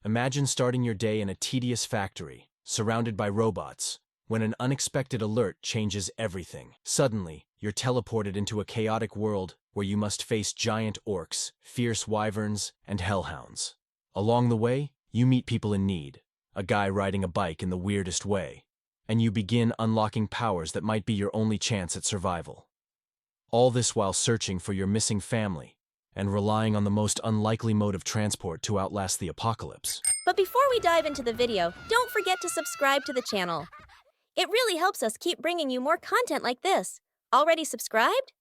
Imagine starting your day in a tedious factory, surrounded by robots, when an unexpected alert changes everything. Suddenly, you're teleported into a chaotic world where you must face giant orcs, fierce wyverns, and hellhounds. Along the way, you meet people in need, a guy riding a bike in the weirdest way, and you begin unlocking powers that might be your only chance at survival. All this while searching for your missing family and relying on the most unlikely mode of transport to outlast the apocalypse. But before we dive into the video, don't forget to subscribe to the channel. It really helps us keep bringing you more content like this. Already subscribed?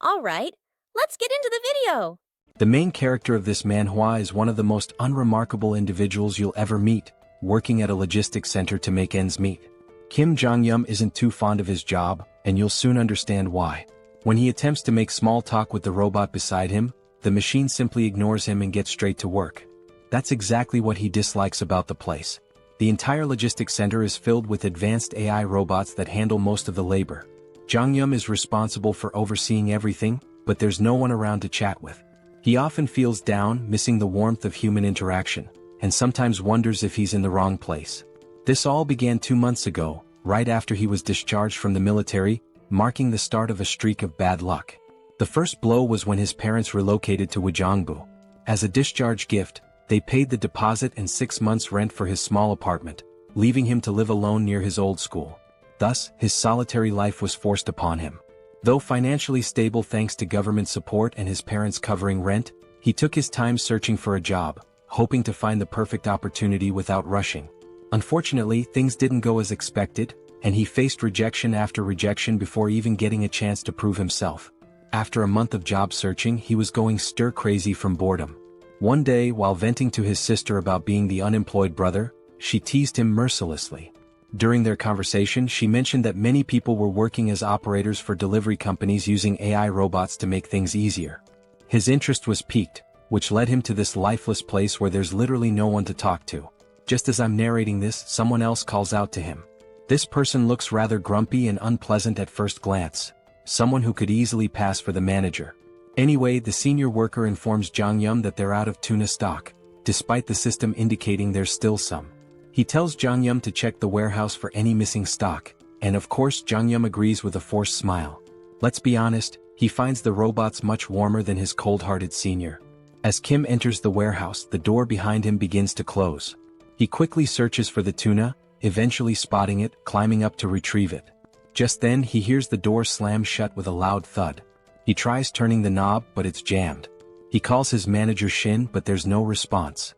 Alright, let's get into the video! The main character of this manhwa is one of the most unremarkable individuals you'll ever meet, working at a logistics center to make ends meet. Kim Jong-yum isn't too fond of his job, and you'll soon understand why. When he attempts to make small talk with the robot beside him, the machine simply ignores him and gets straight to work. That's exactly what he dislikes about the place. The entire logistics center is filled with advanced AI robots that handle most of the labor. Jong-yum is responsible for overseeing everything, but there's no one around to chat with. He often feels down, missing the warmth of human interaction, and sometimes wonders if he's in the wrong place. This all began 2 months ago, right after he was discharged from the military, marking the start of a streak of bad luck. The first blow was when his parents relocated to Wajongbu. As a discharge gift, they paid the deposit and 6 months' rent for his small apartment, leaving him to live alone near his old school. Thus, his solitary life was forced upon him. Though financially stable thanks to government support and his parents covering rent, he took his time searching for a job, hoping to find the perfect opportunity without rushing. Unfortunately, things didn't go as expected, and he faced rejection after rejection before even getting a chance to prove himself. After a month of job searching, he was going stir-crazy from boredom. One day, while venting to his sister about being the unemployed brother, she teased him mercilessly. During their conversation, she mentioned that many people were working as operators for delivery companies using AI robots to make things easier. His interest was piqued, which led him to this lifeless place where there's literally no one to talk to. Just as I'm narrating this, someone else calls out to him. This person looks rather grumpy and unpleasant at first glance, someone who could easily pass for the manager. Anyway, the senior worker informs Jong-yum that they're out of tuna stock, despite the system indicating there's still some. He tells Jong-yum to check the warehouse for any missing stock, and of course Jong-yum agrees with a forced smile. Let's be honest, he finds the robots much warmer than his cold-hearted senior. As Kim enters the warehouse, the door behind him begins to close. He quickly searches for the tuna, eventually spotting it, climbing up to retrieve it. Just then he hears the door slam shut with a loud thud. He tries turning the knob, but it's jammed. He calls his manager Shin, but there's no response.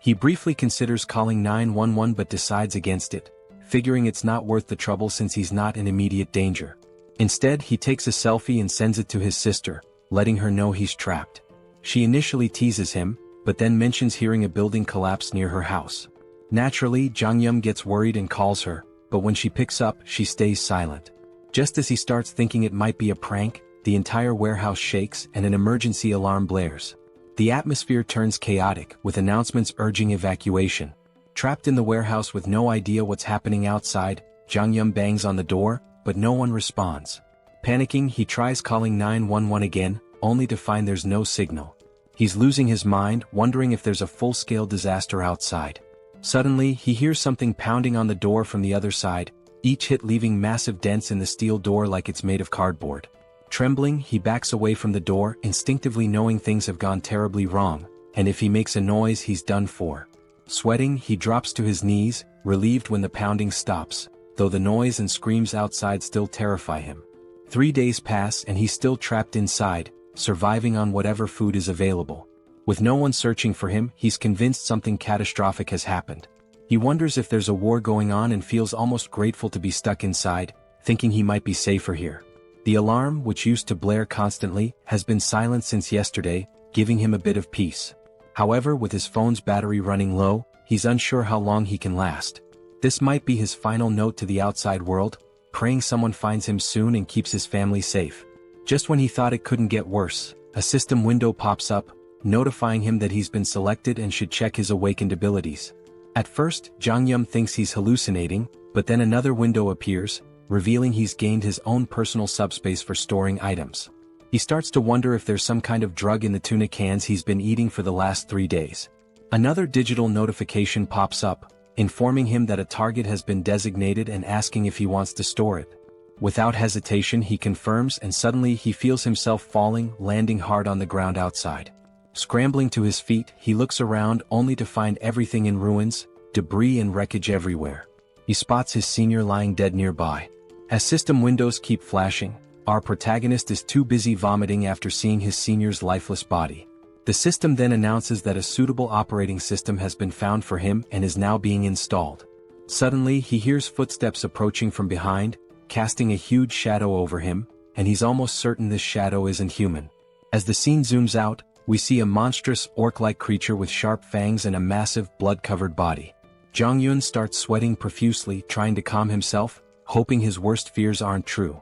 He briefly considers calling 911 but decides against it, figuring it's not worth the trouble since he's not in immediate danger. Instead, he takes a selfie and sends it to his sister, letting her know he's trapped. She initially teases him, but then mentions hearing a building collapse near her house. Naturally, Jong-yum gets worried and calls her, but when she picks up, she stays silent. Just as he starts thinking it might be a prank, the entire warehouse shakes and an emergency alarm blares. The atmosphere turns chaotic, with announcements urging evacuation. Trapped in the warehouse with no idea what's happening outside, Jong-yum bangs on the door, but no one responds. Panicking, he tries calling 911 again, only to find there's no signal. He's losing his mind, wondering if there's a full-scale disaster outside. Suddenly, he hears something pounding on the door from the other side, each hit leaving massive dents in the steel door like it's made of cardboard. Trembling, he backs away from the door, instinctively knowing things have gone terribly wrong, and if he makes a noise, he's done for. Sweating, he drops to his knees, relieved when the pounding stops, though the noise and screams outside still terrify him. 3 days pass and he's still trapped inside, surviving on whatever food is available. With no one searching for him, he's convinced something catastrophic has happened. He wonders if there's a war going on and feels almost grateful to be stuck inside, thinking he might be safer here. The alarm, which used to blare constantly, has been silent since yesterday, giving him a bit of peace. However, with his phone's battery running low, he's unsure how long he can last. This might be his final note to the outside world, praying someone finds him soon and keeps his family safe. Just when he thought it couldn't get worse, a system window pops up, notifying him that he's been selected and should check his awakened abilities. At first, Jong-yum thinks he's hallucinating, but then another window appears, revealing he's gained his own personal subspace for storing items. He starts to wonder if there's some kind of drug in the tuna cans he's been eating for the last 3 days. Another digital notification pops up, informing him that a target has been designated and asking if he wants to store it. Without hesitation he confirms, and suddenly he feels himself falling, landing hard on the ground outside. Scrambling to his feet, he looks around only to find everything in ruins, debris and wreckage everywhere. He spots his senior lying dead nearby. As system windows keep flashing, our protagonist is too busy vomiting after seeing his senior's lifeless body. The system then announces that a suitable operating system has been found for him and is now being installed. Suddenly he hears footsteps approaching from behind, casting a huge shadow over him, and he's almost certain this shadow isn't human. As the scene zooms out, we see a monstrous orc-like creature with sharp fangs and a massive blood-covered body. Jong-yun starts sweating profusely, trying to calm himself, hoping his worst fears aren't true.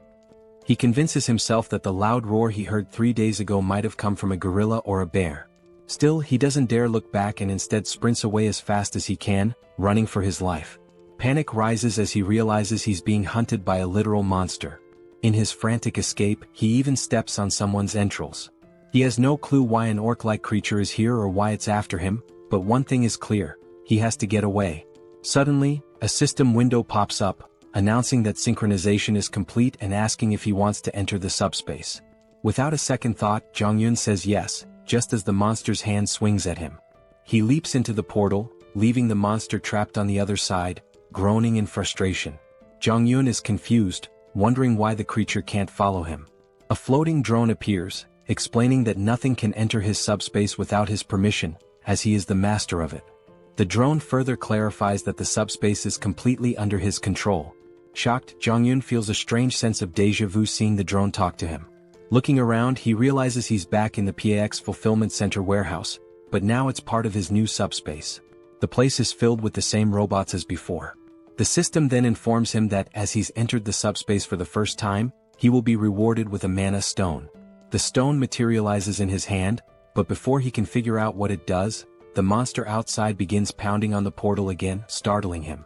He convinces himself that the loud roar he heard 3 days ago might have come from a gorilla or a bear. Still, he doesn't dare look back and instead sprints away as fast as he can, running for his life. Panic rises as he realizes he's being hunted by a literal monster. In his frantic escape, he even steps on someone's entrails. He has no clue why an orc-like creature is here or why it's after him, but one thing is clear: he has to get away. Suddenly, a system window pops up, announcing that synchronization is complete and asking if he wants to enter the subspace. Without a second thought, Jong-yun says yes, just as the monster's hand swings at him. He leaps into the portal, leaving the monster trapped on the other side, groaning in frustration. Jong-yun is confused, wondering why the creature can't follow him. A floating drone appears, explaining that nothing can enter his subspace without his permission, as he is the master of it. The drone further clarifies that the subspace is completely under his control. Shocked, Jong-yun feels a strange sense of déjà vu seeing the drone talk to him. Looking around, he realizes he's back in the PAX Fulfillment Center warehouse, but now it's part of his new subspace. The place is filled with the same robots as before. The system then informs him that as he's entered the subspace for the first time, he will be rewarded with a mana stone. The stone materializes in his hand, but before he can figure out what it does, the monster outside begins pounding on the portal again, startling him.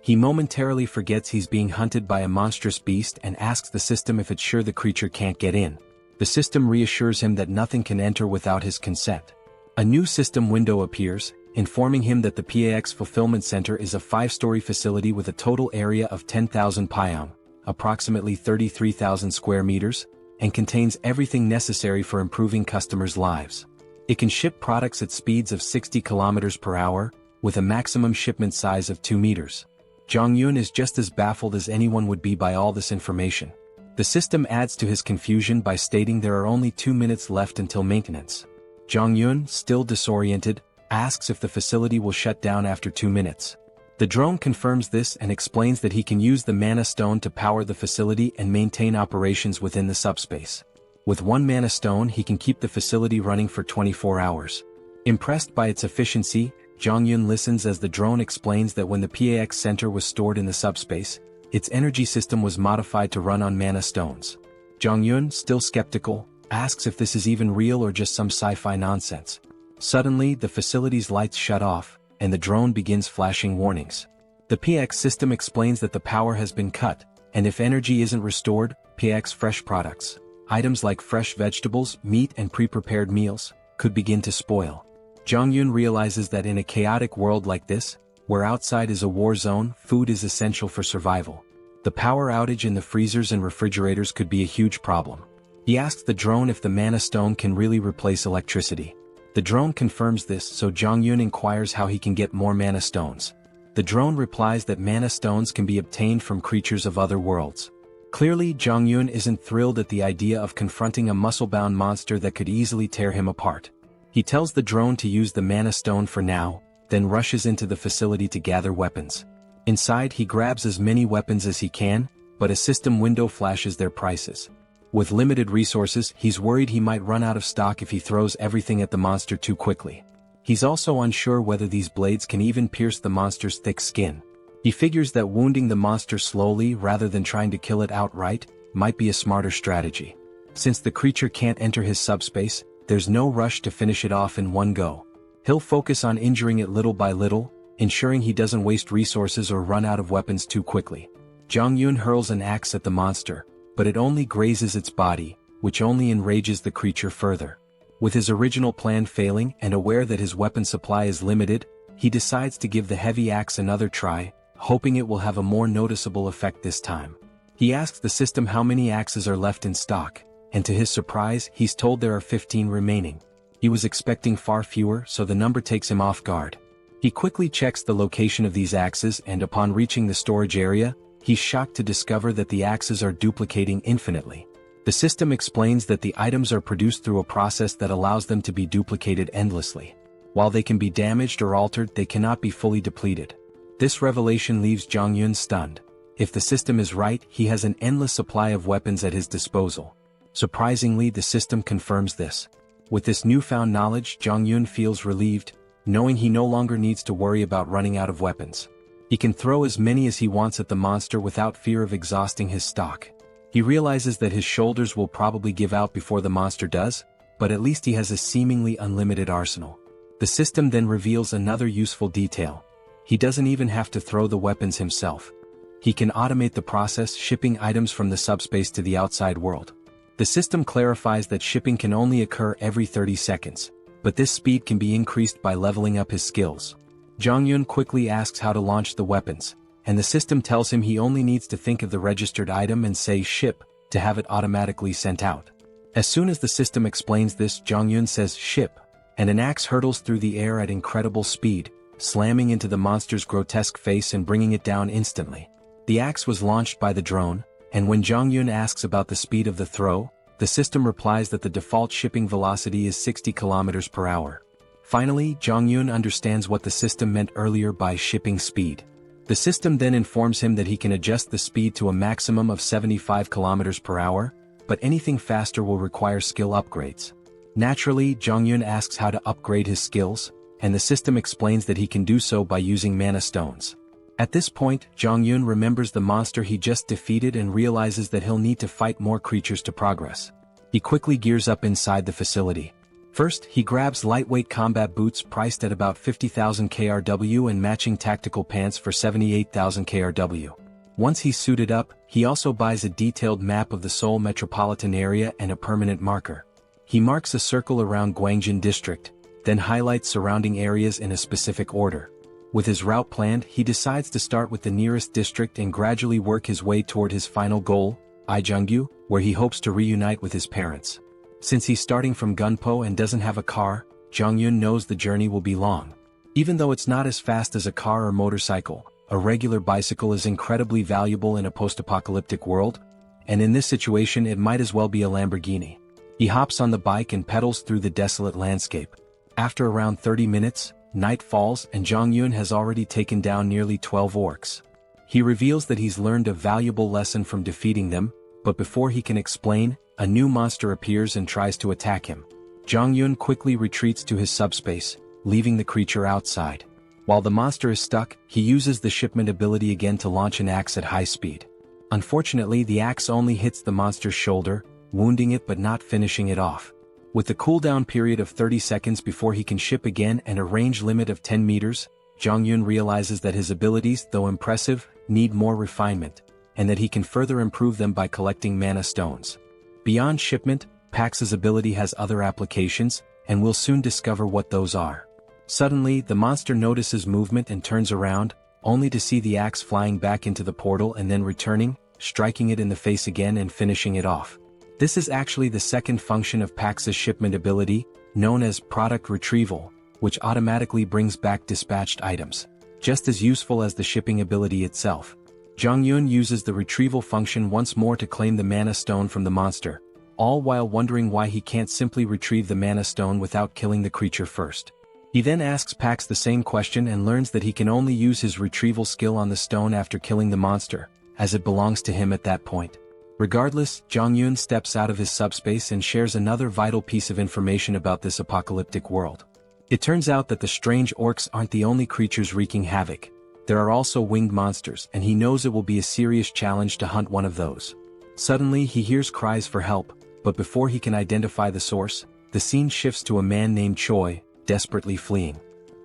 He momentarily forgets he's being hunted by a monstrous beast and asks the system if it's sure the creature can't get in. The system reassures him that nothing can enter without his consent. A new system window appears, informing him that the PAX Fulfillment Center is a 5-story facility with a total area of 10,000 pyeong, approximately 33,000 square meters, and contains everything necessary for improving customers' lives. It can ship products at speeds of 60 kilometers per hour, with a maximum shipment size of 2 meters. Jong-yun is just as baffled as anyone would be by all this information. The system adds to his confusion by stating there are only 2 minutes left until maintenance. Jong-yun, still disoriented, asks if the facility will shut down after 2 minutes. The drone confirms this and explains that he can use the mana stone to power the facility and maintain operations within the subspace. With 1 mana stone he can keep the facility running for 24 hours. Impressed by its efficiency, Jong-yun listens as the drone explains that when the PAX Center was stored in the subspace, its energy system was modified to run on mana stones. Jong-yun, still skeptical, asks if this is even real or just some sci-fi nonsense. Suddenly, the facility's lights shut off, and the drone begins flashing warnings. The PX system explains that the power has been cut, and if energy isn't restored, PX fresh products, items like fresh vegetables, meat and pre-prepared meals, could begin to spoil. Jong-yun realizes that in a chaotic world like this, where outside is a war zone, food is essential for survival. The power outage in the freezers and refrigerators could be a huge problem. He asks the drone if the mana stone can really replace electricity. The drone confirms this, so Jong-yun inquires how he can get more mana stones. The drone replies that mana stones can be obtained from creatures of other worlds. Clearly, Jong-yun isn't thrilled at the idea of confronting a muscle-bound monster that could easily tear him apart. He tells the drone to use the mana stone for now, then rushes into the facility to gather weapons. Inside he grabs as many weapons as he can, but a system window flashes their prices. With limited resources, he's worried he might run out of stock if he throws everything at the monster too quickly. He's also unsure whether these blades can even pierce the monster's thick skin. He figures that wounding the monster slowly rather than trying to kill it outright might be a smarter strategy. Since the creature can't enter his subspace, there's no rush to finish it off in one go. He'll focus on injuring it little by little, ensuring he doesn't waste resources or run out of weapons too quickly. Jong-yun hurls an axe at the monster, but it only grazes its body, which only enrages the creature further. With his original plan failing and aware that his weapon supply is limited, he decides to give the heavy axe another try, hoping it will have a more noticeable effect this time. He asks the system how many axes are left in stock, and to his surprise, he's told there are 15 remaining. He was expecting far fewer, so the number takes him off guard. He quickly checks the location of these axes, and upon reaching the storage area, he's shocked to discover that the axes are duplicating infinitely. The system explains that the items are produced through a process that allows them to be duplicated endlessly. While they can be damaged or altered, they cannot be fully depleted. This revelation leaves Jong-yun stunned. If the system is right, he has an endless supply of weapons at his disposal. Surprisingly, the system confirms this. With this newfound knowledge, Jong-yun feels relieved, knowing he no longer needs to worry about running out of weapons. He can throw as many as he wants at the monster without fear of exhausting his stock. He realizes that his shoulders will probably give out before the monster does, but at least he has a seemingly unlimited arsenal. The system then reveals another useful detail. He doesn't even have to throw the weapons himself. He can automate the process, shipping items from the subspace to the outside world. The system clarifies that shipping can only occur every 30 seconds, but this speed can be increased by leveling up his skills. Jong-yun quickly asks how to launch the weapons, and the system tells him he only needs to think of the registered item and say ship to have it automatically sent out. As soon as the system explains this, Jong-yun says ship, and an axe hurtles through the air at incredible speed, slamming into the monster's grotesque face and bringing it down instantly. The axe was launched by the drone, and when Jong-yun asks about the speed of the throw, the system replies that the default shipping velocity is 60 km per hour. Finally, Jong-yun understands what the system meant earlier by shipping speed. The system then informs him that he can adjust the speed to a maximum of 75 km per hour, but anything faster will require skill upgrades. Naturally, Jong-yun asks how to upgrade his skills, and the system explains that he can do so by using mana stones. At this point, Jong-yun remembers the monster he just defeated and realizes that he'll need to fight more creatures to progress. He quickly gears up inside the facility. First, he grabs lightweight combat boots priced at about 50,000 KRW and matching tactical pants for 78,000 KRW. Once he's suited up, he also buys a detailed map of the Seoul metropolitan area and a permanent marker. He marks a circle around Gwangjin district, then highlights surrounding areas in a specific order. With his route planned, he decides to start with the nearest district and gradually work his way toward his final goal, Ijeonggu, where he hopes to reunite with his parents. Since he's starting from Gunpo and doesn't have a car, Jong-yun knows the journey will be long. Even though it's not as fast as a car or motorcycle, a regular bicycle is incredibly valuable in a post-apocalyptic world, and in this situation it might as well be a Lamborghini. He hops on the bike and pedals through the desolate landscape. After around 30 minutes, night falls and Jong-yun has already taken down nearly 12 orcs. He reveals that he's learned a valuable lesson from defeating them, but before he can explain, a new monster appears and tries to attack him. Jong-yun quickly retreats to his subspace, leaving the creature outside. While the monster is stuck, he uses the shipment ability again to launch an axe at high speed. Unfortunately, the axe only hits the monster's shoulder, wounding it but not finishing it off. With the cooldown period of 30 seconds before he can ship again and a range limit of 10 meters, Jong-yun realizes that his abilities, though impressive, need more refinement, and that he can further improve them by collecting mana stones. Beyond shipment, Pax's ability has other applications, and we'll soon discover what those are. Suddenly, the monster notices movement and turns around, only to see the axe flying back into the portal and then returning, striking it in the face again and finishing it off. This is actually the second function of Pax's shipment ability, known as product retrieval, which automatically brings back dispatched items, just as useful as the shipping ability itself. Jong-yun uses the retrieval function once more to claim the mana stone from the monster, all while wondering why he can't simply retrieve the mana stone without killing the creature first. He then asks Pax the same question and learns that he can only use his retrieval skill on the stone after killing the monster, as it belongs to him at that point. Regardless, Jong-yun steps out of his subspace and shares another vital piece of information about this apocalyptic world. It turns out that the strange orcs aren't the only creatures wreaking havoc. There are also winged monsters, and he knows it will be a serious challenge to hunt one of those. Suddenly, he hears cries for help, but before he can identify the source, the scene shifts to a man named Choi, desperately fleeing.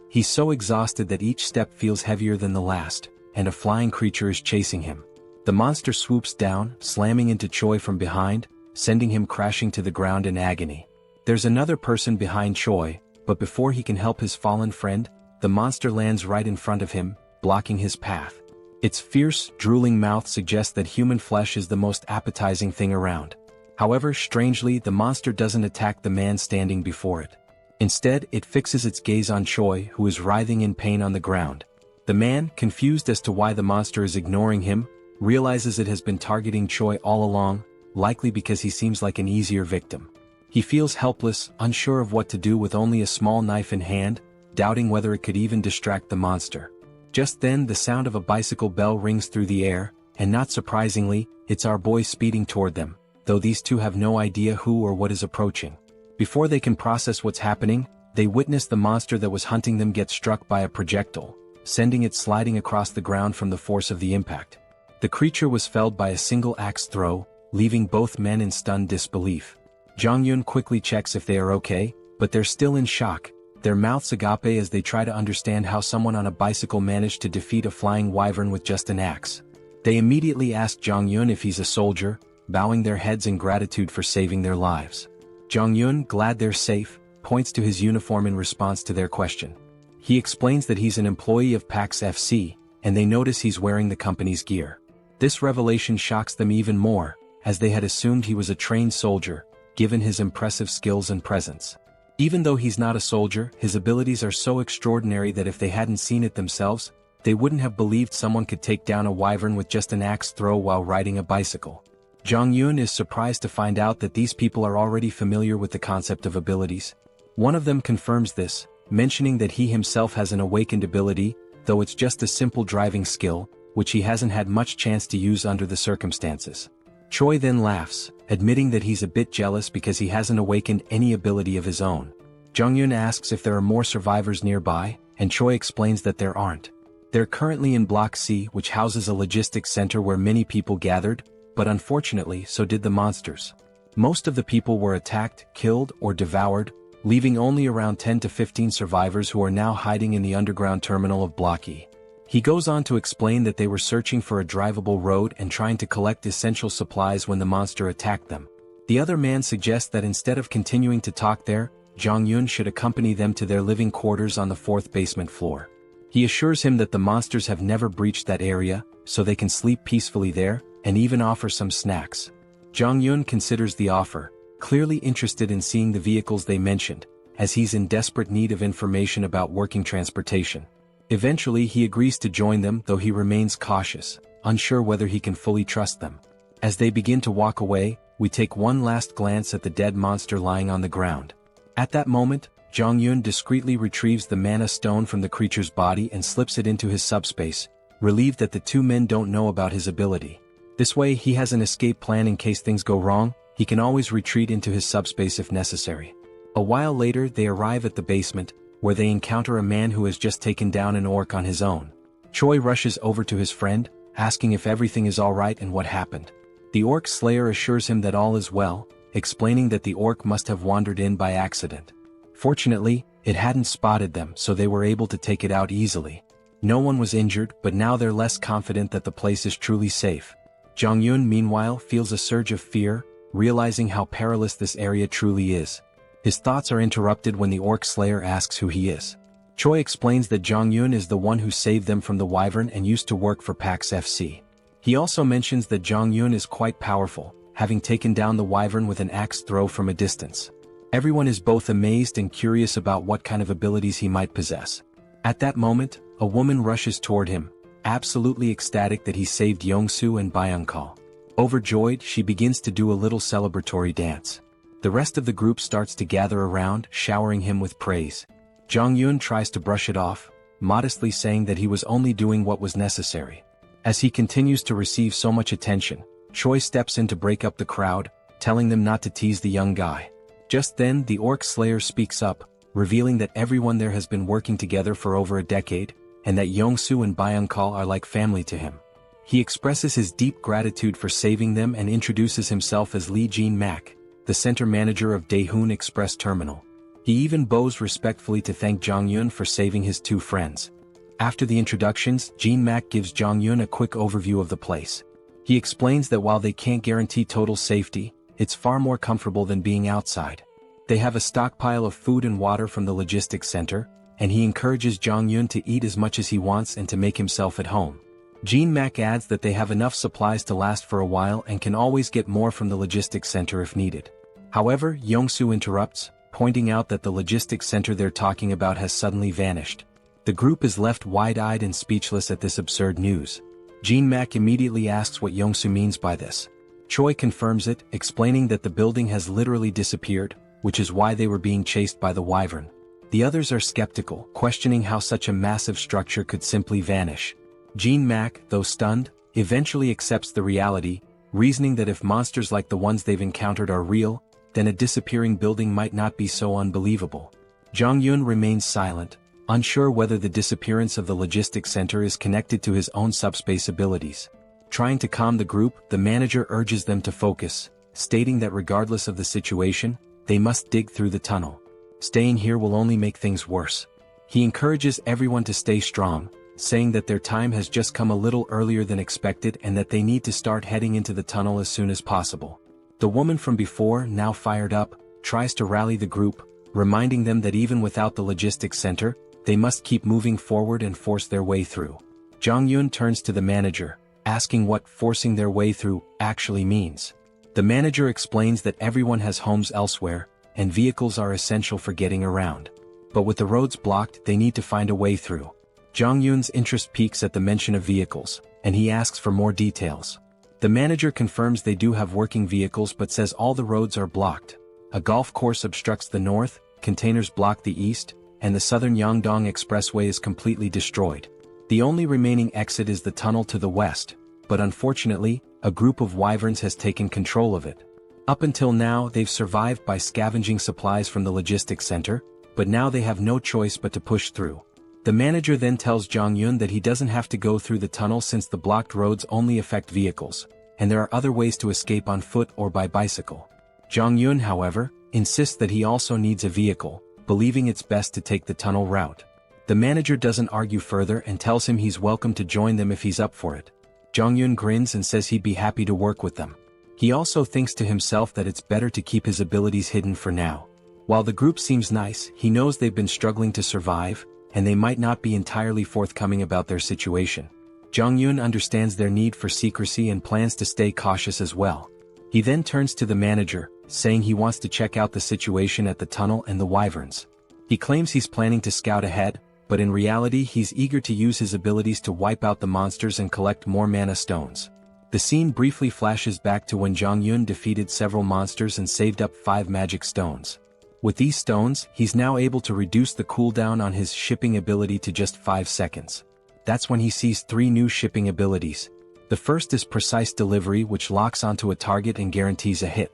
He's so exhausted that each step feels heavier than the last, and a flying creature is chasing him. The monster swoops down, slamming into Choi from behind, sending him crashing to the ground in agony. There's another person behind Choi, but before he can help his fallen friend, the monster lands right in front of him, blocking his path. Its fierce, drooling mouth suggests that human flesh is the most appetizing thing around. However, strangely, the monster doesn't attack the man standing before it. Instead, it fixes its gaze on Choi, who is writhing in pain on the ground. The man, confused as to why the monster is ignoring him, realizes it has been targeting Choi all along, likely because he seems like an easier victim. He feels helpless, unsure of what to do with only a small knife in hand, doubting whether it could even distract the monster. Just then, the sound of a bicycle bell rings through the air, and not surprisingly, it's our boy speeding toward them, though these two have no idea who or what is approaching. Before they can process what's happening, they witness the monster that was hunting them get struck by a projectile, sending it sliding across the ground from the force of the impact. The creature was felled by a single axe throw, leaving both men in stunned disbelief. Jong-yun quickly checks if they are okay, but they're still in shock, their mouths agape as they try to understand how someone on a bicycle managed to defeat a flying wyvern with just an axe. They immediately ask Jong-yun if he's a soldier, bowing their heads in gratitude for saving their lives. Jong-yun, glad they're safe, points to his uniform in response to their question. He explains that he's an employee of PAX FC, and they notice he's wearing the company's gear. This revelation shocks them even more, as they had assumed he was a trained soldier, given his impressive skills and presence. Even though he's not a soldier, his abilities are so extraordinary that if they hadn't seen it themselves, they wouldn't have believed someone could take down a wyvern with just an axe throw while riding a bicycle. Jong-yun is surprised to find out that these people are already familiar with the concept of abilities. One of them confirms this, mentioning that he himself has an awakened ability, though it's just a simple driving skill, which he hasn't had much chance to use under the circumstances. Choi then laughs, admitting that he's a bit jealous because he hasn't awakened any ability of his own. Jong-yun asks if there are more survivors nearby, and Choi explains that there aren't. They're currently in Block C, which houses a logistics center where many people gathered, but unfortunately so did the monsters. Most of the people were attacked, killed, or devoured, leaving only around 10 to 15 survivors who are now hiding in the underground terminal of Block E. He goes on to explain that they were searching for a drivable road and trying to collect essential supplies when the monster attacked them. The other man suggests that instead of continuing to talk there, Jong-yun should accompany them to their living quarters on the 4th basement floor. He assures him that the monsters have never breached that area, so they can sleep peacefully there, and even offer some snacks. Jong-yun considers the offer, clearly interested in seeing the vehicles they mentioned, as he's in desperate need of information about working transportation. Eventually he agrees to join them, though he remains cautious, unsure whether he can fully trust them. As they begin to walk away, we take one last glance at the dead monster lying on the ground. At that moment, Jong-yun discreetly retrieves the mana stone from the creature's body and slips it into his subspace, relieved that the two men don't know about his ability. This way he has an escape plan in case things go wrong. He can always retreat into his subspace if necessary. A while later they arrive at the basement, where they encounter a man who has just taken down an orc on his own. Choi rushes over to his friend, asking if everything is alright and what happened. The orc slayer assures him that all is well, explaining that the orc must have wandered in by accident. Fortunately, it hadn't spotted them, so they were able to take it out easily. No one was injured, but now they're less confident that the place is truly safe. Jong-yun meanwhile feels a surge of fear, realizing how perilous this area truly is. His thoughts are interrupted when the orc slayer asks who he is. Choi explains that Jong-yun is the one who saved them from the wyvern and used to work for PAX FC. He also mentions that Jong-yun is quite powerful, having taken down the wyvern with an axe throw from a distance. Everyone is both amazed and curious about what kind of abilities he might possess. At that moment, a woman rushes toward him, absolutely ecstatic that he saved Yongsu and Byung-kal. Overjoyed, she begins to do a little celebratory dance. The rest of the group starts to gather around, showering him with praise. Jong-yun tries to brush it off, modestly saying that he was only doing what was necessary. As he continues to receive so much attention, Choi steps in to break up the crowd, telling them not to tease the young guy. Just then, the orc slayer speaks up, revealing that everyone there has been working together for over a decade, and that Yongsu and Byung-kal are like family to him. He expresses his deep gratitude for saving them and introduces himself as Lee Jin-mak, the center manager of Daehoon Express Terminal. He even bows respectfully to thank Jong-yun for saving his two friends. After the introductions, Jin-mak gives Jong-yun a quick overview of the place. He explains that while they can't guarantee total safety, it's far more comfortable than being outside. They have a stockpile of food and water from the logistics center, and he encourages Jong-yun to eat as much as he wants and to make himself at home. Jean-mak adds that they have enough supplies to last for a while and can always get more from the logistics center if needed. However, Yong-soo interrupts, pointing out that the logistics center they're talking about has suddenly vanished. The group is left wide-eyed and speechless at this absurd news. Jean-mak immediately asks what Yong-soo means by this. Choi confirms it, explaining that the building has literally disappeared, which is why they were being chased by the wyvern. The others are skeptical, questioning how such a massive structure could simply vanish. Jean-mak, though stunned, eventually accepts the reality, reasoning that if monsters like the ones they've encountered are real, then a disappearing building might not be so unbelievable. Jong-yun remains silent, unsure whether the disappearance of the logistics center is connected to his own subspace abilities. Trying to calm the group, the manager urges them to focus, stating that regardless of the situation, they must dig through the tunnel. Staying here will only make things worse. He encourages everyone to stay strong, saying that their time has just come a little earlier than expected and that they need to start heading into the tunnel as soon as possible. The woman from before, now fired up, tries to rally the group, reminding them that even without the logistics center, they must keep moving forward and force their way through. Jong-yun turns to the manager, asking what forcing their way through actually means. The manager explains that everyone has homes elsewhere, and vehicles are essential for getting around. But with the roads blocked, they need to find a way through. Jong-yun's interest peaks at the mention of vehicles, and he asks for more details. The manager confirms they do have working vehicles but says all the roads are blocked. A golf course obstructs the north, containers block the east, and the southern Yangdong Expressway is completely destroyed. The only remaining exit is the tunnel to the west, but unfortunately, a group of wyverns has taken control of it. Up until now, they've survived by scavenging supplies from the logistics center, but now they have no choice but to push through. The manager then tells Jong-yun that he doesn't have to go through the tunnel since the blocked roads only affect vehicles, and there are other ways to escape on foot or by bicycle. Jong-yun, however, insists that he also needs a vehicle, believing it's best to take the tunnel route. The manager doesn't argue further and tells him he's welcome to join them if he's up for it. Jong-yun grins and says he'd be happy to work with them. He also thinks to himself that it's better to keep his abilities hidden for now. While the group seems nice, he knows they've been struggling to survive, and they might not be entirely forthcoming about their situation. Jong-yun understands their need for secrecy and plans to stay cautious as well. He then turns to the manager, saying he wants to check out the situation at the tunnel and the wyverns. He claims he's planning to scout ahead, but in reality he's eager to use his abilities to wipe out the monsters and collect more mana stones. The scene briefly flashes back to when Jong-yun defeated several monsters and saved up 5 magic stones. With these stones, he's now able to reduce the cooldown on his shipping ability to just 5 seconds. That's when he sees 3 new shipping abilities. The first is Precise Delivery, which locks onto a target and guarantees a hit.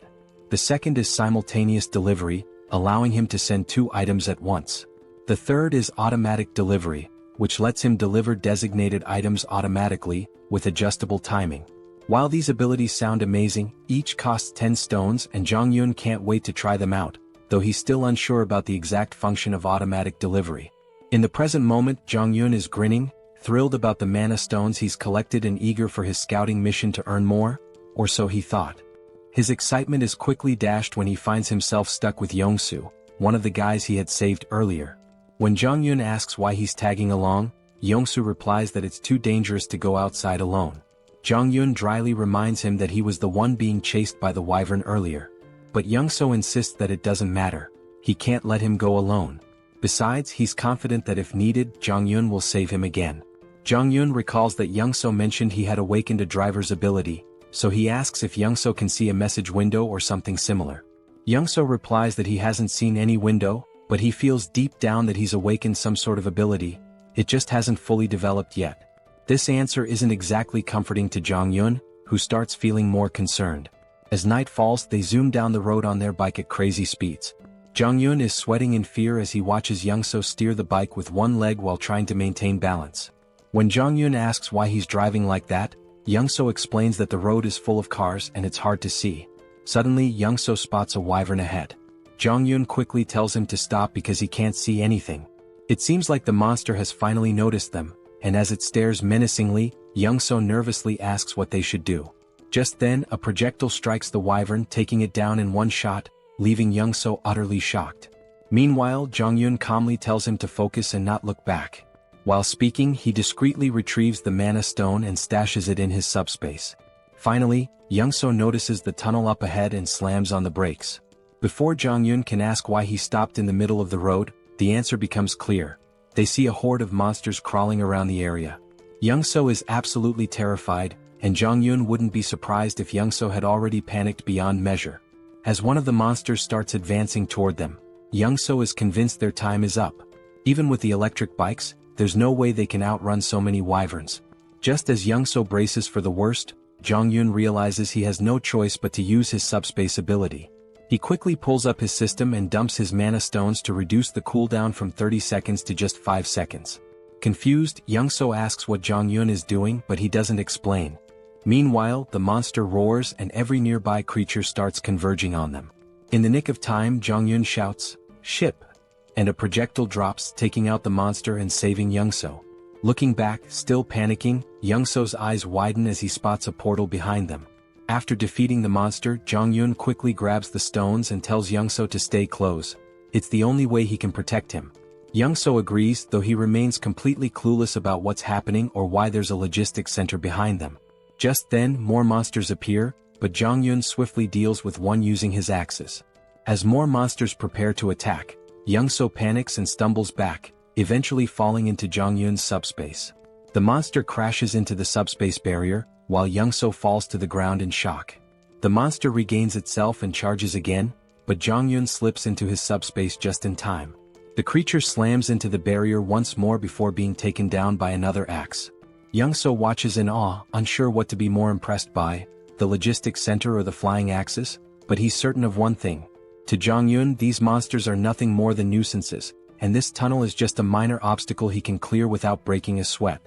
The second is Simultaneous Delivery, allowing him to send 2 items at once. The third is Automatic Delivery, which lets him deliver designated items automatically, with adjustable timing. While these abilities sound amazing, each costs 10 stones and Jong-yun can't wait to try them out, though he's still unsure about the exact function of automatic delivery. In the present moment, Jong-yun is grinning, thrilled about the mana stones he's collected and eager for his scouting mission to earn more, or so he thought. His excitement is quickly dashed when he finds himself stuck with Yong-soo, one of the guys he had saved earlier. When Jong-yun asks why he's tagging along, Yong-soo replies that it's too dangerous to go outside alone. Jong-yun dryly reminds him that he was the one being chased by the wyvern earlier. But Yong-soo insists that it doesn't matter. He can't let him go alone. Besides, he's confident that if needed, Jong-yun will save him again. Jong-yun recalls that Yong-soo mentioned he had awakened a driver's ability, so he asks if Yong-soo can see a message window or something similar. Yong-soo replies that he hasn't seen any window, but he feels deep down that he's awakened some sort of ability. It just hasn't fully developed yet. This answer isn't exactly comforting to Jong-yun, who starts feeling more concerned. As night falls, they zoom down the road on their bike at crazy speeds. Jong-yun is sweating in fear as he watches Yong-soo steer the bike with one leg while trying to maintain balance. When Jong-yun asks why he's driving like that, Yong-soo explains that the road is full of cars and it's hard to see. Suddenly, Yong-soo spots a wyvern ahead. Jong-yun quickly tells him to stop because he can't see anything. It seems like the monster has finally noticed them, and as it stares menacingly, Yong-soo nervously asks what they should do. Just then, a projectile strikes the wyvern, taking it down in one shot, leaving Young-so utterly shocked. Meanwhile, Jong-yun calmly tells him to focus and not look back. While speaking, he discreetly retrieves the mana stone and stashes it in his subspace. Finally, Young-so notices the tunnel up ahead and slams on the brakes. Before Jong-yun can ask why he stopped in the middle of the road, the answer becomes clear. They see a horde of monsters crawling around the area. Young-so is absolutely terrified, and Jong-yun wouldn't be surprised if Young-so had already panicked beyond measure. As one of the monsters starts advancing toward them, Young-so is convinced their time is up. Even with the electric bikes, there's no way they can outrun so many wyverns. Just as Young-so braces for the worst, Jong-yun realizes he has no choice but to use his subspace ability. He quickly pulls up his system and dumps his mana stones to reduce the cooldown from 30 seconds to just 5 seconds. Confused, Young-so asks what Jong-yun is doing, but he doesn't explain. Meanwhile, the monster roars and every nearby creature starts converging on them. In the nick of time, Jong-yun shouts, "Ship!" and a projectile drops, taking out the monster and saving Young-so. Looking back, still panicking, Young-so's eyes widen as he spots a portal behind them. After defeating the monster, Jong-yun quickly grabs the stones and tells Young-so to stay close. It's the only way he can protect him. Young-so agrees, though he remains completely clueless about what's happening or why there's a logistics center behind them. Just then, more monsters appear, but Jong-yun swiftly deals with one using his axes. As more monsters prepare to attack, Young-so panics and stumbles back, eventually falling into Jong-yun's subspace. The monster crashes into the subspace barrier, while Young-so falls to the ground in shock. The monster regains itself and charges again, but Jong-yun slips into his subspace just in time. The creature slams into the barrier once more before being taken down by another axe. Young-so watches in awe, unsure what to be more impressed by, the logistics center or the flying axes, but he's certain of one thing. To Jong-yun, these monsters are nothing more than nuisances, and this tunnel is just a minor obstacle he can clear without breaking a sweat.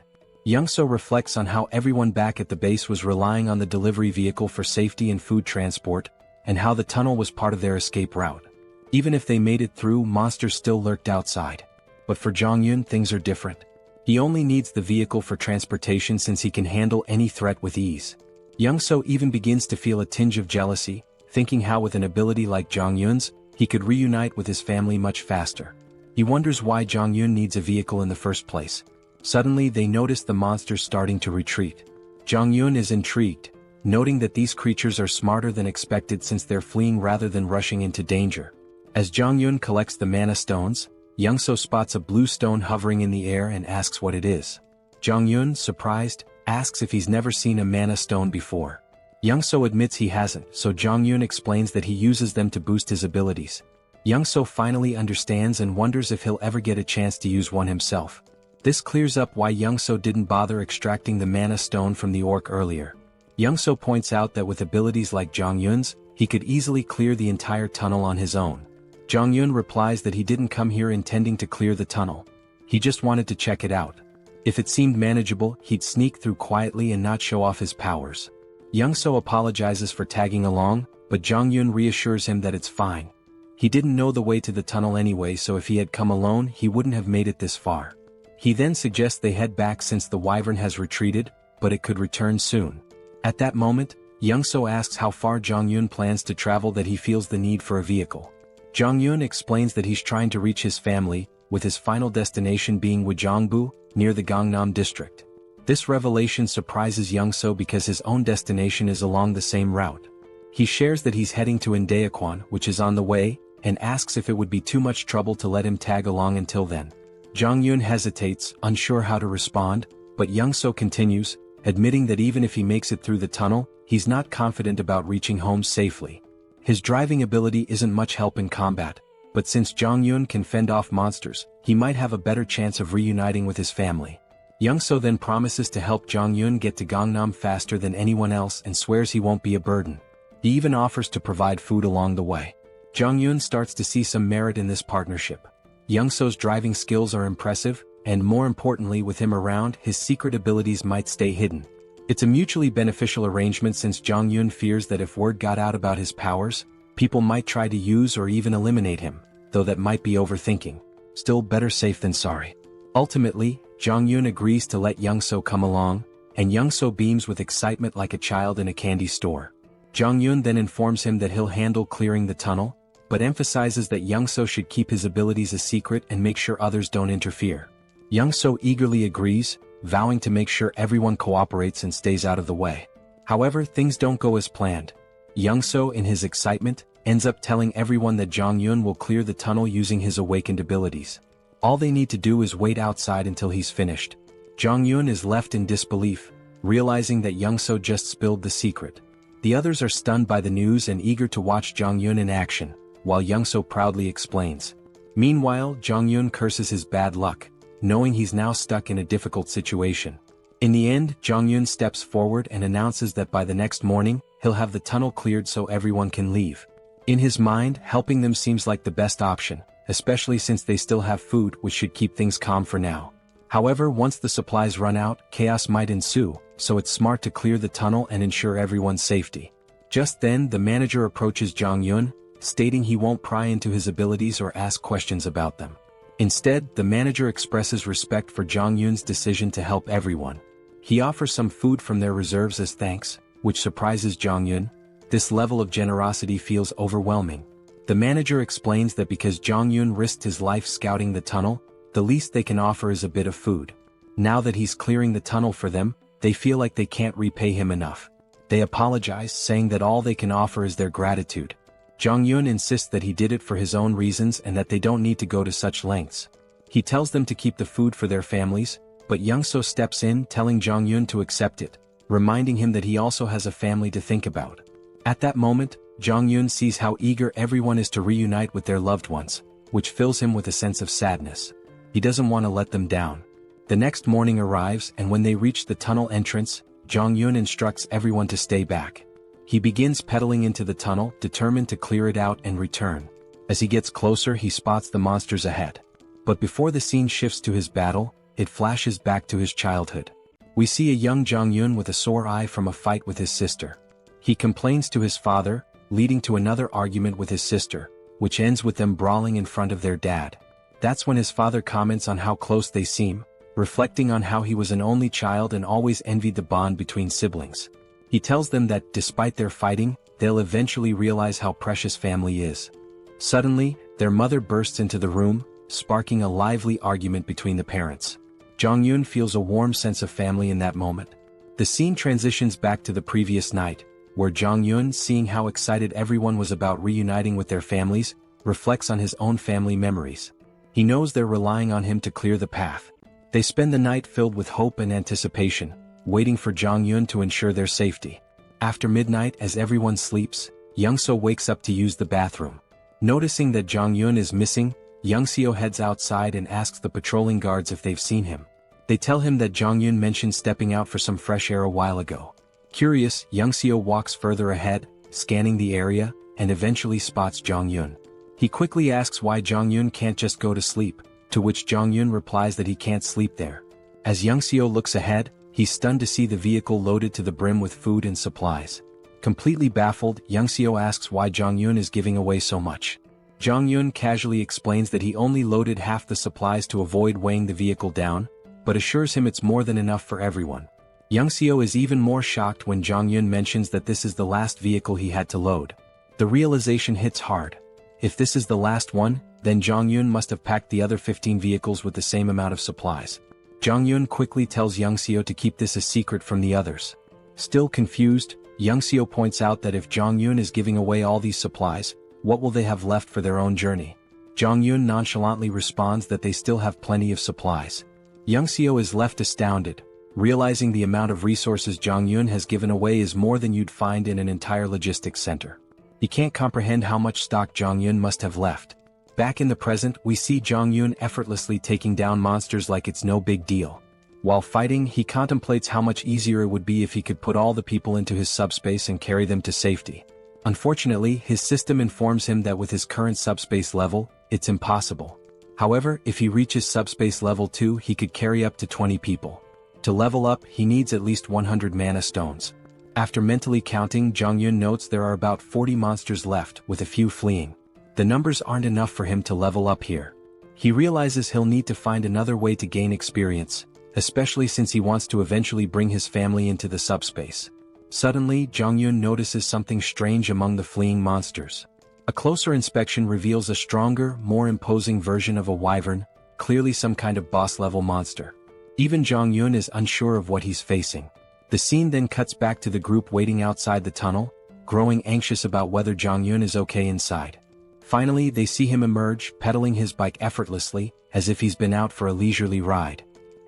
Young-so reflects on how everyone back at the base was relying on the delivery vehicle for safety and food transport, and how the tunnel was part of their escape route. Even if they made it through, monsters still lurked outside. But for Jong-yun, things are different. He only needs the vehicle for transportation since he can handle any threat with ease. Young-so even begins to feel a tinge of jealousy, thinking how with an ability like Jong-yun's, he could reunite with his family much faster. He wonders why Jong-yun needs a vehicle in the first place. Suddenly they notice the monsters starting to retreat. Jong-yun is intrigued, noting that these creatures are smarter than expected since they're fleeing rather than rushing into danger. As Jong-yun collects the mana stones, Young-so spots a blue stone hovering in the air and asks what it is. Jong-yun, surprised, asks if he's never seen a mana stone before. Young-so admits he hasn't, so Jong-yun explains that he uses them to boost his abilities. Young-so finally understands and wonders if he'll ever get a chance to use one himself. This clears up why Young-so didn't bother extracting the mana stone from the orc earlier. Young-so points out that with abilities like Jong-yun's, he could easily clear the entire tunnel on his own. Jong-yun replies that he didn't come here intending to clear the tunnel. He just wanted to check it out. If it seemed manageable, he'd sneak through quietly and not show off his powers. Young-so apologizes for tagging along, but Jong-yun reassures him that it's fine. He didn't know the way to the tunnel anyway, so if he had come alone, he wouldn't have made it this far. He then suggests they head back since the wyvern has retreated, but it could return soon. At that moment, Young-so asks how far Jong-yun plans to travel that he feels the need for a vehicle. Jong-yun explains that he's trying to reach his family, with his final destination being Wajongbu, near the Gangnam district. This revelation surprises Young-so because his own destination is along the same route. He shares that he's heading to Indaequan, which is on the way, and asks if it would be too much trouble to let him tag along until then. Jong-yun hesitates, unsure how to respond, but Young-so continues, admitting that even if he makes it through the tunnel, he's not confident about reaching home safely. His driving ability isn't much help in combat, but since Jong-yun can fend off monsters, he might have a better chance of reuniting with his family. Young-so then promises to help Jong-yun get to Gangnam faster than anyone else and swears he won't be a burden. He even offers to provide food along the way. Jong-yun starts to see some merit in this partnership. Young-so's driving skills are impressive, and more importantly, with him around, his secret abilities might stay hidden. It's a mutually beneficial arrangement since Jong-yun fears that if word got out about his powers, people might try to use or even eliminate him, though that might be overthinking. Still, better safe than sorry. Ultimately, Jong-yun agrees to let Young-so come along, and Young-so beams with excitement like a child in a candy store. Jong-yun then informs him that he'll handle clearing the tunnel, but emphasizes that Young-so should keep his abilities a secret and make sure others don't interfere. Young-so eagerly agrees, vowing to make sure everyone cooperates and stays out of the way. However, things don't go as planned. Young-so, in his excitement, ends up telling everyone that Jong-yun will clear the tunnel using his awakened abilities. All they need to do is wait outside until he's finished. Jong-yun is left in disbelief, realizing that Young-so just spilled the secret. The others are stunned by the news and eager to watch Jong-yun in action, while Young-so proudly explains. Meanwhile, Jong-yun curses his bad luck, knowing he's now stuck in a difficult situation. In the end, Jong-yun steps forward and announces that by the next morning, he'll have the tunnel cleared so everyone can leave. In his mind, helping them seems like the best option, especially since they still have food, which should keep things calm for now. However, once the supplies run out, chaos might ensue, so it's smart to clear the tunnel and ensure everyone's safety. Just then, the manager approaches Jong-yun, stating he won't pry into his abilities or ask questions about them. Instead, the manager expresses respect for Jong-yun's decision to help everyone. He offers some food from their reserves as thanks, which surprises Jong-yun. This level of generosity feels overwhelming. The manager explains that because Jong-yun risked his life scouting the tunnel, the least they can offer is a bit of food. Now that he's clearing the tunnel for them, they feel like they can't repay him enough. They apologize, saying that all they can offer is their gratitude. Jong-yun insists that he did it for his own reasons and that they don't need to go to such lengths. He tells them to keep the food for their families, but Young-so steps in, telling Jong-yun to accept it, reminding him that he also has a family to think about. At that moment, Jong-yun sees how eager everyone is to reunite with their loved ones, which fills him with a sense of sadness. He doesn't want to let them down. The next morning arrives, and when they reach the tunnel entrance, Jong-yun instructs everyone to stay back. He begins pedaling into the tunnel, determined to clear it out and return. As he gets closer, he spots the monsters ahead. But before the scene shifts to his battle, it flashes back to his childhood. We see a young Jong-yun with a sore eye from a fight with his sister. He complains to his father, leading to another argument with his sister, which ends with them brawling in front of their dad. That's when his father comments on how close they seem, reflecting on how he was an only child and always envied the bond between siblings. He tells them that, despite their fighting, they'll eventually realize how precious family is. Suddenly, their mother bursts into the room, sparking a lively argument between the parents. Jong-yun feels a warm sense of family in that moment. The scene transitions back to the previous night, where Jong-yun, seeing how excited everyone was about reuniting with their families, reflects on his own family memories. He knows they're relying on him to clear the path. They spend the night filled with hope and anticipation, waiting for Jong-yun to ensure their safety. After midnight, as everyone sleeps, Young-so wakes up to use the bathroom. Noticing that Jong-yun is missing, Young-seo heads outside and asks the patrolling guards if they've seen him. They tell him that Jong-yun mentioned stepping out for some fresh air a while ago. Curious, Young-seo walks further ahead, scanning the area, and eventually spots Jong-yun. He quickly asks why Jong-yun can't just go to sleep, to which Jong-yun replies that he can't sleep there. As Young-seo looks ahead, he's stunned to see the vehicle loaded to the brim with food and supplies. Completely baffled, Young-seo asks why Jong-yun is giving away so much. Jong-yun casually explains that he only loaded half the supplies to avoid weighing the vehicle down, but assures him it's more than enough for everyone. Young-seo is even more shocked when Jong-yun mentions that this is the last vehicle he had to load. The realization hits hard. If this is the last one, then Jong-yun must have packed the other 15 vehicles with the same amount of supplies. Jong-yun quickly tells Young-seo to keep this a secret from the others. Still confused, Young-seo points out that if Jong-yun is giving away all these supplies, what will they have left for their own journey? Jong-yun nonchalantly responds that they still have plenty of supplies. Young-seo is left astounded, realizing the amount of resources Jong-yun has given away is more than you'd find in an entire logistics center. He can't comprehend how much stock Jong-yun must have left. Back in the present, we see Jong-yun effortlessly taking down monsters like it's no big deal. While fighting, he contemplates how much easier it would be if he could put all the people into his subspace and carry them to safety. Unfortunately, his system informs him that with his current subspace level, it's impossible. However, if he reaches subspace level 2, he could carry up to 20 people. To level up, he needs at least 100 mana stones. After mentally counting, Jong-yun notes there are about 40 monsters left, with a few fleeing. The numbers aren't enough for him to level up here. He realizes he'll need to find another way to gain experience, especially since he wants to eventually bring his family into the subspace. Suddenly, Jong-yun notices something strange among the fleeing monsters. A closer inspection reveals a stronger, more imposing version of a wyvern, clearly some kind of boss-level monster. Even Jong-yun is unsure of what he's facing. The scene then cuts back to the group waiting outside the tunnel, growing anxious about whether Jong-yun is okay inside. Finally, they see him emerge, pedaling his bike effortlessly, as if he's been out for a leisurely ride.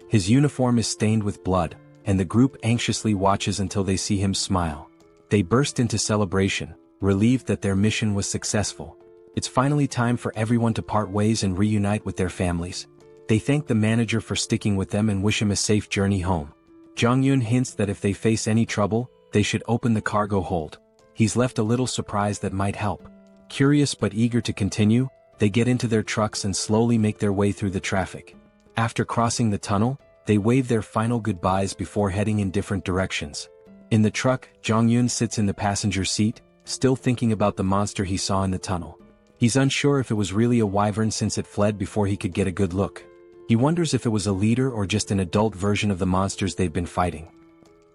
His uniform is stained with blood, and the group anxiously watches until they see him smile. They burst into celebration, relieved that their mission was successful. It's finally time for everyone to part ways and reunite with their families. They thank the manager for sticking with them and wish him a safe journey home. Jong-yun hints that if they face any trouble, they should open the cargo hold. He's left a little surprise that might help. Curious but eager to continue, they get into their trucks and slowly make their way through the traffic. After crossing the tunnel, they wave their final goodbyes before heading in different directions. In the truck, Jong-yun sits in the passenger seat, still thinking about the monster he saw in the tunnel. He's unsure if it was really a wyvern since it fled before he could get a good look. He wonders if it was a leader or just an adult version of the monsters they've been fighting.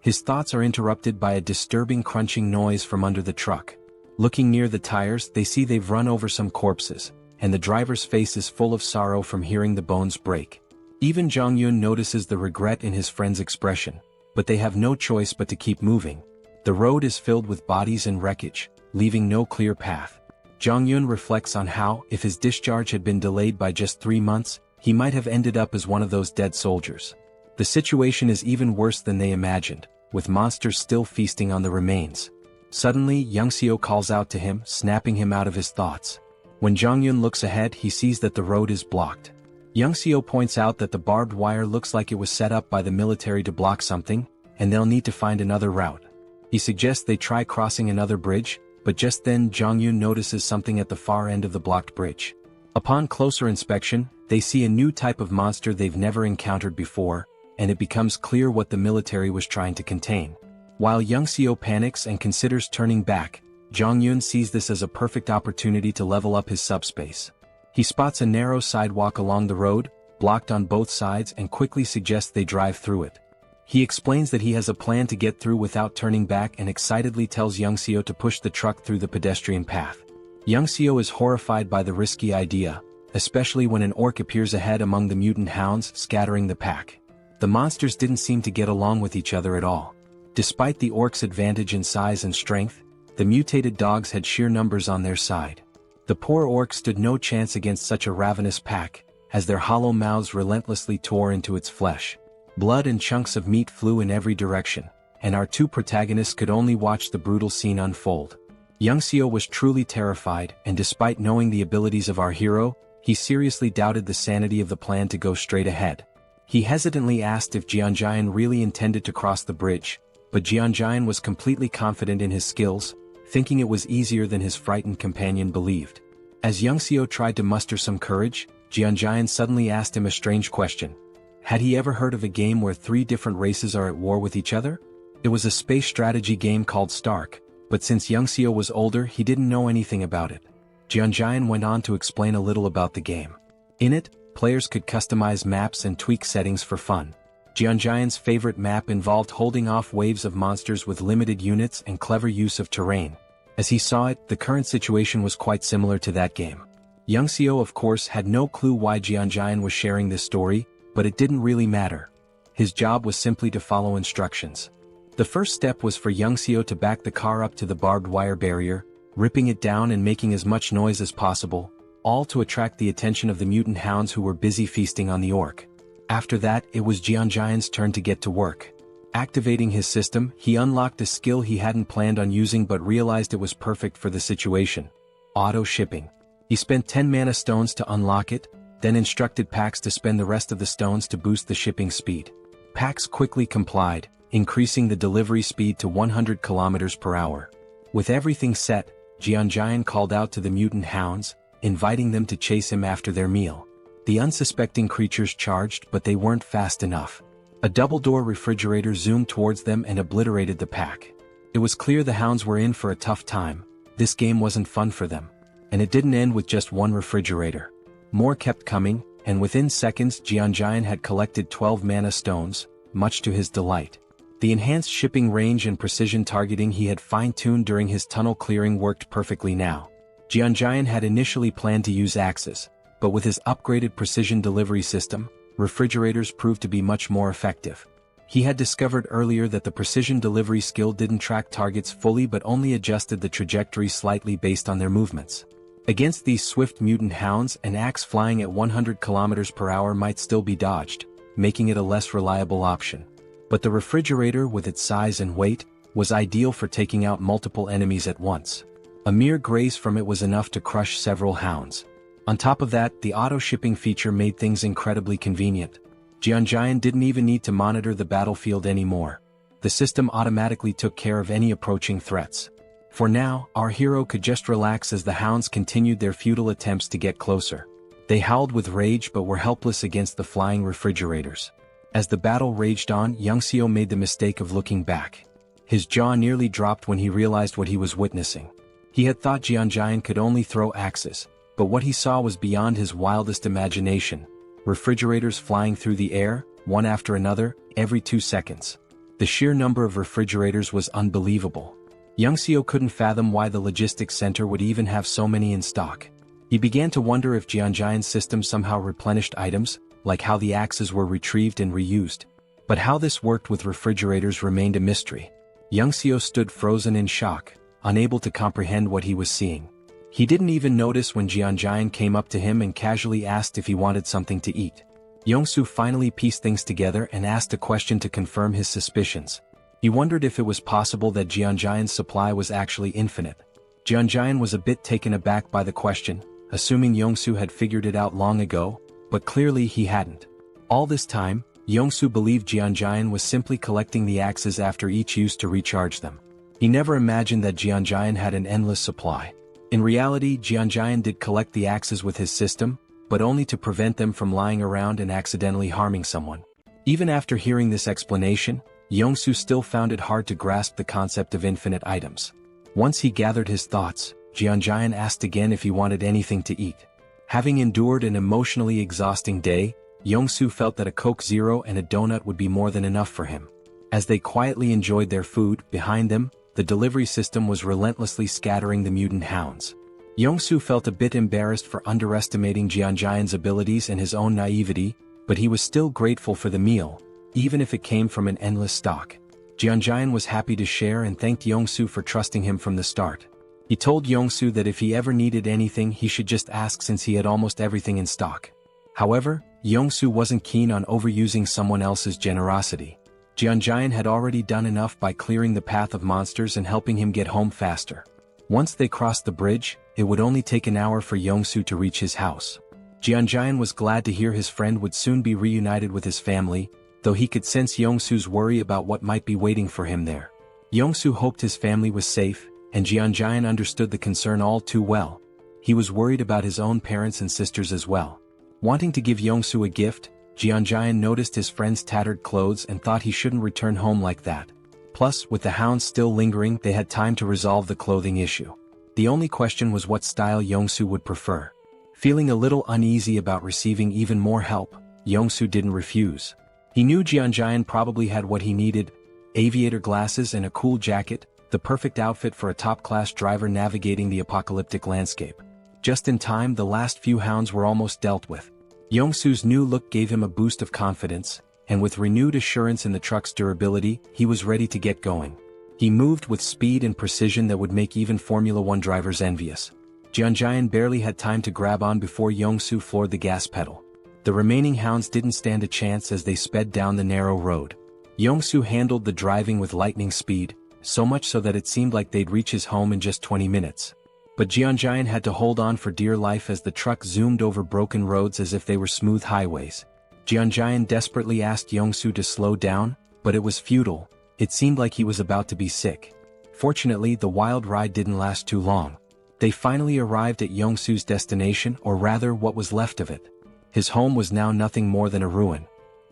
His thoughts are interrupted by a disturbing crunching noise from under the truck. Looking near the tires, they see they've run over some corpses, and the driver's face is full of sorrow from hearing the bones break. Even Jong-yun notices the regret in his friend's expression, but they have no choice but to keep moving. The road is filled with bodies and wreckage, leaving no clear path. Jong-yun reflects on how, if his discharge had been delayed by just 3 months, he might have ended up as one of those dead soldiers. The situation is even worse than they imagined, with monsters still feasting on the remains. Suddenly, Young-seo calls out to him, snapping him out of his thoughts. When Jong-yun looks ahead, he sees that the road is blocked. Young-seo points out that the barbed wire looks like it was set up by the military to block something, and they'll need to find another route. He suggests they try crossing another bridge, but just then Jong-yun notices something at the far end of the blocked bridge. Upon closer inspection, they see a new type of monster they've never encountered before, and it becomes clear what the military was trying to contain. While Young-seo panics and considers turning back, Jong-yun sees this as a perfect opportunity to level up his subspace. He spots a narrow sidewalk along the road, blocked on both sides, and quickly suggests they drive through it. He explains that he has a plan to get through without turning back and excitedly tells Young-seo to push the truck through the pedestrian path. Young-seo is horrified by the risky idea, especially when an orc appears ahead among the mutant hounds, scattering the pack. The monsters didn't seem to get along with each other at all. Despite the orcs' advantage in size and strength, the mutated dogs had sheer numbers on their side. The poor orcs stood no chance against such a ravenous pack, as their hollow mouths relentlessly tore into its flesh. Blood and chunks of meat flew in every direction, and our two protagonists could only watch the brutal scene unfold. Young-seo was truly terrified, and despite knowing the abilities of our hero, he seriously doubted the sanity of the plan to go straight ahead. He hesitantly asked if Jeonjaen really intended to cross the bridge, but Jeonjaen was completely confident in his skills, thinking it was easier than his frightened companion believed. As Young-seo tried to muster some courage, Jeonjaen suddenly asked him a strange question. Had he ever heard of a game where 3 different races are at war with each other? It was a space strategy game called Stark, but since Young-seo was older, he didn't know anything about it. Jeonjaen went on to explain a little about the game. In it, players could customize maps and tweak settings for fun. Jeonjaen's favorite map involved holding off waves of monsters with limited units and clever use of terrain. As he saw it, the current situation was quite similar to that game. Young-seo of course had no clue why Jeonjaen was sharing this story, but it didn't really matter. His job was simply to follow instructions. The first step was for Young-seo to back the car up to the barbed wire barrier, ripping it down and making as much noise as possible, all to attract the attention of the mutant hounds who were busy feasting on the orc. After that, it was Jeonjaen's turn to get to work. Activating his system, he unlocked a skill he hadn't planned on using but realized it was perfect for the situation. Auto shipping. He spent 10 mana stones to unlock it, then instructed Pax to spend the rest of the stones to boost the shipping speed. Pax quickly complied, increasing the delivery speed to 100 km per hour. With everything set, Jeonjaen called out to the mutant hounds, inviting them to chase him after their meal. The unsuspecting creatures charged, but they weren't fast enough. A double-door refrigerator zoomed towards them and obliterated the pack. It was clear the hounds were in for a tough time. This game wasn't fun for them. And it didn't end with just one refrigerator. More kept coming, and within seconds Jeonjaen had collected 12 mana stones, much to his delight. The enhanced shipping range and precision targeting he had fine-tuned during his tunnel clearing worked perfectly now. Jianjian had initially planned to use axes, but with his upgraded precision delivery system, refrigerators proved to be much more effective. He had discovered earlier that the precision delivery skill didn't track targets fully but only adjusted the trajectory slightly based on their movements. Against these swift mutant hounds, an axe flying at 100 km per hour might still be dodged, making it a less reliable option. But the refrigerator, with its size and weight, was ideal for taking out multiple enemies at once. A mere graze from it was enough to crush several hounds. On top of that, the auto-shipping feature made things incredibly convenient. Jianjian didn't even need to monitor the battlefield anymore. The system automatically took care of any approaching threats. For now, our hero could just relax as the hounds continued their futile attempts to get closer. They howled with rage but were helpless against the flying refrigerators. As the battle raged on, Youngseo made the mistake of looking back. His jaw nearly dropped when he realized what he was witnessing. He had thought Jianjian could only throw axes, but what he saw was beyond his wildest imagination. Refrigerators flying through the air, one after another, every 2 seconds. The sheer number of refrigerators was unbelievable. Youngseo couldn't fathom why the logistics center would even have so many in stock. He began to wonder if Jianjian's system somehow replenished items, like how the axes were retrieved and reused. But how this worked with refrigerators remained a mystery. Youngseo stood frozen in shock, unable to comprehend what he was seeing. He didn't even notice when Jianjian came up to him and casually asked if he wanted something to eat. Yongsoo finally pieced things together and asked a question to confirm his suspicions. He wondered if it was possible that Jianjian's supply was actually infinite. Jianjian was a bit taken aback by the question, assuming Yongsoo had figured it out long ago, but clearly he hadn't. All this time, Yongsoo believed Jianjian was simply collecting the axes after each use to recharge them. He never imagined that Jianjian had an endless supply. In reality, Jianjian did collect the axes with his system, but only to prevent them from lying around and accidentally harming someone. Even after hearing this explanation, Yongsoo still found it hard to grasp the concept of infinite items. Once he gathered his thoughts, Jianjian asked again if he wanted anything to eat. Having endured an emotionally exhausting day, Yongsoo felt that a Coke Zero and a donut would be more than enough for him. As they quietly enjoyed their food, behind them, the delivery system was relentlessly scattering the mutant hounds. Yongsoo felt a bit embarrassed for underestimating Jianjian's abilities and his own naivety, but he was still grateful for the meal, even if it came from an endless stock. Jianjian was happy to share and thanked Yongsoo for trusting him from the start. He told Yongsoo that if he ever needed anything he should just ask since he had almost everything in stock. However, Yongsoo wasn't keen on overusing someone else's generosity. Jianjian had already done enough by clearing the path of monsters and helping him get home faster. Once they crossed the bridge, it would only take an hour for Yongsoo to reach his house. Jianjian was glad to hear his friend would soon be reunited with his family, though he could sense Yongsoo's worry about what might be waiting for him there. Yongsoo hoped his family was safe, and Jianjian understood the concern all too well. He was worried about his own parents and sisters as well. Wanting to give Yongsoo a gift, Jianjian noticed his friend's tattered clothes and thought he shouldn't return home like that. Plus, with the hounds still lingering, they had time to resolve the clothing issue. The only question was what style Yongsoo would prefer. Feeling a little uneasy about receiving even more help, Yongsoo didn't refuse. He knew Jianjian probably had what he needed: aviator glasses and a cool jacket, the perfect outfit for a top-class driver navigating the apocalyptic landscape. Just in time, the last few hounds were almost dealt with. Yongsoo's new look gave him a boost of confidence, and with renewed assurance in the truck's durability, he was ready to get going. He moved with speed and precision that would make even Formula One drivers envious. Jianjian barely had time to grab on before Yongsoo floored the gas pedal. The remaining hounds didn't stand a chance as they sped down the narrow road. Yongsoo handled the driving with lightning speed, so much so that it seemed like they'd reach his home in just 20 minutes. But Jianjian had to hold on for dear life as the truck zoomed over broken roads as if they were smooth highways. Jianjian desperately asked Yongsoo to slow down, but it was futile. It seemed like he was about to be sick. Fortunately, the wild ride didn't last too long. They finally arrived at Yongsoo's destination, or rather what was left of it. His home was now nothing more than a ruin.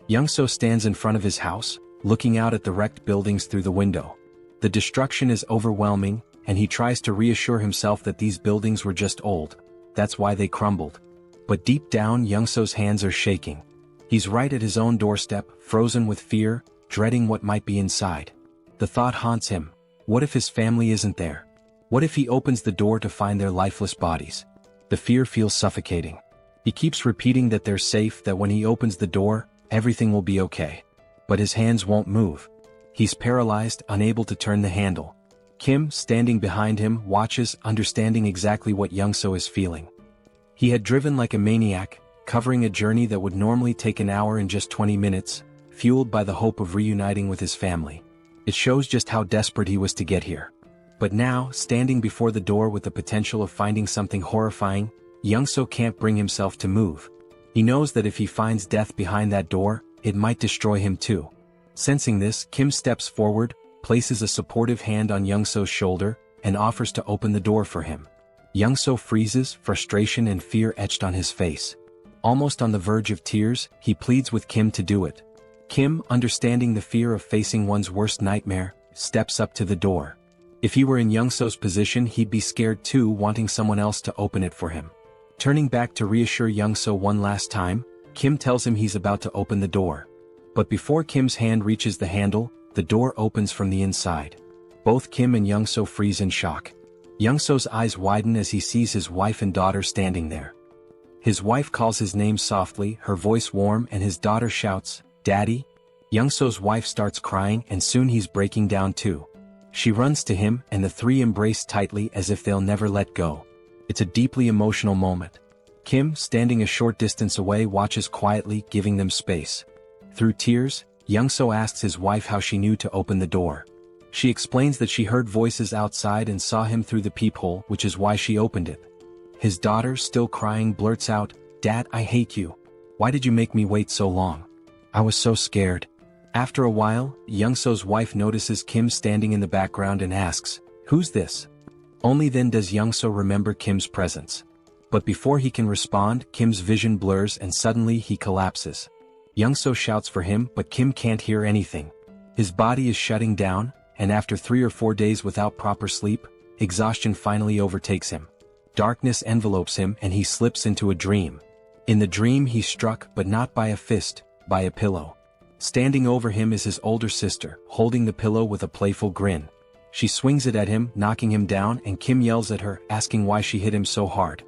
Yongsoo stands in front of his house, looking out at the wrecked buildings through the window. The destruction is overwhelming, and he tries to reassure himself that these buildings were just old. That's why they crumbled. But deep down, Yongsoo's hands are shaking. He's right at his own doorstep, frozen with fear, dreading what might be inside. The thought haunts him: what if his family isn't there? What if he opens the door to find their lifeless bodies? The fear feels suffocating. He keeps repeating that they're safe, that when he opens the door, everything will be okay. But his hands won't move. He's paralyzed, unable to turn the handle. Kim, standing behind him, watches, understanding exactly what Youngso is feeling. He had driven like a maniac, covering a journey that would normally take an hour in just 20 minutes, fueled by the hope of reuniting with his family. It shows just how desperate he was to get here. But now, standing before the door with the potential of finding something horrifying, Youngso can't bring himself to move. He knows that if he finds death behind that door, it might destroy him too. Sensing this, Kim steps forward, places a supportive hand on Youngso's shoulder, and offers to open the door for him. Youngso freezes, frustration and fear etched on his face. Almost on the verge of tears, he pleads with Kim to do it. Kim, understanding the fear of facing one's worst nightmare, steps up to the door. If he were in Youngso's position, he'd be scared too, wanting someone else to open it for him. Turning back to reassure Youngso one last time, Kim tells him he's about to open the door. But before Kim's hand reaches the handle, the door opens from the inside. Both Kim and Youngso freeze in shock. Youngso's eyes widen as he sees his wife and daughter standing there. His wife calls his name softly, her voice warm, and his daughter shouts, "Daddy?" Youngso's wife starts crying, and soon he's breaking down too. She runs to him, and the three embrace tightly as if they'll never let go. It's a deeply emotional moment. Kim, standing a short distance away, watches quietly, giving them space. Through tears, Youngso asks his wife how she knew to open the door. She explains that she heard voices outside and saw him through the peephole, which is why she opened it. His daughter, still crying, blurts out, "Dad, I hate you. Why did you make me wait so long? I was so scared." After a while, Youngso's wife notices Kim standing in the background and asks, "Who's this?" Only then does Youngso remember Kim's presence. But before he can respond, Kim's vision blurs and suddenly he collapses. Youngso shouts for him, but Kim can't hear anything. His body is shutting down, and after 3 or 4 days without proper sleep, exhaustion finally overtakes him. Darkness envelopes him and he slips into a dream. In the dream he's struck, but not by a fist, by a pillow. Standing over him is his older sister, holding the pillow with a playful grin. She swings it at him, knocking him down, and Kim yells at her, asking why she hit him so hard.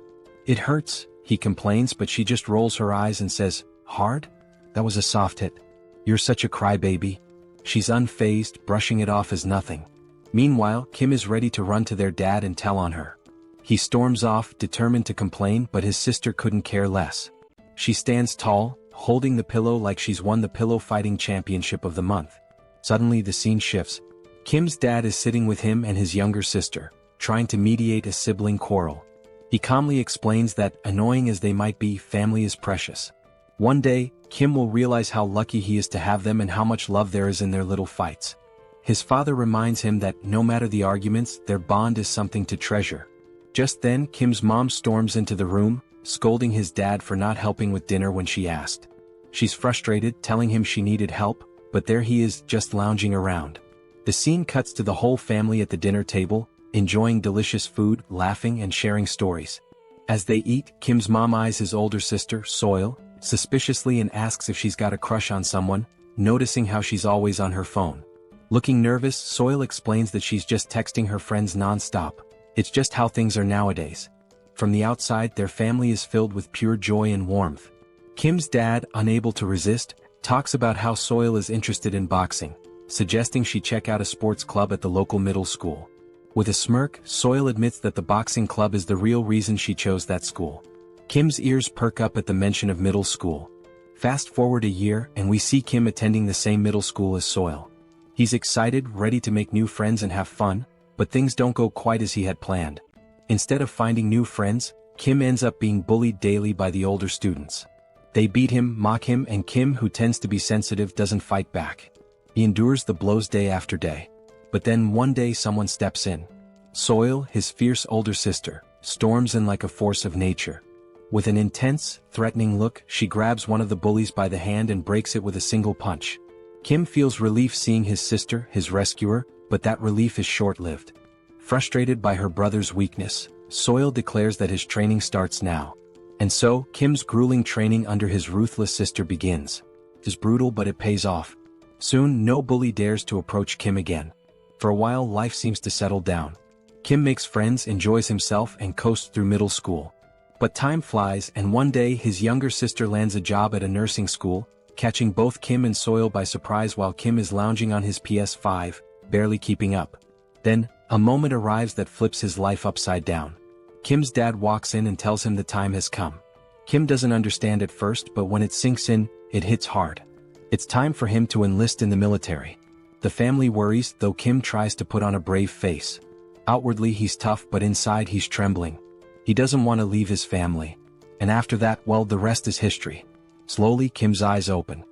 "It hurts," he complains, but she just rolls her eyes and says, "Hard? That was a soft hit. You're such a crybaby." She's unfazed, brushing it off as nothing. Meanwhile, Kim is ready to run to their dad and tell on her. He storms off, determined to complain, but his sister couldn't care less. She stands tall, holding the pillow like she's won the pillow fighting championship of the month. Suddenly the scene shifts. Kim's dad is sitting with him and his younger sister, trying to mediate a sibling quarrel. He calmly explains that, annoying as they might be, family is precious. One day, Kim will realize how lucky he is to have them and how much love there is in their little fights. His father reminds him that, no matter the arguments, their bond is something to treasure. Just then, Kim's mom storms into the room, scolding his dad for not helping with dinner when she asked. She's frustrated, telling him she needed help, but there he is, just lounging around. The scene cuts to the whole family at the dinner table, enjoying delicious food, laughing and sharing stories. As they eat, Kim's mom eyes his older sister, Soil, suspiciously and asks if she's got a crush on someone, noticing how she's always on her phone. Looking nervous, Soil explains that she's just texting her friends non-stop. It's just how things are nowadays. From the outside, their family is filled with pure joy and warmth. Kim's dad, unable to resist, talks about how Soil is interested in boxing, suggesting she check out a sports club at the local middle school. With a smirk, Soil admits that the boxing club is the real reason she chose that school. Kim's ears perk up at the mention of middle school. Fast forward a year, and we see Kim attending the same middle school as Soil. He's excited, ready to make new friends and have fun, but things don't go quite as he had planned. Instead of finding new friends, Kim ends up being bullied daily by the older students. They beat him, mock him, and Kim, who tends to be sensitive, doesn't fight back. He endures the blows day after day. But then one day someone steps in. Soil, his fierce older sister, storms in like a force of nature. With an intense, threatening look, she grabs one of the bullies by the hand and breaks it with a single punch. Kim feels relief seeing his sister, his rescuer, but that relief is short-lived. Frustrated by her brother's weakness, Soil declares that his training starts now. And so, Kim's grueling training under his ruthless sister begins. It's brutal, but it pays off. Soon, no bully dares to approach Kim again. For a while, life seems to settle down. Kim makes friends, enjoys himself, and coasts through middle school. But time flies, and one day his younger sister lands a job at a nursing school, catching both Kim and Soil by surprise while Kim is lounging on his PS5, barely keeping up. Then, a moment arrives that flips his life upside down. Kim's dad walks in and tells him the time has come. Kim doesn't understand at first, but when it sinks in, it hits hard. It's time for him to enlist in the military. The family worries, though Kim tries to put on a brave face. Outwardly he's tough, but inside he's trembling. He doesn't want to leave his family. And after that, well, the rest is history. Slowly, Kim's eyes open.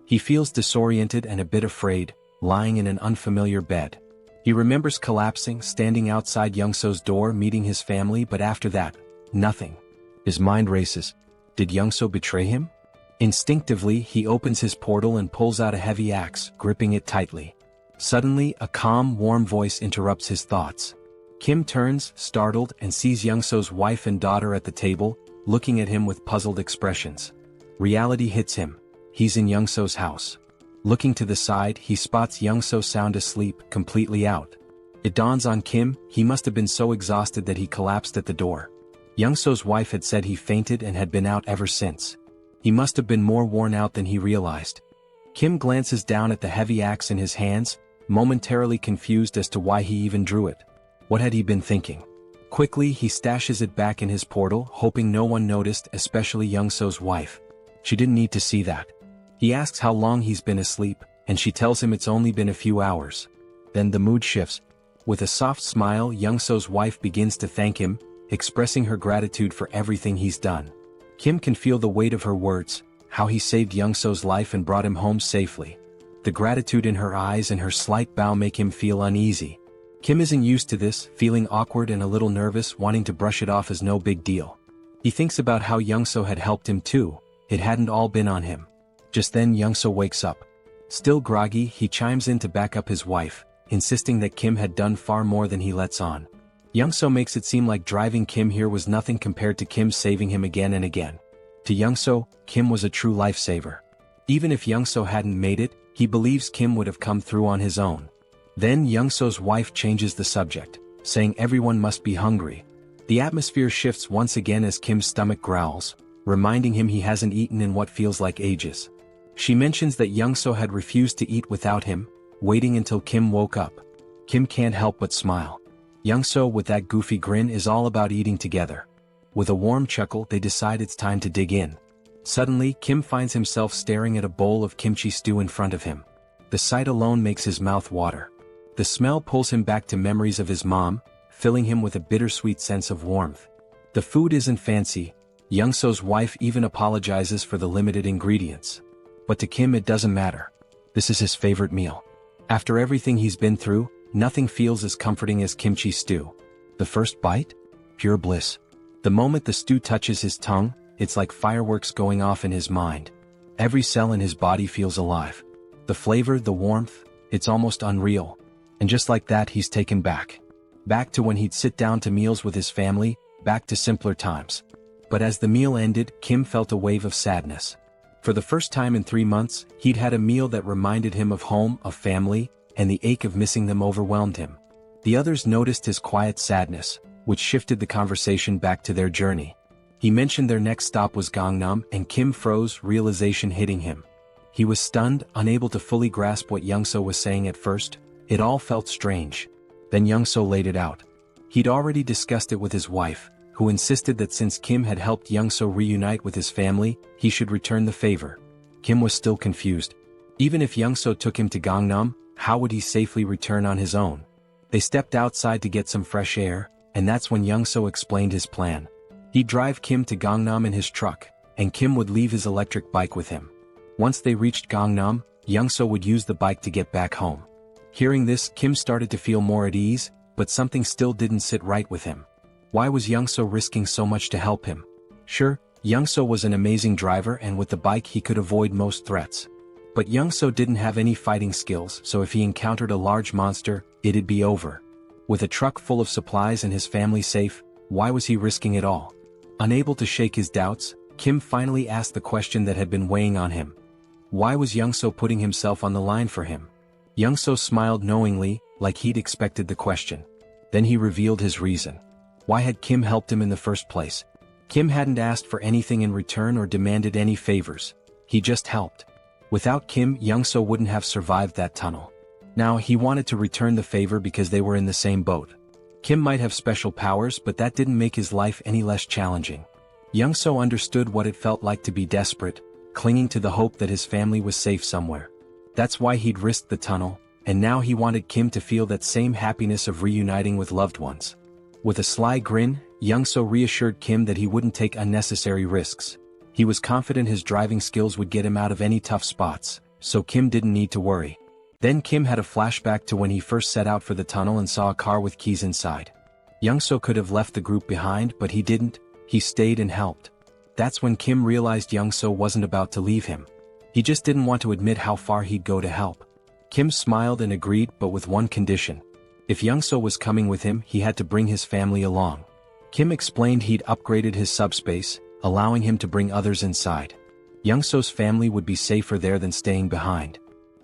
He feels disoriented and a bit afraid, lying in an unfamiliar bed. He remembers collapsing, standing outside Youngso's door, meeting his family, but after that, nothing. His mind races. Did Youngso betray him? Instinctively, he opens his portal and pulls out a heavy axe, gripping it tightly. Suddenly, a calm, warm voice interrupts his thoughts. Kim turns, startled, and sees Youngso's wife and daughter at the table, looking at him with puzzled expressions. Reality hits him. He's in Youngso's house. Looking to the side, he spots Youngso sound asleep, completely out. It dawns on Kim, he must have been so exhausted that he collapsed at the door. Youngso's wife had said he fainted and had been out ever since. He must have been more worn out than he realized. Kim glances down at the heavy axe in his hands, momentarily confused as to why he even drew it. What had he been thinking? Quickly, he stashes it back in his portal, hoping no one noticed, especially Youngso's wife. She didn't need to see that. He asks how long he's been asleep, and she tells him it's only been a few hours. Then the mood shifts. With a soft smile, Youngso's wife begins to thank him, expressing her gratitude for everything he's done. Kim can feel the weight of her words, how he saved Youngso's life and brought him home safely. The gratitude in her eyes and her slight bow make him feel uneasy. Kim isn't used to this, feeling awkward and a little nervous, wanting to brush it off as no big deal. He thinks about how Youngso had helped him too. It hadn't all been on him. Just then Youngso wakes up. Still groggy, he chimes in to back up his wife, insisting that Kim had done far more than he lets on. Youngso makes it seem like driving Kim here was nothing compared to Kim saving him again and again. To Youngso, Kim was a true lifesaver. Even if Youngso hadn't made it, he believes Kim would have come through on his own. Then Youngso's wife changes the subject, saying everyone must be hungry. The atmosphere shifts once again as Kim's stomach growls, reminding him he hasn't eaten in what feels like ages. She mentions that Youngso had refused to eat without him, waiting until Kim woke up. Kim can't help but smile. Youngso, with that goofy grin, is all about eating together. With a warm chuckle, they decide it's time to dig in. Suddenly, Kim finds himself staring at a bowl of kimchi stew in front of him. The sight alone makes his mouth water. The smell pulls him back to memories of his mom, filling him with a bittersweet sense of warmth. The food isn't fancy. Youngso's wife even apologizes for the limited ingredients. But to Kim it doesn't matter. This is his favorite meal. After everything he's been through, nothing feels as comforting as kimchi stew. The first bite? Pure bliss. The moment the stew touches his tongue, it's like fireworks going off in his mind. Every cell in his body feels alive. The flavor, the warmth, it's almost unreal. And just like that, he's taken back. Back to when he'd sit down to meals with his family, back to simpler times. But as the meal ended, Kim felt a wave of sadness. For the first time in 3 months, he'd had a meal that reminded him of home, of family, and the ache of missing them overwhelmed him. The others noticed his quiet sadness, which shifted the conversation back to their journey. He mentioned their next stop was Gangnam, and Kim froze, realization hitting him. He was stunned, unable to fully grasp what Youngso was saying at first. It all felt strange. Then Youngso laid it out. He'd already discussed it with his wife, who insisted that since Kim had helped Youngso reunite with his family, he should return the favor. Kim was still confused. Even if Youngso took him to Gangnam, how would he safely return on his own? They stepped outside to get some fresh air, and that's when Youngso explained his plan. He'd drive Kim to Gangnam in his truck, and Kim would leave his electric bike with him. Once they reached Gangnam, Youngso would use the bike to get back home. Hearing this, Kim started to feel more at ease, but something still didn't sit right with him. Why was Youngso risking so much to help him? Sure, Youngso was an amazing driver, and with the bike he could avoid most threats. But Youngso didn't have any fighting skills, so if he encountered a large monster, it'd be over. With a truck full of supplies and his family safe, why was he risking it all? Unable to shake his doubts, Kim finally asked the question that had been weighing on him. Why was Youngso putting himself on the line for him? Youngso smiled knowingly, like he'd expected the question. Then he revealed his reason. Why had Kim helped him in the first place? Kim hadn't asked for anything in return or demanded any favors. He just helped. Without Kim, Youngso wouldn't have survived that tunnel. Now, he wanted to return the favor because they were in the same boat. Kim might have special powers, but that didn't make his life any less challenging. Youngso understood what it felt like to be desperate, clinging to the hope that his family was safe somewhere. That's why he'd risked the tunnel, and now he wanted Kim to feel that same happiness of reuniting with loved ones. With a sly grin, Youngso reassured Kim that he wouldn't take unnecessary risks. He was confident his driving skills would get him out of any tough spots, so Kim didn't need to worry. Then Kim had a flashback to when he first set out for the tunnel and saw a car with keys inside. Youngso could have left the group behind, but he didn't. He stayed and helped. That's when Kim realized Youngso wasn't about to leave him. He just didn't want to admit how far he'd go to help. Kim smiled and agreed, but with one condition. If Youngso was coming with him, he had to bring his family along. Kim explained he'd upgraded his subspace, allowing him to bring others inside. Youngso's family would be safer there than staying behind.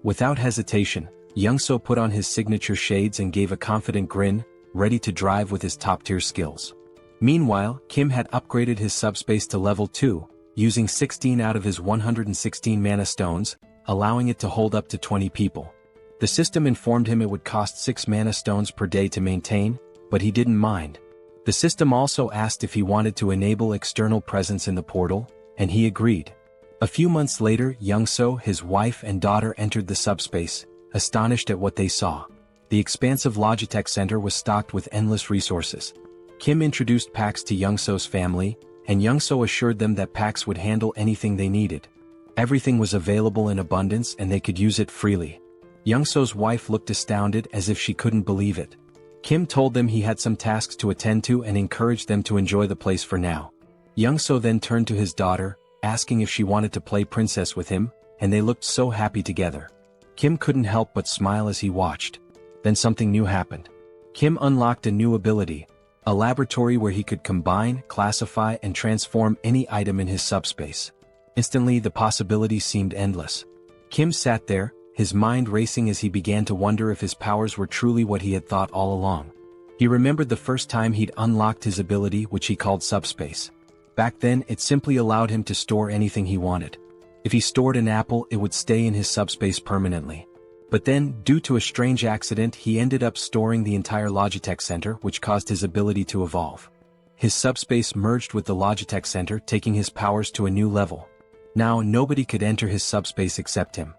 Without hesitation, Youngso put on his signature shades and gave a confident grin, ready to drive with his top-tier skills. Meanwhile, Kim had upgraded his subspace to level 2, using 16 out of his 116 mana stones, allowing it to hold up to 20 people. The system informed him it would cost 6 mana stones per day to maintain, but he didn't mind. The system also asked if he wanted to enable external presence in the portal, and he agreed. A few months later, Youngso, his wife and daughter entered the subspace, astonished at what they saw. The expansive Logitech Center was stocked with endless resources. Kim introduced PAX to Youngso's family, and Youngso assured them that PAX would handle anything they needed. Everything was available in abundance and they could use it freely. Youngso's wife looked astounded as if she couldn't believe it. Kim told them he had some tasks to attend to and encouraged them to enjoy the place for now. Youngso then turned to his daughter, asking if she wanted to play princess with him, and they looked so happy together. Kim couldn't help but smile as he watched. Then something new happened. Kim unlocked a new ability, a laboratory where he could combine, classify, and transform any item in his subspace. Instantly, the possibilities seemed endless. Kim sat there, his mind racing as he began to wonder if his powers were truly what he had thought all along. He remembered the first time he'd unlocked his ability, which he called Subspace. Back then, it simply allowed him to store anything he wanted. If he stored an apple, it would stay in his subspace permanently. But then, due to a strange accident, he ended up storing the entire Logitech Center, which caused his ability to evolve. His subspace merged with the Logitech Center, taking his powers to a new level. Now, nobody could enter his subspace except him.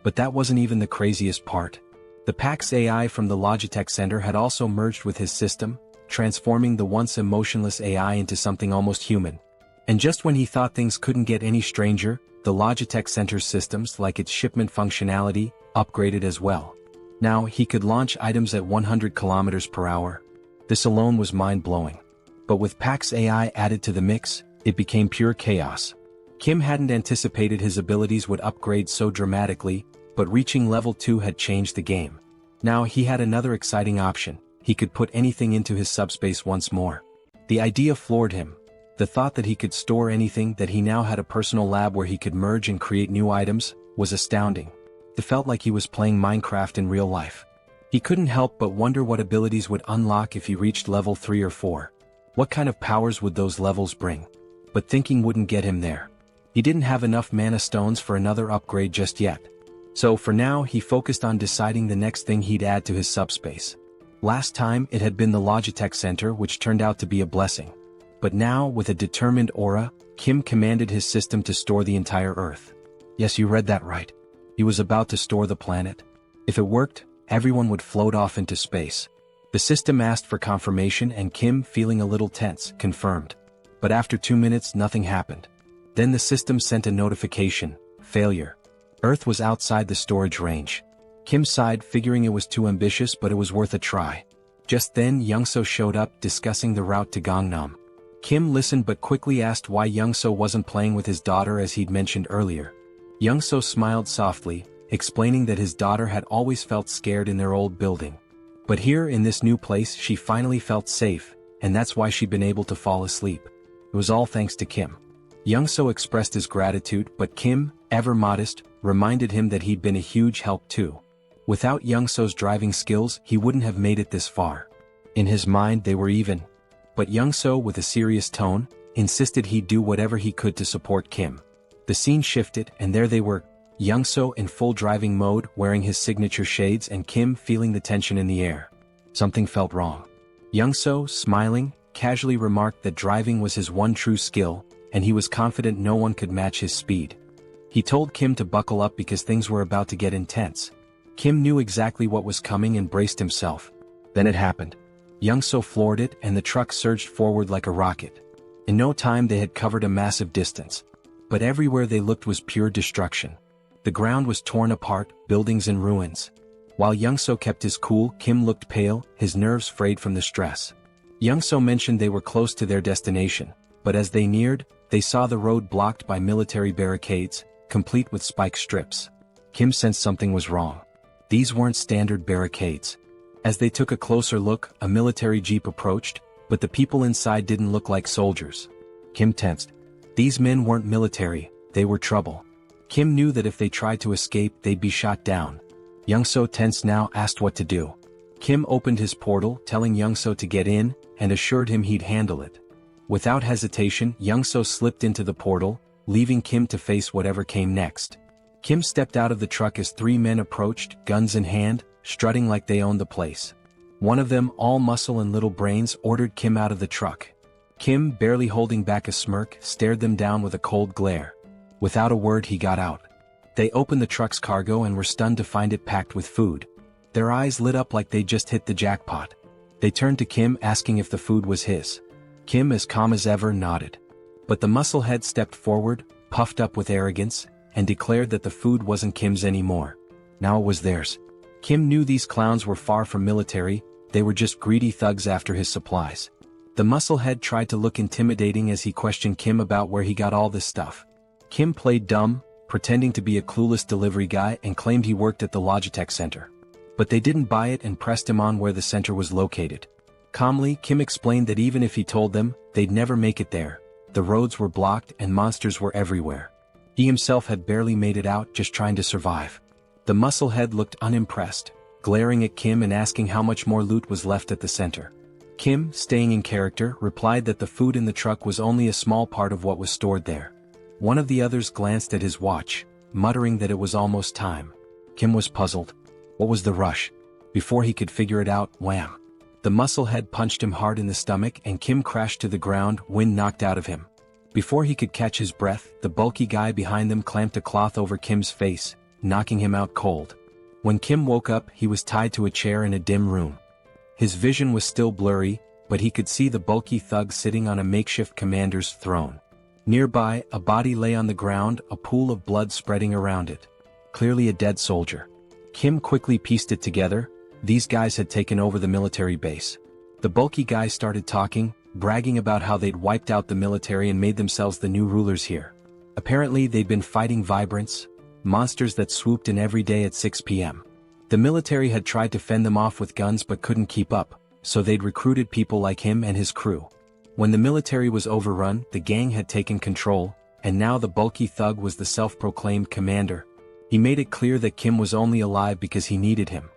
But that wasn't even the craziest part. The PAX AI from the Logitech Center had also merged with his system, transforming the once emotionless AI into something almost human. And just when he thought things couldn't get any stranger, the Logitech Center's systems, like its shipment functionality, upgraded as well. Now, he could launch items at 100 kilometers per hour. This alone was mind-blowing. But with PAX AI added to the mix, it became pure chaos. Kim hadn't anticipated his abilities would upgrade so dramatically, but reaching level 2 had changed the game. Now he had another exciting option. He could put anything into his subspace once more. The idea floored him. The thought that he could store anything, that he now had a personal lab where he could merge and create new items, was astounding. It felt like he was playing Minecraft in real life. He couldn't help but wonder what abilities would unlock if he reached level 3 or 4. What kind of powers would those levels bring? But thinking wouldn't get him there. He didn't have enough mana stones for another upgrade just yet. So for now, he focused on deciding the next thing he'd add to his subspace. Last time, it had been the Logitech Center, which turned out to be a blessing. But now, with a determined aura, Kim commanded his system to store the entire Earth. Yes, you read that right. He was about to store the planet. If it worked, everyone would float off into space. The system asked for confirmation and Kim, feeling a little tense, confirmed. But after 2 minutes, nothing happened. Then the system sent a notification: failure. Earth was outside the storage range. Kim sighed, figuring it was too ambitious, but it was worth a try. Just then, Youngso showed up, discussing the route to Gangnam. Kim listened but quickly asked why Youngso wasn't playing with his daughter as he'd mentioned earlier. Youngso smiled softly, explaining that his daughter had always felt scared in their old building. But here in this new place she finally felt safe, and that's why she'd been able to fall asleep. It was all thanks to Kim. Youngso expressed his gratitude, but Kim, ever modest, reminded him that he'd been a huge help too. Without Youngso's driving skills, he wouldn't have made it this far. In his mind they were even. But Young-so, with a serious tone, insisted he'd do whatever he could to support Kim. The scene shifted, and there they were, Young-so in full driving mode wearing his signature shades and Kim feeling the tension in the air. Something felt wrong. Young-so, smiling, casually remarked that driving was his one true skill, and he was confident no one could match his speed. He told Kim to buckle up because things were about to get intense. Kim knew exactly what was coming and braced himself. Then it happened. Young-so floored it and the truck surged forward like a rocket. In no time they had covered a massive distance. But everywhere they looked was pure destruction. The ground was torn apart, buildings in ruins. While Young-so kept his cool, Kim looked pale, his nerves frayed from the stress. Young-so mentioned they were close to their destination, but as they neared, they saw the road blocked by military barricades, complete with spike strips. Kim sensed something was wrong. These weren't standard barricades. As they took a closer look, a military jeep approached, but the people inside didn't look like soldiers. Kim tensed. These men weren't military, they were trouble. Kim knew that if they tried to escape they'd be shot down. Young-so, tense now, asked what to do. Kim opened his portal, telling Young-so to get in, and assured him he'd handle it. Without hesitation, Young-so slipped into the portal, leaving Kim to face whatever came next. Kim stepped out of the truck as three men approached, guns in hand, strutting like they owned the place. One of them, all muscle and little brains, ordered Kim out of the truck. Kim, barely holding back a smirk, stared them down with a cold glare. Without a word he got out. They opened the truck's cargo and were stunned to find it packed with food. Their eyes lit up like they'd just hit the jackpot. They turned to Kim asking if the food was his. Kim, as calm as ever, nodded. But the musclehead stepped forward, puffed up with arrogance, and declared that the food wasn't Kim's anymore. Now it was theirs. Kim knew these clowns were far from military, they were just greedy thugs after his supplies. The musclehead tried to look intimidating as he questioned Kim about where he got all this stuff. Kim played dumb, pretending to be a clueless delivery guy and claimed he worked at the Logitech Center. But they didn't buy it and pressed him on where the center was located. Calmly, Kim explained that even if he told them, they'd never make it there. The roads were blocked and monsters were everywhere. He himself had barely made it out, just trying to survive. The musclehead looked unimpressed, glaring at Kim and asking how much more loot was left at the center. Kim, staying in character, replied that the food in the truck was only a small part of what was stored there. One of the others glanced at his watch, muttering that it was almost time. Kim was puzzled. What was the rush? Before he could figure it out, wham! The musclehead punched him hard in the stomach and Kim crashed to the ground, wind knocked out of him. Before he could catch his breath, the bulky guy behind them clamped a cloth over Kim's face, knocking him out cold. When Kim woke up, he was tied to a chair in a dim room. His vision was still blurry, but he could see the bulky thug sitting on a makeshift commander's throne. Nearby, a body lay on the ground, a pool of blood spreading around it. Clearly a dead soldier. Kim quickly pieced it together. These guys had taken over the military base. The bulky guy started talking, bragging about how they'd wiped out the military and made themselves the new rulers here. Apparently they'd been fighting Vibrants, monsters that swooped in every day at 6 p.m. The military had tried to fend them off with guns but couldn't keep up, so they'd recruited people like him and his crew. When the military was overrun, the gang had taken control, and now the bulky thug was the self-proclaimed commander. He made it clear that Kim was only alive because he needed him.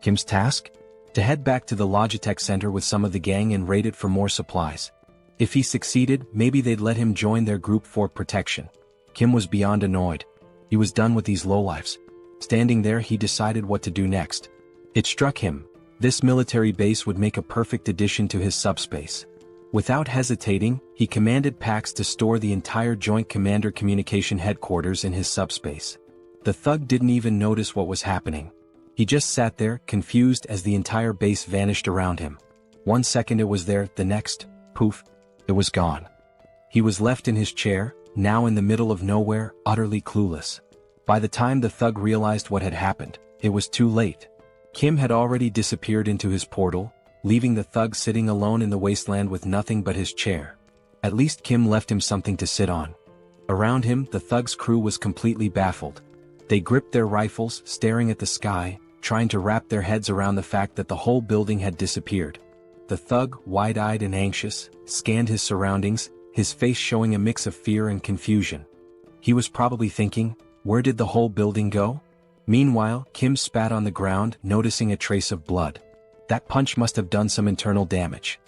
Kim's task? To head back to the Logitech Center with some of the gang and raid it for more supplies. If he succeeded, maybe they'd let him join their group for protection. Kim was beyond annoyed. He was done with these lowlifes. Standing there, he decided what to do next. It struck him. This military base would make a perfect addition to his subspace. Without hesitating, he commanded Pax to store the entire Joint Commander Communication Headquarters in his subspace. The thug didn't even notice what was happening. He just sat there, confused as the entire base vanished around him. 1 second it was there, the next, poof, it was gone. He was left in his chair, now in the middle of nowhere, utterly clueless. By the time the thug realized what had happened, it was too late. Kim had already disappeared into his portal, leaving the thug sitting alone in the wasteland with nothing but his chair. At least Kim left him something to sit on. Around him, the thug's crew was completely baffled. They gripped their rifles, staring at the sky, trying to wrap their heads around the fact that the whole building had disappeared. The thug, wide-eyed and anxious, scanned his surroundings, his face showing a mix of fear and confusion. He was probably thinking, where did the whole building go? Meanwhile, Kim spat on the ground, noticing a trace of blood. That punch must have done some internal damage.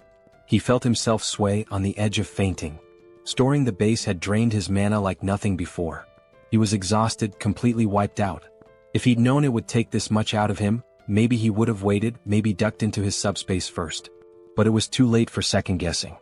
He felt himself sway on the edge of fainting. Storing the base had drained his mana like nothing before. He was exhausted, completely wiped out. If he'd known it would take this much out of him, maybe he would have waited, maybe ducked into his subspace first. But it was too late for second-guessing.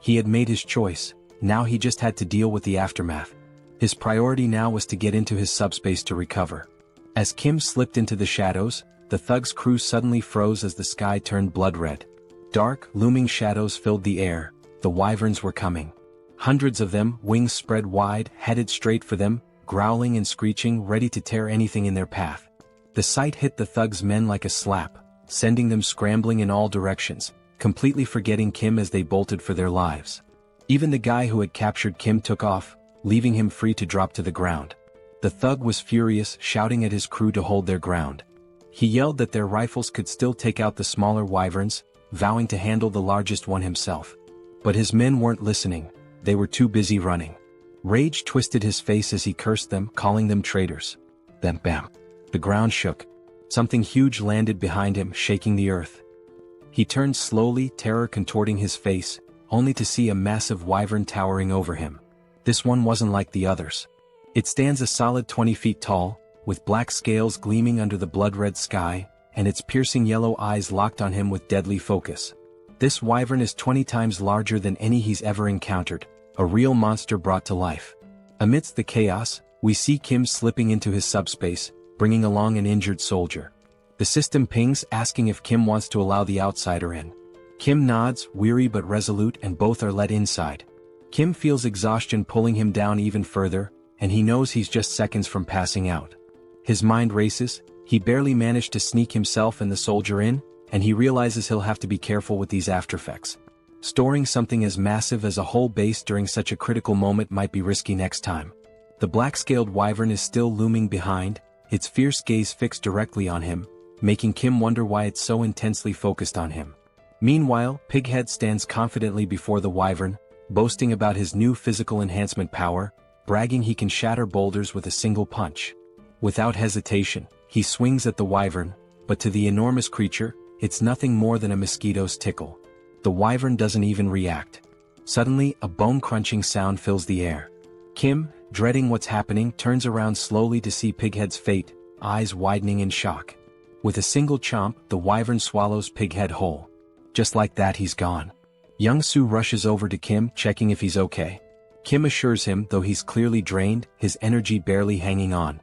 He had made his choice, now he just had to deal with the aftermath. His priority now was to get into his subspace to recover. As Kim slipped into the shadows, the thug's crew suddenly froze as the sky turned blood-red. Dark, looming shadows filled the air. The wyverns were coming. Hundreds of them, wings spread wide, headed straight for them, growling and screeching, ready to tear anything in their path. The sight hit the thug's men like a slap, sending them scrambling in all directions, completely forgetting Kim as they bolted for their lives. Even the guy who had captured Kim took off, leaving him free to drop to the ground. The thug was furious, shouting at his crew to hold their ground. He yelled that their rifles could still take out the smaller wyverns, vowing to handle the largest one himself. But his men weren't listening, they were too busy running. Rage twisted his face as he cursed them, calling them traitors. Then bam! The ground shook. Something huge landed behind him, shaking the earth. He turned slowly, terror contorting his face, only to see a massive wyvern towering over him. This one wasn't like the others. It stands a solid 20 feet tall, with black scales gleaming under the blood-red sky, and its piercing yellow eyes locked on him with deadly focus. This wyvern is 20 times larger than any he's ever encountered, a real monster brought to life. Amidst the chaos, we see Kim slipping into his subspace, bringing along an injured soldier. The system pings asking if Kim wants to allow the outsider in. Kim nods, weary but resolute, and both are let inside. Kim feels exhaustion pulling him down even further, and he knows he's just seconds from passing out. His mind races, he barely managed to sneak himself and the soldier in, and he realizes he'll have to be careful with these aftereffects. Storing something as massive as a whole base during such a critical moment might be risky next time. The black-scaled wyvern is still looming behind, its fierce gaze fixed directly on him, making Kim wonder why it's so intensely focused on him. Meanwhile, Pighead stands confidently before the wyvern, boasting about his new physical enhancement power, bragging he can shatter boulders with a single punch. Without hesitation, he swings at the wyvern, but to the enormous creature, it's nothing more than a mosquito's tickle. The wyvern doesn't even react. Suddenly, a bone-crunching sound fills the air. Kim, dreading what's happening, turns around slowly to see Pighead's fate, eyes widening in shock. With a single chomp, the wyvern swallows Pighead whole. Just like that, he's gone. Young-soo rushes over to Kim, checking if he's okay. Kim assures him, though he's clearly drained, his energy barely hanging on.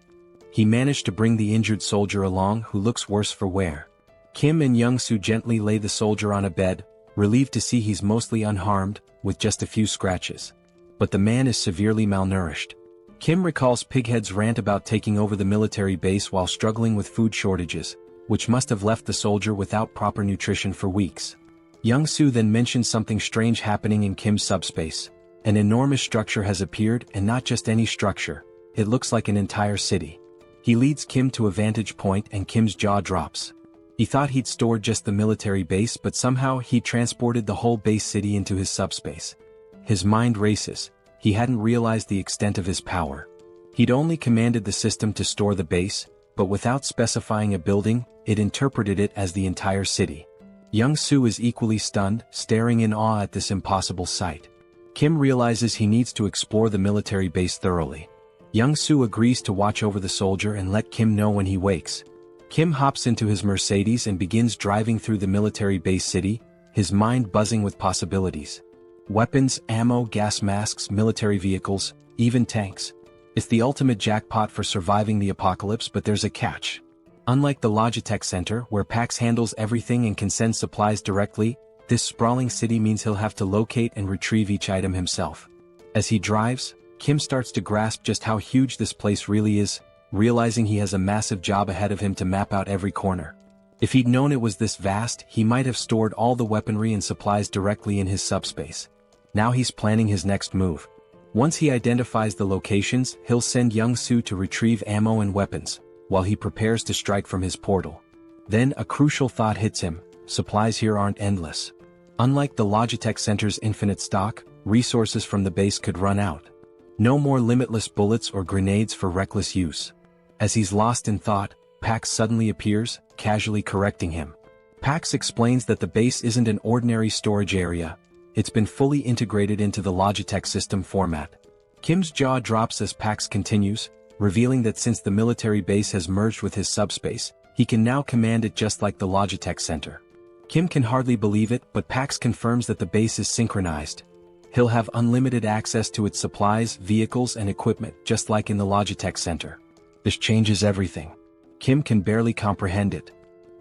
He managed to bring the injured soldier along, who looks worse for wear. Kim and Young-soo gently lay the soldier on a bed, relieved to see he's mostly unharmed, with just a few scratches. But the man is severely malnourished. Kim recalls Pighead's rant about taking over the military base while struggling with food shortages, which must have left the soldier without proper nutrition for weeks. Young-soo then mentions something strange happening in Kim's subspace. An enormous structure has appeared, and not just any structure, it looks like an entire city. He leads Kim to a vantage point and Kim's jaw drops. He thought he'd stored just the military base, but somehow he transported the whole base city into his subspace. His mind races, he hadn't realized the extent of his power. He'd only commanded the system to store the base, but without specifying a building, it interpreted it as the entire city. Young-soo is equally stunned, staring in awe at this impossible sight. Kim realizes he needs to explore the military base thoroughly. Young-soo agrees to watch over the soldier and let Kim know when he wakes. Kim hops into his Mercedes and begins driving through the military base city, his mind buzzing with possibilities. Weapons, ammo, gas masks, military vehicles, even tanks. It's the ultimate jackpot for surviving the apocalypse, but there's a catch. Unlike the Logitech Center, where PAX handles everything and can send supplies directly, this sprawling city means he'll have to locate and retrieve each item himself. As he drives, Kim starts to grasp just how huge this place really is, realizing he has a massive job ahead of him to map out every corner. If he'd known it was this vast, he might have stored all the weaponry and supplies directly in his subspace. Now he's planning his next move. Once he identifies the locations, he'll send Young-soo to retrieve ammo and weapons, while he prepares to strike from his portal. Then a crucial thought hits him: supplies here aren't endless. Unlike the Logitech Center's infinite stock, resources from the base could run out. No more limitless bullets or grenades for reckless use. As he's lost in thought, Pax suddenly appears, casually correcting him. Pax explains that the base isn't an ordinary storage area. It's been fully integrated into the Logitech system format. Kim's jaw drops as Pax continues, revealing that since the military base has merged with his subspace, he can now command it just like the Logitech center. Kim can hardly believe it, but Pax confirms that the base is synchronized. He'll have unlimited access to its supplies, vehicles, and equipment, just like in the Logitech center. This changes everything. Kim can barely comprehend it.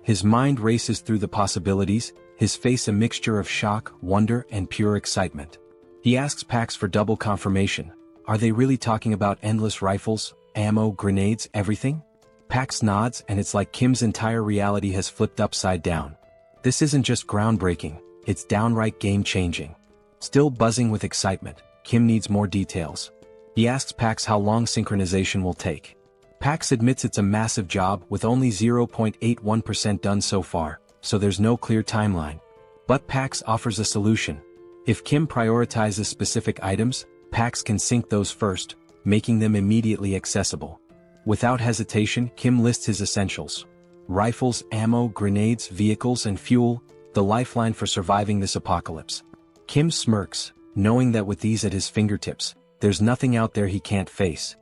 His mind races through the possibilities, his face a mixture of shock, wonder, and pure excitement. He asks Pax for double confirmation. Are they really talking about endless rifles, ammo, grenades, everything? Pax nods, and it's like Kim's entire reality has flipped upside down. This isn't just groundbreaking, it's downright game-changing. Still buzzing with excitement, Kim needs more details. He asks Pax how long synchronization will take. Pax admits it's a massive job with only 0.81% done so far, so there's no clear timeline. But Pax offers a solution. If Kim prioritizes specific items, Pax can sync those first, making them immediately accessible. Without hesitation, Kim lists his essentials. Rifles, ammo, grenades, vehicles, and fuel, the lifeline for surviving this apocalypse. Kim smirks, knowing that with these at his fingertips, there's nothing out there he can't face.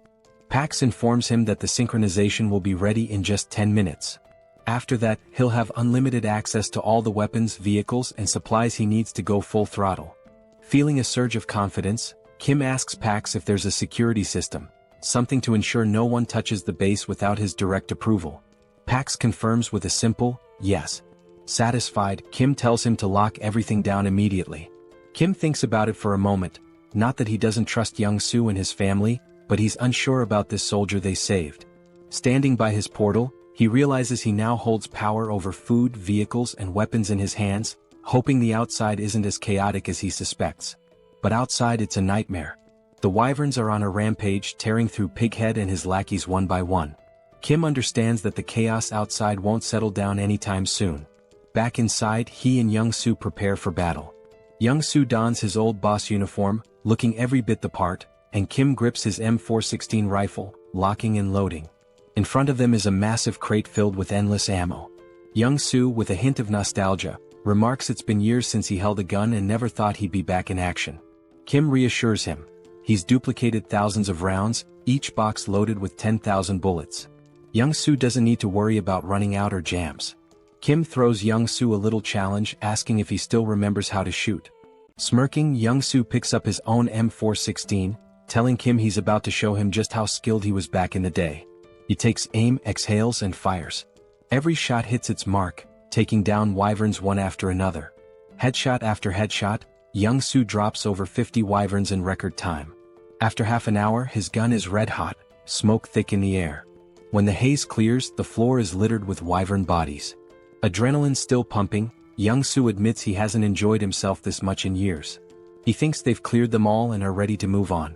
Pax informs him that the synchronization will be ready in just 10 minutes. After that, he'll have unlimited access to all the weapons, vehicles, and supplies he needs to go full throttle. Feeling a surge of confidence, Kim asks Pax if there's a security system, something to ensure no one touches the base without his direct approval. Pax confirms with a simple, yes. Satisfied, Kim tells him to lock everything down immediately. Kim thinks about it for a moment, not that he doesn't trust Young-soo and his family, but he's unsure about this soldier they saved. Standing by his portal, he realizes he now holds power over food, vehicles, and weapons in his hands, hoping the outside isn't as chaotic as he suspects. But outside it's a nightmare. The wyverns are on a rampage, tearing through Pighead and his lackeys one by one. Kim understands that the chaos outside won't settle down anytime soon. Back inside, he and Young-soo prepare for battle. Young-soo dons his old boss uniform, looking every bit the part, and Kim grips his M416 rifle, locking and loading. In front of them is a massive crate filled with endless ammo. Young-soo, with a hint of nostalgia, remarks it's been years since he held a gun and never thought he'd be back in action. Kim reassures him. He's duplicated thousands of rounds, each box loaded with 10,000 bullets. Young-soo doesn't need to worry about running out or jams. Kim throws Young-soo a little challenge, asking if he still remembers how to shoot. Smirking, Young-soo picks up his own M416, telling Kim he's about to show him just how skilled he was back in the day. He takes aim, exhales, and fires. Every shot hits its mark, taking down wyverns one after another. Headshot after headshot, Young-soo drops over 50 wyverns in record time. After half an hour, his gun is red hot, smoke thick in the air. When the haze clears, the floor is littered with wyvern bodies. Adrenaline still pumping, Young-soo admits he hasn't enjoyed himself this much in years. He thinks they've cleared them all and are ready to move on.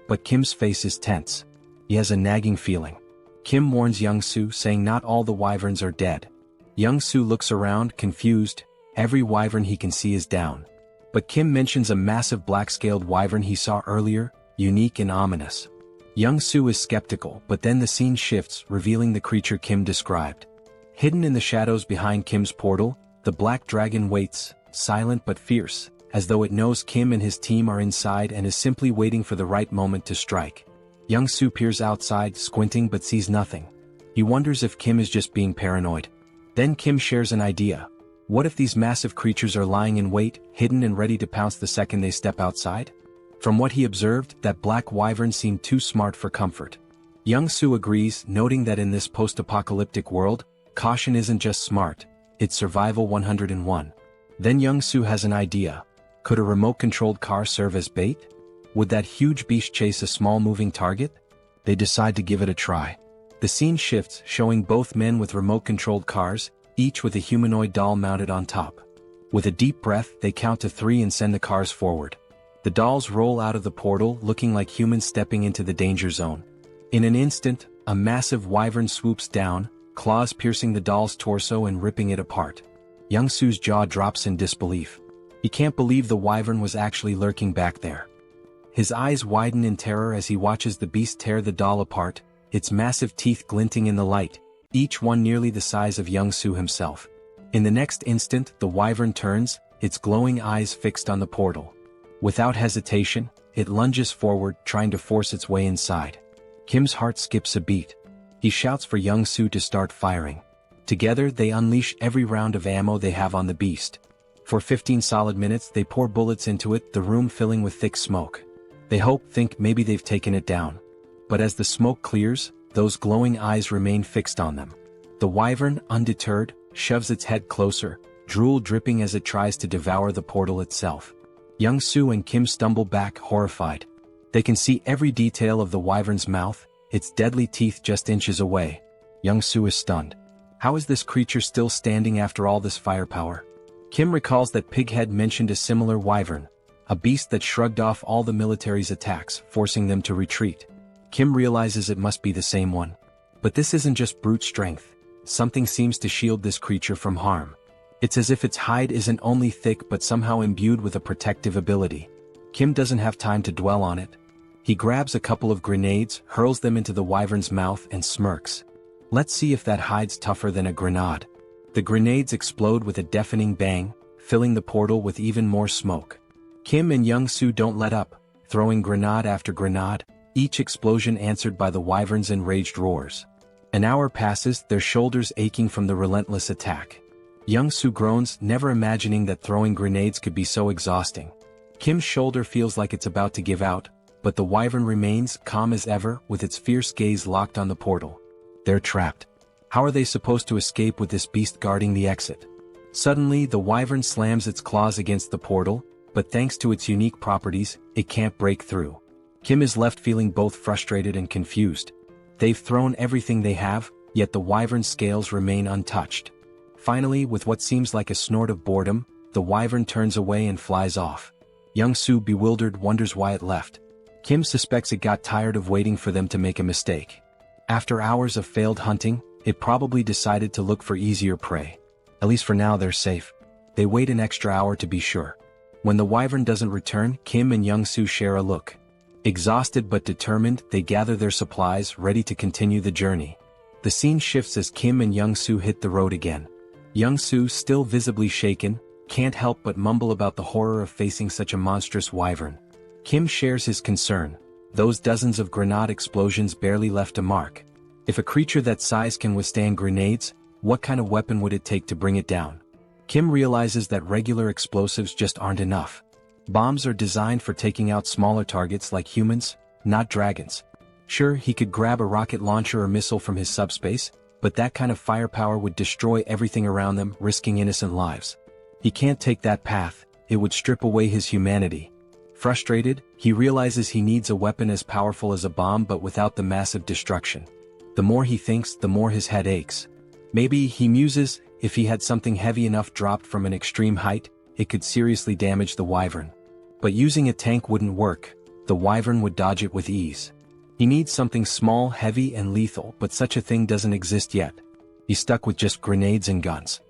But Kim's face is tense. He has a nagging feeling. Kim warns Young-soo, saying not all the wyverns are dead. Young-soo looks around, confused. Every wyvern he can see is down. But Kim mentions a massive black-scaled wyvern he saw earlier, unique and ominous. Young-soo is skeptical, but then the scene shifts, revealing the creature Kim described. Hidden in the shadows behind Kim's portal, the black dragon waits, silent but fierce, as though it knows Kim and his team are inside and is simply waiting for the right moment to strike. Young-soo peers outside, squinting but sees nothing. He wonders if Kim is just being paranoid. Then Kim shares an idea. What if these massive creatures are lying in wait, hidden and ready to pounce the second they step outside? From what he observed, that black wyvern seemed too smart for comfort. Young-soo agrees, noting that in this post-apocalyptic world, caution isn't just smart, it's survival 101. Then Young-soo has an idea. Could a remote-controlled car serve as bait? Would that huge beast chase a small moving target? They decide to give it a try. The scene shifts, showing both men with remote-controlled cars, each with a humanoid doll mounted on top. With a deep breath, they count to 3 and send the cars forward. The dolls roll out of the portal, looking like humans stepping into the danger zone. In an instant, a massive wyvern swoops down, claws piercing the doll's torso and ripping it apart. Young-soo's jaw drops in disbelief. He can't believe the wyvern was actually lurking back there. His eyes widen in terror as he watches the beast tear the doll apart, its massive teeth glinting in the light, each one nearly the size of Young-soo himself. In the next instant, the wyvern turns, its glowing eyes fixed on the portal. Without hesitation, it lunges forward, trying to force its way inside. Kim's heart skips a beat. He shouts for Young-soo to start firing. Together, they unleash every round of ammo they have on the beast. For 15 solid minutes, they pour bullets into it, the room filling with thick smoke. They think maybe they've taken it down. But as the smoke clears, those glowing eyes remain fixed on them. The wyvern, undeterred, shoves its head closer, drool dripping as it tries to devour the portal itself. Young-soo and Kim stumble back, horrified. They can see every detail of the wyvern's mouth, its deadly teeth just inches away. Young-soo is stunned. How is this creature still standing after all this firepower? Kim recalls that Pighead mentioned a similar wyvern, a beast that shrugged off all the military's attacks, forcing them to retreat. Kim realizes it must be the same one. But this isn't just brute strength. Something seems to shield this creature from harm. It's as if its hide isn't only thick but somehow imbued with a protective ability. Kim doesn't have time to dwell on it. He grabs a couple of grenades, hurls them into the wyvern's mouth and smirks. Let's see if that hide's tougher than a grenade. The grenades explode with a deafening bang, filling the portal with even more smoke. Kim and Young-soo don't let up, throwing grenade after grenade, each explosion answered by the wyvern's enraged roars. An hour passes, their shoulders aching from the relentless attack. Young-soo groans, never imagining that throwing grenades could be so exhausting. Kim's shoulder feels like it's about to give out, but the wyvern remains calm as ever, with its fierce gaze locked on the portal. They're trapped. How are they supposed to escape with this beast guarding the exit? Suddenly, the wyvern slams its claws against the portal, but thanks to its unique properties, it can't break through. Kim is left feeling both frustrated and confused. They've thrown everything they have, yet the wyvern's scales remain untouched. Finally, with what seems like a snort of boredom, the wyvern turns away and flies off. Young-soo, bewildered, wonders why it left. Kim suspects it got tired of waiting for them to make a mistake. After hours of failed hunting, it probably decided to look for easier prey. At least for now they're safe. They wait an extra hour to be sure. When the wyvern doesn't return, Kim and Young-soo share a look. Exhausted but determined, they gather their supplies, ready to continue the journey. The scene shifts as Kim and Young-soo hit the road again. Young-soo, still visibly shaken, can't help but mumble about the horror of facing such a monstrous wyvern. Kim shares his concern. Those dozens of grenade explosions barely left a mark. If a creature that size can withstand grenades, what kind of weapon would it take to bring it down? Kim realizes that regular explosives just aren't enough. Bombs are designed for taking out smaller targets like humans, not dragons. Sure, he could grab a rocket launcher or missile from his subspace, but that kind of firepower would destroy everything around them, risking innocent lives. He can't take that path, it would strip away his humanity. Frustrated, he realizes he needs a weapon as powerful as a bomb but without the massive destruction. The more he thinks, the more his head aches. Maybe, he muses, if he had something heavy enough dropped from an extreme height, it could seriously damage the wyvern. But using a tank wouldn't work, the wyvern would dodge it with ease. He needs something small, heavy and lethal, but such a thing doesn't exist yet. He's stuck with just grenades and guns.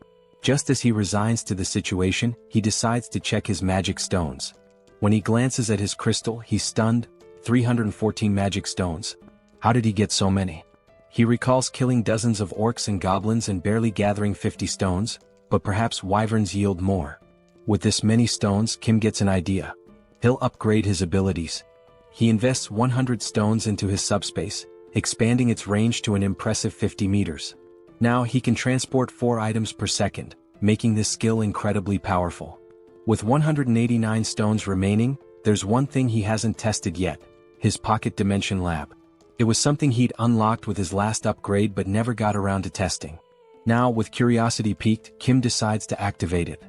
Just as he resigns to the situation, he decides to check his magic stones. When he glances at his crystal, he's stunned. 314 magic stones. How did he get so many? He recalls killing dozens of orcs and goblins and barely gathering 50 stones, but perhaps wyverns yield more. With this many stones, Kim gets an idea. He'll upgrade his abilities. He invests 100 stones into his subspace, expanding its range to an impressive 50 meters. Now he can transport 4 items per second, making this skill incredibly powerful. With 189 stones remaining, there's one thing he hasn't tested yet: his pocket dimension lab. It was something he'd unlocked with his last upgrade but never got around to testing. Now, with curiosity piqued, Kim decides to activate it.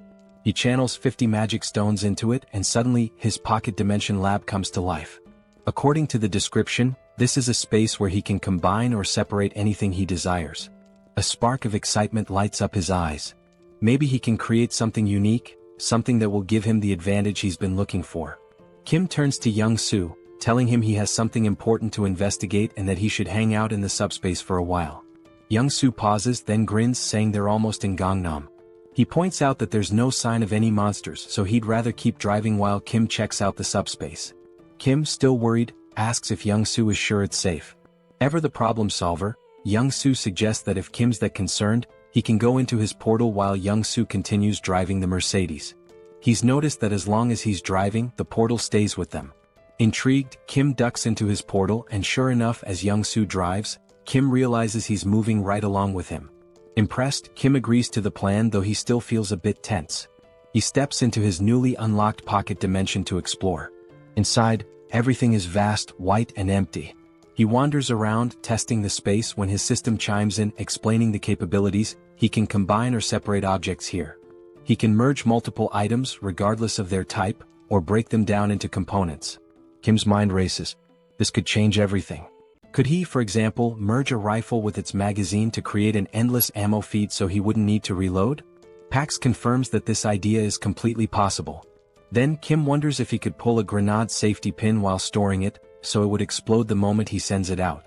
He channels 50 magic stones into it and suddenly, his pocket dimension lab comes to life. According to the description, this is a space where he can combine or separate anything he desires. A spark of excitement lights up his eyes. Maybe he can create something unique, something that will give him the advantage he's been looking for. Kim turns to Young-soo, telling him he has something important to investigate and that he should hang out in the subspace for a while. Young-soo pauses, then grins, saying they're almost in Gangnam. He points out that there's no sign of any monsters, so he'd rather keep driving while Kim checks out the subspace. Kim, still worried, asks if Young-soo is sure it's safe. Ever the problem solver, Young-soo suggests that if Kim's that concerned, He can go into his portal while Young-soo continues driving the Mercedes. He's noticed that as long as he's driving, the portal stays with them. Intrigued, Kim ducks into his portal and sure enough, as Young-soo drives, Kim realizes he's moving right along with him. Impressed, Kim agrees to the plan, though he still feels a bit tense. He steps into his newly unlocked pocket dimension to explore. Inside, everything is vast, white and empty. He wanders around, testing the space, when his system chimes in, explaining the capabilities. He can combine or separate objects here. He can merge multiple items, regardless of their type, or break them down into components. Kim's mind races. This could change everything. Could he, for example, merge a rifle with its magazine to create an endless ammo feed so he wouldn't need to reload? Pax confirms that this idea is completely possible. Then Kim wonders if he could pull a grenade safety pin while storing it, so it would explode the moment he sends it out.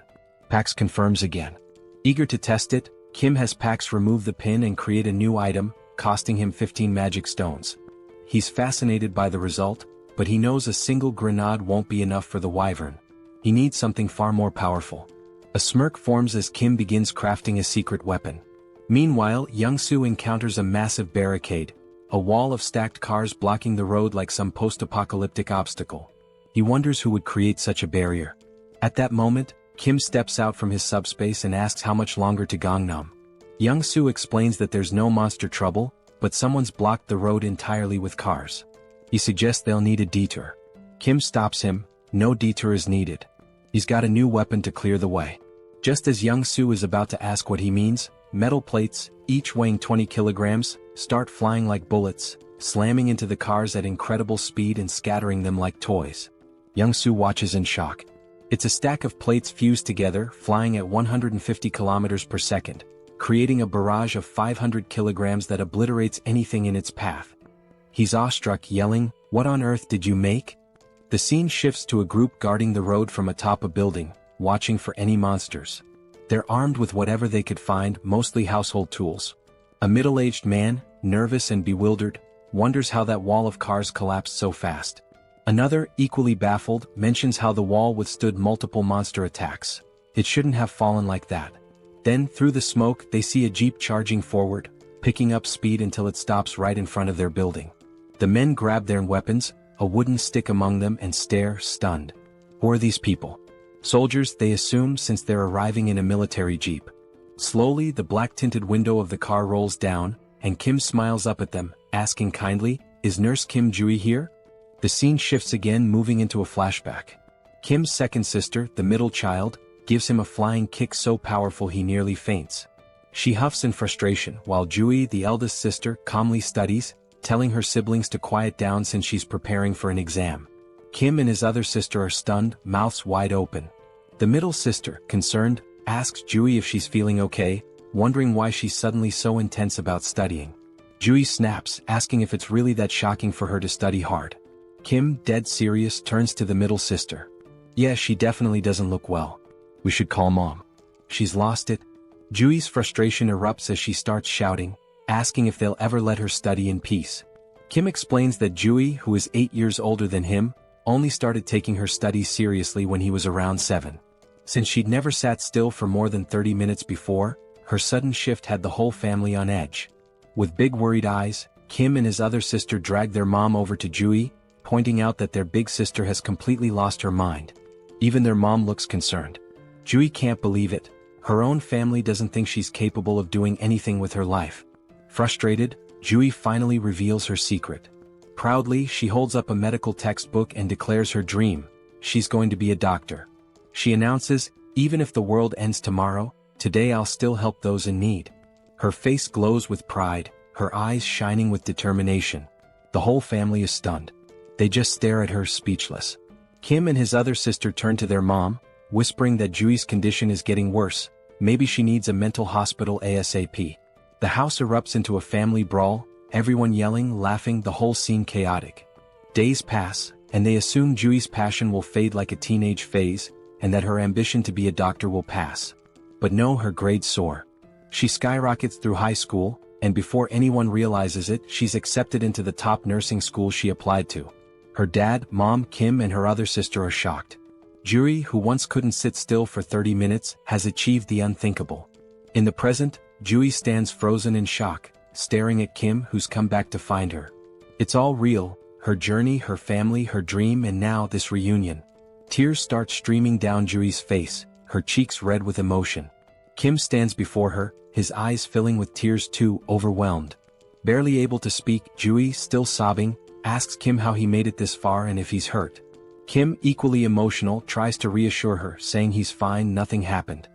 Pax confirms again. Eager to test it, Kim has Pax remove the pin and create a new item, costing him 15 magic stones. He's fascinated by the result, but he knows a single grenade won't be enough for the wyvern. He needs something far more powerful. A smirk forms as Kim begins crafting a secret weapon. Meanwhile, Young-soo encounters a massive barricade, a wall of stacked cars blocking the road like some post-apocalyptic obstacle. He wonders who would create such a barrier. At that moment, Kim steps out from his subspace and asks how much longer to Gangnam. Young-soo explains that there's no monster trouble, but someone's blocked the road entirely with cars. He suggests they'll need a detour. Kim stops him. No detour is needed. He's got a new weapon to clear the way. Just as Young-soo is about to ask what he means, metal plates, each weighing 20 kilograms, start flying like bullets, slamming into the cars at incredible speed and scattering them like toys. Young-soo watches in shock. It's a stack of plates fused together, flying at 150 kilometers per second, creating a barrage of 500 kilograms that obliterates anything in its path. He's awestruck, yelling, "What on earth did you make?" The scene shifts to a group guarding the road from atop a building, watching for any monsters. They're armed with whatever they could find, mostly household tools. A middle-aged man, nervous and bewildered, wonders how that wall of cars collapsed so fast. Another, equally baffled, mentions how the wall withstood multiple monster attacks. It shouldn't have fallen like that. Then, through the smoke, they see a jeep charging forward, picking up speed until it stops right in front of their building. The men grab their weapons, a wooden stick among them, and stare, stunned. Who are these people? Soldiers, they assume, since they're arriving in a military jeep. Slowly, the black-tinted window of the car rolls down, and Kim smiles up at them, asking kindly, "Is Nurse Kim Jui here?" The scene shifts again, moving into a flashback. Kim's second sister, the middle child, gives him a flying kick so powerful he nearly faints. She huffs in frustration, while Jui, the eldest sister, calmly studies, telling her siblings to quiet down since she's preparing for an exam. Kim and his other sister are stunned, mouths wide open. The middle sister, concerned, asks Jui if she's feeling okay, wondering why she's suddenly so intense about studying. Jui snaps, asking if it's really that shocking for her to study hard. Kim, dead serious, turns to the middle sister. "Yeah, she definitely doesn't look well. We should call Mom. She's lost it." Jui's frustration erupts as she starts shouting, asking if they'll ever let her study in peace. Kim explains that Jui, who is 8 years older than him, only started taking her studies seriously when he was around 7. Since she'd never sat still for more than 30 minutes before, her sudden shift had the whole family on edge. With big worried eyes, Kim and his other sister drag their mom over to Jui, pointing out that their big sister has completely lost her mind. Even their mom looks concerned. Jui can't believe it. Her own family doesn't think she's capable of doing anything with her life. Frustrated, Jui finally reveals her secret. Proudly, she holds up a medical textbook and declares her dream: she's going to be a doctor. She announces, "Even if the world ends tomorrow, today I'll still help those in need." Her face glows with pride, her eyes shining with determination. The whole family is stunned. They just stare at her, speechless. Kim and his other sister turn to their mom, whispering that Jui's condition is getting worse. Maybe she needs a mental hospital ASAP. The house erupts into a family brawl, everyone yelling, laughing, the whole scene chaotic. Days pass, and they assume Jui's passion will fade like a teenage phase, and that her ambition to be a doctor will pass. But no, her grades soar. She skyrockets through high school, and before anyone realizes it, she's accepted into the top nursing school she applied to. Her dad, mom, Kim, and her other sister are shocked. Juri, who once couldn't sit still for 30 minutes, has achieved the unthinkable. In the present, Jui stands frozen in shock, staring at Kim, who's come back to find her. It's all real, her journey, her family, her dream, and now this reunion. Tears start streaming down Jui's face, her cheeks red with emotion. Kim stands before her, his eyes filling with tears too, overwhelmed. Barely able to speak, Jui, still sobbing, asks Kim how he made it this far and if he's hurt. Kim, equally emotional, tries to reassure her, saying he's fine, nothing happened.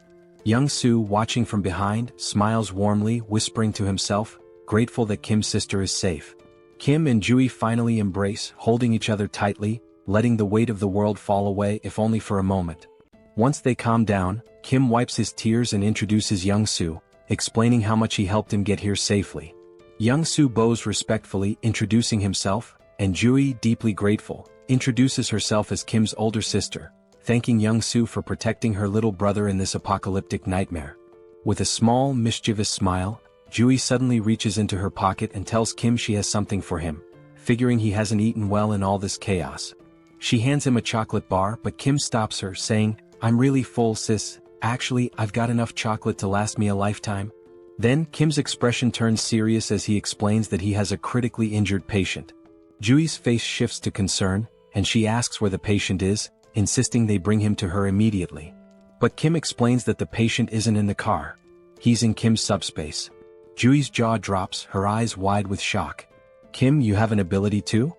Young-soo, watching from behind, smiles warmly, whispering to himself, grateful that Kim's sister is safe. Kim and Jui finally embrace, holding each other tightly, letting the weight of the world fall away, if only for a moment. Once they calm down, Kim wipes his tears and introduces Young-soo, explaining how much he helped him get here safely. Young-soo bows respectfully, introducing himself, and Jui, deeply grateful, introduces herself as Kim's older sister, thanking Young-soo for protecting her little brother in this apocalyptic nightmare. With a small, mischievous smile, Jui suddenly reaches into her pocket and tells Kim she has something for him, figuring he hasn't eaten well in all this chaos. She hands him a chocolate bar, but Kim stops her, saying, "I'm really full, sis. Actually, I've got enough chocolate to last me a lifetime." Then, Kim's expression turns serious as he explains that he has a critically injured patient. Jui's face shifts to concern, and she asks where the patient is, insisting they bring him to her immediately. But Kim explains that the patient isn't in the car. He's in Kim's subspace. Jui's jaw drops, her eyes wide with shock. "Kim, you have an ability too?"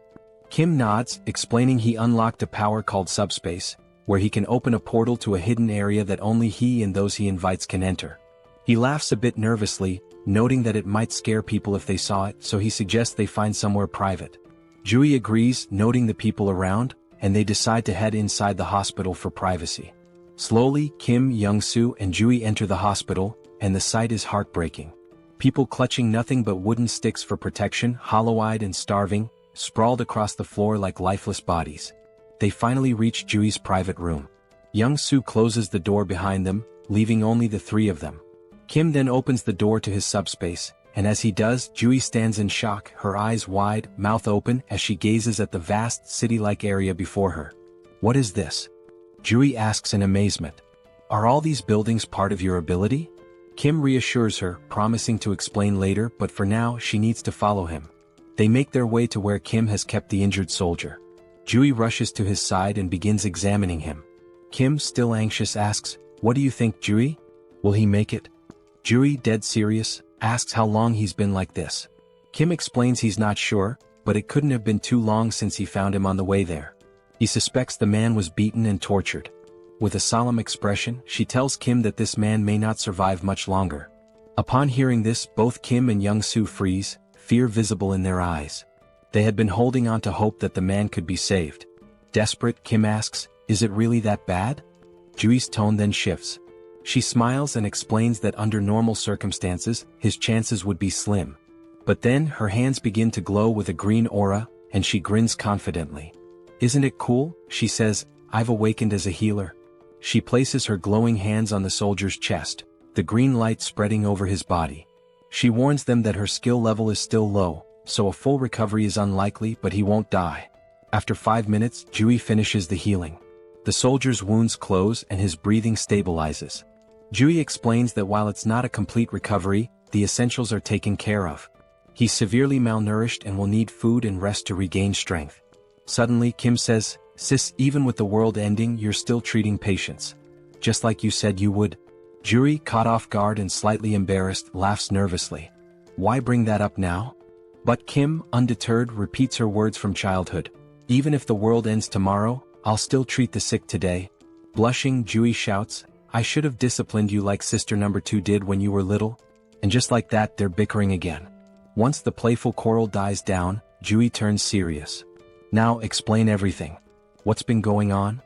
Kim nods, explaining he unlocked a power called SUBSPACE, where he can open a portal to a hidden area that only he and those he invites can enter. He laughs a bit nervously, noting that it might scare people if they saw it, so he suggests they find somewhere private. Jui agrees, noting the people around, and they decide to head inside the hospital for privacy. Slowly, Kim, Young-soo, and Jui enter the hospital, and the sight is heartbreaking. People clutching nothing but wooden sticks for protection, hollow-eyed and starving, sprawled across the floor like lifeless bodies. They finally reach Jui's private room. Young-soo closes the door behind them, leaving only the three of them. Kim then opens the door to his subspace, and as he does, Jui stands in shock, her eyes wide, mouth open, as she gazes at the vast, city-like area before her. "What is this?" Jui asks in amazement. "Are all these buildings part of your ability?" Kim reassures her, promising to explain later, but for now she needs to follow him. They make their way to where Kim has kept the injured soldier. Jui rushes to his side and begins examining him. Kim, still anxious, asks, "What do you think, Jui? Will he make it?" Jui, dead serious, asks how long he's been like this. Kim explains he's not sure, but it couldn't have been too long since he found him on the way there. He suspects the man was beaten and tortured. With a solemn expression, she tells Kim that this man may not survive much longer. Upon hearing this, both Kim and Young-soo freeze, fear visible in their eyes. They had been holding on to hope that the man could be saved. Desperate, Kim asks, "Is it really that bad?" Jui's tone then shifts. She smiles and explains that under normal circumstances, his chances would be slim. But then, her hands begin to glow with a green aura, and she grins confidently. "Isn't it cool?" she says, "I've awakened as a healer." She places her glowing hands on the soldier's chest, the green light spreading over his body. She warns them that her skill level is still low, so a full recovery is unlikely, but he won't die. After 5 minutes, Jui finishes the healing. The soldier's wounds close and his breathing stabilizes. Jui explains that while it's not a complete recovery, the essentials are taken care of. He's severely malnourished and will need food and rest to regain strength. Suddenly, Kim says, "Sis, even with the world ending, you're still treating patients. Just like you said you would." Jui, caught off guard and slightly embarrassed, laughs nervously. "Why bring that up now?" But Kim, undeterred, repeats her words from childhood. "Even if the world ends tomorrow, I'll still treat the sick today." Blushing, Jui shouts, "I should have disciplined you like sister number 2 did when you were little." And just like that, they're bickering again. Once the playful quarrel dies down, Jui turns serious. "Now, explain everything. What's been going on?"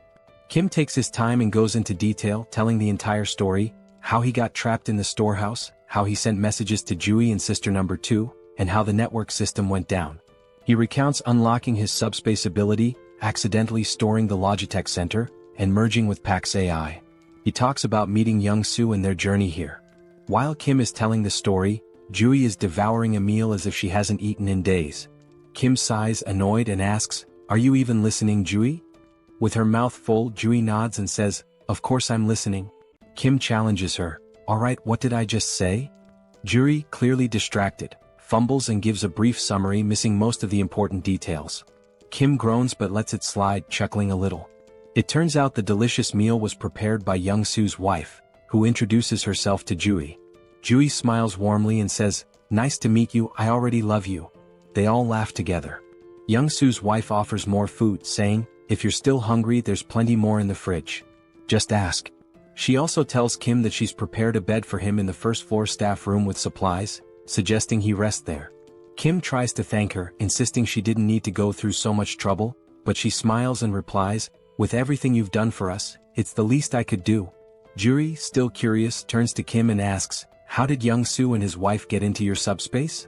Kim takes his time and goes into detail, telling the entire story, how he got trapped in the storehouse, how he sent messages to Jui and sister number 2, and how the network system went down. He recounts unlocking his subspace ability, accidentally storing the Logitech Center, and merging with Pax AI. He talks about meeting Young-soo and their journey here. While Kim is telling the story, Jui is devouring a meal as if she hasn't eaten in days. Kim sighs, annoyed, and asks, "Are you even listening, Jui?" With her mouth full, Jui nods and says, "Of course I'm listening." Kim challenges her, "Alright, what did I just say?" Juri, clearly distracted, fumbles and gives a brief summary missing most of the important details. Kim groans but lets it slide, chuckling a little. It turns out the delicious meal was prepared by Young-soo's wife, who introduces herself to Juri. Juri smiles warmly and says, "Nice to meet you, I already love you." They all laugh together. Young-soo's wife offers more food, saying, "If you're still hungry, there's plenty more in the fridge. Just ask." She also tells Kim that she's prepared a bed for him in the first-floor staff room with supplies, suggesting he rest there. Kim tries to thank her, insisting she didn't need to go through so much trouble, but she smiles and replies, "With everything you've done for us, it's the least I could do." Juri, still curious, turns to Kim and asks, "How did Young-soo and his wife get into your subspace?"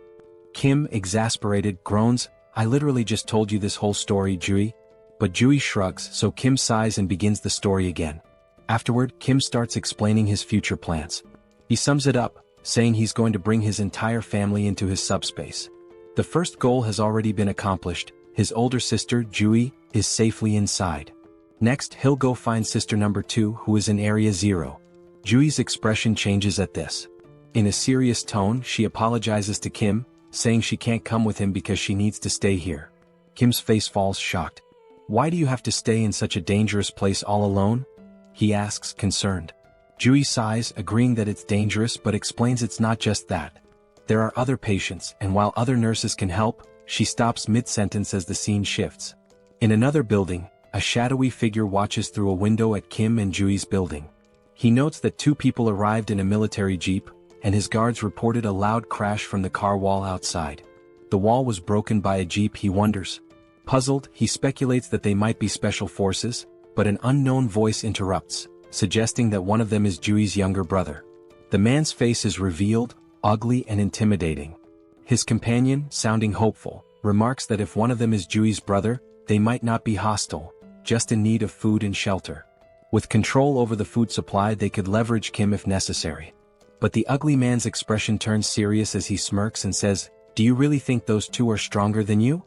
Kim, exasperated, groans, "I literally just told you this whole story, Juri." But Juri shrugs, so Kim sighs and begins the story again. Afterward, Kim starts explaining his future plans. He sums it up, saying he's going to bring his entire family into his subspace. The first goal has already been accomplished. His older sister, Jui, is safely inside. Next, he'll go find sister number 2, who is in Area 0. Jui's expression changes at this. In a serious tone, she apologizes to Kim, saying she can't come with him because she needs to stay here. Kim's face falls, shocked. "Why do you have to stay in such a dangerous place all alone?" he asks, concerned. Jui sighs, agreeing that it's dangerous, but explains it's not just that. There are other patients, and while other nurses can help, she stops mid-sentence as the scene shifts. In another building, a shadowy figure watches through a window at Kim and Jui's building. He notes that 2 people arrived in a military jeep, and his guards reported a loud crash from the car wall outside. The wall was broken by a jeep, he wonders. Puzzled, he speculates that they might be special forces, but an unknown voice interrupts, suggesting that one of them is Jui's younger brother. The man's face is revealed, ugly and intimidating. His companion, sounding hopeful, remarks that if one of them is Jui's brother, they might not be hostile, just in need of food and shelter. With control over the food supply, they could leverage Kim if necessary. But the ugly man's expression turns serious as he smirks and says, "Do you really think those 2 are stronger than you?"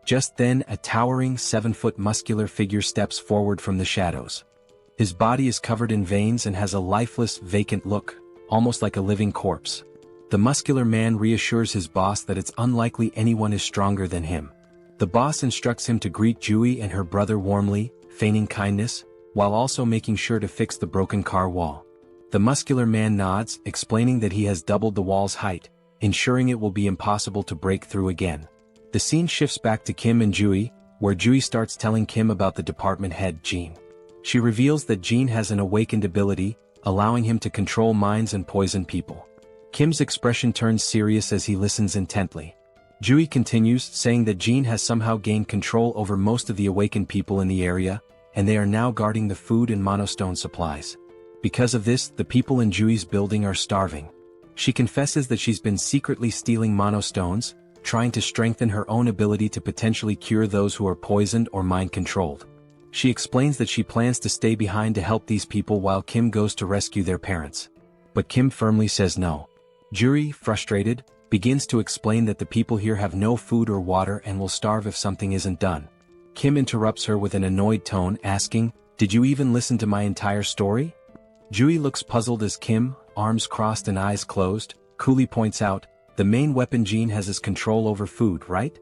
Just then, a towering 7-foot muscular figure steps forward from the shadows. His body is covered in veins and has a lifeless, vacant look, almost like a living corpse. The muscular man reassures his boss that it's unlikely anyone is stronger than him. The boss instructs him to greet Jui and her brother warmly, feigning kindness, while also making sure to fix the broken car wall. The muscular man nods, explaining that he has doubled the wall's height, ensuring it will be impossible to break through again. The scene shifts back to Kim and Jui, where Jui starts telling Kim about the department head, Jean. She reveals that Jean has an awakened ability, allowing him to control minds and poison people. Kim's expression turns serious as he listens intently. Jui continues, saying that Jean has somehow gained control over most of the awakened people in the area, and they are now guarding the food and monostone supplies. Because of this, the people in Jui's building are starving. She confesses that she's been secretly stealing monostones, trying to strengthen her own ability to potentially cure those who are poisoned or mind-controlled. She explains that she plans to stay behind to help these people while Kim goes to rescue their parents. But Kim firmly says no. Juri, frustrated, begins to explain that the people here have no food or water and will starve if something isn't done. Kim interrupts her with an annoyed tone, asking, "Did you even listen to my entire story?" Juri looks puzzled as Kim, arms crossed and eyes closed, coolly points out, "The main weapon Jean has is control over food, right?"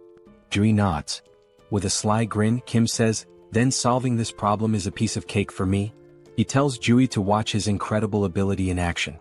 Juri nods. With a sly grin, Kim says, "Then solving this problem is a piece of cake for me." He tells Jui to watch his incredible ability in action.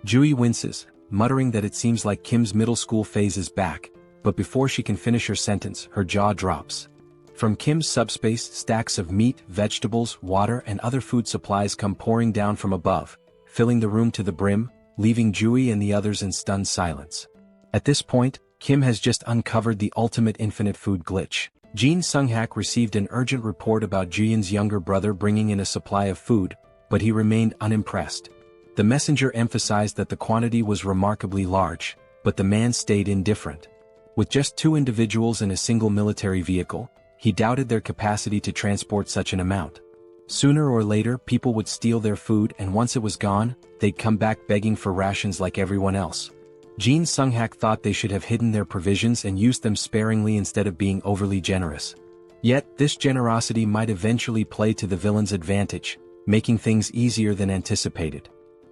Jui winces, muttering that it seems like Kim's middle school phase is back, but before she can finish her sentence, her jaw drops. From Kim's subspace, stacks of meat, vegetables, water and other food supplies come pouring down from above, filling the room to the brim, leaving Jui and the others in stunned silence. At this point, Kim has just uncovered the ultimate infinite food glitch. Jean Sung-hak received an urgent report about Jian's younger brother bringing in a supply of food, but he remained unimpressed. The messenger emphasized that the quantity was remarkably large, but the man stayed indifferent. With just 2 individuals in a single military vehicle, he doubted their capacity to transport such an amount. Sooner or later, people would steal their food, and once it was gone, they'd come back begging for rations like everyone else. Jean Sung-hak thought they should have hidden their provisions and used them sparingly instead of being overly generous. Yet, this generosity might eventually play to the villain's advantage, making things easier than anticipated.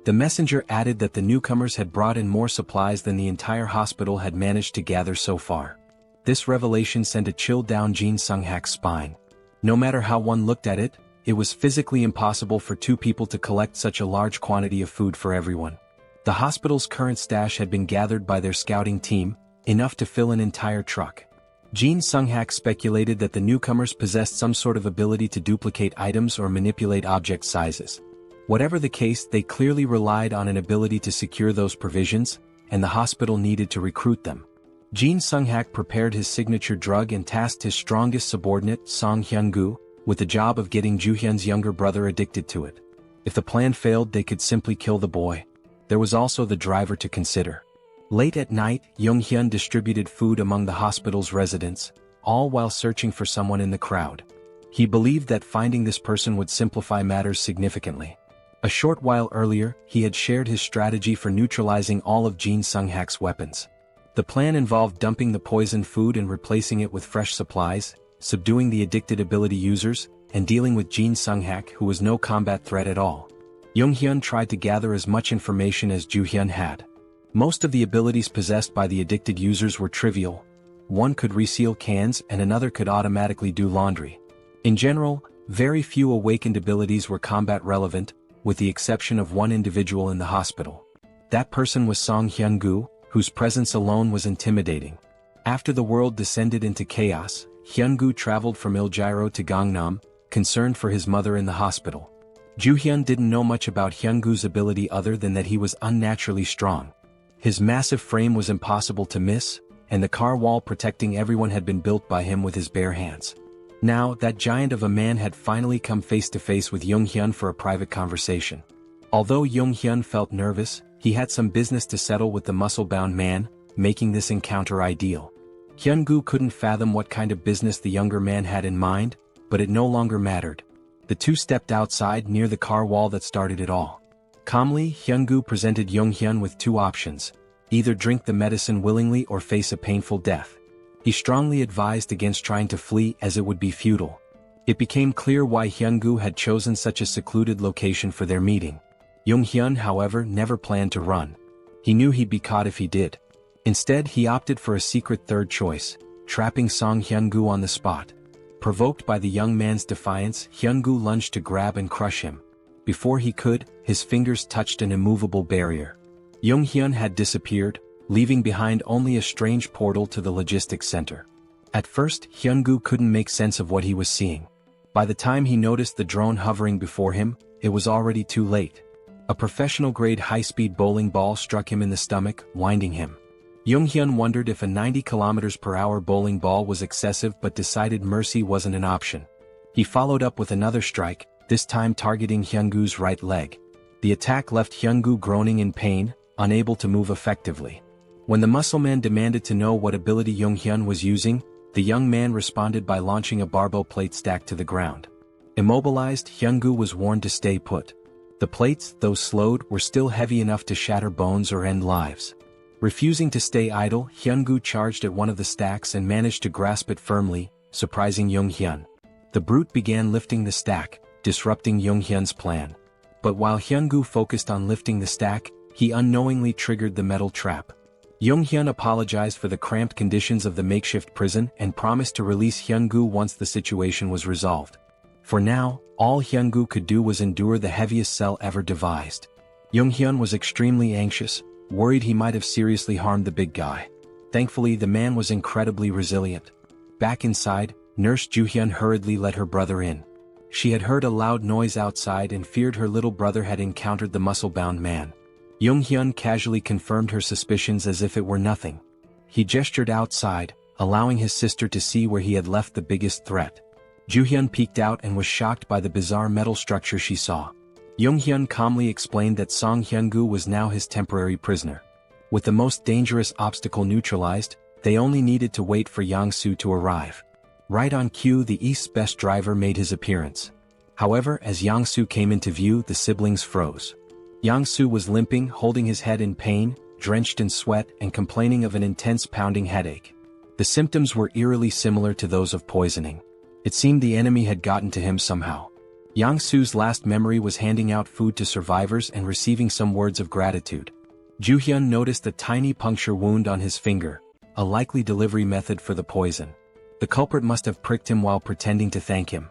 The messenger added that the newcomers had brought in more supplies than the entire hospital had managed to gather so far. This revelation sent a chill down Jin Sung-hak's spine. No matter how one looked at it, it was physically impossible for two people to collect such a large quantity of food for everyone. The hospital's current stash had been gathered by their scouting team, enough to fill an entire truck. Jin Sung-hak speculated that the newcomers possessed some sort of ability to duplicate items or manipulate object sizes. Whatever the case, they clearly relied on an ability to secure those provisions, and the hospital needed to recruit them. Jin Sung-hak prepared his signature drug and tasked his strongest subordinate, Song Hyun-gu, with the job of getting Ju-hyun's younger brother addicted to it. If the plan failed, they could simply kill the boy. There was also the driver to consider. Late at night, Jung-hyun distributed food among the hospital's residents, all while searching for someone in the crowd. He believed that finding this person would simplify matters significantly. A short while earlier, he had shared his strategy for neutralizing all of Jin Sung-hak's weapons. The plan involved dumping the poisoned food and replacing it with fresh supplies, subduing the addicted ability users, and dealing with Jin Sung-hak, who was no combat threat at all. Jung-hyun tried to gather as much information as Ju-hyun had. Most of the abilities possessed by the addicted users were trivial. One could reseal cans and another could automatically do laundry. In general, very few awakened abilities were combat relevant, with the exception of one individual in the hospital. That person was Song Hyun-gu, whose presence alone was intimidating. After the world descended into chaos, Hyun-gu traveled from Iljiro to Gangnam, concerned for his mother in the hospital. Ju-hyun didn't know much about Hyun-gu's ability other than that he was unnaturally strong. His massive frame was impossible to miss, and the car wall protecting everyone had been built by him with his bare hands. Now, that giant of a man had finally come face to face with Jung-hyun for a private conversation. Although Jung-hyun felt nervous, he had some business to settle with the muscle-bound man, making this encounter ideal. Hyun-gu couldn't fathom what kind of business the younger man had in mind, but it no longer mattered. The two stepped outside near the car wall that started it all. Calmly, Hyun-gu presented Jung-hyun with two options: either drink the medicine willingly or face a painful death. He strongly advised against trying to flee as it would be futile. It became clear why Hyun-gu had chosen such a secluded location for their meeting. Jung-hyun, however, never planned to run. He knew he'd be caught if he did. Instead, he opted for a secret third choice, trapping Song Hyun-gu on the spot. Provoked by the young man's defiance, Hyun-gu lunged to grab and crush him. Before he could, his fingers touched an immovable barrier. Jung-hyun had disappeared, leaving behind only a strange portal to the logistics center. At first, Hyun-gu couldn't make sense of what he was seeing. By the time he noticed the drone hovering before him, it was already too late. A professional-grade high-speed bowling ball struck him in the stomach, winding him. Jung-hyun wondered if a 90 km/h bowling ball was excessive but decided mercy wasn't an option. He followed up with another strike, this time targeting Hyun-gu's right leg. The attack left Hyun-gu groaning in pain, unable to move effectively. When the muscleman demanded to know what ability Jung-hyun was using, the young man responded by launching a barbell plate stack to the ground. Immobilized, Hyun-gu was warned to stay put. The plates, though slowed, were still heavy enough to shatter bones or end lives. Refusing to stay idle, Hyun-gu charged at one of the stacks and managed to grasp it firmly, surprising Jung-hyun. The brute began lifting the stack, disrupting Jung-hyun's plan. But while Hyun-gu focused on lifting the stack, he unknowingly triggered the metal trap. Jung-hyun apologized for the cramped conditions of the makeshift prison and promised to release Hyun-gu once the situation was resolved. For now, all Hyun-gu could do was endure the heaviest cell ever devised. Jung-hyun was extremely anxious, worried he might have seriously harmed the big guy. Thankfully, the man was incredibly resilient. Back inside, Nurse Ju-hyun hurriedly let her brother in. She had heard a loud noise outside and feared her little brother had encountered the muscle-bound man. Jung-hyun casually confirmed her suspicions as if it were nothing. He gestured outside, allowing his sister to see where he had left the biggest threat. Ju-hyun peeked out and was shocked by the bizarre metal structure she saw. Jung-hyun calmly explained that Song Hyun-gu was now his temporary prisoner. With the most dangerous obstacle neutralized, they only needed to wait for Yang-soo to arrive. Right on cue, the East's best driver made his appearance. However, as Yang-soo came into view, the siblings froze. Yang-soo was limping, holding his head in pain, drenched in sweat, and complaining of an intense pounding headache. The symptoms were eerily similar to those of poisoning. It seemed the enemy had gotten to him somehow. Yang-soo's last memory was handing out food to survivors and receiving some words of gratitude. Ju-hyun noticed a tiny puncture wound on his finger, a likely delivery method for the poison. The culprit must have pricked him while pretending to thank him.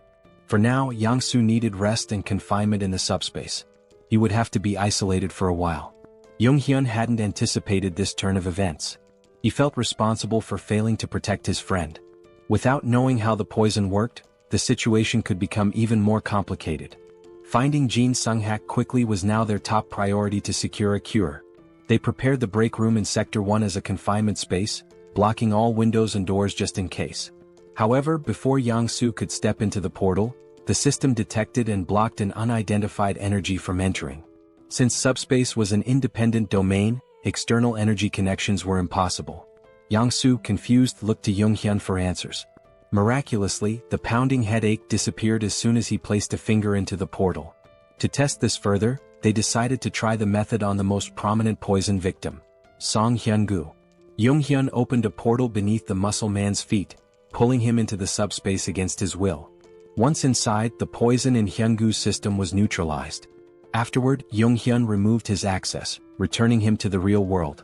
For now, Yang-soo needed rest and confinement in the subspace. He would have to be isolated for a while. Jung-hyun hadn't anticipated this turn of events. He felt responsible for failing to protect his friend. Without knowing how the poison worked, the situation could become even more complicated. Finding Jin Sung-hak quickly was now their top priority to secure a cure. They prepared the break room in Sector 1 as a confinement space, blocking all windows and doors just in case. However, before Yang-soo could step into the portal, the system detected and blocked an unidentified energy from entering. Since subspace was an independent domain, external energy connections were impossible. Yang-soo, confused, looked to Jung-hyun for answers. Miraculously, the pounding headache disappeared as soon as he placed a finger into the portal. To test this further, they decided to try the method on the most prominent poison victim, Song Hyun-gu. Jung-hyun opened a portal beneath the muscle man's feet, pulling him into the subspace against his will. Once inside, the poison in Hyun-gu's system was neutralized. Afterward, Jung-hyun removed his access, returning him to the real world.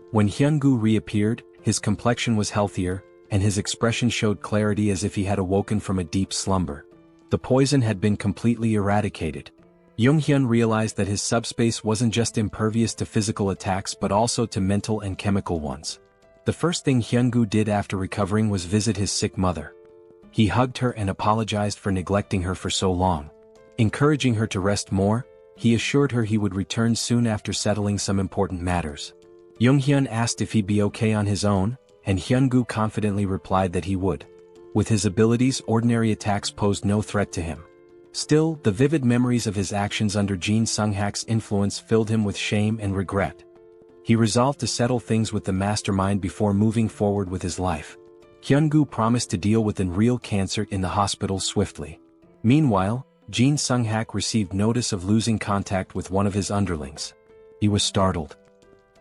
When Hyun-gu reappeared, his complexion was healthier, and his expression showed clarity as if he had awoken from a deep slumber. The poison had been completely eradicated. Jung-hyun realized that his subspace wasn't just impervious to physical attacks but also to mental and chemical ones. The first thing Hyun-gu did after recovering was visit his sick mother. He hugged her and apologized for neglecting her for so long. Encouraging her to rest more, he assured her he would return soon after settling some important matters. Jung-hyun asked if he'd be okay on his own, and Hyun-gu confidently replied that he would. With his abilities, ordinary attacks posed no threat to him. Still, the vivid memories of his actions under Jin Sung-hak's influence filled him with shame and regret. He resolved to settle things with the mastermind before moving forward with his life. Hyun-gu promised to deal with real cancer in the hospital swiftly. Meanwhile, Jin Sung-hak received notice of losing contact with one of his underlings. He was startled.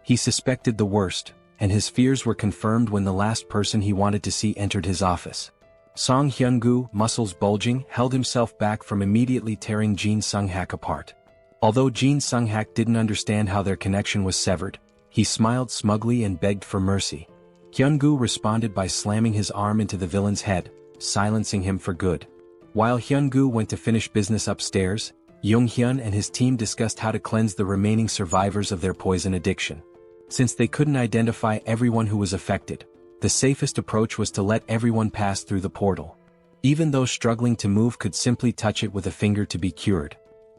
He suspected the worst, and his fears were confirmed when the last person he wanted to see entered his office. Song Hyun-gu, muscles bulging, held himself back from immediately tearing Jin Sung-hak apart. Although Jin Sung-hak didn't understand how their connection was severed, he smiled smugly and begged for mercy. Hyun-gu responded by slamming his arm into the villain's head, silencing him for good. While Hyun-gu went to finish business upstairs, Jung-hyun and his team discussed how to cleanse the remaining survivors of their poison addiction. Since they couldn't identify everyone who was affected, the safest approach was to let everyone pass through the portal. Even those struggling to move could simply touch it with a finger to be cured.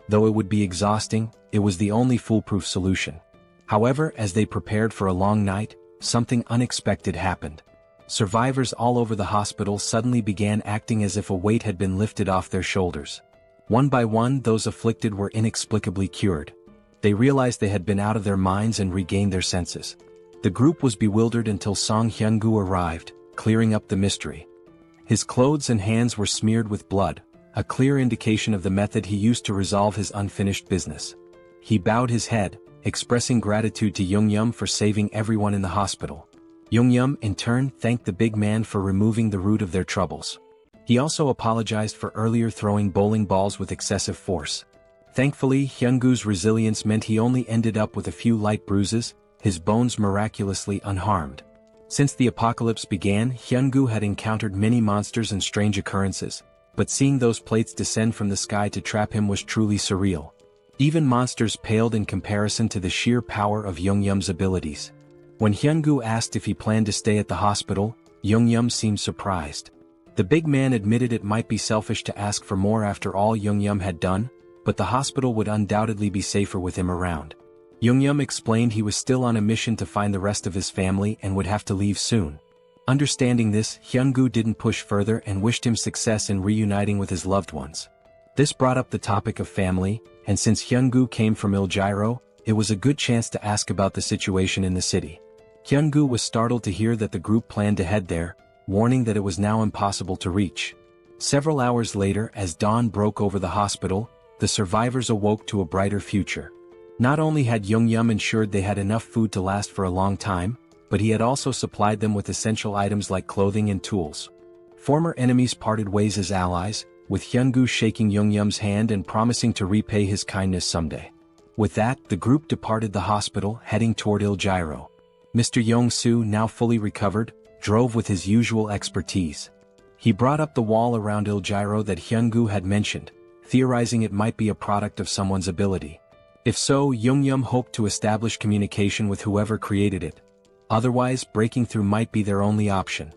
Though it would be exhausting, it was the only foolproof solution. However, as they prepared for a long night, something unexpected happened. Survivors all over the hospital suddenly began acting as if a weight had been lifted off their shoulders. One by one, those afflicted were inexplicably cured. They realized they had been out of their minds and regained their senses. The group was bewildered until Song Hyun-gu arrived, clearing up the mystery. His clothes and hands were smeared with blood, a clear indication of the method he used to resolve his unfinished business. He bowed his head, expressing gratitude to Jung-yum for saving everyone in the hospital. Jung-yum, in turn, thanked the big man for removing the root of their troubles. He also apologized for earlier throwing bowling balls with excessive force. Thankfully, Hyun-gu's resilience meant he only ended up with a few light bruises, his bones miraculously unharmed. Since the apocalypse began, Hyun-gu had encountered many monsters and strange occurrences, but seeing those plates descend from the sky to trap him was truly surreal. Even monsters paled in comparison to the sheer power of Jung-yum's abilities. When Hyun-gu asked if he planned to stay at the hospital, Jung-yum seemed surprised. The big man admitted it might be selfish to ask for more after all Jung-yum had done, but the hospital would undoubtedly be safer with him around. Jung-yum explained he was still on a mission to find the rest of his family and would have to leave soon. Understanding this, Hyun-gu didn't push further and wished him success in reuniting with his loved ones. This brought up the topic of family, and since Hyun-gu came from Iljiro, it was a good chance to ask about the situation in the city. Hyun-gu was startled to hear that the group planned to head there, warning that it was now impossible to reach. Several hours later, as dawn broke over the hospital, the survivors awoke to a brighter future. Not only had Jung-yum ensured they had enough food to last for a long time, but he had also supplied them with essential items like clothing and tools. Former enemies parted ways as allies, with Hyungu shaking Yoongyum's hand and promising to repay his kindness someday. With that, the group departed the hospital, heading toward Iljiro. Mr. Yong-soo, now fully recovered, drove with his usual expertise. He brought up the wall around Iljiro that Hyungu had mentioned, theorizing it might be a product of someone's ability. If so, Yoongyum hoped to establish communication with whoever created it. Otherwise, breaking through might be their only option.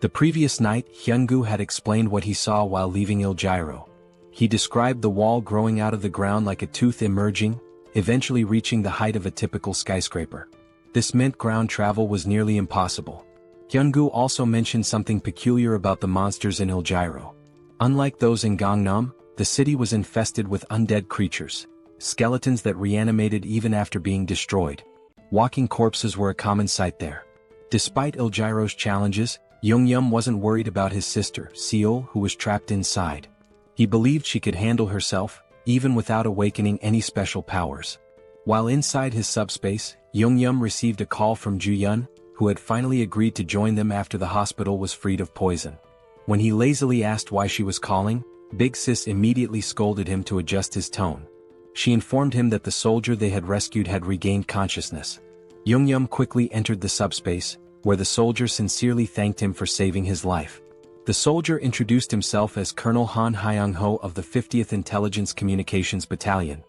The previous night, Hyungu had explained what he saw while leaving Iljiro. He described the wall growing out of the ground like a tooth emerging, eventually reaching the height of a typical skyscraper. This meant ground travel was nearly impossible. Hyungu also mentioned something peculiar about the monsters in Iljiro. Unlike those in Gangnam, the city was infested with undead creatures, skeletons that reanimated even after being destroyed. Walking corpses were a common sight there. Despite Iljiro's challenges, Yoongyum wasn't worried about his sister, Seol, who was trapped inside. He believed she could handle herself, even without awakening any special powers. While inside his subspace, Yoongyum received a call from Ju-yeon, who had finally agreed to join them after the hospital was freed of poison. When he lazily asked why she was calling, Big Sis immediately scolded him to adjust his tone. She informed him that the soldier they had rescued had regained consciousness. Yoongyum quickly entered the subspace, where the soldier sincerely thanked him for saving his life. The soldier introduced himself as Colonel Han Hyung-ho of the 50th Intelligence Communications Battalion.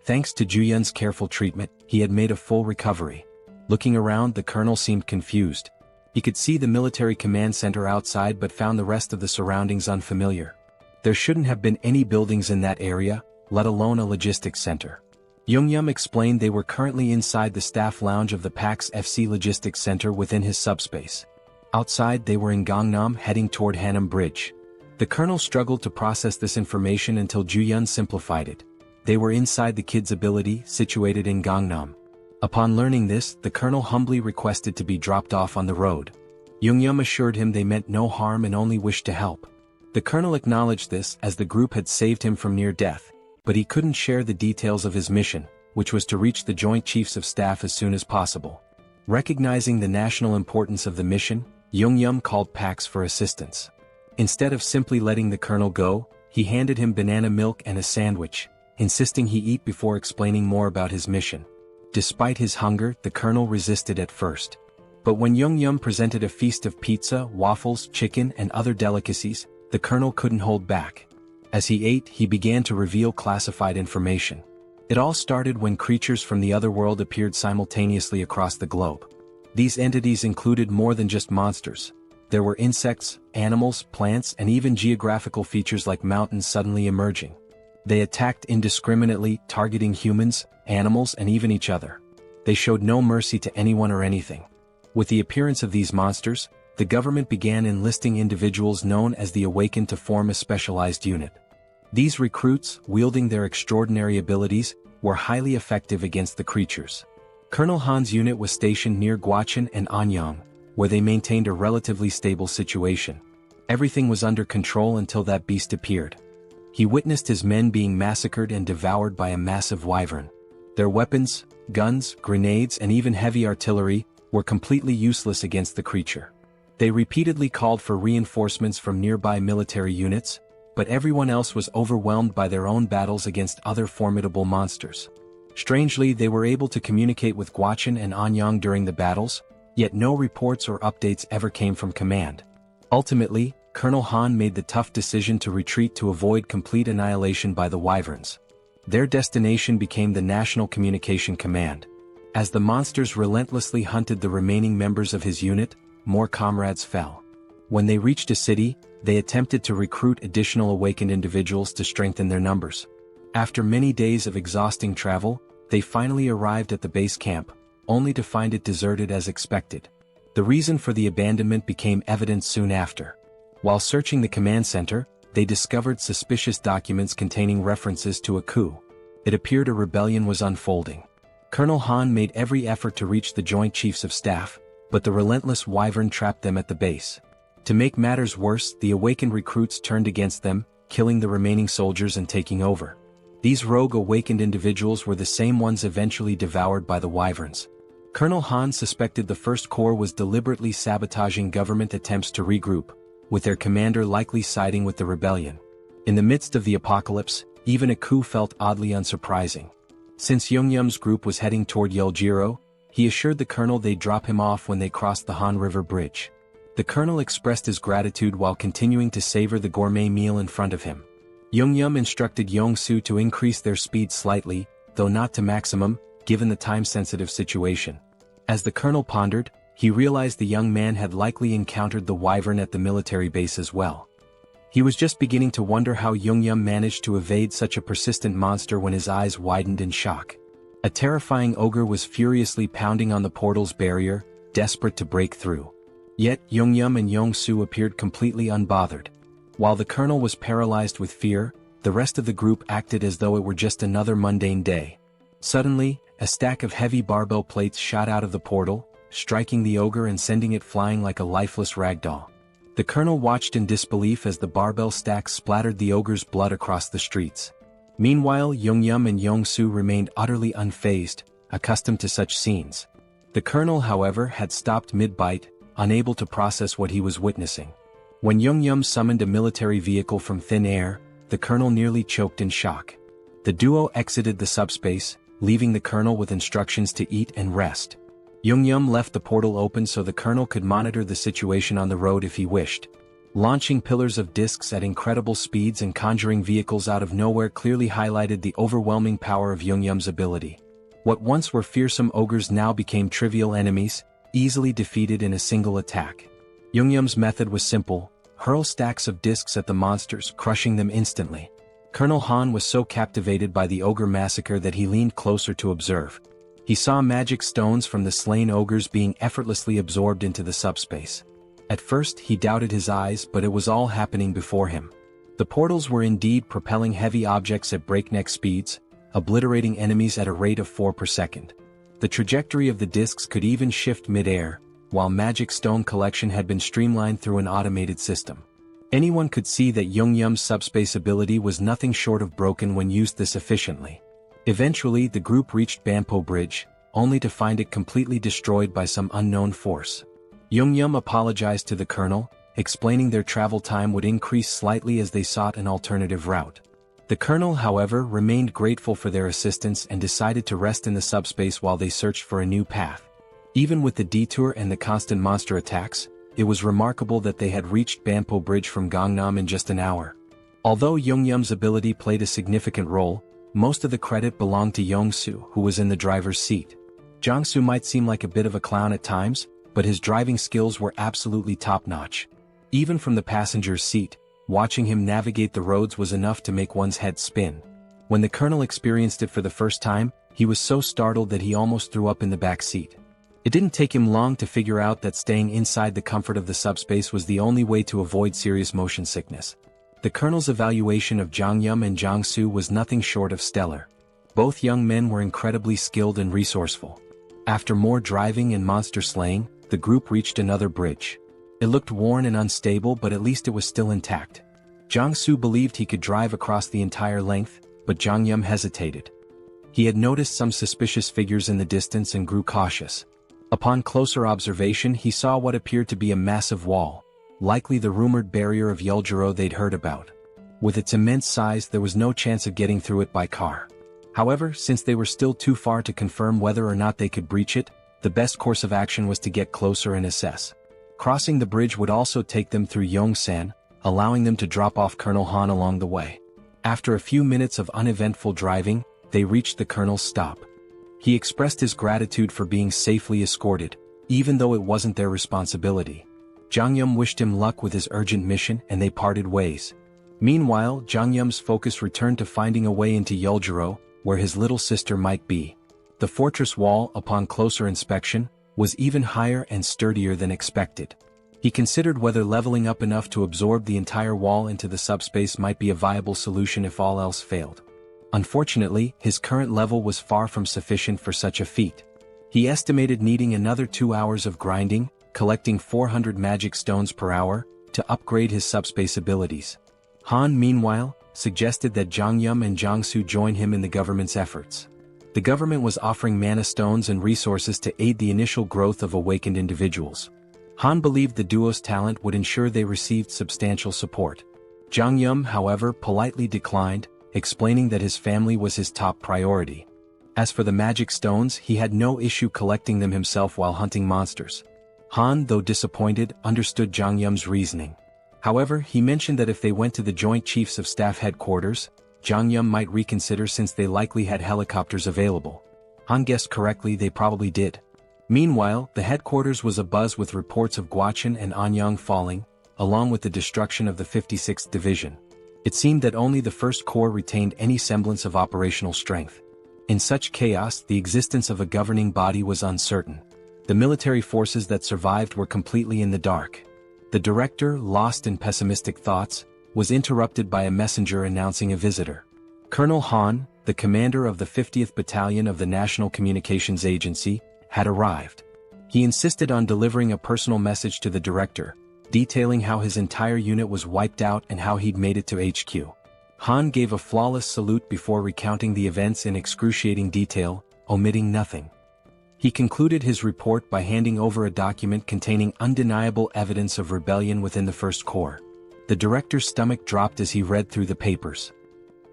Thanks to Ju-yeon's careful treatment, he had made a full recovery. Looking around, the colonel seemed confused. He could see the military command center outside but found the rest of the surroundings unfamiliar. There shouldn't have been any buildings in that area, let alone a logistics center. Yoongyum explained they were currently inside the staff lounge of the PAX FC Logistics Center within his subspace. Outside, they were in Gangnam, heading toward Hanam Bridge. The colonel struggled to process this information until Ju-yeon simplified it. They were inside the kid's ability, situated in Gangnam. Upon learning this, the colonel humbly requested to be dropped off on the road. Yoongyum assured him they meant no harm and only wished to help. The colonel acknowledged this as the group had saved him from near death, but he couldn't share the details of his mission, which was to reach the Joint Chiefs of Staff as soon as possible. Recognizing the national importance of the mission, Yoongyum called PAX for assistance. Instead of simply letting the colonel go, he handed him banana milk and a sandwich, insisting he eat before explaining more about his mission. Despite his hunger, the colonel resisted at first. But when Yoongyum presented a feast of pizza, waffles, chicken, and other delicacies, the colonel couldn't hold back. As he ate, he began to reveal classified information. It all started when creatures from the other world appeared simultaneously across the globe. These entities included more than just monsters. There were insects, animals, plants, and even geographical features like mountains suddenly emerging. They attacked indiscriminately, targeting humans, animals, and even each other. They showed no mercy to anyone or anything. With the appearance of these monsters, the government began enlisting individuals known as the Awakened to form a specialized unit. These recruits, wielding their extraordinary abilities, were highly effective against the creatures. Colonel Han's unit was stationed near Gwacheon and Anyang, where they maintained a relatively stable situation. Everything was under control until that beast appeared. He witnessed his men being massacred and devoured by a massive wyvern. Their weapons, guns, grenades, and even heavy artillery were completely useless against the creature. They repeatedly called for reinforcements from nearby military units, but everyone else was overwhelmed by their own battles against other formidable monsters. Strangely, they were able to communicate with Gwacheon and Anyang during the battles, yet no reports or updates ever came from command. Ultimately, Colonel Han made the tough decision to retreat to avoid complete annihilation by the wyverns. Their destination became the National Communication Command. As the monsters relentlessly hunted the remaining members of his unit, more comrades fell. When they reached a city, they attempted to recruit additional awakened individuals to strengthen their numbers. After many days of exhausting travel, they finally arrived at the base camp, only to find it deserted as expected. The reason for the abandonment became evident soon after. While searching the command center, they discovered suspicious documents containing references to a coup. It appeared a rebellion was unfolding. Colonel Han made every effort to reach the Joint Chiefs of Staff, but the relentless wyvern trapped them at the base. To make matters worse, the awakened recruits turned against them, killing the remaining soldiers and taking over. These rogue awakened individuals were the same ones eventually devoured by the wyverns. Colonel Han suspected the First Corps was deliberately sabotaging government attempts to regroup, with their commander likely siding with the rebellion. In the midst of the apocalypse, even a coup felt oddly unsurprising. Since Yoongyum's group was heading toward Yeoljiro, he assured the colonel they'd drop him off when they crossed the Han River Bridge. The colonel expressed his gratitude while continuing to savor the gourmet meal in front of him. Yoongyum instructed Yongsu to increase their speed slightly, though not to maximum, given the time-sensitive situation. As the colonel pondered, he realized the young man had likely encountered the wyvern at the military base as well. He was just beginning to wonder how Yoongyum managed to evade such a persistent monster when his eyes widened in shock. A terrifying ogre was furiously pounding on the portal's barrier, desperate to break through. Yet Yoongyum and Yongsu appeared completely unbothered. While the colonel was paralyzed with fear, the rest of the group acted as though it were just another mundane day. Suddenly, a stack of heavy barbell plates shot out of the portal, striking the ogre and sending it flying like a lifeless ragdoll. The colonel watched in disbelief as the barbell stacks splattered the ogre's blood across the streets. Meanwhile, Yoongyum and Yongsu remained utterly unfazed, accustomed to such scenes. The colonel, however, had stopped mid-bite, unable to process what he was witnessing. When Yoongyum summoned a military vehicle from thin air, the colonel nearly choked in shock. The duo exited the subspace, leaving the colonel with instructions to eat and rest. Yoongyum left the portal open so the colonel could monitor the situation on the road if he wished. Launching pillars of discs at incredible speeds and conjuring vehicles out of nowhere clearly highlighted the overwhelming power of Yoongyum's ability. What once were fearsome ogres now became trivial enemies, easily defeated in a single attack. Yoongyum's method was simple: hurl stacks of discs at the monsters, crushing them instantly. Colonel Han was so captivated by the ogre massacre that he leaned closer to observe. He saw magic stones from the slain ogres being effortlessly absorbed into the subspace. At first he doubted his eyes, but it was all happening before him. The portals were indeed propelling heavy objects at breakneck speeds, obliterating enemies at a rate of 4 per second. The trajectory of the discs could even shift mid-air, while magic stone collection had been streamlined through an automated system. Anyone could see that Yoongyum's subspace ability was nothing short of broken when used this efficiently. Eventually the group reached Banpo Bridge, only to find it completely destroyed by some unknown force. Yoongyum apologized to the colonel, explaining their travel time would increase slightly as they sought an alternative route. The colonel, however, remained grateful for their assistance and decided to rest in the subspace while they searched for a new path. Even with the detour and the constant monster attacks, it was remarkable that they had reached Banpo Bridge from Gangnam in just an hour. Although Yoongyum's ability played a significant role, most of the credit belonged to Yongsu, who was in the driver's seat. Jongsu might seem like a bit of a clown at times, but his driving skills were absolutely top-notch. Even from the passenger's seat, watching him navigate the roads was enough to make one's head spin. When the colonel experienced it for the first time, he was so startled that he almost threw up in the back seat. It didn't take him long to figure out that staying inside the comfort of the subspace was the only way to avoid serious motion sickness. The colonel's evaluation of Jongyum and Jongsu was nothing short of stellar. Both young men were incredibly skilled and resourceful. After more driving and monster slaying, the group reached another bridge. It looked worn and unstable, but at least it was still intact. Jongsu believed he could drive across the entire length, but Jongyum hesitated. He had noticed some suspicious figures in the distance and grew cautious. Upon closer observation, he saw what appeared to be a massive wall, likely the rumored barrier of Yeoljiro they'd heard about. With its immense size, there was no chance of getting through it by car. However, since they were still too far to confirm whether or not they could breach it, the best course of action was to get closer and assess. Crossing the bridge would also take them through Yongsan, allowing them to drop off Colonel Han along the way. After a few minutes of uneventful driving, they reached the colonel's stop. He expressed his gratitude for being safely escorted, even though it wasn't their responsibility. Jongyum wished him luck with his urgent mission and they parted ways. Meanwhile, Jongyum's focus returned to finding a way into Yeoljiro, where his little sister might be. The fortress wall, upon closer inspection, was even higher and sturdier than expected. He considered whether leveling up enough to absorb the entire wall into the subspace might be a viable solution if all else failed. Unfortunately, his current level was far from sufficient for such a feat. He estimated needing another 2 hours of grinding, collecting 400 magic stones per hour, to upgrade his subspace abilities. Han, meanwhile, suggested that Jongyum and Jongsu join him in the government's efforts. The government was offering mana stones and resources to aid the initial growth of awakened individuals. Han believed the duo's talent would ensure they received substantial support. Jang Yum, however, politely declined, explaining that his family was his top priority. As for the magic stones, he had no issue collecting them himself while hunting monsters. Han, though disappointed, understood Jang Yum's reasoning. However, he mentioned that if they went to the Joint Chiefs of Staff headquarters, Jang Yum might reconsider since they likely had helicopters available. Han guessed correctly, they probably did. Meanwhile, the headquarters was abuzz with reports of Guaqin and Anyang falling, along with the destruction of the 56th Division. It seemed that only the 1st Corps retained any semblance of operational strength. In such chaos, the existence of a governing body was uncertain. The military forces that survived were completely in the dark. The director, lost in pessimistic thoughts, was interrupted by a messenger announcing a visitor. Colonel Han, the commander of the 50th Battalion of the National Communications Agency, had arrived. He insisted on delivering a personal message to the director, detailing how his entire unit was wiped out and how he'd made it to HQ. Han gave a flawless salute before recounting the events in excruciating detail, omitting nothing. He concluded his report by handing over a document containing undeniable evidence of rebellion within the 1st Corps. The director's stomach dropped as he read through the papers.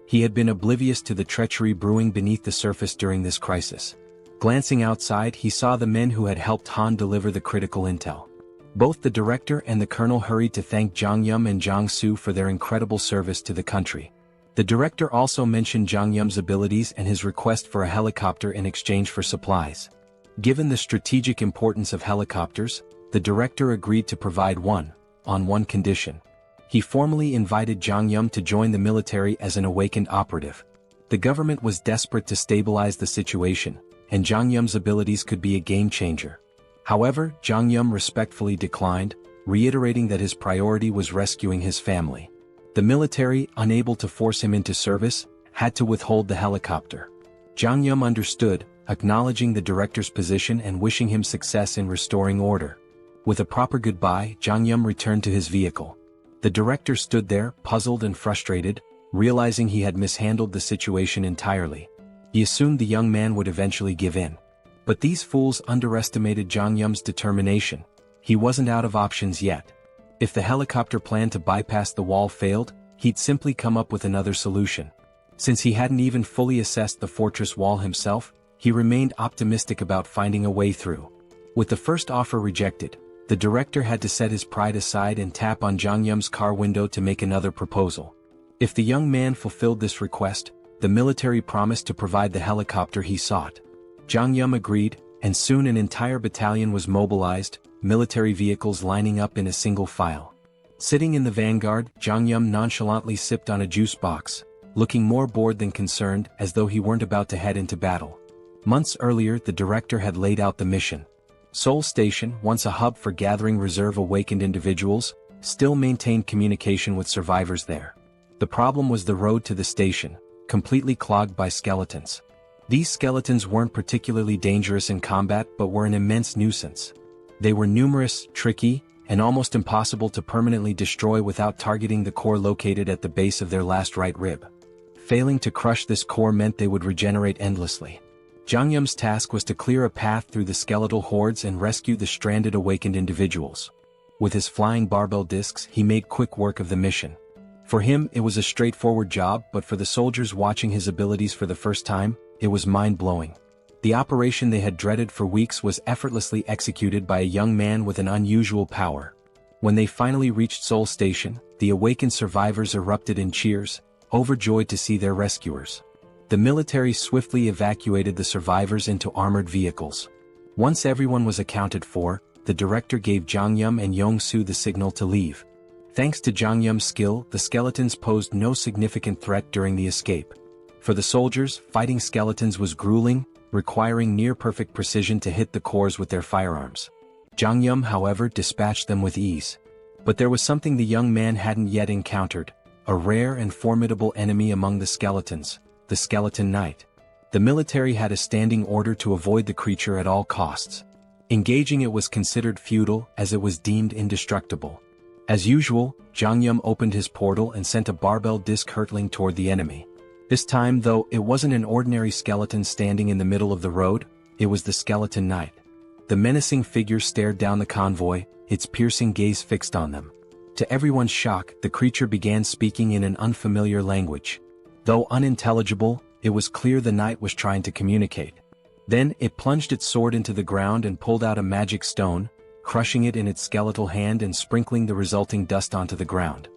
He had been oblivious to the treachery brewing beneath the surface during this crisis. Glancing outside, he saw the men who had helped Han deliver the critical intel. Both the director and the colonel hurried to thank Jang Yum and Jang Soo for their incredible service to the country. The director also mentioned Jang Yum's abilities and his request for a helicopter in exchange for supplies. Given the strategic importance of helicopters, the director agreed to provide one, on one condition. He formally invited Jang Yum to join the military as an awakened operative. The government was desperate to stabilize the situation, and Jang Yum's abilities could be a game-changer. However, Jang Yum respectfully declined, reiterating that his priority was rescuing his family. The military, unable to force him into service, had to withhold the helicopter. Jang Yum understood, acknowledging the director's position and wishing him success in restoring order. With a proper goodbye, Jang Yum returned to his vehicle. The director stood there, puzzled and frustrated, realizing he had mishandled the situation entirely. He assumed the young man would eventually give in. But these fools underestimated Jang Yum's determination. He wasn't out of options yet. If the helicopter plan to bypass the wall failed, he'd simply come up with another solution. Since he hadn't even fully assessed the fortress wall himself, he remained optimistic about finding a way through. With the first offer rejected, the director had to set his pride aside and tap on Jang Yum's car window to make another proposal. If the young man fulfilled this request, the military promised to provide the helicopter he sought. Jang Yum agreed, and soon an entire battalion was mobilized, military vehicles lining up in a single file. Sitting in the vanguard, Jang Yum nonchalantly sipped on a juice box, looking more bored than concerned, as though he weren't about to head into battle. Months earlier, the director had laid out the mission. Seoul Station, once a hub for gathering reserve awakened individuals, still maintained communication with survivors there. The problem was the road to the station, completely clogged by skeletons. These skeletons weren't particularly dangerous in combat but were an immense nuisance. They were numerous, tricky, and almost impossible to permanently destroy without targeting the core located at the base of their last right rib. Failing to crush this core meant they would regenerate endlessly. Jang Yum's task was to clear a path through the skeletal hordes and rescue the stranded awakened individuals. With his flying barbell discs, he made quick work of the mission. For him, it was a straightforward job, but for the soldiers watching his abilities for the first time, it was mind-blowing. The operation they had dreaded for weeks was effortlessly executed by a young man with an unusual power. When they finally reached Seoul Station, the awakened survivors erupted in cheers, overjoyed to see their rescuers. The military swiftly evacuated the survivors into armored vehicles. Once everyone was accounted for, the director gave Jang Yum and Yong Soo the signal to leave. Thanks to Jang Yum's skill, the skeletons posed no significant threat during the escape. For the soldiers, fighting skeletons was grueling, requiring near-perfect precision to hit the cores with their firearms. Jang Yum, however, dispatched them with ease. But there was something the young man hadn't yet encountered, a rare and formidable enemy among the skeletons, the Skeleton Knight. The military had a standing order to avoid the creature at all costs. Engaging it was considered futile as it was deemed indestructible. As usual, Jang Yum opened his portal and sent a barbell disc hurtling toward the enemy. This time, though, it wasn't an ordinary skeleton standing in the middle of the road, it was the Skeleton Knight. The menacing figure stared down the convoy, its piercing gaze fixed on them. To everyone's shock, the creature began speaking in an unfamiliar language. Though unintelligible, it was clear the knight was trying to communicate. Then, it plunged its sword into the ground and pulled out a magic stone, crushing it in its skeletal hand and sprinkling the resulting dust onto the ground.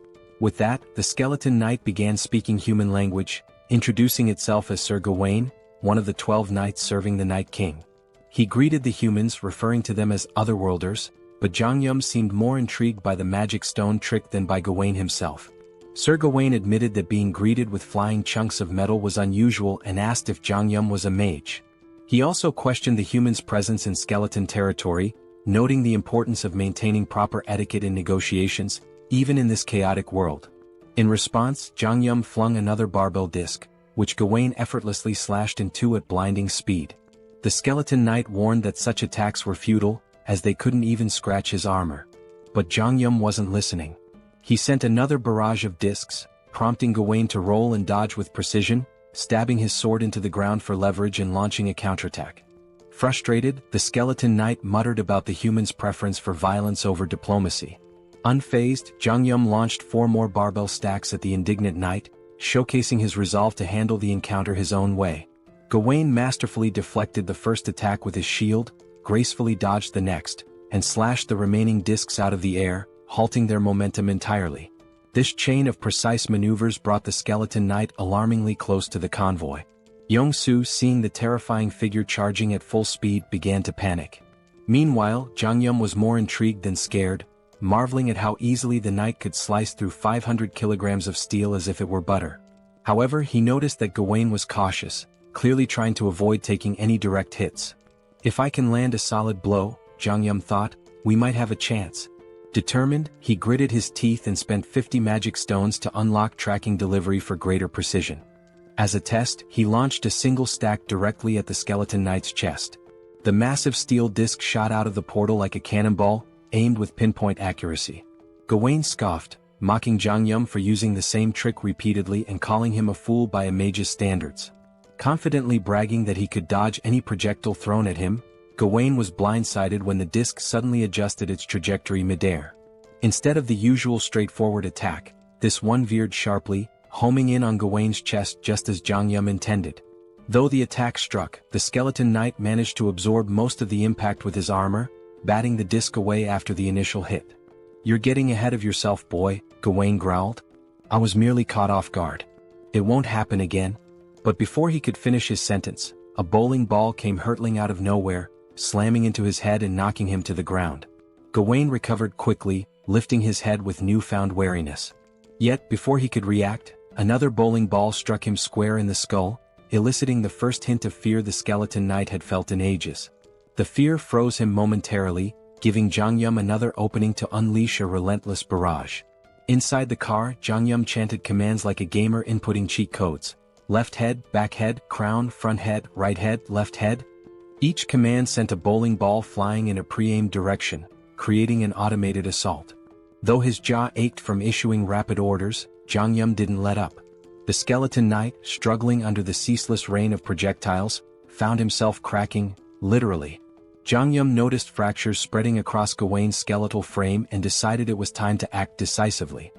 With that, the skeleton knight began speaking human language, introducing itself as Sir Gawain, one of the 12 knights serving the Night King. He greeted the humans, referring to them as otherworlders, but Jangyum seemed more intrigued by the magic stone trick than by Gawain himself. Sir Gawain admitted that being greeted with flying chunks of metal was unusual and asked if Jangyum was a mage. He also questioned the humans' presence in skeleton territory, noting the importance of maintaining proper etiquette in negotiations, even in this chaotic world. In response, Jangyum flung another barbell disc, which Gawain effortlessly slashed in two at blinding speed. The skeleton knight warned that such attacks were futile, as they couldn't even scratch his armor. But Jangyum wasn't listening. He sent another barrage of discs, prompting Gawain to roll and dodge with precision, stabbing his sword into the ground for leverage and launching a counterattack. Frustrated, the skeleton knight muttered about the human's preference for violence over diplomacy. Unfazed, Jangyum launched 4 more barbell stacks at the indignant knight, showcasing his resolve to handle the encounter his own way. Gawain masterfully deflected the first attack with his shield, gracefully dodged the next, and slashed the remaining discs out of the air, halting their momentum entirely. This chain of precise maneuvers brought the skeleton knight alarmingly close to the convoy. Yong-su, seeing the terrifying figure charging at full speed, began to panic. Meanwhile, Jangyum was more intrigued than scared, marveling at how easily the knight could slice through 500 kilograms of steel as if it were butter. However, he noticed that Gawain was cautious, clearly trying to avoid taking any direct hits. If I can land a solid blow, Jangyum thought, we might have a chance. Determined, he gritted his teeth and spent 50 magic stones to unlock tracking delivery for greater precision. As a test, he launched a single stack directly at the skeleton knight's chest. The massive steel disc shot out of the portal like a cannonball, aimed with pinpoint accuracy. Gawain scoffed, mocking Jangyum for using the same trick repeatedly and calling him a fool by a mage's standards. Confidently bragging that he could dodge any projectile thrown at him, Gawain was blindsided when the disc suddenly adjusted its trajectory midair. Instead of the usual straightforward attack, this one veered sharply, homing in on Gawain's chest just as Jangyum intended. Though the attack struck, the skeleton knight managed to absorb most of the impact with his armor, batting the disc away after the initial hit. "You're getting ahead of yourself, boy," Gawain growled. "I was merely caught off guard. It won't happen again." But before he could finish his sentence, a bowling ball came hurtling out of nowhere, slamming into his head and knocking him to the ground. Gawain recovered quickly, lifting his head with newfound wariness. Yet, before he could react, another bowling ball struck him square in the skull, eliciting the first hint of fear the skeleton knight had felt in ages. The fear froze him momentarily, giving Jangyum another opening to unleash a relentless barrage. Inside the car, Jangyum chanted commands like a gamer inputting cheat codes. Left head, back head, crown, front head, right head, left head. Each command sent a bowling ball flying in a pre-aimed direction, creating an automated assault. Though his jaw ached from issuing rapid orders, Jangyum didn't let up. The skeleton knight, struggling under the ceaseless rain of projectiles, found himself cracking, literally. Jangyum noticed fractures spreading across Gawain's skeletal frame and decided it was time to act decisively.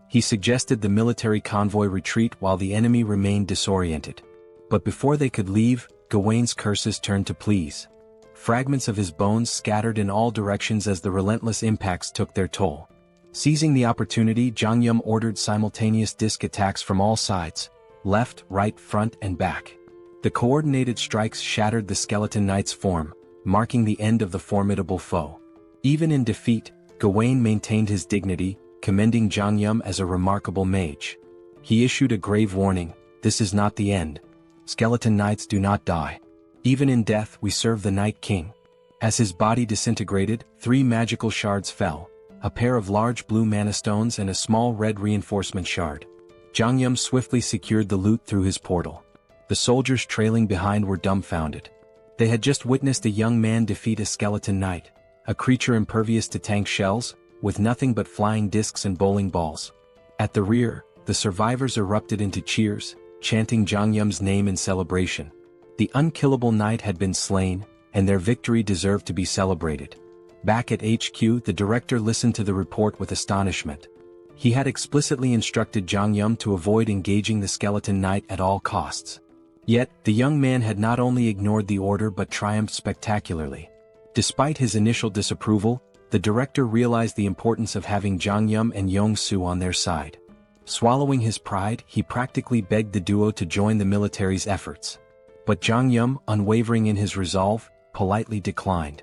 He suggested the military convoy retreat while the enemy remained disoriented. But before they could leave, Gawain's curses turned to pleas. Fragments of his bones scattered in all directions as the relentless impacts took their toll. Seizing the opportunity, Jangyum ordered simultaneous disc attacks from all sides, left, right, front, and back. The coordinated strikes shattered the skeleton knight's form, marking the end of the formidable foe. Even in defeat, Gawain maintained his dignity, commending Jangyum as a remarkable mage. He issued a grave warning: "This is not the end. Skeleton knights do not die. Even in death we serve the Night King." As his body disintegrated, 3 magical shards fell, a pair of large blue mana stones and a small red reinforcement shard. Jangyum swiftly secured the loot through his portal. The soldiers trailing behind were dumbfounded. They had just witnessed a young man defeat a skeleton knight, a creature impervious to tank shells, with nothing but flying discs and bowling balls. At the rear, the survivors erupted into cheers, chanting Jangyum's name in celebration. The unkillable knight had been slain, and their victory deserved to be celebrated. Back at HQ, the director listened to the report with astonishment. He had explicitly instructed Jang Yum to avoid engaging the Skeleton Knight at all costs. Yet, the young man had not only ignored the order but triumphed spectacularly. Despite his initial disapproval, the director realized the importance of having Jang Yum and Yong-soo on their side. Swallowing his pride, he practically begged the duo to join the military's efforts. But Jang Yum, unwavering in his resolve, politely declined.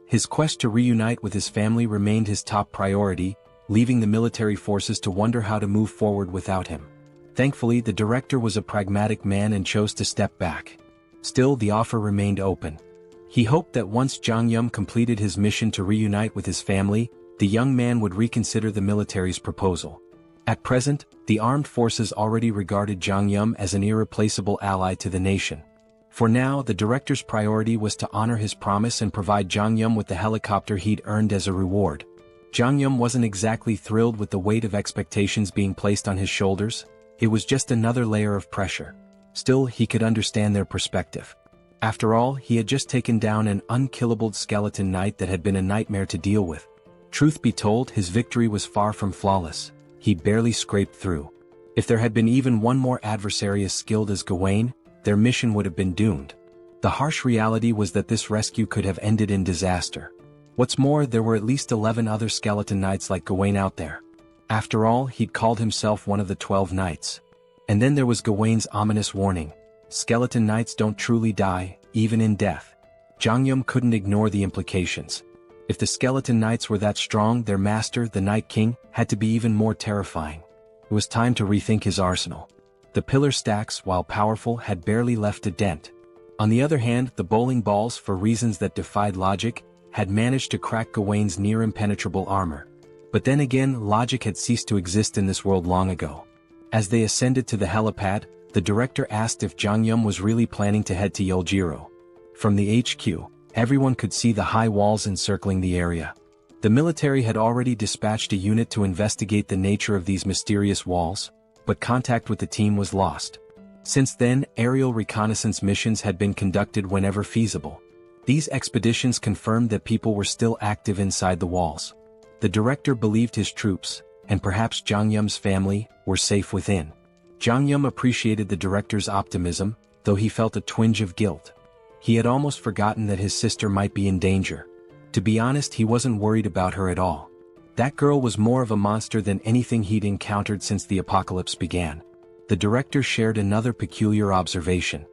His quest to reunite with his family remained his top priority, leaving the military forces to wonder how to move forward without him. Thankfully, the director was a pragmatic man and chose to step back. Still, the offer remained open. He hoped that once Jang Yum completed his mission to reunite with his family, the young man would reconsider the military's proposal. At present, the armed forces already regarded Jang Yum as an irreplaceable ally to the nation. For now, the director's priority was to honor his promise and provide Jang Yum with the helicopter he'd earned as a reward. Jang Yum wasn't exactly thrilled with the weight of expectations being placed on his shoulders. It was just another layer of pressure. Still, he could understand their perspective. After all, he had just taken down an unkillable skeleton knight that had been a nightmare to deal with. Truth be told, his victory was far from flawless. He barely scraped through. If there had been even one more adversary as skilled as Gawain, their mission would have been doomed. The harsh reality was that this rescue could have ended in disaster. What's more, there were at least 11 other skeleton knights like Gawain out there. After all, he'd called himself one of the 12 knights. And then there was Gawain's ominous warning. Skeleton knights don't truly die, even in death. Jang Yum couldn't ignore the implications. If the skeleton knights were that strong, their master, the Night King, had to be even more terrifying. It was time to rethink his arsenal. The pillar stacks, while powerful, had barely left a dent. On the other hand, the bowling balls, for reasons that defied logic, had managed to crack Gawain's near-impenetrable armor. But then again, logic had ceased to exist in this world long ago. As they ascended to the helipad, the director asked if Jang Yum was really planning to head to Yeoljiro. From the HQ, everyone could see the high walls encircling the area. The military had already dispatched a unit to investigate the nature of these mysterious walls, but contact with the team was lost. Since then, aerial reconnaissance missions had been conducted whenever feasible. These expeditions confirmed that people were still active inside the walls. The director believed his troops, and perhaps Jang Yum's family, were safe within. Jang Yum appreciated the director's optimism, though he felt a twinge of guilt. He had almost forgotten that his sister might be in danger. To be honest, he wasn't worried about her at all. That girl was more of a monster than anything he'd encountered since the apocalypse began. The director shared another peculiar observation.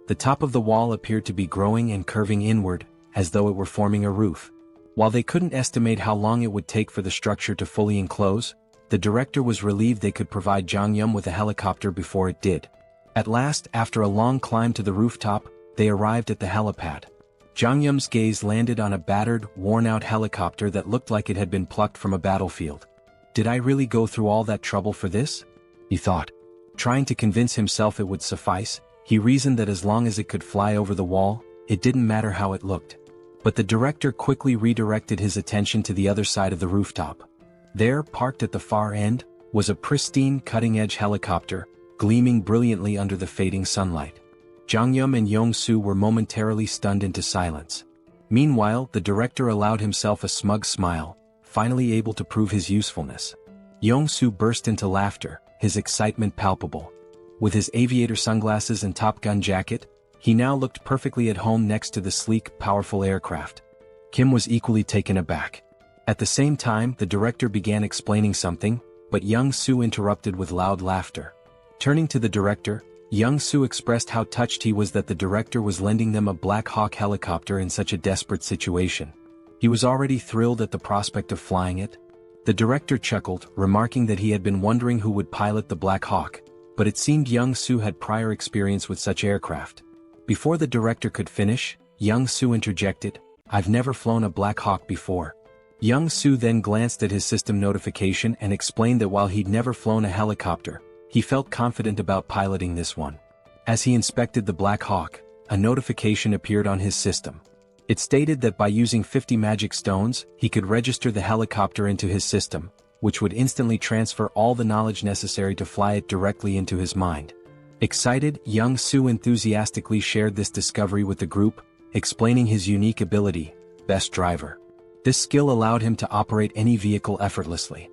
The top of the wall appeared to be growing and curving inward, as though it were forming a roof. While they couldn't estimate how long it would take for the structure to fully enclose, the director was relieved they could provide Jang Yum with a helicopter before it did. At last, after a long climb to the rooftop, they arrived at the helipad. Jang Yum's gaze landed on a battered, worn-out helicopter that looked like it had been plucked from a battlefield. Did I really go through all that trouble for this? He thought. Trying to convince himself it would suffice, he reasoned that as long as it could fly over the wall, it didn't matter how it looked. But the director quickly redirected his attention to the other side of the rooftop. There, parked at the far end, was a pristine cutting-edge helicopter, gleaming brilliantly under the fading sunlight. Jang Yum and Yong-soo were momentarily stunned into silence. Meanwhile, the director allowed himself a smug smile, finally able to prove his usefulness. Yong-soo burst into laughter, his excitement palpable. With his aviator sunglasses and Top Gun jacket, he now looked perfectly at home next to the sleek, powerful aircraft. Kim was equally taken aback. At the same time, the director began explaining something, but Young-soo interrupted with loud laughter. Turning to the director, Young-soo expressed how touched he was that the director was lending them a Black Hawk helicopter in such a desperate situation. He was already thrilled at the prospect of flying it. The director chuckled, remarking that he had been wondering who would pilot the Black Hawk, but it seemed Young-soo had prior experience with such aircraft. Before the director could finish, Young-soo interjected, "I've never flown a Black Hawk before." Young-soo then glanced at his system notification and explained that while he'd never flown a helicopter, he felt confident about piloting this one. As he inspected the Black Hawk, a notification appeared on his system. It stated that by using 50 magic stones, he could register the helicopter into his system, which would instantly transfer all the knowledge necessary to fly it directly into his mind. Excited, Young-soo enthusiastically shared this discovery with the group, explaining his unique ability, Best Driver. This skill allowed him to operate any vehicle effortlessly.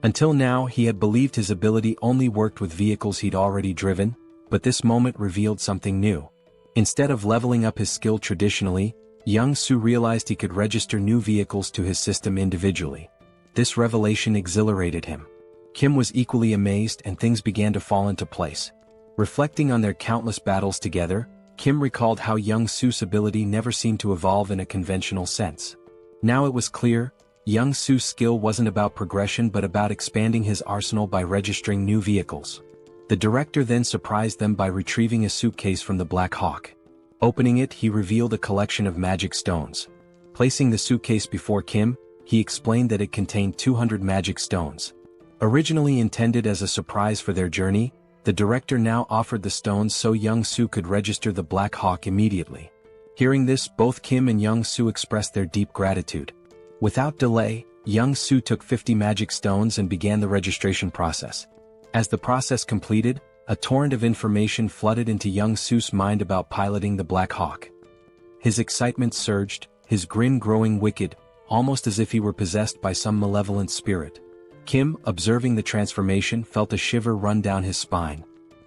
Until now he had believed his ability only worked with vehicles he'd already driven, but this moment revealed something new. Instead of leveling up his skill traditionally, young Su realized he could register new vehicles to his system individually. This revelation exhilarated him. Kim was equally amazed and things began to fall into place. Reflecting on their countless battles together, Kim recalled how young Su's ability never seemed to evolve in a conventional sense. Now it was clear, young Su's skill wasn't about progression but about expanding his arsenal by registering new vehicles. The director then surprised them by retrieving a suitcase from the Black Hawk. Opening it, he revealed a collection of magic stones. Placing the suitcase before Kim, he explained that it contained 200 magic stones. Originally intended as a surprise for their journey, the director now offered the stones so young Su could register the Black Hawk immediately. Hearing this, both Kim and young Su expressed their deep gratitude. Without delay, young Su took 50 magic stones and began the registration process. As the process completed, a torrent of information flooded into young Su's mind about piloting the Black Hawk. His excitement surged, his grin growing wicked, almost as if he were possessed by some malevolent spirit. Kim, observing the transformation, felt a shiver run down his spine.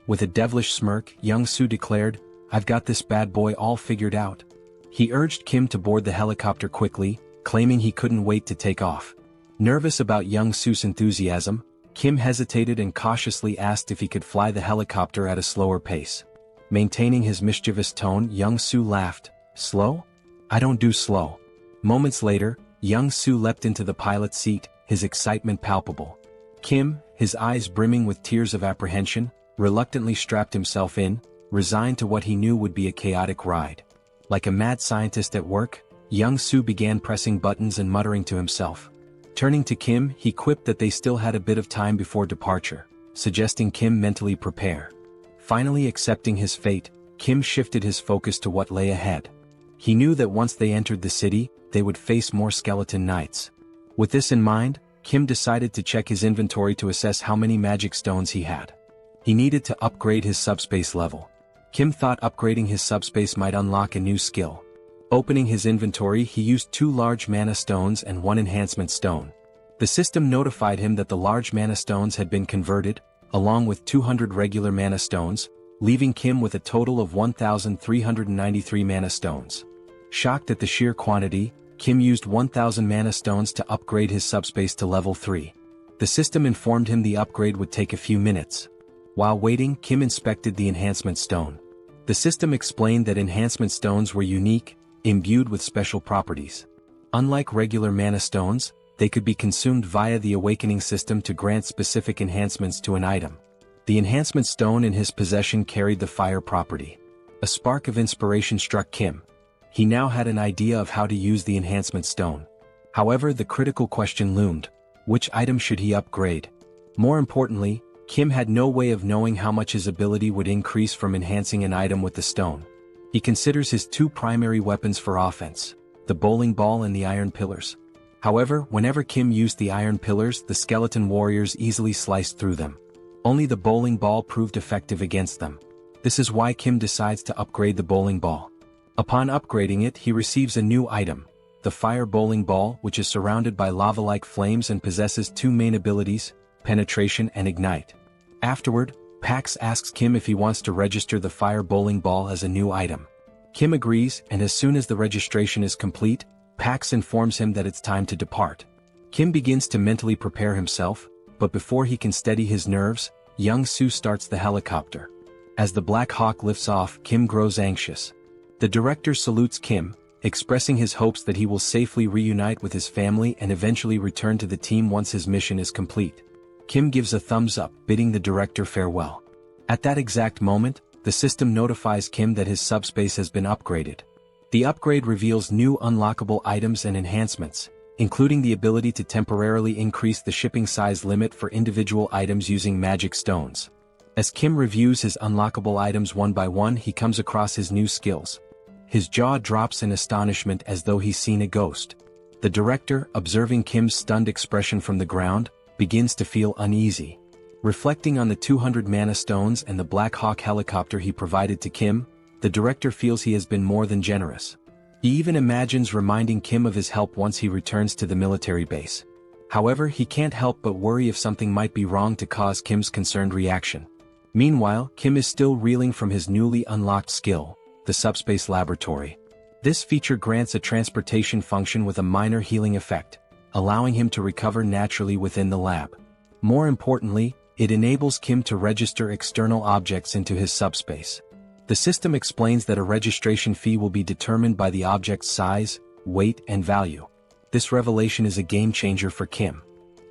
With a devilish smirk, young Su declared, "I've got this bad boy all figured out." He urged Kim to board the helicopter quickly, claiming he couldn't wait to take off. Nervous about young Su's enthusiasm, Kim hesitated and cautiously asked if he could fly the helicopter at a slower pace. Maintaining his mischievous tone, young Su laughed. "Slow? I don't do slow." Moments later, young Su leapt into the pilot's seat, his excitement palpable. Kim, his eyes brimming with tears of apprehension, reluctantly strapped himself in, resigned to what he knew would be a chaotic ride. Like a mad scientist at work, young Su began pressing buttons and muttering to himself. Turning to Kim, he quipped that they still had a bit of time before departure, suggesting Kim mentally prepare. Finally accepting his fate, Kim shifted his focus to what lay ahead. He knew that once they entered the city, they would face more skeleton knights. With this in mind, Kim decided to check his inventory to assess how many magic stones he had. He needed to upgrade his subspace level. Kim thought upgrading his subspace might unlock a new skill. Opening his inventory, he used 2 large mana stones and 1 enhancement stone. The system notified him that the large mana stones had been converted, along with 200 regular mana stones, leaving Kim with a total of 1,393 mana stones. Shocked at the sheer quantity, Kim used 1,000 mana stones to upgrade his subspace to level 3. The system informed him the upgrade would take a few minutes. While waiting, Kim inspected the enhancement stone. The system explained that enhancement stones were unique, imbued with special properties. Unlike regular mana stones, they could be consumed via the awakening system to grant specific enhancements to an item. The enhancement stone in his possession carried the fire property. A spark of inspiration struck Kim. He now had an idea of how to use the enhancement stone. However, the critical question loomed: which item should he upgrade? More importantly, Kim had no way of knowing how much his ability would increase from enhancing an item with the stone. He considers his 2 primary weapons for offense, the bowling ball and the iron pillars. However, whenever Kim used the iron pillars, the skeleton warriors easily sliced through them. Only the bowling ball proved effective against them. This is why Kim decides to upgrade the bowling ball. Upon upgrading it, he receives a new item, the fire bowling ball, which is surrounded by lava-like flames and possesses 2 main abilities, penetration and ignite. Afterward, Pax asks Kim if he wants to register the fire bowling ball as a new item. Kim agrees, and as soon as the registration is complete, Pax informs him that it's time to depart. Kim begins to mentally prepare himself, but before he can steady his nerves, young Su starts the helicopter. As the Black Hawk lifts off, Kim grows anxious. The director salutes Kim, expressing his hopes that he will safely reunite with his family and eventually return to the team once his mission is complete. Kim gives a thumbs up, bidding the director farewell. At that exact moment, the system notifies Kim that his subspace has been upgraded. The upgrade reveals new unlockable items and enhancements, including the ability to temporarily increase the shipping size limit for individual items using magic stones. As Kim reviews his unlockable items one by one, he comes across his new skills. His jaw drops in astonishment as though he's seen a ghost. The director, observing Kim's stunned expression from the ground, begins to feel uneasy. Reflecting on the 200 mana stones and the Black Hawk helicopter he provided to Kim, the director feels he has been more than generous. He even imagines reminding Kim of his help once he returns to the military base. However, he can't help but worry if something might be wrong to cause Kim's concerned reaction. Meanwhile, Kim is still reeling from his newly unlocked skill, the SUBSPACE laboratory. This feature grants a transportation function with a minor healing effect, allowing him to recover naturally within the lab. More importantly, it enables Kim to register external objects into his subspace. The system explains that a registration fee will be determined by the object's size, weight, and value. This revelation is a game-changer for Kim.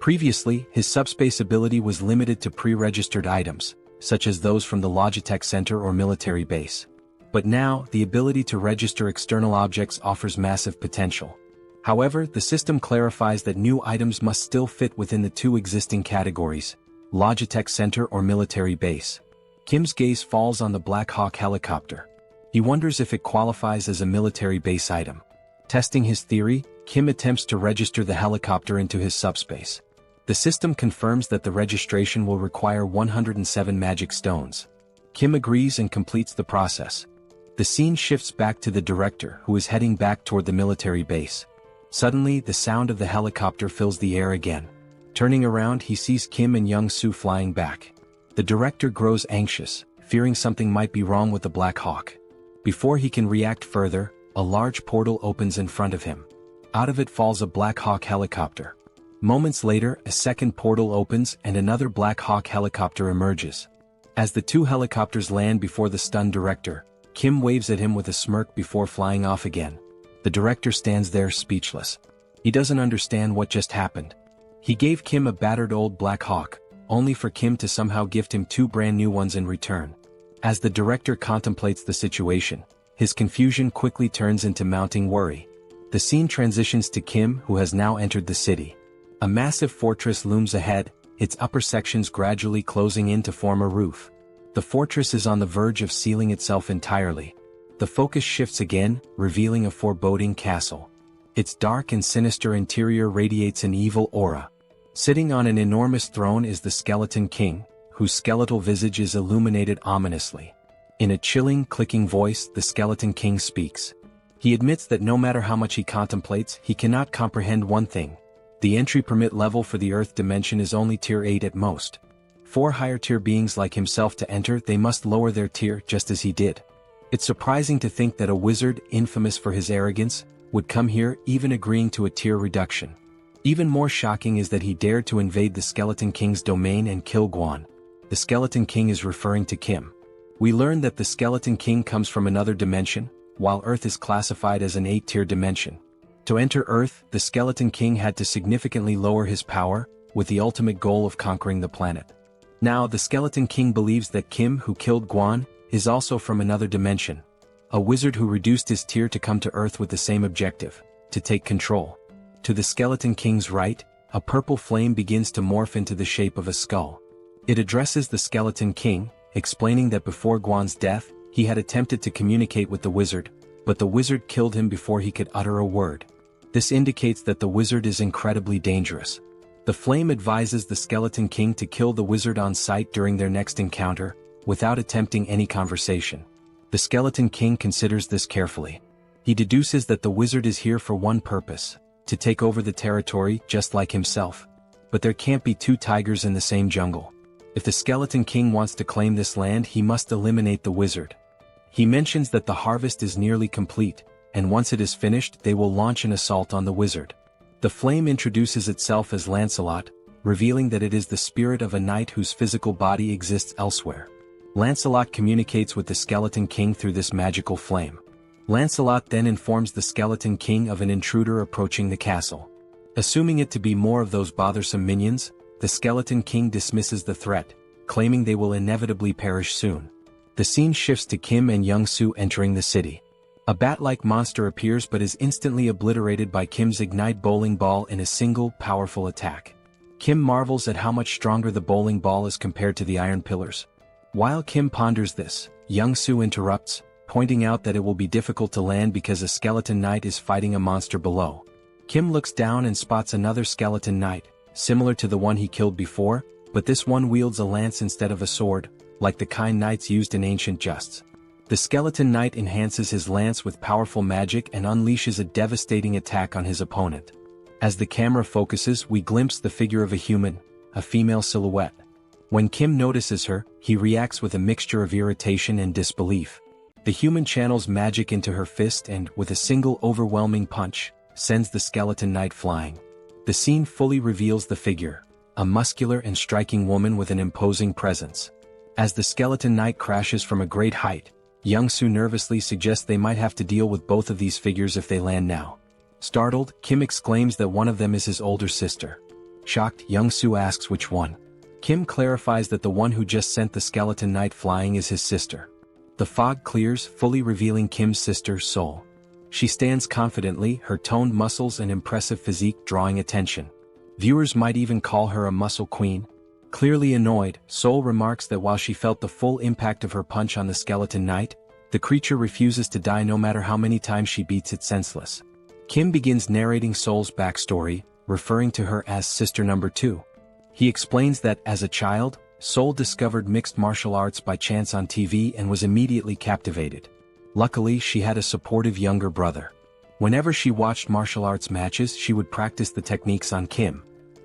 Previously, his subspace ability was limited to pre-registered items, such as those from the Logitech Center or military base. But now, the ability to register external objects offers massive potential. However, the system clarifies that new items must still fit within the two existing categories, Logitech Center or military base. Kim's gaze falls on the Black Hawk helicopter. He wonders if it qualifies as a military base item. Testing his theory, Kim attempts to register the helicopter into his subspace. The system confirms that the registration will require 107 magic stones. Kim agrees and completes the process. The scene shifts back to the director, who is heading back toward the military base. Suddenly, the sound of the helicopter fills the air again. Turning around, he sees Kim and Young-soo flying back. The director grows anxious, fearing something might be wrong with the Black Hawk. Before he can react further, a large portal opens in front of him. Out of it falls a Black Hawk helicopter. Moments later, a second portal opens and another Black Hawk helicopter emerges. As the two helicopters land before the stunned director, Kim waves at him with a smirk before flying off again. The director stands there speechless. He doesn't understand what just happened. He gave Kim a battered old Black Hawk, only for Kim to somehow gift him two brand new ones in return. As the director contemplates the situation, his confusion quickly turns into mounting worry. The scene transitions to Kim, who has now entered the city. A massive fortress looms ahead, its upper sections gradually closing in to form a roof. The fortress is on the verge of sealing itself entirely. The focus shifts again, revealing a foreboding castle. Its dark and sinister interior radiates an evil aura. Sitting on an enormous throne is the Skeleton King, whose skeletal visage is illuminated ominously. In a chilling, clicking voice, the Skeleton King speaks. He admits that no matter how much he contemplates, he cannot comprehend one thing. The entry permit level for the Earth dimension is only tier 8 at most. For higher tier beings like himself to enter, they must lower their tier just as he did. It's surprising to think that a wizard, infamous for his arrogance, would come here, even agreeing to a tier reduction. Even more shocking is that he dared to invade the Skeleton King's domain and kill Guan. The Skeleton King is referring to Kim. We learn that the Skeleton King comes from another dimension, while Earth is classified as an 8-tier dimension. To enter Earth, the Skeleton King had to significantly lower his power, with the ultimate goal of conquering the planet. Now, the Skeleton King believes that Kim, who killed Guan, is also from another dimension. A wizard who reduced his tier to come to Earth with the same objective, to take control. To the Skeleton King's right, a purple flame begins to morph into the shape of a skull. It addresses the Skeleton King, explaining that before Guan's death, he had attempted to communicate with the wizard, but the wizard killed him before he could utter a word. This indicates that the wizard is incredibly dangerous. The flame advises the Skeleton King to kill the wizard on sight during their next encounter, without attempting any conversation. The Skeleton King considers this carefully. He deduces that the wizard is here for one purpose, to take over the territory just like himself. But there can't be two tigers in the same jungle. If the Skeleton King wants to claim this land, he must eliminate the wizard. He mentions that the harvest is nearly complete, and once it is finished they will launch an assault on the wizard. The flame introduces itself as Lancelot, revealing that it is the spirit of a knight whose physical body exists elsewhere. Lancelot communicates with the Skeleton King through this magical flame. Lancelot then informs the Skeleton King of an intruder approaching the castle. Assuming it to be more of those bothersome minions, the Skeleton King dismisses the threat, claiming they will inevitably perish soon. The scene shifts to Kim and Young-soo entering the city. A bat-like monster appears but is instantly obliterated by Kim's Ignite bowling ball in a single, powerful attack. Kim marvels at how much stronger the bowling ball is compared to the iron pillars. While Kim ponders this, Young-soo interrupts, pointing out that it will be difficult to land because a skeleton knight is fighting a monster below. Kim looks down and spots another skeleton knight, similar to the one he killed before, but this one wields a lance instead of a sword, like the kind knights used in ancient justs. The skeleton knight enhances his lance with powerful magic and unleashes a devastating attack on his opponent. As the camera focuses, we glimpse the figure of a human, a female silhouette. When Kim notices her, he reacts with a mixture of irritation and disbelief. The human channels magic into her fist and, with a single overwhelming punch, sends the skeleton knight flying. The scene fully reveals the figure, a muscular and striking woman with an imposing presence. As the skeleton knight crashes from a great height, Young-soo nervously suggests they might have to deal with both of these figures if they land now. Startled, Kim exclaims that one of them is his older sister. Shocked, Young-soo asks which one. Kim clarifies that the one who just sent the skeleton knight flying is his sister. The fog clears, fully revealing Kim's sister, Sol. She stands confidently, her toned muscles and impressive physique drawing attention. Viewers might even call her a muscle queen. Clearly annoyed, Sol remarks that while she felt the full impact of her punch on the skeleton knight, the creature refuses to die no matter how many times she beats it senseless. Kim begins narrating Sol's backstory, referring to her as Sister Number 2. He explains that, as a child, Sol discovered mixed martial arts by chance on TV and was immediately captivated. Luckily, she had a supportive younger brother. Whenever she watched martial arts matches, she would practice the techniques on Kim.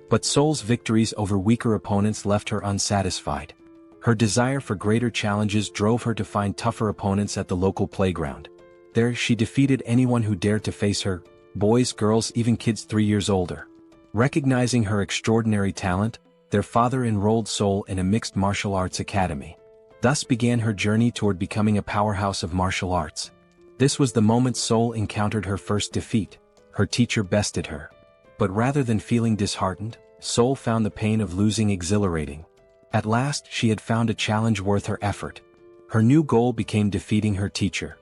But Sol's victories over weaker opponents left her unsatisfied. Her desire for greater challenges drove her to find tougher opponents at the local playground. There, she defeated anyone who dared to face her, boys, girls, even kids 3 years older. Recognizing her extraordinary talent, their father enrolled Sol in a mixed martial arts academy. Thus began her journey toward becoming a powerhouse of martial arts. This was the moment Sol encountered her first defeat. Her teacher bested her. But rather than feeling disheartened, Sol found the pain of losing exhilarating. At last, she had found a challenge worth her effort. Her new goal became defeating her teacher.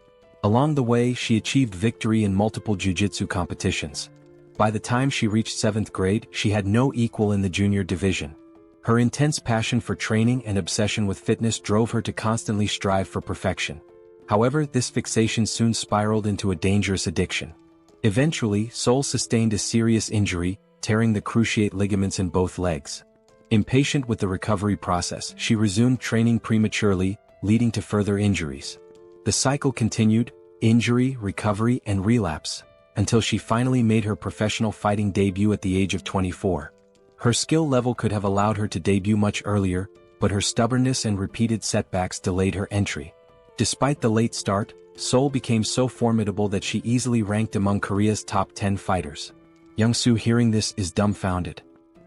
Along the way, she achieved victory in multiple jiu-jitsu competitions. By the time she reached 7th grade, she had no equal in the junior division. Her intense passion for training and obsession with fitness drove her to constantly strive for perfection. However, this fixation soon spiraled into a dangerous addiction. Eventually, Sol sustained a serious injury, tearing the cruciate ligaments in both legs. Impatient with the recovery process, she resumed training prematurely, leading to further injuries. The cycle continued, injury, recovery, and relapse, until she finally made her professional fighting debut at the age of 24. Her skill level could have allowed her to debut much earlier, but her stubbornness and repeated setbacks delayed her entry. Despite the late start, Sol became so formidable that she easily ranked among Korea's top 10 fighters. Young-soo, hearing this, is dumbfounded.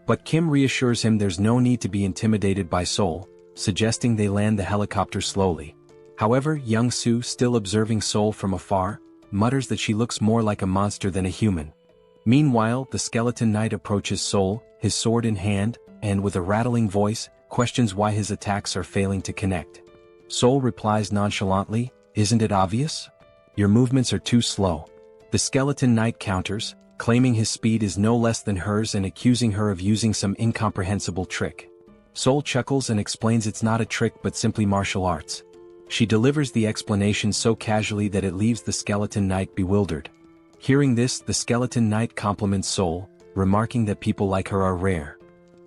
But Kim reassures him there's no need to be intimidated by Sol, suggesting they land the helicopter slowly. However, Young-soo, still observing Sol from afar, mutters that she looks more like a monster than a human. Meanwhile, the skeleton knight approaches Sol, his sword in hand, and with a rattling voice, questions why his attacks are failing to connect. Sol replies nonchalantly, "Isn't it obvious? Your movements are too slow." The skeleton knight counters, claiming his speed is no less than hers and accusing her of using some incomprehensible trick. Sol chuckles and explains it's not a trick but simply martial arts. She delivers the explanation so casually that it leaves the skeleton knight bewildered. Hearing this, the skeleton knight compliments Sol, remarking that people like her are rare.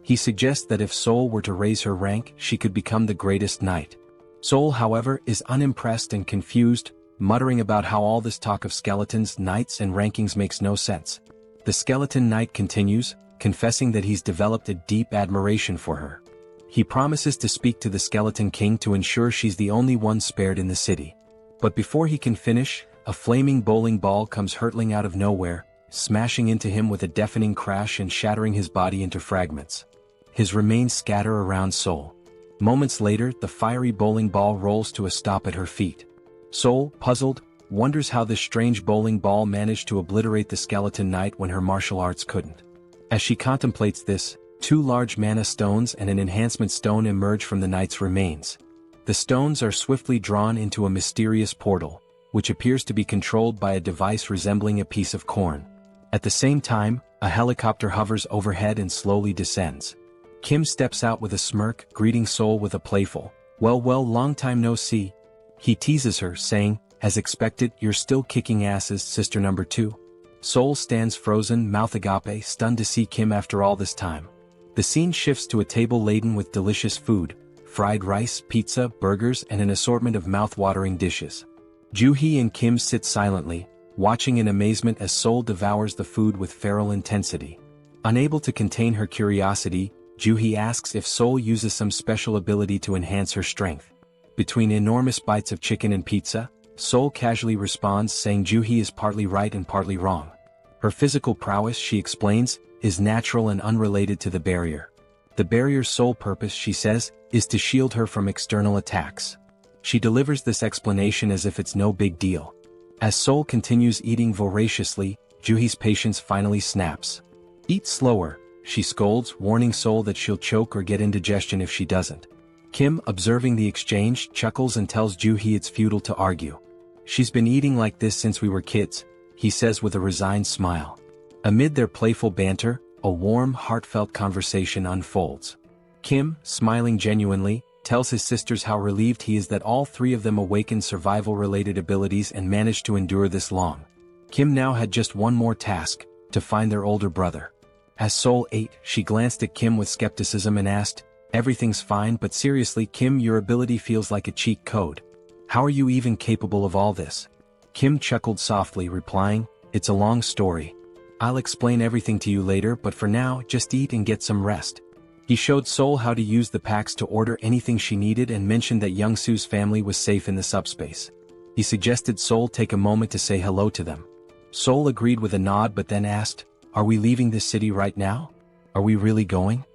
He suggests that if Sol were to raise her rank, she could become the greatest knight. Sol, however, is unimpressed and confused, muttering about how all this talk of skeletons, knights, and rankings makes no sense. The skeleton knight continues, confessing that he's developed a deep admiration for her. He promises to speak to the Skeleton King to ensure she's the only one spared in the city. But before he can finish, a flaming bowling ball comes hurtling out of nowhere, smashing into him with a deafening crash and shattering his body into fragments. His remains scatter around Sol. Moments later, the fiery bowling ball rolls to a stop at her feet. Sol, puzzled, wonders how this strange bowling ball managed to obliterate the skeleton knight when her martial arts couldn't. As she contemplates this, 2 large mana stones and an enhancement stone emerge from the knight's remains. The stones are swiftly drawn into a mysterious portal, which appears to be controlled by a device resembling a piece of corn. At the same time, a helicopter hovers overhead and slowly descends. Kim steps out with a smirk, greeting Sol with a playful, well, long time no see." He teases her, saying, "As expected, you're still kicking asses, Sister Number 2. Sol stands frozen, mouth agape, stunned to see Kim after all this time. The scene shifts to a table laden with delicious food, fried rice, pizza, burgers, and an assortment of mouth-watering dishes. Joo-hee and Kim sit silently, watching in amazement as Sol devours the food with feral intensity. Unable to contain her curiosity, Juhi asks if Sol uses some special ability to enhance her strength. Between enormous bites of chicken and pizza, Sol casually responds saying Juhi is partly right and partly wrong. Her physical prowess, she explains, is natural and unrelated to the barrier. The barrier's sole purpose, she says, is to shield her from external attacks. She delivers this explanation as if it's no big deal. As Sol continues eating voraciously, Juhi's patience finally snaps. Eat slower, she scolds, warning Sol that she'll choke or get indigestion if she doesn't. Kim, observing the exchange, chuckles and tells Juhi it's futile to argue. She's been eating like this since we were kids, he says with a resigned smile. Amid their playful banter, a warm, heartfelt conversation unfolds. Kim, smiling genuinely, tells his sisters how relieved he is that all three of them awakened survival-related abilities and managed to endure this long. Kim now had just one more task, to find their older brother. As Sol ate, she glanced at Kim with skepticism and asked, "Everything's fine, but seriously, Kim, your ability feels like a cheat code. How are you even capable of all this?" Kim chuckled softly, replying, "It's a long story. I'll explain everything to you later, but for now, just eat and get some rest." He showed Sol how to use the packs to order anything she needed and mentioned that Youngsu's family was safe in the subspace. He suggested Sol take a moment to say hello to them. Sol agreed with a nod but then asked, "Are we leaving this city right now? Are we really going?"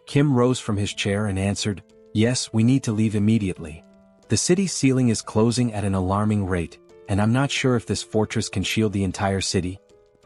Kim rose from his chair and answered, "Yes, we need to leave immediately. The city's ceiling is closing at an alarming rate, and I'm not sure if this fortress can shield the entire city."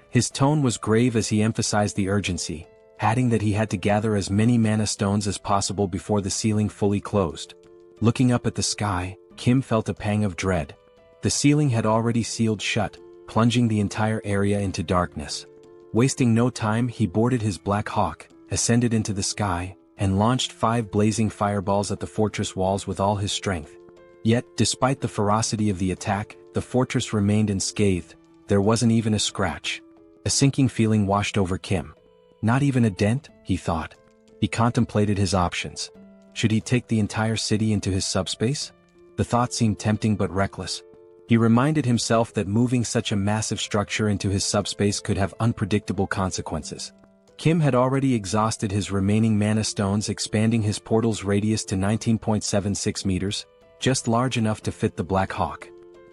His tone was grave as he emphasized the urgency, adding that he had to gather as many mana stones as possible before the ceiling fully closed. Looking up at the sky, Kim felt a pang of dread. The ceiling had already sealed shut, plunging the entire area into darkness. Wasting no time, he boarded his Black Hawk, ascended into the sky, and launched 5 blazing fireballs at the fortress walls with all his strength. Yet, despite the ferocity of the attack, the fortress remained unscathed. There wasn't even a scratch. A sinking feeling washed over Kim. Not even a dent, he thought. He contemplated his options. Should he take the entire city into his subspace? The thought seemed tempting but reckless. He reminded himself that moving such a massive structure into his subspace could have unpredictable consequences. Kim had already exhausted his remaining mana stones, expanding his portal's radius to 19.76 meters, just large enough to fit the Black Hawk.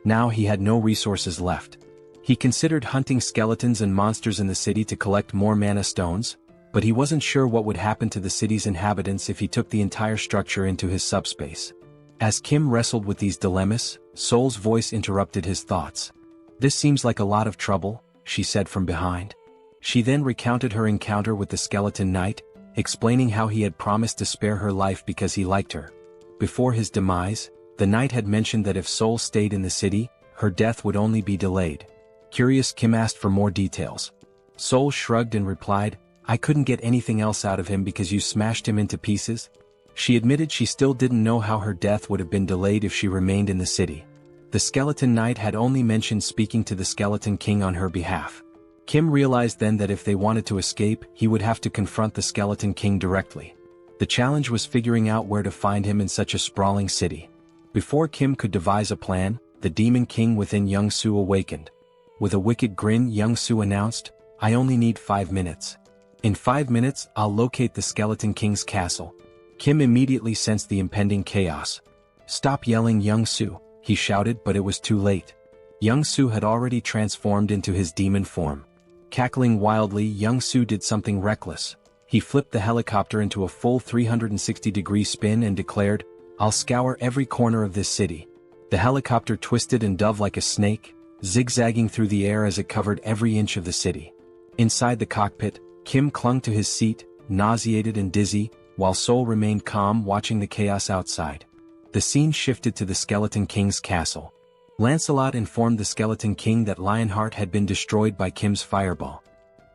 Now he had no resources left. He considered hunting skeletons and monsters in the city to collect more mana stones, but he wasn't sure what would happen to the city's inhabitants if he took the entire structure into his subspace. As Kim wrestled with these dilemmas, Sol's voice interrupted his thoughts. "This seems like a lot of trouble," she said from behind. She then recounted her encounter with the skeleton knight, explaining how he had promised to spare her life because he liked her. Before his demise, the knight had mentioned that if Sol stayed in the city, her death would only be delayed. Curious, Kim asked for more details. Sol shrugged and replied, "I couldn't get anything else out of him because you smashed him into pieces." She admitted she still didn't know how her death would have been delayed if she remained in the city. The skeleton knight had only mentioned speaking to the skeleton king on her behalf. Kim realized then that if they wanted to escape, he would have to confront the skeleton king directly. The challenge was figuring out where to find him in such a sprawling city. Before Kim could devise a plan, the demon king within Youngsu awakened. With a wicked grin, Youngsu announced, "I only need 5 minutes. In 5 minutes, I'll locate the skeleton king's castle." Kim immediately sensed the impending chaos. "Stop yelling, Youngsu," he shouted, but it was too late. Youngsu had already transformed into his demon form. Cackling wildly, Youngsu did something reckless. He flipped the helicopter into a full 360-degree spin and declared, "I'll scour every corner of this city." The helicopter twisted and dove like a snake, zigzagging through the air as it covered every inch of the city. Inside the cockpit, Kim clung to his seat, nauseated and dizzy, while Sol remained calm watching the chaos outside. The scene shifted to the Skeleton King's castle. Lancelot informed the Skeleton King that Lionheart had been destroyed by Kim's fireball.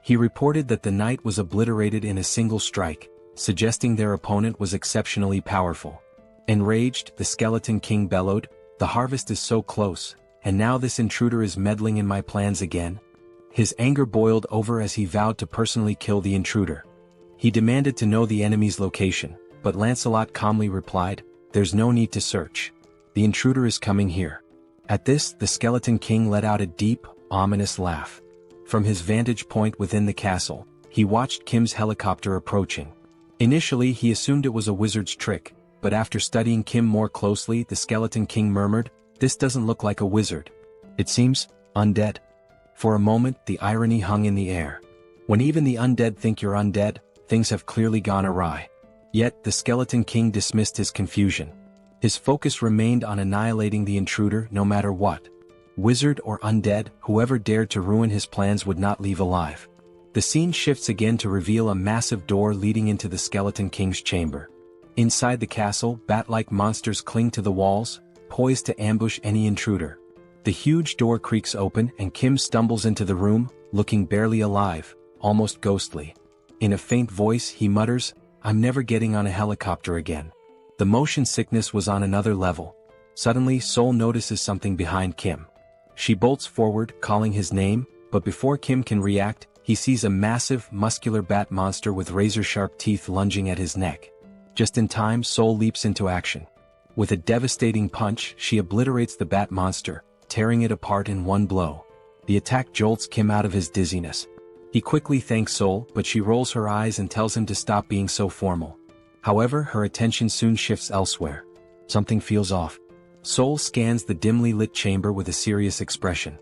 He reported that the knight was obliterated in a single strike, suggesting their opponent was exceptionally powerful. Enraged, the Skeleton King bellowed, "The harvest is so close, and now this intruder is meddling in my plans again." His anger boiled over as he vowed to personally kill the intruder. He demanded to know the enemy's location, but Lancelot calmly replied, "There's no need to search. The intruder is coming here." At this, the Skeleton King let out a deep, ominous laugh. From his vantage point within the castle, he watched Kim's helicopter approaching. Initially he assumed it was a wizard's trick, but after studying Kim more closely the Skeleton King murmured, "This doesn't look like a wizard. It seems undead." For a moment the irony hung in the air. When even the undead think you're undead, things have clearly gone awry. Yet the Skeleton King dismissed his confusion. His focus remained on annihilating the intruder no matter what. Wizard or undead, whoever dared to ruin his plans would not leave alive. The scene shifts again to reveal a massive door leading into the Skeleton King's chamber. Inside the castle, bat-like monsters cling to the walls, poised to ambush any intruder. The huge door creaks open and Kim stumbles into the room, looking barely alive, almost ghostly. In a faint voice he mutters, "I'm never getting on a helicopter again." The motion sickness was on another level. Suddenly Sol notices something behind Kim. She bolts forward, calling his name, but before Kim can react, he sees a massive, muscular bat monster with razor-sharp teeth lunging at his neck. Just in time Sol leaps into action. With a devastating punch she obliterates the bat monster, tearing it apart in one blow. The attack jolts Kim out of his dizziness. He quickly thanks Sol, but she rolls her eyes and tells him to stop being so formal. However, her attention soon shifts elsewhere. Something feels off. Sol scans the dimly lit chamber with a serious expression.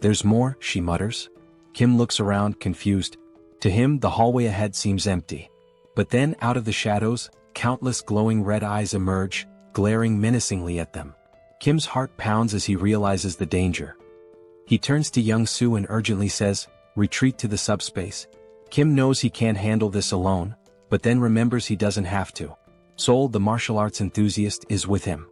"There's more," she mutters. Kim looks around, confused. To him, the hallway ahead seems empty. But then, out of the shadows, countless glowing red eyes emerge, glaring menacingly at them. Kim's heart pounds as he realizes the danger. He turns to Young Soo and urgently says, "Retreat to the subspace." Kim knows he can't handle this alone, but then remembers he doesn't have to. Sol, the martial arts enthusiast, is with him.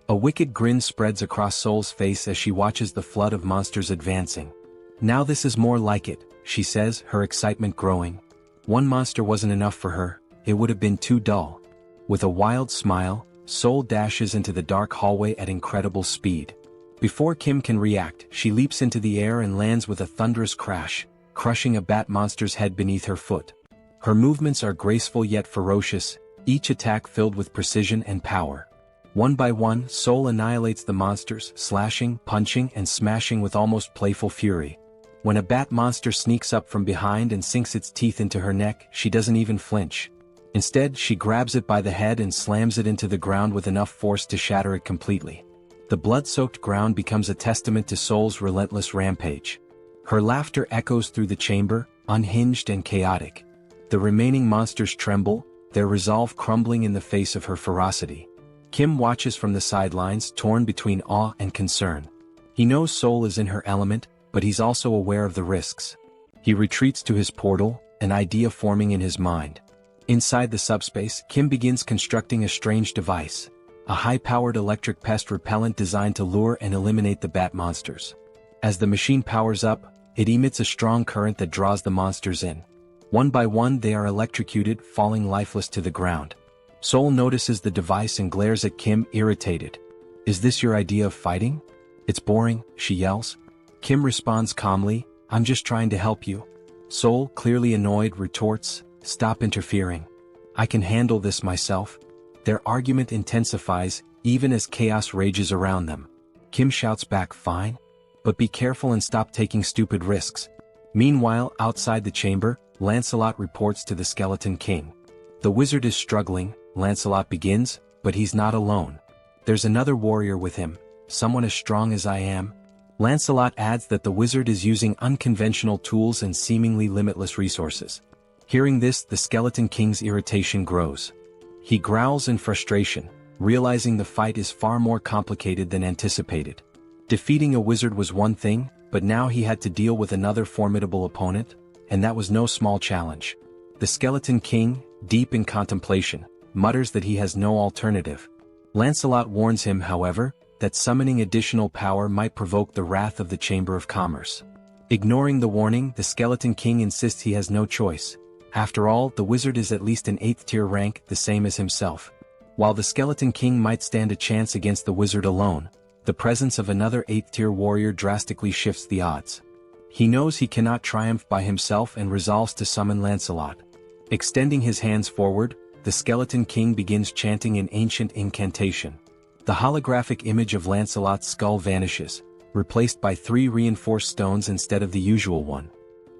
A wicked grin spreads across Sol's face as she watches the flood of monsters advancing. "Now this is more like it," she says, her excitement growing. One monster wasn't enough for her, it would have been too dull. With a wild smile, Sol dashes into the dark hallway at incredible speed. Before Kim can react, she leaps into the air and lands with a thunderous crash, crushing a bat monster's head beneath her foot. Her movements are graceful yet ferocious, each attack filled with precision and power. One by one, Sol annihilates the monsters, slashing, punching, and smashing with almost playful fury. When a bat monster sneaks up from behind and sinks its teeth into her neck, she doesn't even flinch. Instead, she grabs it by the head and slams it into the ground with enough force to shatter it completely. The blood-soaked ground becomes a testament to Sol's relentless rampage. Her laughter echoes through the chamber, unhinged and chaotic. The remaining monsters tremble, their resolve crumbling in the face of her ferocity. Kim watches from the sidelines, torn between awe and concern. He knows Sol is in her element, but he's also aware of the risks. He retreats to his portal, an idea forming in his mind. Inside the subspace, Kim begins constructing a strange device, a high-powered electric pest repellent designed to lure and eliminate the bat monsters. As the machine powers up, it emits a strong current that draws the monsters in. One by one they are electrocuted, falling lifeless to the ground. Sol notices the device and glares at Kim, irritated. "Is this your idea of fighting? It's boring," she yells. Kim responds calmly, "I'm just trying to help you." Sol, clearly annoyed, retorts, "Stop interfering. I can handle this myself." Their argument intensifies, even as chaos rages around them. Kim shouts back, "Fine. But be careful and stop taking stupid risks." Meanwhile, outside the chamber, Lancelot reports to the Skeleton King. The wizard is struggling, Lancelot begins, but he's not alone. "There's another warrior with him, someone as strong as I am." Lancelot adds that the wizard is using unconventional tools and seemingly limitless resources. Hearing this, the Skeleton King's irritation grows. He growls in frustration, realizing the fight is far more complicated than anticipated. Defeating a wizard was one thing, but now he had to deal with another formidable opponent, and that was no small challenge. The Skeleton King, deep in contemplation, mutters that he has no alternative. Lancelot warns him, however, that summoning additional power might provoke the wrath of the Chamber of Commerce. Ignoring the warning, the Skeleton King insists he has no choice. After all, the wizard is at least an 8th-tier rank, the same as himself. While the Skeleton King might stand a chance against the wizard alone, the presence of another 8th-tier warrior drastically shifts the odds. He knows he cannot triumph by himself and resolves to summon Lancelot. Extending his hands forward, the Skeleton King begins chanting an ancient incantation. The holographic image of Lancelot's skull vanishes, replaced by 3 reinforced stones instead of the usual one.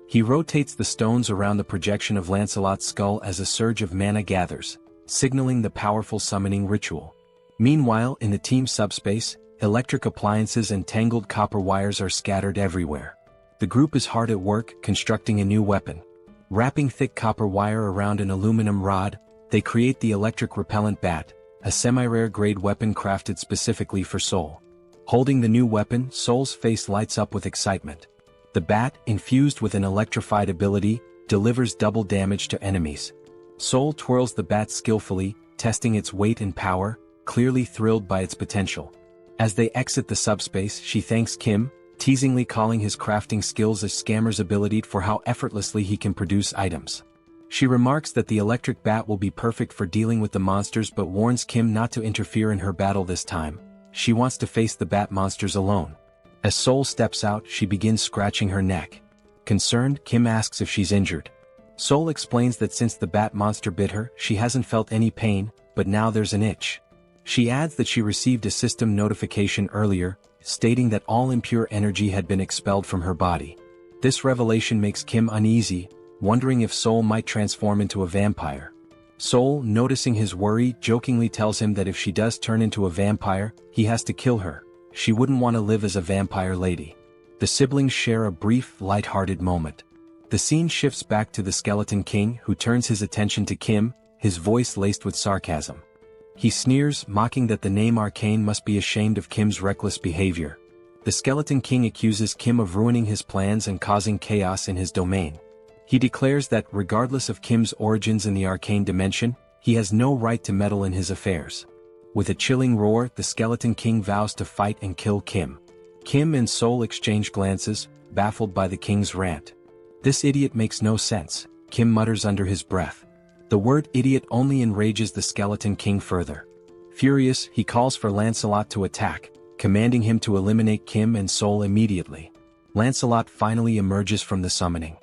He rotates the stones around the projection of Lancelot's skull as a surge of mana gathers, signaling the powerful summoning ritual. Meanwhile, in the team SUBSPACE, electric appliances and tangled copper wires are scattered everywhere. The group is hard at work constructing a new weapon. Wrapping thick copper wire around an aluminum rod, they create the electric repellent bat, a semi-rare grade weapon crafted specifically for Soul. Holding the new weapon, Soul's face lights up with excitement. The bat, infused with an electrified ability, delivers double damage to enemies. Soul twirls the bat skillfully, testing its weight and power, clearly thrilled by its potential. As they exit the SUBSPACE, she thanks Kim, teasingly calling his crafting skills a scammer's ability for how effortlessly he can produce items. She remarks that the electric bat will be perfect for dealing with the monsters but warns Kim not to interfere in her battle this time. She wants to face the bat monsters alone. As Soul steps out, she begins scratching her neck. Concerned, Kim asks if she's injured. Soul explains that since the bat monster bit her, she hasn't felt any pain, but now there's an itch. She adds that she received a system notification earlier, stating that all impure energy had been expelled from her body. This revelation makes Kim uneasy, wondering if Soul might transform into a vampire. Soul, noticing his worry, jokingly tells him that if she does turn into a vampire, he has to kill her. She wouldn't want to live as a vampire lady. The siblings share a brief, light-hearted moment. The scene shifts back to the Skeleton King, who turns his attention to Kim, his voice laced with sarcasm. He sneers, mocking that the name Arcane must be ashamed of Kim's reckless behavior. The Skeleton King accuses Kim of ruining his plans and causing chaos in his domain. He declares that, regardless of Kim's origins in the arcane dimension, he has no right to meddle in his affairs. With a chilling roar, the Skeleton King vows to fight and kill Kim. Kim and Soul exchange glances, baffled by the king's rant. "This idiot makes no sense," Kim mutters under his breath. The word idiot only enrages the Skeleton King further. Furious, he calls for Lancelot to attack, commanding him to eliminate Kim and Soul immediately. Lancelot finally emerges from the summoning.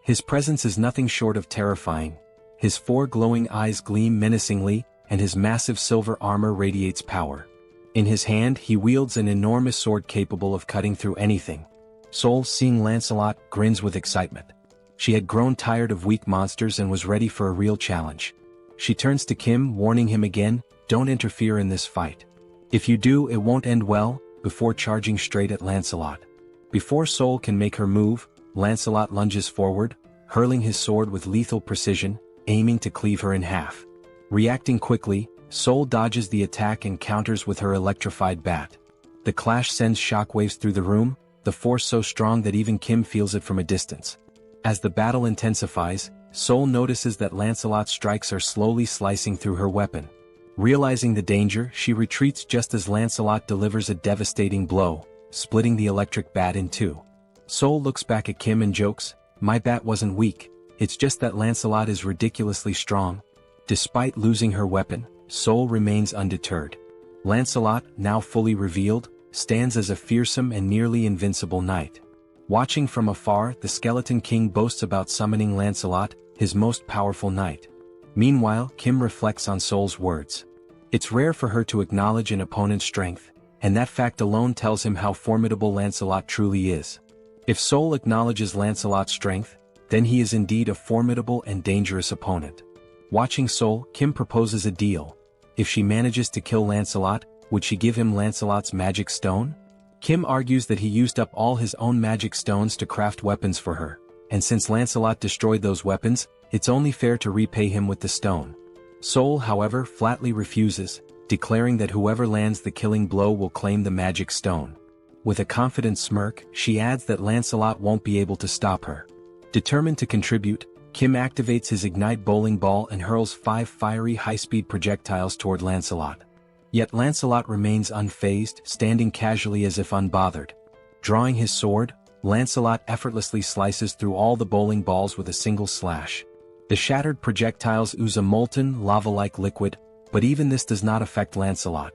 His presence is nothing short of terrifying. His 4 glowing eyes gleam menacingly, and his massive silver armor radiates power. In his hand, he wields an enormous sword capable of cutting through anything. Soul, seeing Lancelot, grins with excitement. She had grown tired of weak monsters and was ready for a real challenge. She turns to Kim, warning him again, "Don't interfere in this fight. If you do, it won't end well," before charging straight at Lancelot. Before Soul can make her move, Lancelot lunges forward, hurling his sword with lethal precision, aiming to cleave her in half. Reacting quickly, Soul dodges the attack and counters with her electrified bat. The clash sends shockwaves through the room, the force so strong that even Kim feels it from a distance. As the battle intensifies, Soul notices that Lancelot's strikes are slowly slicing through her weapon. Realizing the danger, she retreats just as Lancelot delivers a devastating blow, splitting the electric bat in two. Soul looks back at Kim and jokes, "My bat wasn't weak, it's just that Lancelot is ridiculously strong." Despite losing her weapon, Soul remains undeterred. Lancelot, now fully revealed, stands as a fearsome and nearly invincible knight. Watching from afar, the Skeleton King boasts about summoning Lancelot, his most powerful knight. Meanwhile, Kim reflects on Soul's words. It's rare for her to acknowledge an opponent's strength, and that fact alone tells him how formidable Lancelot truly is. If Soul acknowledges Lancelot's strength, then he is indeed a formidable and dangerous opponent. Watching Soul, Kim proposes a deal. If she manages to kill Lancelot, would she give him Lancelot's magic stone? Kim argues that he used up all his own magic stones to craft weapons for her, and since Lancelot destroyed those weapons, it's only fair to repay him with the stone. Soul, however, flatly refuses, declaring that whoever lands the killing blow will claim the magic stone. With a confident smirk, she adds that Lancelot won't be able to stop her. Determined to contribute, Kim activates his Ignite bowling ball and hurls 5 fiery high-speed projectiles toward Lancelot. Yet Lancelot remains unfazed, standing casually as if unbothered. Drawing his sword, Lancelot effortlessly slices through all the bowling balls with a single slash. The shattered projectiles ooze a molten, lava-like liquid, but even this does not affect Lancelot.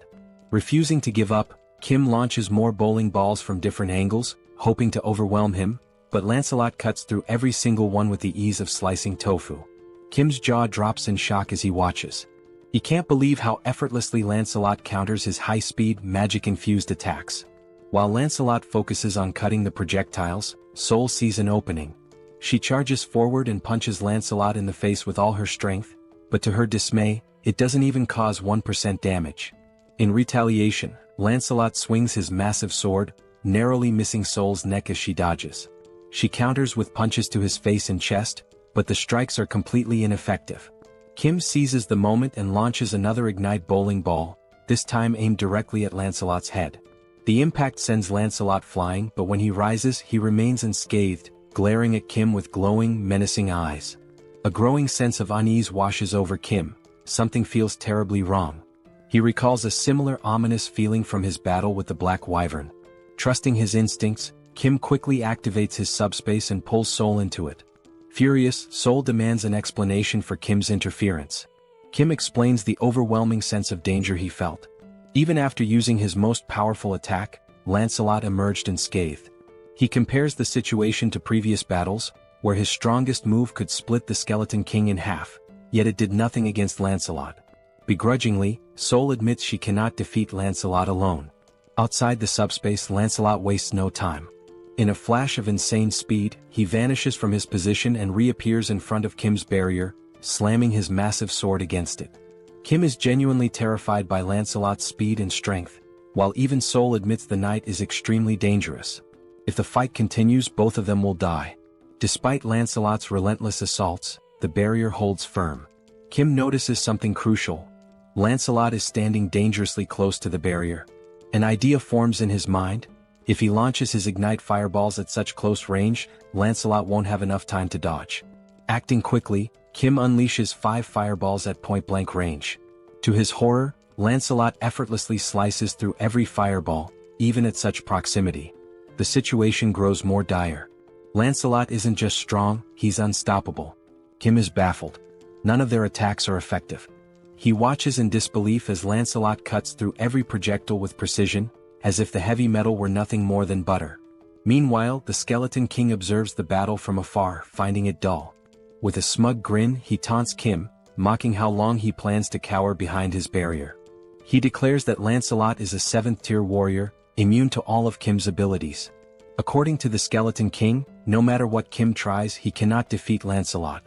Refusing to give up, Kim launches more bowling balls from different angles, hoping to overwhelm him, but Lancelot cuts through every single one with the ease of slicing tofu. Kim's jaw drops in shock as he watches. He can't believe how effortlessly Lancelot counters his high-speed, magic-infused attacks. While Lancelot focuses on cutting the projectiles, Sol sees an opening. She charges forward and punches Lancelot in the face with all her strength, but to her dismay, it doesn't even cause 1% damage. In retaliation, Lancelot swings his massive sword, narrowly missing Sol's neck as she dodges. She counters with punches to his face and chest, but the strikes are completely ineffective. Kim seizes the moment and launches another Ignite bowling ball, this time aimed directly at Lancelot's head. The impact sends Lancelot flying, but when he rises he remains unscathed, glaring at Kim with glowing, menacing eyes. A growing sense of unease washes over Kim. Something feels terribly wrong. He recalls a similar ominous feeling from his battle with the Black Wyvern. Trusting his instincts, Kim quickly activates his subspace and pulls Sol into it. Furious, Sol demands an explanation for Kim's interference. Kim explains the overwhelming sense of danger he felt. Even after using his most powerful attack, Lancelot emerged unscathed. He compares the situation to previous battles, where his strongest move could split the Skeleton King in half, yet it did nothing against Lancelot. Begrudgingly, Sol admits she cannot defeat Lancelot alone. Outside the subspace, Lancelot wastes no time. In a flash of insane speed, he vanishes from his position and reappears in front of Kim's barrier, slamming his massive sword against it. Kim is genuinely terrified by Lancelot's speed and strength, while even Sol admits the knight is extremely dangerous. If the fight continues, both of them will die. Despite Lancelot's relentless assaults, the barrier holds firm. Kim notices something crucial. Lancelot is standing dangerously close to the barrier. An idea forms in his mind. If he launches his Ignite fireballs at such close range, Lancelot won't have enough time to dodge. Acting quickly, Kim unleashes 5 fireballs at point-blank range. To his horror, Lancelot effortlessly slices through every fireball, even at such proximity. The situation grows more dire. Lancelot isn't just strong, he's unstoppable. Kim is baffled. None of their attacks are effective. He watches in disbelief as Lancelot cuts through every projectile with precision, as if the heavy metal were nothing more than butter. Meanwhile, the Skeleton King observes the battle from afar, finding it dull. With a smug grin, he taunts Kim, mocking how long he plans to cower behind his barrier. He declares that Lancelot is a 7th-tier warrior, immune to all of Kim's abilities. According to the Skeleton King, no matter what Kim tries, he cannot defeat Lancelot.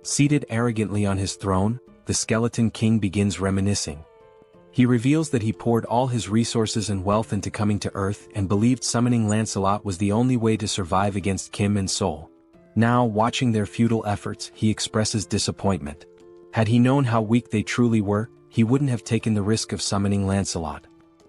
Seated arrogantly on his throne, the Skeleton King begins reminiscing. He reveals that he poured all his resources and wealth into coming to Earth and believed summoning Lancelot was the only way to survive against Kim and Sol. Now, watching their futile efforts, he expresses disappointment. Had he known how weak they truly were, he wouldn't have taken the risk of summoning Lancelot.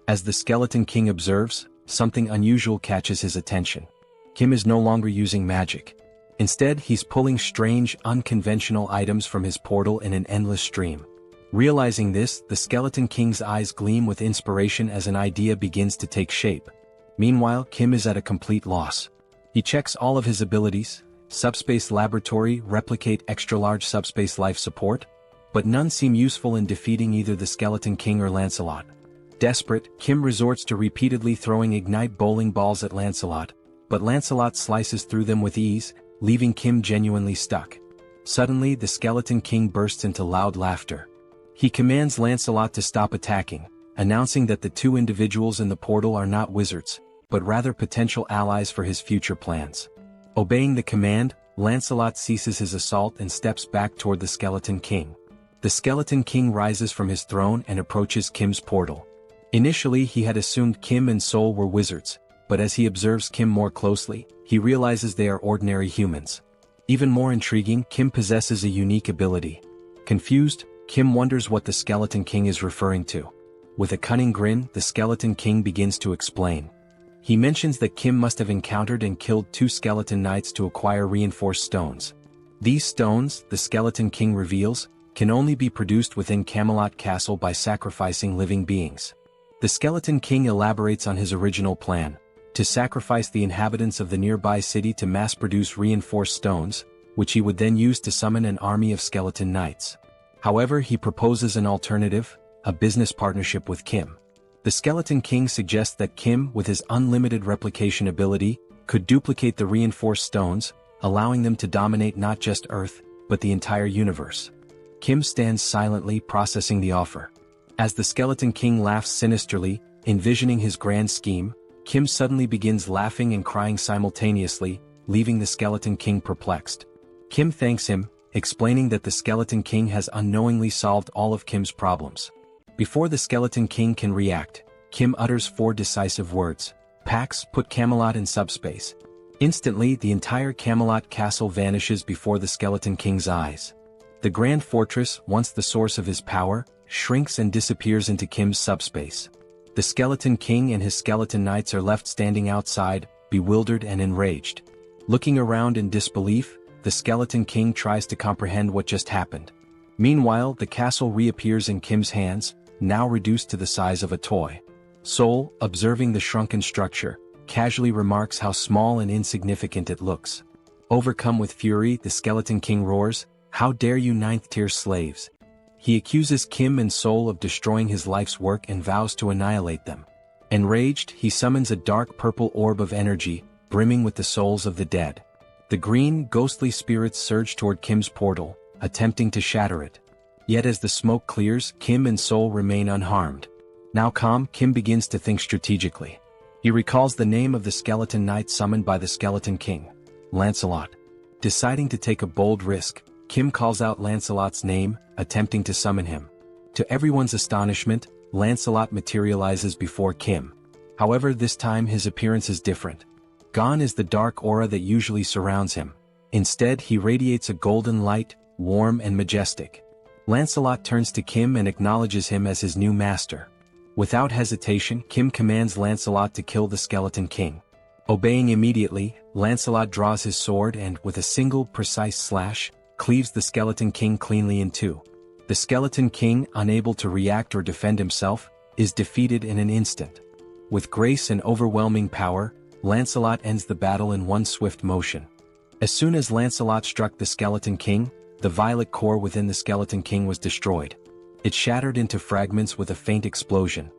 As the Skeleton King observes, something unusual catches his attention. Kim is no longer using magic. Instead, he's pulling strange, unconventional items from his portal in an endless stream. Realizing this, the Skeleton King's eyes gleam with inspiration as an idea begins to take shape. Meanwhile, Kim is at a complete loss. He checks all of his abilities: Subspace Laboratory, Replicate, Extra-Large Subspace Life Support, but none seem useful in defeating either the Skeleton King or Lancelot. Desperate, Kim resorts to repeatedly throwing Ignite bowling balls at Lancelot, but Lancelot slices through them with ease, leaving Kim genuinely stuck. Suddenly, the Skeleton King bursts into loud laughter. He commands Lancelot to stop attacking, announcing that the 2 individuals in the portal are not wizards, but rather potential allies for his future plans. Obeying the command, Lancelot ceases his assault and steps back toward the Skeleton King. The Skeleton King rises from his throne and approaches Kim's portal. Initially, he had assumed Kim and Sol were wizards, but as he observes Kim more closely, he realizes they are ordinary humans. Even more intriguing, Kim possesses a unique ability. Confused, Kim wonders what the Skeleton King is referring to. With a cunning grin, the Skeleton King begins to explain. He mentions that Kim must have encountered and killed 2 skeleton knights to acquire reinforced stones. These stones, the Skeleton King reveals, can only be produced within Camelot Castle by sacrificing living beings. The Skeleton King elaborates on his original plan: to sacrifice the inhabitants of the nearby city to mass-produce reinforced stones, which he would then use to summon an army of skeleton knights. However, he proposes an alternative: a business partnership with Kim. The Skeleton King suggests that Kim, with his unlimited replication ability, could duplicate the reinforced stones, allowing them to dominate not just Earth, but the entire universe. Kim stands silently processing the offer. As the Skeleton King laughs sinisterly, envisioning his grand scheme, Kim suddenly begins laughing and crying simultaneously, leaving the Skeleton King perplexed. Kim thanks him, explaining that the Skeleton King has unknowingly solved all of Kim's problems. Before the Skeleton King can react, Kim utters 4 decisive words. Pax, put Camelot in subspace. Instantly, the entire Camelot castle vanishes before the Skeleton King's eyes. The Grand Fortress, once the source of his power, shrinks and disappears into Kim's subspace. The Skeleton King and his skeleton knights are left standing outside, bewildered and enraged. Looking around in disbelief, the Skeleton King tries to comprehend what just happened. Meanwhile, the castle reappears in Kim's hands, now reduced to the size of a toy. Sol, observing the shrunken structure, casually remarks how small and insignificant it looks. Overcome with fury, the Skeleton King roars, "How dare you 9th-tier slaves!" He accuses Kim and Sol of destroying his life's work and vows to annihilate them. Enraged, he summons a dark purple orb of energy, brimming with the souls of the dead. The green, ghostly spirits surge toward Kim's portal, attempting to shatter it. Yet as the smoke clears, Kim and Sol remain unharmed. Now calm, Kim begins to think strategically. He recalls the name of the skeleton knight summoned by the Skeleton King, Lancelot. Deciding to take a bold risk, Kim calls out Lancelot's name, attempting to summon him. To everyone's astonishment, Lancelot materializes before Kim. However, this time his appearance is different. Gone is the dark aura that usually surrounds him. Instead, he radiates a golden light, warm and majestic. Lancelot turns to Kim and acknowledges him as his new master. Without hesitation, Kim commands Lancelot to kill the Skeleton King. Obeying immediately, Lancelot draws his sword and, with a single, precise slash, cleaves the Skeleton King cleanly in two. The Skeleton King, unable to react or defend himself, is defeated in an instant. With grace and overwhelming power, Lancelot ends the battle in one swift motion. As soon as Lancelot struck the Skeleton King, the violet core within the Skeleton King was destroyed. It shattered into fragments with a faint explosion.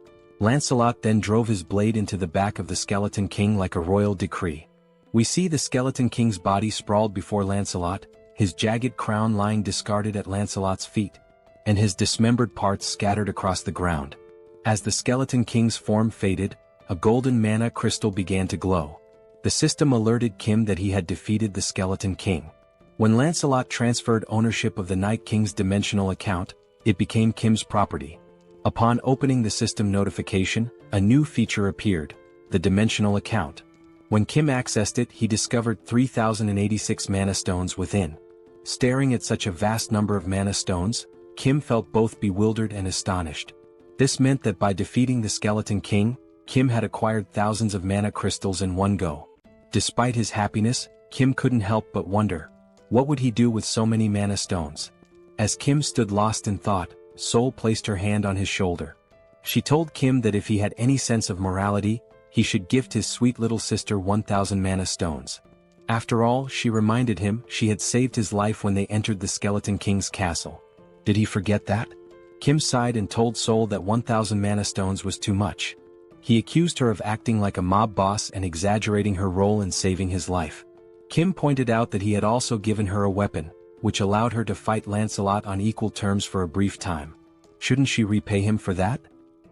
Lancelot then drove his blade into the back of the Skeleton King like a royal decree. We see the Skeleton King's body sprawled before Lancelot, his jagged crown lying discarded at Lancelot's feet, and his dismembered parts scattered across the ground. As the Skeleton King's form faded, a golden mana crystal began to glow. The system alerted Kim that he had defeated the Skeleton King. When Lancelot transferred ownership of the Night King's dimensional account, it became Kim's property. Upon opening the system notification, a new feature appeared, the dimensional account. When Kim accessed it, he discovered 3,086 mana stones within. Staring at such a vast number of mana stones, Kim felt both bewildered and astonished. This meant that by defeating the Skeleton King, Kim had acquired thousands of mana crystals in one go. Despite his happiness, Kim couldn't help but wonder, what would he do with so many mana stones? As Kim stood lost in thought, Sol placed her hand on his shoulder. She told Kim that if he had any sense of morality, he should gift his sweet little sister 1,000 mana stones. After all, she reminded him, she had saved his life when they entered the Skeleton King's castle. Did he forget that? Kim sighed and told Sol that 1,000 mana stones was too much. He accused her of acting like a mob boss and exaggerating her role in saving his life. Kim pointed out that he had also given her a weapon, which allowed her to fight Lancelot on equal terms for a brief time. Shouldn't she repay him for that?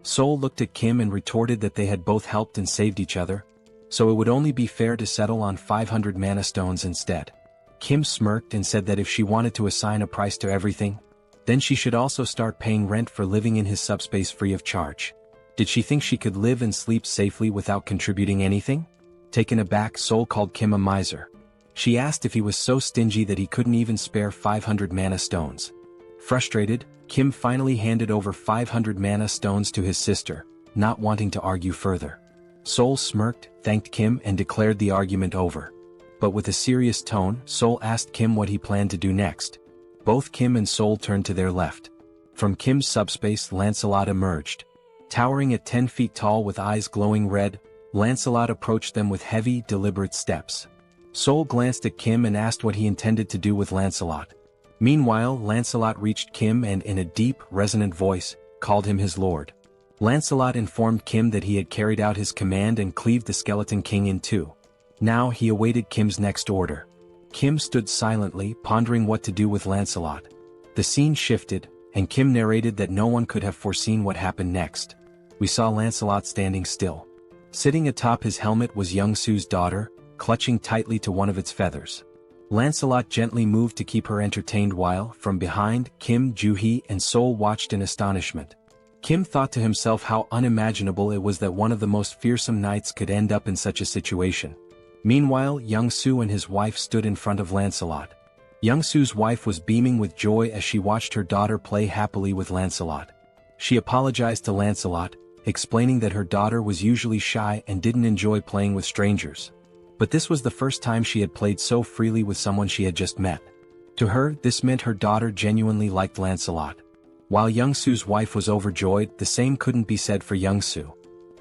Sol looked at Kim and retorted that they had both helped and saved each other, so it would only be fair to settle on 500 mana stones instead. Kim smirked and said that if she wanted to assign a price to everything, then she should also start paying rent for living in his subspace free of charge. Did she think she could live and sleep safely without contributing anything? Taken aback, Sol called Kim a miser. She asked if he was so stingy that he couldn't even spare 500 mana stones. Frustrated, Kim finally handed over 500 mana stones to his sister, not wanting to argue further. Sol smirked, thanked Kim and declared the argument over. But with a serious tone, Sol asked Kim what he planned to do next. Both Kim and Sol turned to their left. From Kim's subspace, Lancelot emerged. Towering at 10 feet tall with eyes glowing red, Lancelot approached them with heavy, deliberate steps. Sol glanced at Kim and asked what he intended to do with Lancelot. Meanwhile, Lancelot reached Kim and in a deep, resonant voice, called him his lord. Lancelot informed Kim that he had carried out his command and cleaved the Skeleton King in two. Now he awaited Kim's next order. Kim stood silently, pondering what to do with Lancelot. The scene shifted, and Kim narrated that no one could have foreseen what happened next. We saw Lancelot standing still. Sitting atop his helmet was Young-Soo's daughter, clutching tightly to one of its feathers. Lancelot gently moved to keep her entertained while, from behind, Kim, Joo-hee, and Sol watched in astonishment. Kim thought to himself how unimaginable it was that one of the most fearsome knights could end up in such a situation. Meanwhile, Young-Soo and his wife stood in front of Lancelot. Young-Soo's wife was beaming with joy as she watched her daughter play happily with Lancelot. She apologized to Lancelot, explaining that her daughter was usually shy and didn't enjoy playing with strangers. But this was the first time she had played so freely with someone she had just met. To her, this meant her daughter genuinely liked Lancelot. While Young-Soo's wife was overjoyed, the same couldn't be said for Young-Soo.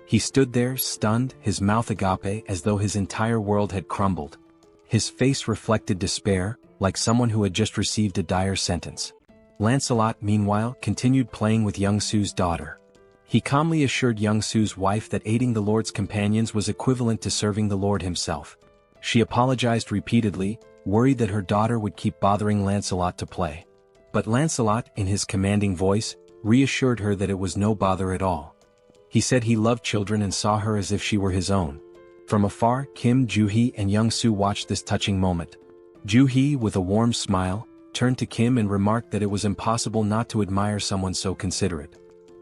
He stood there, stunned, his mouth agape as though his entire world had crumbled. His face reflected despair, like someone who had just received a dire sentence. Lancelot, meanwhile, continued playing with Young-Soo's daughter. He calmly assured Young-Soo's wife that aiding the Lord's companions was equivalent to serving the Lord himself. She apologized repeatedly, worried that her daughter would keep bothering Lancelot to play. But Lancelot, in his commanding voice, reassured her that it was no bother at all. He said he loved children and saw her as if she were his own. From afar, Kim, Joo-hee, and Young-Soo watched this touching moment. Joo-hee, with a warm smile, turned to Kim and remarked that it was impossible not to admire someone so considerate.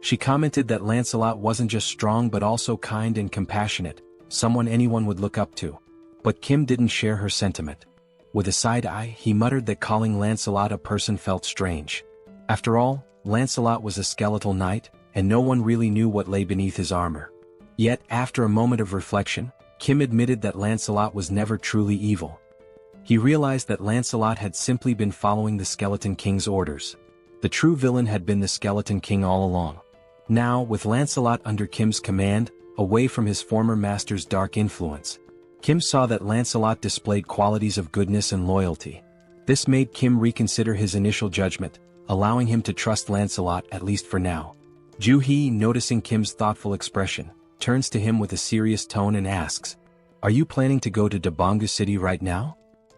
She commented that Lancelot wasn't just strong but also kind and compassionate, someone anyone would look up to. But Kim didn't share her sentiment. With a side eye, he muttered that calling Lancelot a person felt strange. After all, Lancelot was a skeletal knight, and no one really knew what lay beneath his armor. Yet, after a moment of reflection, Kim admitted that Lancelot was never truly evil. He realized that Lancelot had simply been following the Skeleton King's orders. The true villain had been the Skeleton King all along. Now, with Lancelot under Kim's command, away from his former master's dark influence, Kim saw that Lancelot displayed qualities of goodness and loyalty. This made Kim reconsider his initial judgment, allowing him to trust Lancelot at least for now. Joo-hee, noticing Kim's thoughtful expression, turns to him with a serious tone and asks, "Are you planning to go to Dabangu City right now?"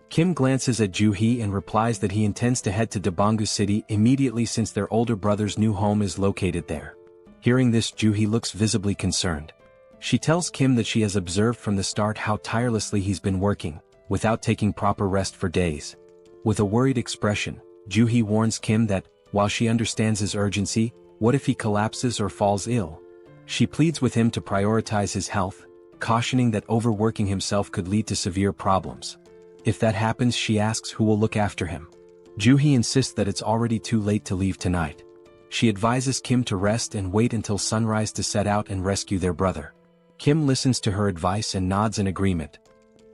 Kim glances at Joo-hee and replies that he intends to head to Dabangu City immediately since their older brother's new home is located there. Hearing this, Joo-hee looks visibly concerned. She tells Kim that she has observed from the start how tirelessly he's been working, without taking proper rest for days. With a worried expression, Joo-hee warns Kim that, while she understands his urgency, what if he collapses or falls ill? She pleads with him to prioritize his health, cautioning that overworking himself could lead to severe problems. If that happens, she asks who will look after him. Joo-hee insists that it's already too late to leave tonight. She advises Kim to rest and wait until sunrise to set out and rescue their brother. Kim listens to her advice and nods in agreement.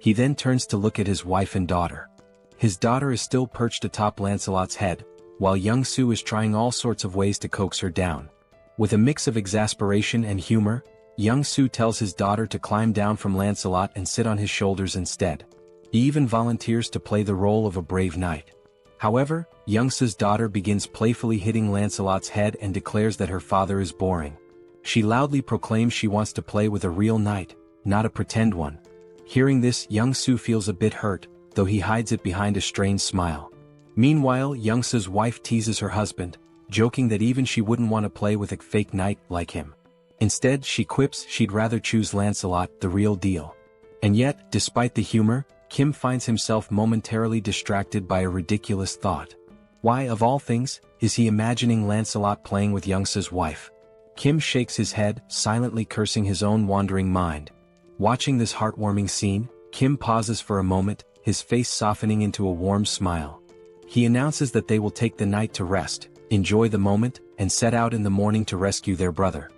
He then turns to look at his wife and daughter. His daughter is still perched atop Lancelot's head, while Young-Soo is trying all sorts of ways to coax her down. With a mix of exasperation and humor, Young-Soo tells his daughter to climb down from Lancelot and sit on his shoulders instead. He even volunteers to play the role of a brave knight. However, Young-Soo's daughter begins playfully hitting Lancelot's head and declares that her father is boring. She loudly proclaims she wants to play with a real knight, not a pretend one. Hearing this, Young-Soo feels a bit hurt, though he hides it behind a strained smile. Meanwhile, Young-Soo's wife teases her husband, joking that even she wouldn't want to play with a fake knight like him. Instead, she quips she'd rather choose Lancelot, the real deal. And yet, despite the humor, Kim finds himself momentarily distracted by a ridiculous thought. Why, of all things, is he imagining Lancelot playing with Young-Soo's wife? Kim shakes his head, silently cursing his own wandering mind. Watching this heartwarming scene, Kim pauses for a moment, his face softening into a warm smile. He announces that they will take the night to rest, enjoy the moment, and set out in the morning to rescue their brother.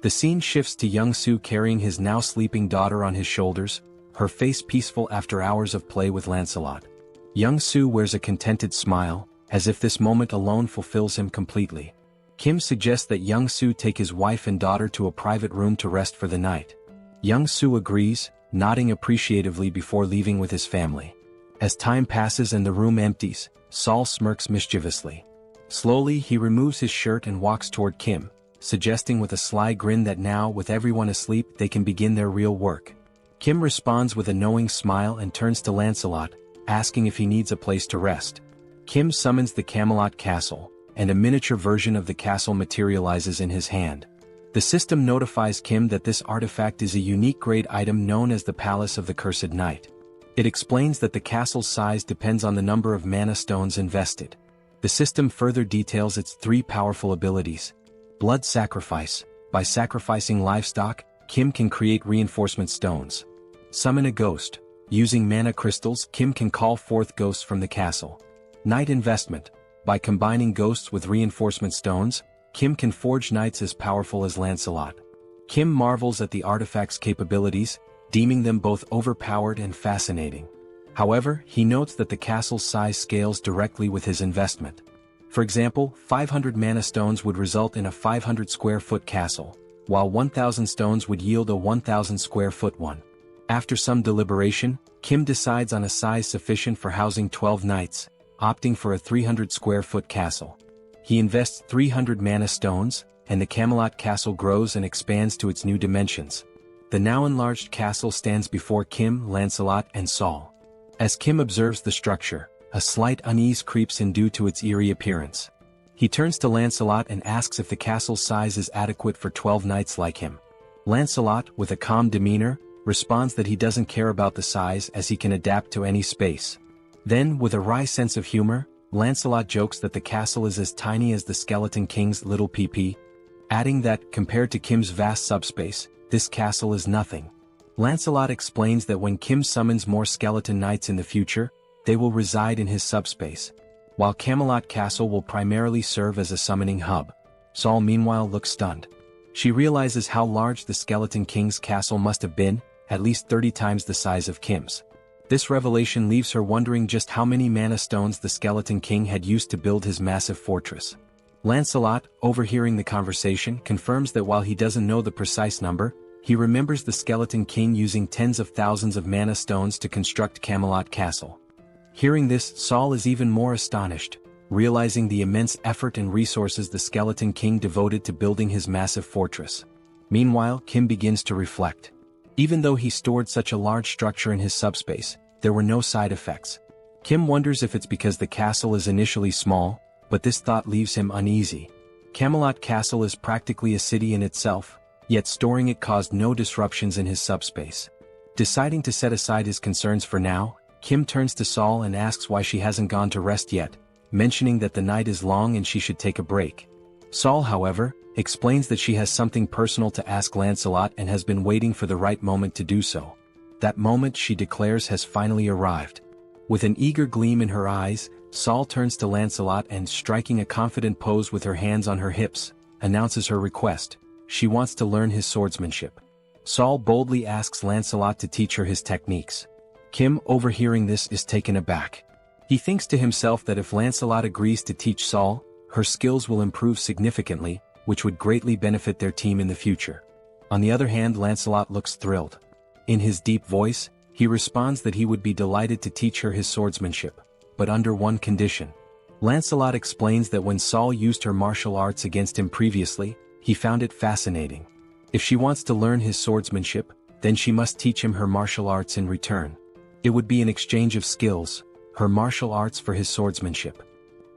The scene shifts to Young-Soo carrying his now sleeping daughter on his shoulders, her face peaceful after hours of play with Lancelot. Young-Soo wears a contented smile, as if this moment alone fulfills him completely. Kim suggests that Young-Soo take his wife and daughter to a private room to rest for the night. Young-Soo agrees, nodding appreciatively before leaving with his family. As time passes and the room empties, Sol smirks mischievously. Slowly, he removes his shirt and walks toward Kim, suggesting with a sly grin that now, with everyone asleep, they can begin their real work. Kim responds with a knowing smile and turns to Lancelot, asking if he needs a place to rest. Kim summons the Camelot Castle, and a miniature version of the castle materializes in his hand. The system notifies Kim that this artifact is a unique grade item known as the Palace of the Cursed Knight. It explains that the castle's size depends on the number of mana stones invested. The system further details its 3 powerful abilities. Blood Sacrifice. By sacrificing livestock, Kim can create reinforcement stones. Summon a Ghost. Using mana crystals, Kim can call forth ghosts from the castle. Knight Investment. By combining ghosts with reinforcement stones, Kim can forge knights as powerful as Lancelot. Kim marvels at the artifact's capabilities, deeming them both overpowered and fascinating. However, he notes that the castle's size scales directly with his investment. For example, 500 mana stones would result in a 500 square foot castle, while 1,000 stones would yield a 1,000 square foot one. After some deliberation, Kim decides on a size sufficient for housing 12 knights, opting for a 300 square foot castle. He invests 300 mana stones, and the Camelot castle grows and expands to its new dimensions. The now enlarged castle stands before Kim, Lancelot, and Saul. As Kim observes the structure, a slight unease creeps in due to its eerie appearance. He turns to Lancelot and asks if the castle's size is adequate for 12 knights like him. Lancelot, with a calm demeanor, responds that he doesn't care about the size as he can adapt to any space. Then, with a wry sense of humor, Lancelot jokes that the castle is as tiny as the Skeleton King's little PP, adding that, compared to Kim's vast subspace, this castle is nothing. Lancelot explains that when Kim summons more skeleton knights in the future, they will reside in his subspace, while Camelot Castle will primarily serve as a summoning hub. Saul meanwhile looks stunned. She realizes how large the Skeleton King's castle must have been, at least 30 times the size of Kim's. This revelation leaves her wondering just how many mana stones the Skeleton King had used to build his massive fortress. Lancelot, overhearing the conversation, confirms that while he doesn't know the precise number, he remembers the Skeleton King using tens of thousands of mana stones to construct Camelot Castle. Hearing this, Saul is even more astonished, realizing the immense effort and resources the Skeleton King devoted to building his massive fortress. Meanwhile, Kim begins to reflect. Even though he stored such a large structure in his subspace, there were no side effects. Kim wonders if it's because the castle is initially small, but this thought leaves him uneasy. Camelot Castle is practically a city in itself, yet storing it caused no disruptions in his subspace. Deciding to set aside his concerns for now, Kim turns to Saul and asks why she hasn't gone to rest yet, mentioning that the night is long and she should take a break. Saul, however, explains that she has something personal to ask Lancelot and has been waiting for the right moment to do so. That moment, she declares, has finally arrived. With an eager gleam in her eyes, Saul turns to Lancelot and, striking a confident pose with her hands on her hips, announces her request. She wants to learn his swordsmanship. Saul boldly asks Lancelot to teach her his techniques. Kim, overhearing this, is taken aback. He thinks to himself that if Lancelot agrees to teach Saul, her skills will improve significantly, which would greatly benefit their team in the future. On the other hand, Lancelot looks thrilled. In his deep voice, he responds that he would be delighted to teach her his swordsmanship, but under one condition. Lancelot explains that when Saul used her martial arts against him previously, he found it fascinating. If she wants to learn his swordsmanship, then she must teach him her martial arts in return. It would be an exchange of skills, her martial arts for his swordsmanship.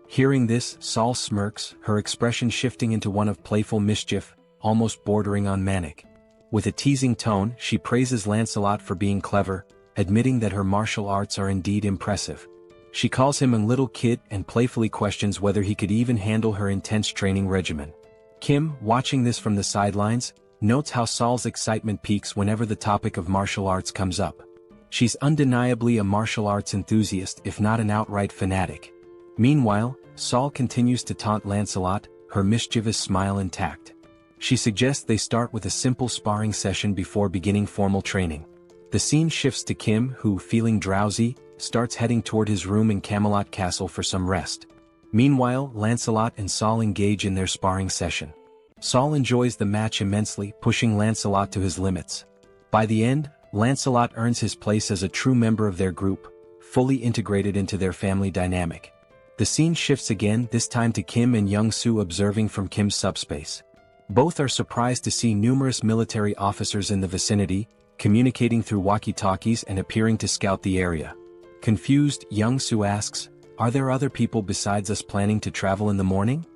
Hearing this, Saul smirks, her expression shifting into one of playful mischief, almost bordering on manic. With a teasing tone, she praises Lancelot for being clever, admitting that her martial arts are indeed impressive. She calls him a little kid and playfully questions whether he could even handle her intense training regimen. Kim, watching this from the sidelines, notes how Saul's excitement peaks whenever the topic of martial arts comes up. She's undeniably a martial arts enthusiast, if not an outright fanatic. Meanwhile, Saul continues to taunt Lancelot, her mischievous smile intact. She suggests they start with a simple sparring session before beginning formal training. The scene shifts to Kim, who, feeling drowsy, starts heading toward his room in Camelot Castle for some rest. Meanwhile, Lancelot and Saul engage in their sparring session. Saul enjoys the match immensely, pushing Lancelot to his limits. By the end, Lancelot earns his place as a true member of their group, fully integrated into their family dynamic. The scene shifts again, this time to Kim and Young-soo observing from Kim's subspace. Both are surprised to see numerous military officers in the vicinity, communicating through walkie-talkies and appearing to scout the area. Confused, Young-soo asks, "Are there other people besides us planning to travel in the morning?"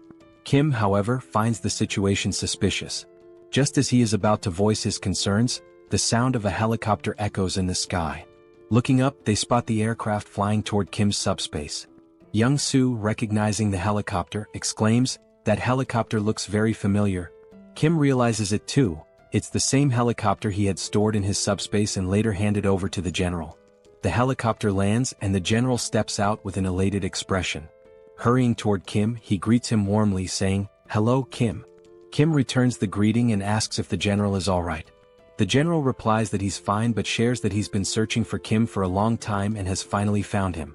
Kim, however, finds the situation suspicious. Just as he is about to voice his concerns, the sound of a helicopter echoes in the sky. Looking up, they spot the aircraft flying toward Kim's subspace. Young Soo, recognizing the helicopter, exclaims, "That helicopter looks very familiar." Kim realizes it too. It's the same helicopter he had stored in his subspace and later handed over to the general. The helicopter lands and the general steps out with an elated expression. Hurrying toward Kim, he greets him warmly, saying, "Hello, Kim." Kim returns the greeting and asks if the general is alright. The general replies that he's fine but shares that he's been searching for Kim for a long time and has finally found him.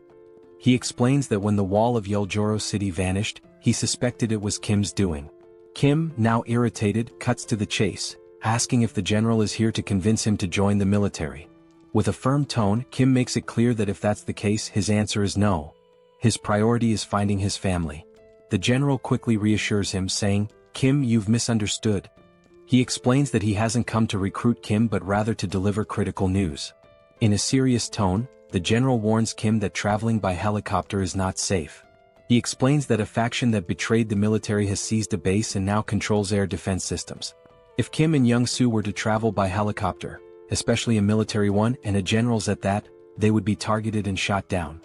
He explains that when the wall of Yeoljoro City vanished, he suspected it was Kim's doing. Kim, now irritated, cuts to the chase, asking if the general is here to convince him to join the military. With a firm tone, Kim makes it clear that if that's the case, his answer is no. His priority is finding his family. The general quickly reassures him, saying, "Kim, you've misunderstood." He explains that he hasn't come to recruit Kim but rather to deliver critical news. In a serious tone, the general warns Kim that traveling by helicopter is not safe. He explains that a faction that betrayed the military has seized a base and now controls air defense systems. If Kim and Young Soo were to travel by helicopter, especially a military one and a general's at that, they would be targeted and shot down.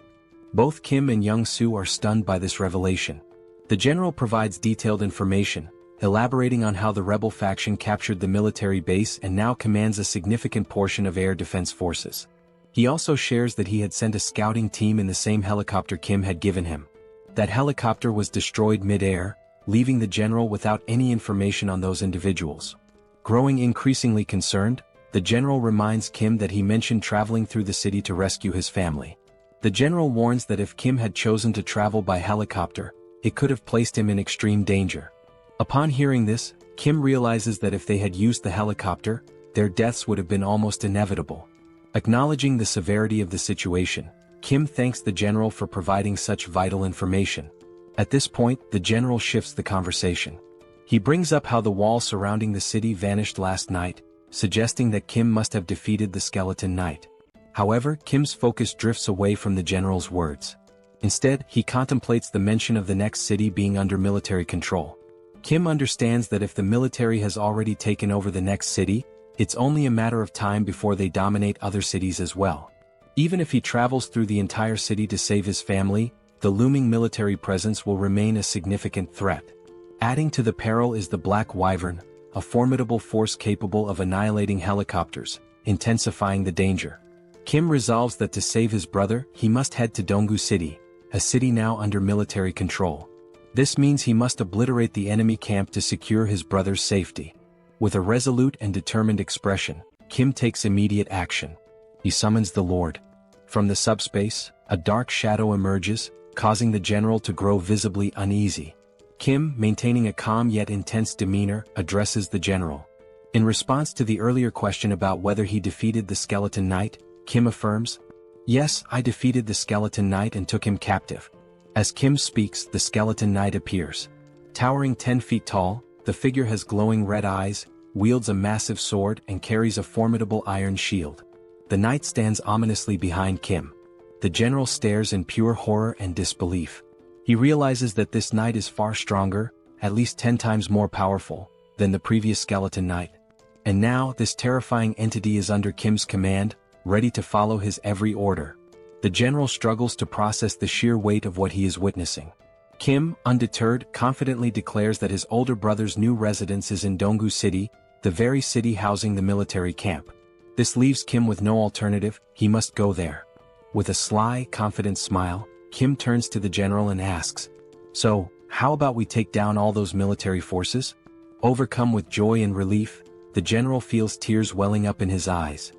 Both Kim and Young Soo are stunned by this revelation. The general provides detailed information, elaborating on how the rebel faction captured the military base and now commands a significant portion of air defense forces. He also shares that he had sent a scouting team in the same helicopter Kim had given him. That helicopter was destroyed mid-air, leaving the general without any information on those individuals. Growing increasingly concerned, the general reminds Kim that he mentioned traveling through the city to rescue his family. The general warns that if Kim had chosen to travel by helicopter, it could have placed him in extreme danger. Upon hearing this, Kim realizes that if they had used the helicopter, their deaths would have been almost inevitable. Acknowledging the severity of the situation, Kim thanks the general for providing such vital information. At this point, the general shifts the conversation. He brings up how the wall surrounding the city vanished last night, suggesting that Kim must have defeated the Skeleton Knight. However, Kim's focus drifts away from the general's words. Instead, he contemplates the mention of the next city being under military control. Kim understands that if the military has already taken over the next city, it's only a matter of time before they dominate other cities as well. Even if he travels through the entire city to save his family, the looming military presence will remain a significant threat. Adding to the peril is the Black Wyvern, a formidable force capable of annihilating helicopters, intensifying the danger. Kim resolves that to save his brother, he must head to Donggu City, a city now under military control. This means he must obliterate the enemy camp to secure his brother's safety. With a resolute and determined expression, Kim takes immediate action. He summons the Lord. From the subspace, a dark shadow emerges, causing the general to grow visibly uneasy. Kim, maintaining a calm yet intense demeanor, addresses the general. In response to the earlier question about whether he defeated the Skeleton Knight, Kim affirms, "Yes, I defeated the Skeleton Knight and took him captive." As Kim speaks, the Skeleton Knight appears. Towering 10 feet tall, the figure has glowing red eyes, wields a massive sword and carries a formidable iron shield. The knight stands ominously behind Kim. The general stares in pure horror and disbelief. He realizes that this knight is far stronger, at least 10 times more powerful, than the previous Skeleton Knight. And now, this terrifying entity is under Kim's command, ready to follow his every order. The general struggles to process the sheer weight of what he is witnessing. Kim, undeterred, confidently declares that his older brother's new residence is in Donggu City, the very city housing the military camp. This leaves Kim with no alternative, he must go there. With a sly, confident smile, Kim turns to the general and asks, "So, how about we take down all those military forces?" Overcome with joy and relief, the general feels tears welling up in his eyes.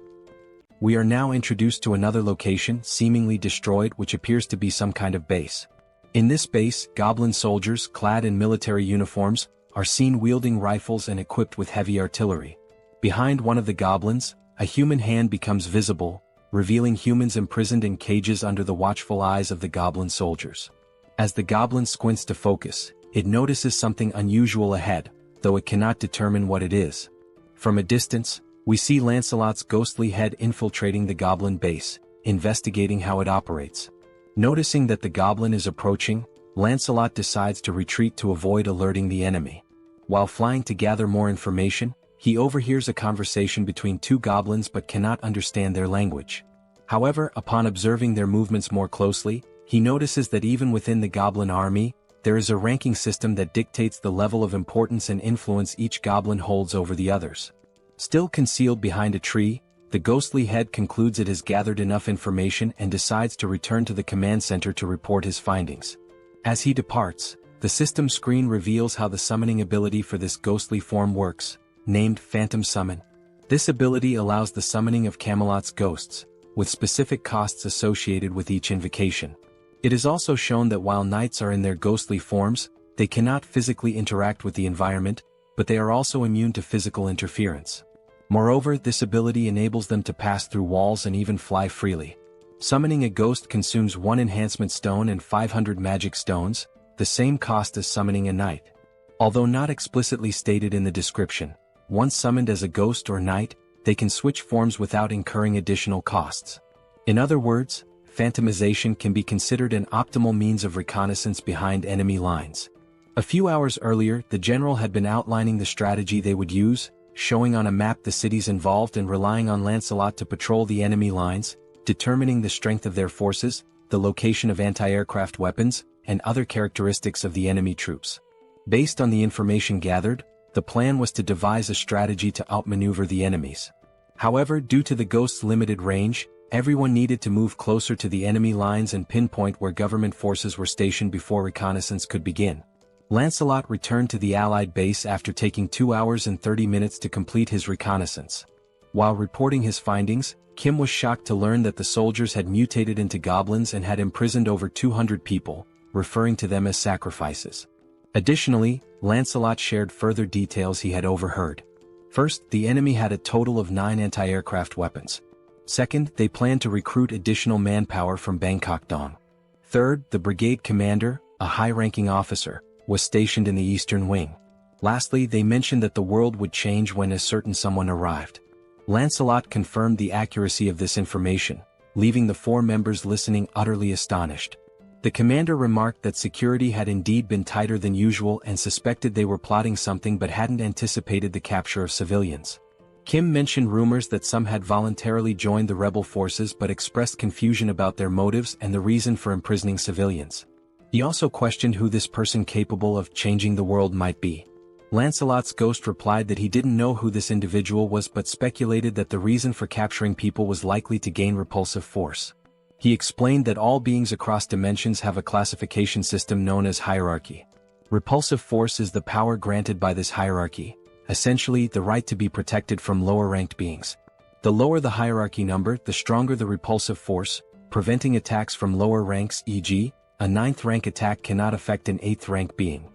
We are now introduced to another location, seemingly destroyed, which appears to be some kind of base. In this base, goblin soldiers, clad in military uniforms, are seen wielding rifles and equipped with heavy artillery. Behind one of the goblins, a human hand becomes visible, revealing humans imprisoned in cages under the watchful eyes of the goblin soldiers. As the goblin squints to focus, it notices something unusual ahead, though it cannot determine what it is. From a distance, we see Lancelot's ghostly head infiltrating the goblin base, investigating how it operates. Noticing that the goblin is approaching, Lancelot decides to retreat to avoid alerting the enemy. While flying to gather more information, he overhears a conversation between two goblins but cannot understand their language. However, upon observing their movements more closely, he notices that even within the goblin army, there is a ranking system that dictates the level of importance and influence each goblin holds over the others. Still concealed behind a tree, the ghostly head concludes it has gathered enough information and decides to return to the command center to report his findings. As he departs, the system screen reveals how the summoning ability for this ghostly form works, named Phantom Summon. This ability allows the summoning of Camelot's ghosts, with specific costs associated with each invocation. It is also shown that while knights are in their ghostly forms, they cannot physically interact with the environment, but they are also immune to physical interference. Moreover, this ability enables them to pass through walls and even fly freely. Summoning a ghost consumes 1 enhancement stone and 500 magic stones, the same cost as summoning a knight. Although not explicitly stated in the description, once summoned as a ghost or knight, they can switch forms without incurring additional costs. In other words, phantomization can be considered an optimal means of reconnaissance behind enemy lines. A few hours earlier, the general had been outlining the strategy they would use, showing on a map the cities involved and relying on Lancelot to patrol the enemy lines, determining the strength of their forces, the location of anti-aircraft weapons, and other characteristics of the enemy troops. Based on the information gathered, the plan was to devise a strategy to outmaneuver the enemies. However, due to the ghost's limited range, everyone needed to move closer to the enemy lines and pinpoint where government forces were stationed before reconnaissance could begin. Lancelot returned to the Allied base after taking 2 hours and 30 minutes to complete his reconnaissance. While reporting his findings, Kim was shocked to learn that the soldiers had mutated into goblins and had imprisoned over 200 people, referring to them as sacrifices. Additionally, Lancelot shared further details he had overheard. First, the enemy had a total of 9 anti-aircraft weapons. Second, they planned to recruit additional manpower from Bangkok Dong. Third, the brigade commander, a high-ranking officer, was stationed in the eastern wing. Lastly, they mentioned that the world would change when a certain someone arrived. Lancelot confirmed the accuracy of this information, leaving the 4 members listening utterly astonished. The commander remarked that security had indeed been tighter than usual and suspected they were plotting something but hadn't anticipated the capture of civilians. Kim mentioned rumors that some had voluntarily joined the rebel forces but expressed confusion about their motives and the reason for imprisoning civilians. He also questioned who this person capable of changing the world might be. Lancelot's ghost replied that he didn't know who this individual was but speculated that the reason for capturing people was likely to gain repulsive force. He explained that all beings across dimensions have a classification system known as hierarchy. Repulsive force is the power granted by this hierarchy, essentially the right to be protected from lower-ranked beings. The lower the hierarchy number, the stronger the repulsive force, preventing attacks from lower ranks, e.g., a 9th rank attack cannot affect an 8th rank being.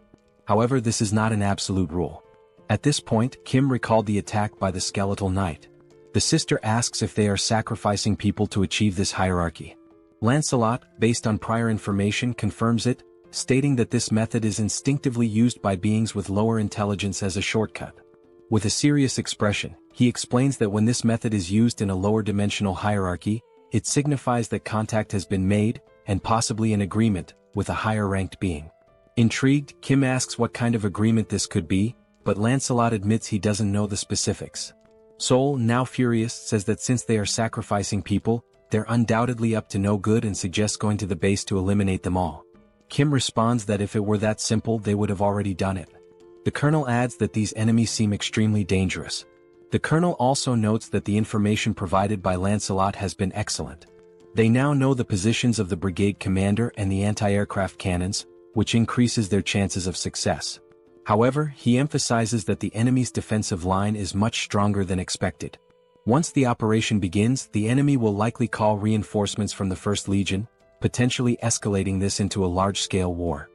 However, this is not an absolute rule. At this point, Kim recalled the attack by the skeletal knight. The sister asks if they are sacrificing people to achieve this hierarchy. Lancelot, based on prior information, confirms it, stating that this method is instinctively used by beings with lower intelligence as a shortcut. With a serious expression, he explains that when this method is used in a lower dimensional hierarchy, it signifies that contact has been made, and possibly an agreement, with a higher-ranked being. Intrigued, Kim asks what kind of agreement this could be, but Lancelot admits he doesn't know the specifics. Sol, now furious, says that since they are sacrificing people, they're undoubtedly up to no good and suggests going to the base to eliminate them all. Kim responds that if it were that simple they would have already done it. The colonel adds that these enemies seem extremely dangerous. The colonel also notes that the information provided by Lancelot has been excellent. They now know the positions of the brigade commander and the anti-aircraft cannons, which increases their chances of success. However, he emphasizes that the enemy's defensive line is much stronger than expected. Once the operation begins, the enemy will likely call reinforcements from the 1st Legion, potentially escalating this into a large-scale war.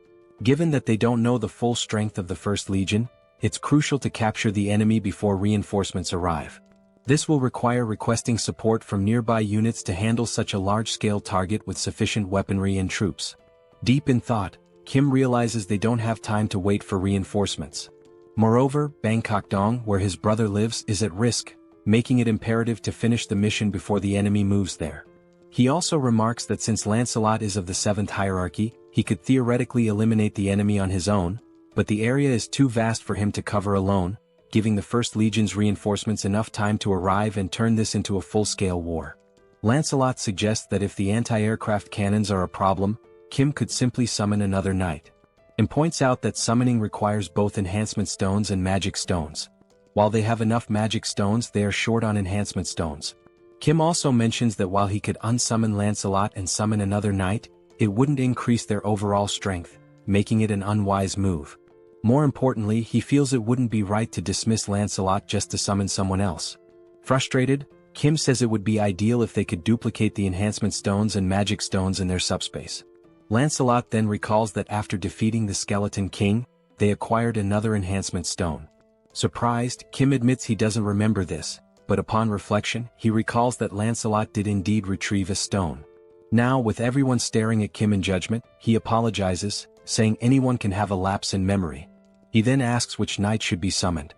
Given that they don't know the full strength of the 1st Legion, it's crucial to capture the enemy before reinforcements arrive. This will require requesting support from nearby units to handle such a large-scale target with sufficient weaponry and troops. Deep in thought, Kim realizes they don't have time to wait for reinforcements. Moreover, Bangkok Dong, where his brother lives, is at risk, making it imperative to finish the mission before the enemy moves there. He also remarks that since Lancelot is of the 7th hierarchy, he could theoretically eliminate the enemy on his own, but the area is too vast for him to cover alone, giving the First Legion's reinforcements enough time to arrive and turn this into a full-scale war. Lancelot suggests that if the anti-aircraft cannons are a problem, Kim could simply summon another knight, and points out that summoning requires both enhancement stones and magic stones. While they have enough magic stones, they are short on enhancement stones. Kim also mentions that while he could unsummon Lancelot and summon another knight, it wouldn't increase their overall strength, making it an unwise move. More importantly, he feels it wouldn't be right to dismiss Lancelot just to summon someone else. Frustrated, Kim says it would be ideal if they could duplicate the enhancement stones and magic stones in their subspace. Lancelot then recalls that after defeating the Skeleton King, they acquired another enhancement stone. Surprised, Kim admits he doesn't remember this, but upon reflection, he recalls that Lancelot did indeed retrieve a stone. Now, with everyone staring at Kim in judgment, he apologizes, saying anyone can have a lapse in memory. He then asks which knight should be summoned.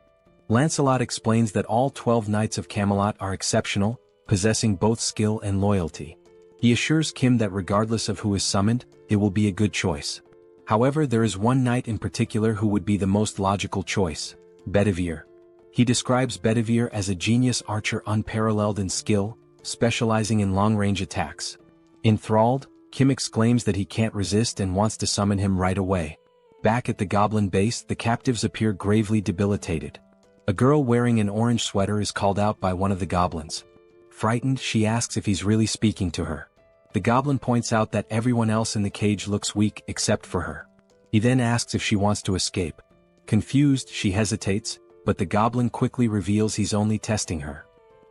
Lancelot explains that all 12 knights of Camelot are exceptional, possessing both skill and loyalty. He assures Kim that regardless of who is summoned, it will be a good choice. However, there is one knight in particular who would be the most logical choice: Bedivere. He describes Bedivere as a genius archer unparalleled in skill, specializing in long-range attacks. Enthralled, Kim exclaims that he can't resist and wants to summon him right away. Back at the goblin base, the captives appear gravely debilitated. A girl wearing an orange sweater is called out by one of the goblins. Frightened, she asks if he's really speaking to her. The goblin points out that everyone else in the cage looks weak except for her. He then asks if she wants to escape. Confused, she hesitates, but the goblin quickly reveals he's only testing her.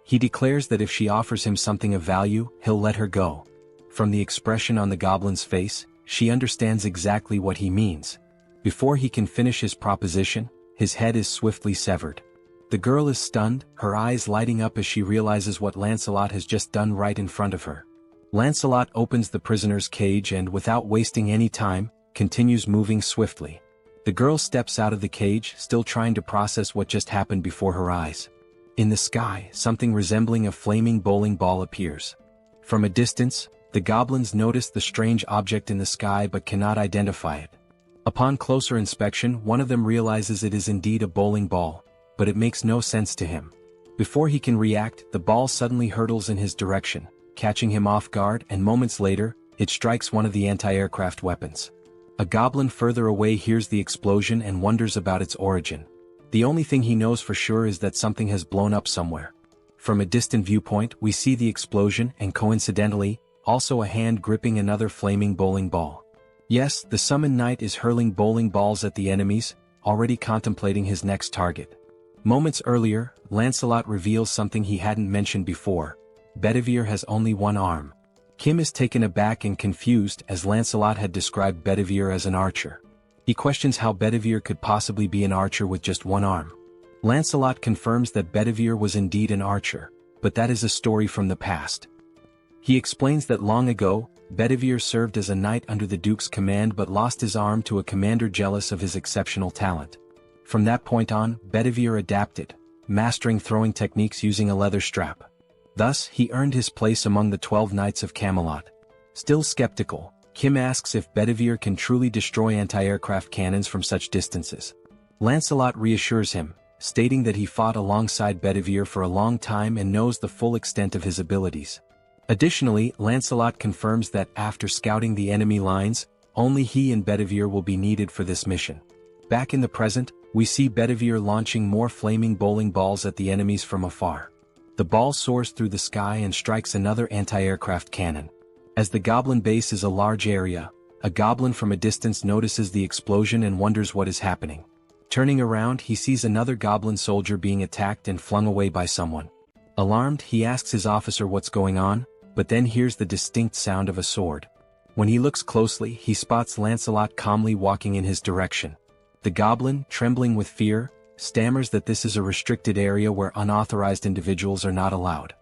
He declares that if she offers him something of value, he'll let her go. From the expression on the goblin's face, she understands exactly what he means. Before he can finish his proposition, his head is swiftly severed. The girl is stunned, her eyes lighting up as she realizes what Lancelot has just done right in front of her. Lancelot opens the prisoner's cage and, without wasting any time, continues moving swiftly. The girl steps out of the cage, still trying to process what just happened before her eyes. In the sky, something resembling a flaming bowling ball appears. From a distance, the goblins notice the strange object in the sky but cannot identify it. Upon closer inspection, one of them realizes it is indeed a bowling ball, but it makes no sense to him. Before he can react, the ball suddenly hurtles in his direction, catching him off guard, and moments later, it strikes one of the anti-aircraft weapons. A goblin further away hears the explosion and wonders about its origin. The only thing he knows for sure is that something has blown up somewhere. From a distant viewpoint, we see the explosion and, coincidentally, also a hand gripping another flaming bowling ball. Yes, the summoned knight is hurling bowling balls at the enemies, already contemplating his next target. Moments earlier, Lancelot reveals something he hadn't mentioned before: Bedivere has only one arm. Kim is taken aback and confused, as Lancelot had described Bedivere as an archer. He questions how Bedivere could possibly be an archer with just one arm. Lancelot confirms that Bedivere was indeed an archer, but that is a story from the past. He explains that long ago, Bedivere served as a knight under the Duke's command but lost his arm to a commander jealous of his exceptional talent. From that point on, Bedivere adapted, mastering throwing techniques using a leather strap. Thus, he earned his place among the 12 Knights of Camelot. Still skeptical, Kim asks if Bedivere can truly destroy anti-aircraft cannons from such distances. Lancelot reassures him, stating that he fought alongside Bedivere for a long time and knows the full extent of his abilities. Additionally, Lancelot confirms that after scouting the enemy lines, only he and Bedivere will be needed for this mission. Back in the present, we see Bedivere launching more flaming bowling balls at the enemies from afar. The ball soars through the sky and strikes another anti-aircraft cannon. As the goblin base is a large area, a goblin from a distance notices the explosion and wonders what is happening. Turning around, he sees another goblin soldier being attacked and flung away by someone. Alarmed, he asks his officer what's going on, but then hears the distinct sound of a sword. When he looks closely, he spots Lancelot calmly walking in his direction. The goblin, trembling with fear, stammers that this is a restricted area where unauthorized individuals are not allowed.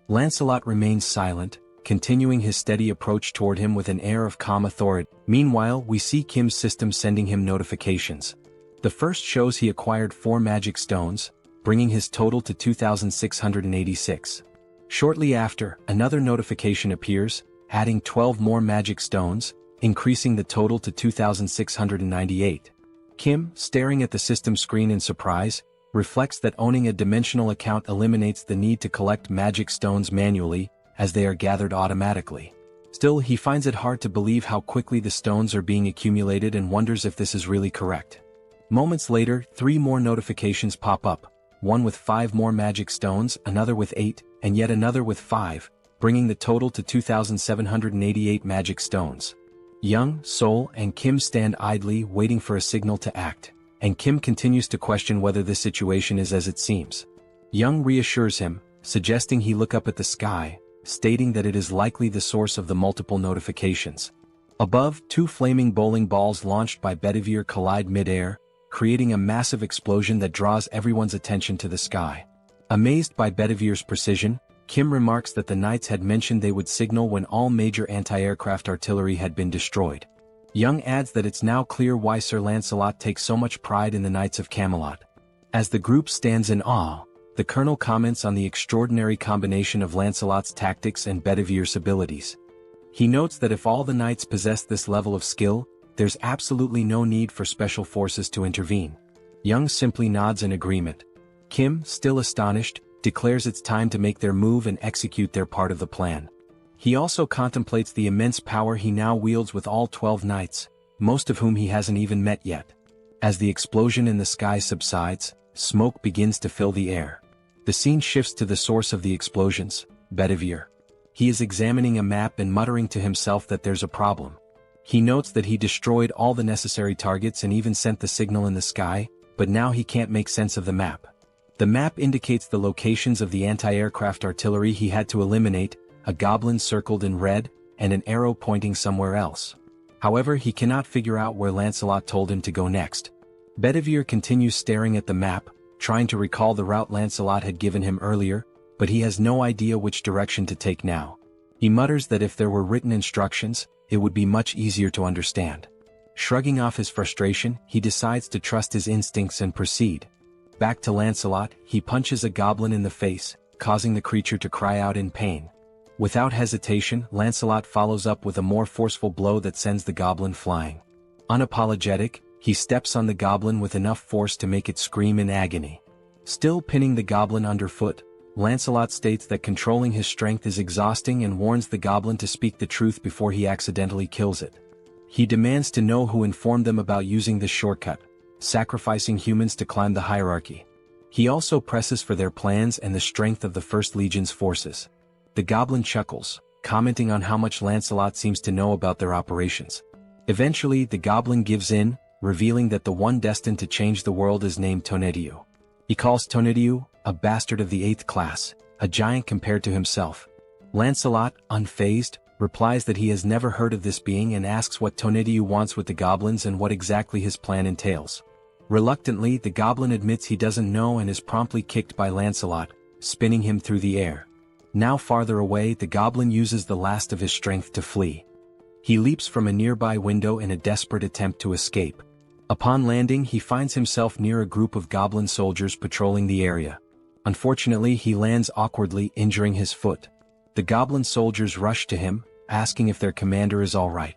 Lancelot remains silent, continuing his steady approach toward him with an air of calm authority. Meanwhile, we see Kim's system sending him notifications. The first shows he acquired 4 magic stones, bringing his total to 2,686. Shortly after, another notification appears, adding 12 more magic stones, increasing the total to 2,698. Kim, staring at the system screen in surprise, reflects that owning a dimensional account eliminates the need to collect magic stones manually, as they are gathered automatically. Still, he finds it hard to believe how quickly the stones are being accumulated and wonders if this is really correct. Moments later, 3 more notifications pop up, one with 5 more magic stones, another with 8, and yet another with 5, bringing the total to 2,788 magic stones. Young, Sol, and Kim stand idly waiting for a signal to act, and Kim continues to question whether this situation is as it seems. Young reassures him, suggesting he look up at the sky, stating that it is likely the source of the multiple notifications. Above, 2 flaming bowling balls launched by Bedivere collide mid-air, creating a massive explosion that draws everyone's attention to the sky. Amazed by Bedivere's precision, Kim remarks that the knights had mentioned they would signal when all major anti-aircraft artillery had been destroyed. Young adds that it's now clear why Sir Lancelot takes so much pride in the Knights of Camelot. As the group stands in awe, the Colonel comments on the extraordinary combination of Lancelot's tactics and Bedivere's abilities. He notes that if all the knights possess this level of skill, there's absolutely no need for special forces to intervene. Young simply nods in agreement. Kim, still astonished, declares it's time to make their move and execute their part of the plan. He also contemplates the immense power he now wields with all 12 knights, most of whom he hasn't even met yet. As the explosion in the sky subsides, smoke begins to fill the air. The scene shifts to the source of the explosions, Bedivere. He is examining a map and muttering to himself that there's a problem. He notes that he destroyed all the necessary targets and even sent the signal in the sky, but now he can't make sense of the map. The map indicates the locations of the anti-aircraft artillery he had to eliminate, a goblin circled in red, and an arrow pointing somewhere else. However, he cannot figure out where Lancelot told him to go next. Bedivere continues staring at the map, trying to recall the route Lancelot had given him earlier, but he has no idea which direction to take now. He mutters that if there were written instructions, it would be much easier to understand. Shrugging off his frustration, he decides to trust his instincts and proceed. Back to Lancelot, he punches a goblin in the face, causing the creature to cry out in pain. Without hesitation, Lancelot follows up with a more forceful blow that sends the goblin flying. Unapologetic, he steps on the goblin with enough force to make it scream in agony. Still pinning the goblin underfoot, Lancelot states that controlling his strength is exhausting and warns the goblin to speak the truth before he accidentally kills it. He demands to know who informed them about using this shortcut, sacrificing humans to climb the hierarchy. He also presses for their plans and the strength of the First Legion's forces. The goblin chuckles, commenting on how much Lancelot seems to know about their operations. Eventually, the goblin gives in, revealing that the one destined to change the world is named Tonediu. He calls Tonediu a bastard of the 8th class, a giant compared to himself. Lancelot, unfazed, replies that he has never heard of this being and asks what Tonediu wants with the goblins and what exactly his plan entails. Reluctantly, the goblin admits he doesn't know and is promptly kicked by Lancelot, spinning him through the air. Now farther away, the goblin uses the last of his strength to flee. He leaps from a nearby window in a desperate attempt to escape. Upon landing, he finds himself near a group of goblin soldiers patrolling the area. Unfortunately, he lands awkwardly, injuring his foot. The goblin soldiers rush to him, asking if their commander is all right.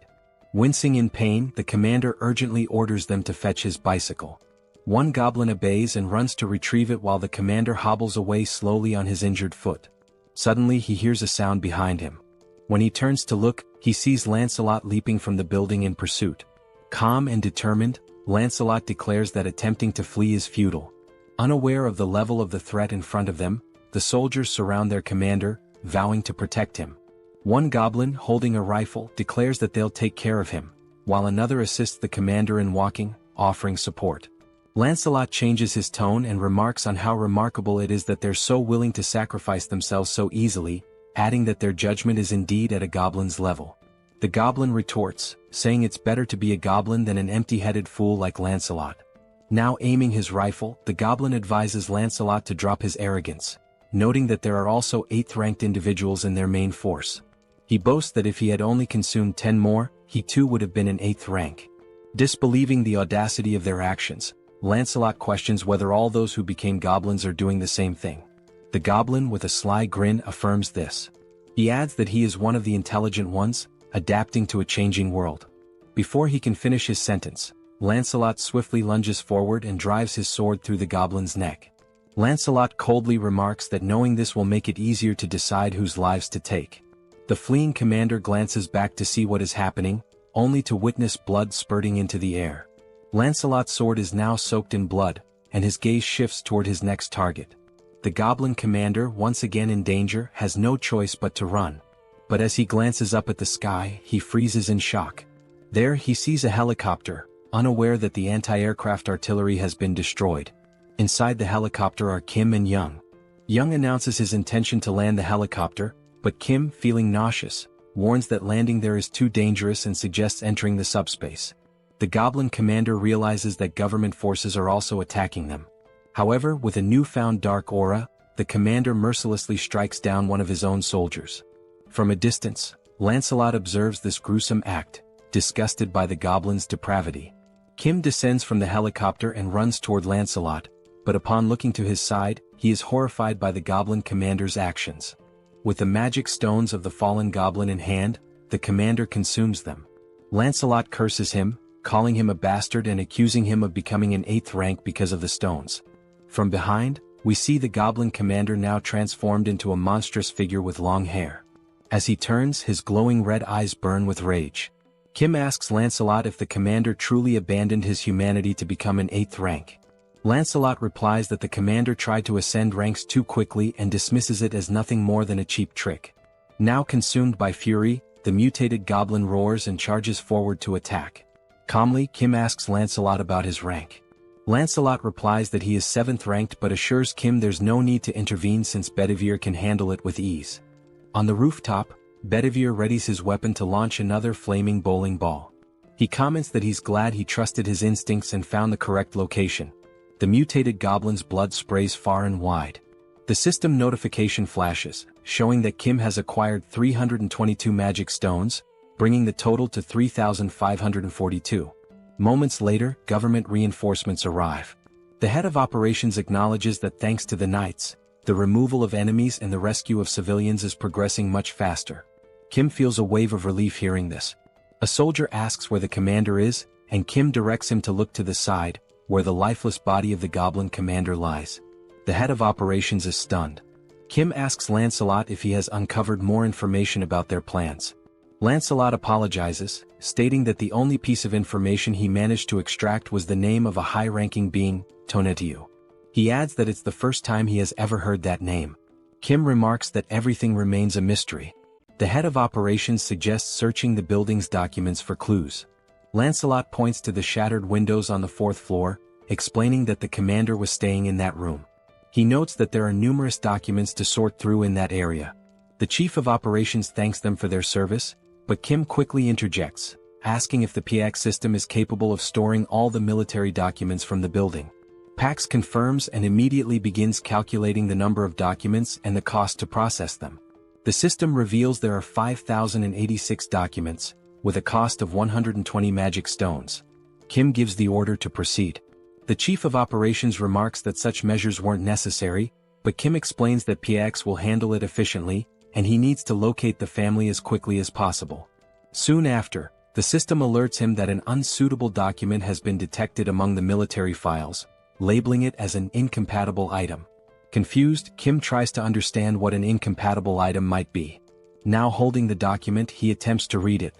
Wincing in pain, the commander urgently orders them to fetch his bicycle. One goblin obeys and runs to retrieve it while the commander hobbles away slowly on his injured foot. Suddenly, he hears a sound behind him. When he turns to look, he sees Lancelot leaping from the building in pursuit. Calm and determined, Lancelot declares that attempting to flee is futile. Unaware of the level of the threat in front of them, the soldiers surround their commander, vowing to protect him. One goblin, holding a rifle, declares that they'll take care of him, while another assists the commander in walking, offering support. Lancelot changes his tone and remarks on how remarkable it is that they're so willing to sacrifice themselves so easily, adding that their judgment is indeed at a goblin's level. The goblin retorts, saying it's better to be a goblin than an empty-headed fool like Lancelot. Now aiming his rifle, the goblin advises Lancelot to drop his arrogance, noting that there are also 8th-ranked individuals in their main force. He boasts that if he had only consumed 10 more, he too would have been in 8th rank. Disbelieving the audacity of their actions, Lancelot questions whether all those who became goblins are doing the same thing. The goblin, with a sly grin, affirms this. He adds that he is one of the intelligent ones, adapting to a changing world. Before he can finish his sentence, Lancelot swiftly lunges forward and drives his sword through the goblin's neck. Lancelot coldly remarks that knowing this will make it easier to decide whose lives to take. The fleeing commander glances back to see what is happening, only to witness blood spurting into the air. Lancelot's sword is now soaked in blood, and his gaze shifts toward his next target. The goblin commander, once again in danger, has no choice but to run. But as he glances up at the sky, he freezes in shock. There he sees a helicopter, unaware that the anti-aircraft artillery has been destroyed. Inside the helicopter are Kim and Young. Young announces his intention to land the helicopter, but Kim, feeling nauseous, warns that landing there is too dangerous and suggests entering the subspace. The goblin commander realizes that government forces are also attacking them. However, with a newfound dark aura, the commander mercilessly strikes down one of his own soldiers. From a distance, Lancelot observes this gruesome act, disgusted by the goblin's depravity. Kim descends from the helicopter and runs toward Lancelot, but upon looking to his side, he is horrified by the goblin commander's actions. With the magic stones of the fallen goblin in hand, the commander consumes them. Lancelot curses him, calling him a bastard and accusing him of becoming an 8th rank because of the stones. From behind, we see the goblin commander now transformed into a monstrous figure with long hair. As he turns, his glowing red eyes burn with rage. Kim asks Lancelot if the commander truly abandoned his humanity to become an 8th rank. Lancelot replies that the commander tried to ascend ranks too quickly and dismisses it as nothing more than a cheap trick. Now consumed by fury, the mutated goblin roars and charges forward to attack. Calmly, Kim asks Lancelot about his rank. Lancelot replies that he is 7th ranked but assures Kim there's no need to intervene since Bedivere can handle it with ease. On the rooftop, Bedivere readies his weapon to launch another flaming bowling ball. He comments that he's glad he trusted his instincts and found the correct location. The mutated goblin's blood sprays far and wide. The system notification flashes, showing that Kim has acquired 322 magic stones, bringing the total to 3,542. Moments later, government reinforcements arrive. The head of operations acknowledges that thanks to the knights, the removal of enemies and the rescue of civilians is progressing much faster. Kim feels a wave of relief hearing this. A soldier asks where the commander is, and Kim directs him to look to the side, where the lifeless body of the goblin commander lies. The head of operations is stunned. Kim asks Lancelot if he has uncovered more information about their plans. Lancelot apologizes, stating that the only piece of information he managed to extract was the name of a high-ranking being, Tonatiuh. He adds that it's the first time he has ever heard that name. Kim remarks that everything remains a mystery. The head of operations suggests searching the building's documents for clues. Lancelot points to the shattered windows on the 4th floor, explaining that the commander was staying in that room. He notes that there are numerous documents to sort through in that area. The chief of operations thanks them for their service, but Kim quickly interjects, asking if the PX system is capable of storing all the military documents from the building. Pax confirms and immediately begins calculating the number of documents and the cost to process them. The system reveals there are 5,086 documents, with a cost of 120 magic stones. Kim gives the order to proceed. The chief of operations remarks that such measures weren't necessary, but Kim explains that PX will handle it efficiently, and he needs to locate the family as quickly as possible. Soon after, the system alerts him that an unsuitable document has been detected among the military files, labeling it as an incompatible item. Confused, Kim tries to understand what an incompatible item might be. Now holding the document, he attempts to read it.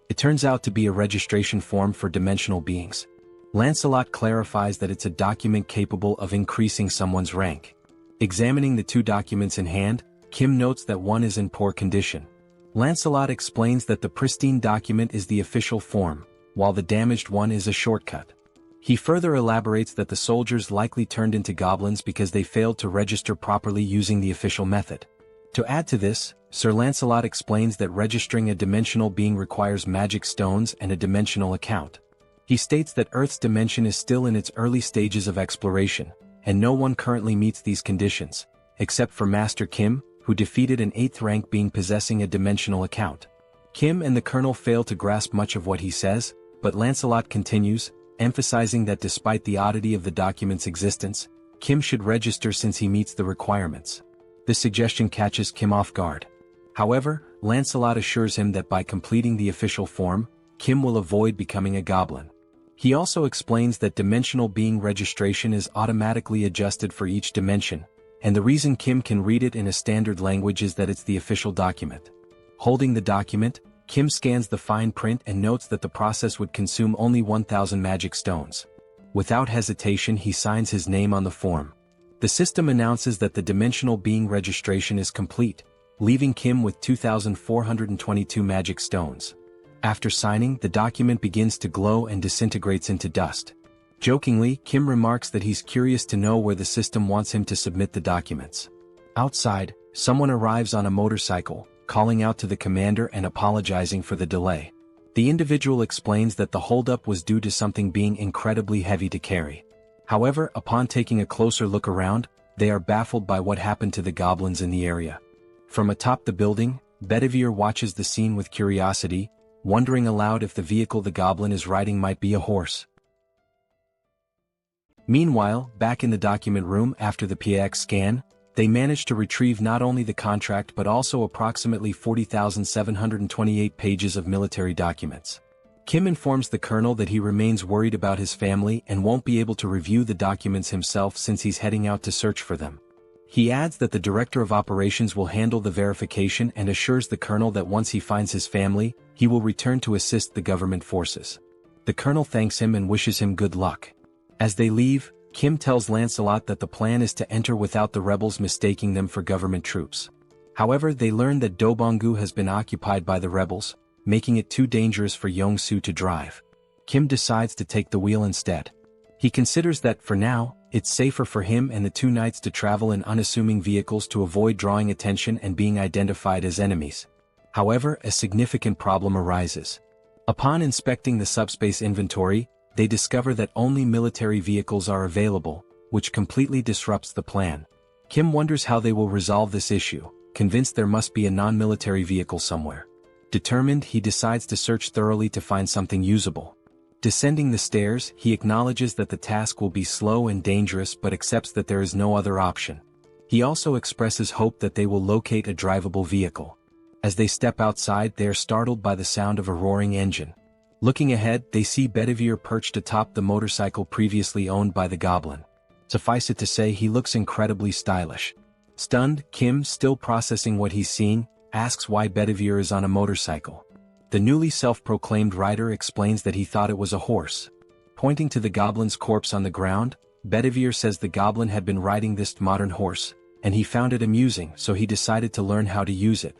It turns out to be a registration form for dimensional beings. Lancelot clarifies that it's a document capable of increasing someone's rank. Examining the two documents in hand, Kim notes that one is in poor condition. Lancelot explains that the pristine document is the official form, while the damaged one is a shortcut. He further elaborates that the soldiers likely turned into goblins because they failed to register properly using the official method. To add to this, Sir Lancelot explains that registering a dimensional being requires magic stones and a dimensional account. He states that Earth's dimension is still in its early stages of exploration, and no one currently meets these conditions, except for Master Kim, who defeated an 8th rank being possessing a dimensional account. Kim and the Colonel fail to grasp much of what he says, but Lancelot continues, emphasizing that despite the oddity of the document's existence, Kim should register since he meets the requirements. This suggestion catches Kim off guard. However, Lancelot assures him that by completing the official form, Kim will avoid becoming a goblin. He also explains that dimensional being registration is automatically adjusted for each dimension, and the reason Kim can read it in a standard language is that it's the official document. Holding the document, Kim scans the fine print and notes that the process would consume only 1,000 magic stones. Without hesitation, he signs his name on the form. The system announces that the dimensional being registration is complete, leaving Kim with 2,422 magic stones. After signing, the document begins to glow and disintegrates into dust. Jokingly, Kim remarks that he's curious to know where the system wants him to submit the documents. Outside, someone arrives on a motorcycle, calling out to the commander and apologizing for the delay. The individual explains that the holdup was due to something being incredibly heavy to carry. However, upon taking a closer look around, they are baffled by what happened to the goblins in the area. From atop the building, Bedivere watches the scene with curiosity, wondering aloud if the vehicle the goblin is riding might be a horse. Meanwhile, back in the document room after the PX scan, they manage to retrieve not only the contract but also approximately 40,728 pages of military documents. Kim informs the colonel that he remains worried about his family and won't be able to review the documents himself since he's heading out to search for them. He adds that the director of operations will handle the verification and assures the colonel that once he finds his family, he will return to assist the government forces. The colonel thanks him and wishes him good luck. As they leave, Kim tells Lancelot that the plan is to enter without the rebels mistaking them for government troops. However, they learn that Dobongu has been occupied by the rebels, making it too dangerous for Yong-Soo to drive. Kim decides to take the wheel instead. He considers that, for now, it's safer for him and the two knights to travel in unassuming vehicles to avoid drawing attention and being identified as enemies. However, a significant problem arises. Upon inspecting the subspace inventory, they discover that only military vehicles are available, which completely disrupts the plan. Kim wonders how they will resolve this issue, convinced there must be a non-military vehicle somewhere. Determined, he decides to search thoroughly to find something usable. Descending the stairs, he acknowledges that the task will be slow and dangerous but accepts that there is no other option. He also expresses hope that they will locate a drivable vehicle. As they step outside, they are startled by the sound of a roaring engine. Looking ahead, they see Bedivere perched atop the motorcycle previously owned by the goblin. Suffice it to say, he looks incredibly stylish. Stunned, Kim, still processing what he's seen, asks why Bedivere is on a motorcycle. The newly self-proclaimed rider explains that he thought it was a horse. Pointing to the goblin's corpse on the ground, Bedivere says the goblin had been riding this modern horse, and he found it amusing, so he decided to learn how to use it.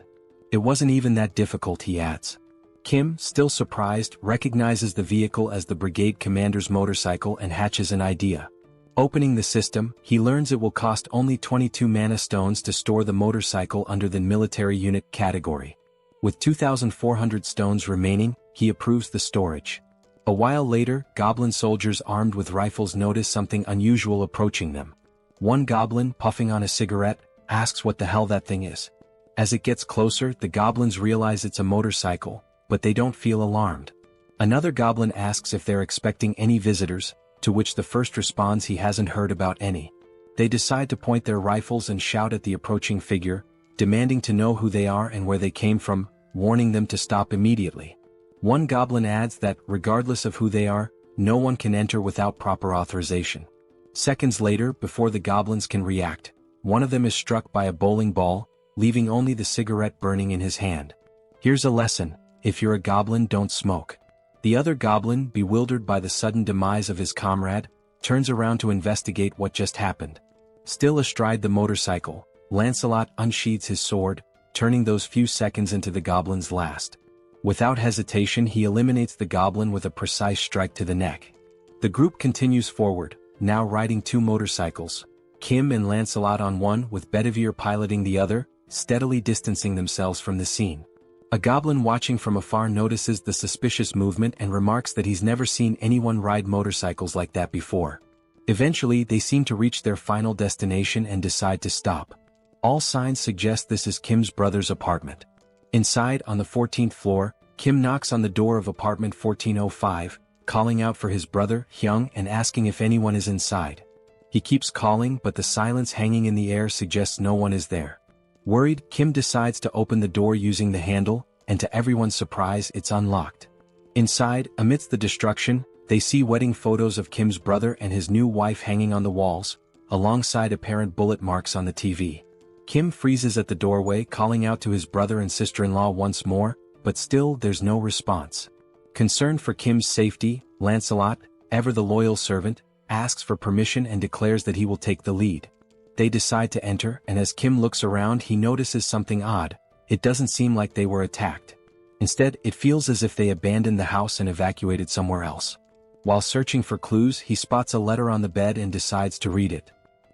It wasn't even that difficult, he adds. Kim, still surprised, recognizes the vehicle as the brigade commander's motorcycle and hatches an idea. Opening the system, he learns it will cost only 22 mana stones to store the motorcycle under the military unit category. With 2,400 stones remaining, he approves the storage. A while later, goblin soldiers armed with rifles notice something unusual approaching them. One goblin, puffing on a cigarette, asks what the hell that thing is. As it gets closer, the goblins realize it's a motorcycle, but they don't feel alarmed. Another goblin asks if they're expecting any visitors, to which the first responds he hasn't heard about any. They decide to point their rifles and shout at the approaching figure, demanding to know who they are and where they came from, warning them to stop immediately. One goblin adds that, regardless of who they are, no one can enter without proper authorization. Seconds later, before the goblins can react, one of them is struck by a bowling ball, leaving only the cigarette burning in his hand. Here's a lesson: if you're a goblin, don't smoke. The other goblin, bewildered by the sudden demise of his comrade, turns around to investigate what just happened. Still astride the motorcycle, Lancelot unsheathes his sword, turning those few seconds into the goblin's last. Without hesitation, he eliminates the goblin with a precise strike to the neck. The group continues forward, now riding two motorcycles, Kim and Lancelot on one with Bedivere piloting the other, steadily distancing themselves from the scene. A goblin watching from afar notices the suspicious movement and remarks that he's never seen anyone ride motorcycles like that before. Eventually, they seem to reach their final destination and decide to stop. All signs suggest this is Kim's brother's apartment. Inside, on the 14th floor, Kim knocks on the door of apartment 1405, calling out for his brother, Hyung, and asking if anyone is inside. He keeps calling, but the silence hanging in the air suggests no one is there. Worried, Kim decides to open the door using the handle, and to everyone's surprise, it's unlocked. Inside, amidst the destruction, They see wedding photos of Kim's brother and his new wife hanging on the walls, alongside apparent bullet marks on the TV. Kim freezes at the doorway, calling out to his brother and sister-in-law once more, but still there's no response. Concerned for Kim's safety, Lancelot, ever the loyal servant, asks for permission and declares that he will take the lead. They decide to enter, and as Kim looks around he notices something odd. It doesn't seem like they were attacked. Instead, it feels as if they abandoned the house and evacuated somewhere else. While searching for clues, he spots a letter on the bed and decides to read it.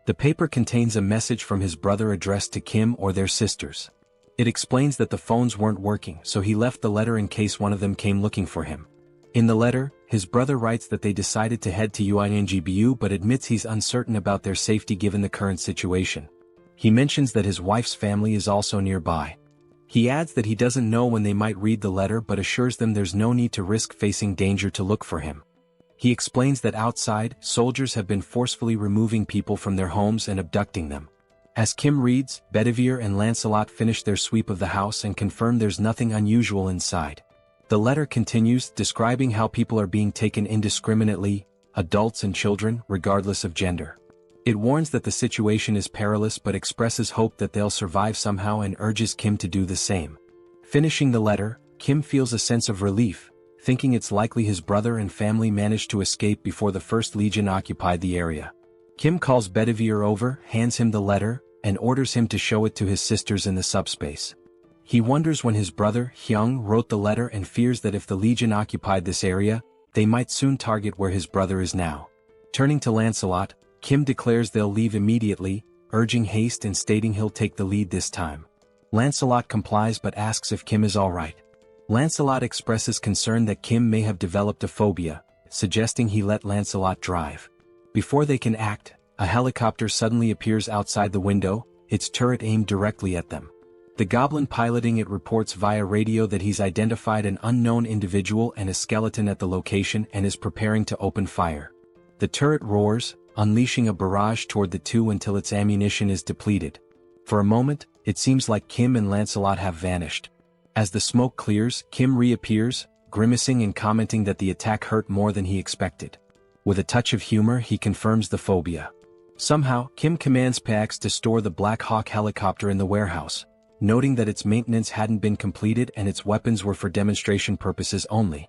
The paper contains a message from his brother addressed to Kim or their sisters. It explains that the phones weren't working, so he left the letter in case one of them came looking for him. In the letter, his brother writes that they decided to head to UINGBU but admits he's uncertain about their safety given the current situation. He mentions that his wife's family is also nearby. He adds that he doesn't know when they might read the letter but assures them there's no need to risk facing danger to look for him. He explains that outside, soldiers have been forcefully removing people from their homes and abducting them. As Kim reads, Bedivere and Lancelot finish their sweep of the house and confirm there's nothing unusual inside. The letter continues, describing how people are being taken indiscriminately, adults and children, regardless of gender. It warns that the situation is perilous but expresses hope that they'll survive somehow and urges Kim to do the same. Finishing the letter, Kim feels a sense of relief, thinking it's likely his brother and family managed to escape before the First Legion occupied the area. Kim calls Bedivere over, hands him the letter, and orders him to show it to his sisters in the subspace. He wonders when his brother, Hyung, wrote the letter and fears that if the Legion occupied this area, they might soon target where his brother is now. Turning to Lancelot, Kim declares they'll leave immediately, urging haste and stating he'll take the lead this time. Lancelot complies but asks if Kim is alright. Lancelot expresses concern that Kim may have developed a phobia, suggesting he let Lancelot drive. Before they can act, a helicopter suddenly appears outside the window, its turret aimed directly at them. The goblin piloting it reports via radio that he's identified an unknown individual and a skeleton at the location and is preparing to open fire. The turret roars, unleashing a barrage toward the two until its ammunition is depleted. For a moment, it seems like Kim and Lancelot have vanished. As the smoke clears, Kim reappears, grimacing and commenting that the attack hurt more than he expected. With a touch of humor, he confirms the phobia. Somehow, Kim commands Pax to store the Black Hawk helicopter in the warehouse, noting that its maintenance hadn't been completed and its weapons were for demonstration purposes only.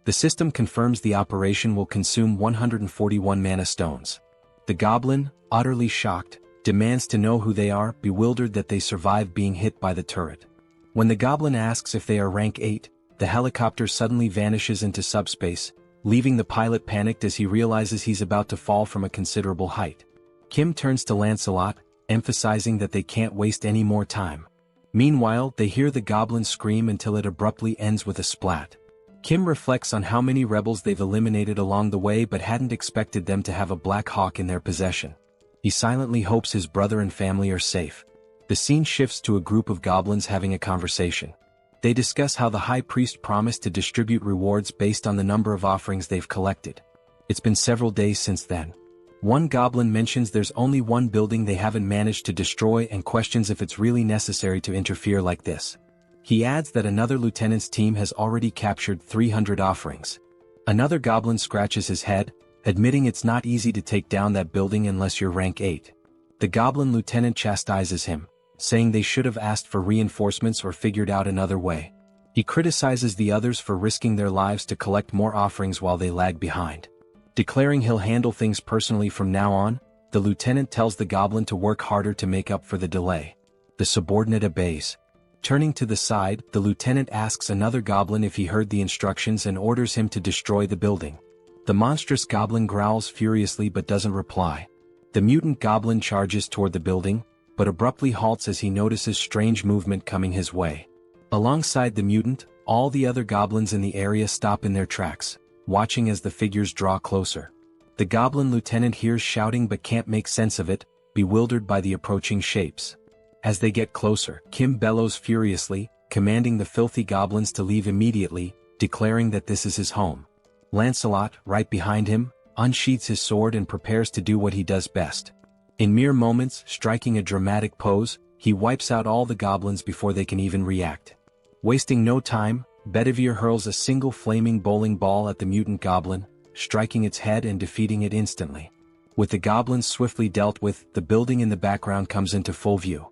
The system confirms the operation will consume 141 mana stones. The goblin, utterly shocked, demands to know who they are, bewildered that they survived being hit by the turret. When the goblin asks if they are rank 8, the helicopter suddenly vanishes into subspace, leaving the pilot panicked as he realizes he's about to fall from a considerable height. Kim turns to Lancelot, emphasizing that they can't waste any more time. Meanwhile, they hear the goblin scream until it abruptly ends with a splat. Kim reflects on how many rebels they've eliminated along the way but hadn't expected them to have a Black Hawk in their possession. He silently hopes his brother and family are safe. The scene shifts to a group of goblins having a conversation. They discuss how the high priest promised to distribute rewards based on the number of offerings they've collected. It's been several days since then. One goblin mentions there's only one building they haven't managed to destroy and questions if it's really necessary to interfere like this. He adds that another lieutenant's team has already captured 300 offerings. Another goblin scratches his head, admitting it's not easy to take down that building unless you're rank 8. The goblin lieutenant chastises him, saying they should have asked for reinforcements or figured out another way. He criticizes the others for risking their lives to collect more offerings while they lag behind. Declaring he'll handle things personally from now on, the lieutenant tells the goblin to work harder to make up for the delay. The subordinate obeys. Turning to the side, the lieutenant asks another goblin if he heard the instructions and orders him to destroy the building. The monstrous goblin growls furiously but doesn't reply. The mutant goblin charges toward the building, but abruptly halts as he notices strange movement coming his way. Alongside the mutant, all the other goblins in the area stop in their tracks, watching as the figures draw closer. The goblin lieutenant hears shouting but can't make sense of it, bewildered by the approaching shapes. As they get closer, Kim bellows furiously, commanding the filthy goblins to leave immediately, declaring that this is his home. Lancelot, right behind him, unsheathes his sword and prepares to do what he does best. In mere moments, striking a dramatic pose, he wipes out all the goblins before they can even react. Wasting no time, Bedivere hurls a single flaming bowling ball at the mutant goblin, striking its head and defeating it instantly. With the goblins swiftly dealt with, the building in the background comes into full view.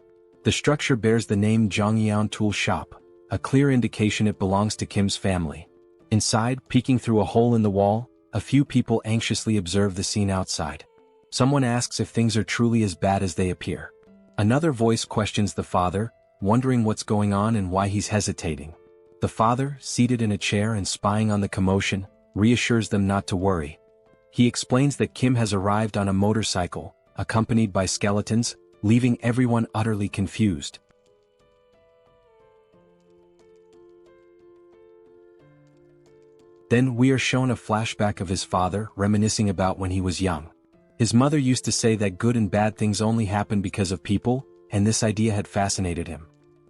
The structure bears the name Zhongyang Tool Shop, a clear indication it belongs to Kim's family. Inside, peeking through a hole in the wall, a few people anxiously observe the scene outside. Someone asks if things are truly as bad as they appear. Another voice questions the father, wondering what's going on and why he's hesitating. The father, seated in a chair and spying on the commotion, reassures them not to worry. He explains that Kim has arrived on a motorcycle, accompanied by skeletons, leaving everyone utterly confused. Then we are shown a flashback of his father reminiscing about when he was young. His mother used to say that good and bad things only happen because of people, and this idea had fascinated him.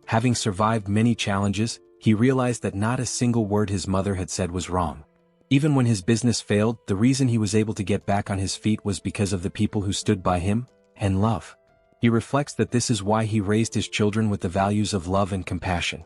Having survived many challenges, he realized that not a single word his mother had said was wrong. Even when his business failed, the reason he was able to get back on his feet was because of the people who stood by him, and love. He reflects that this is why he raised his children with the values of love and compassion.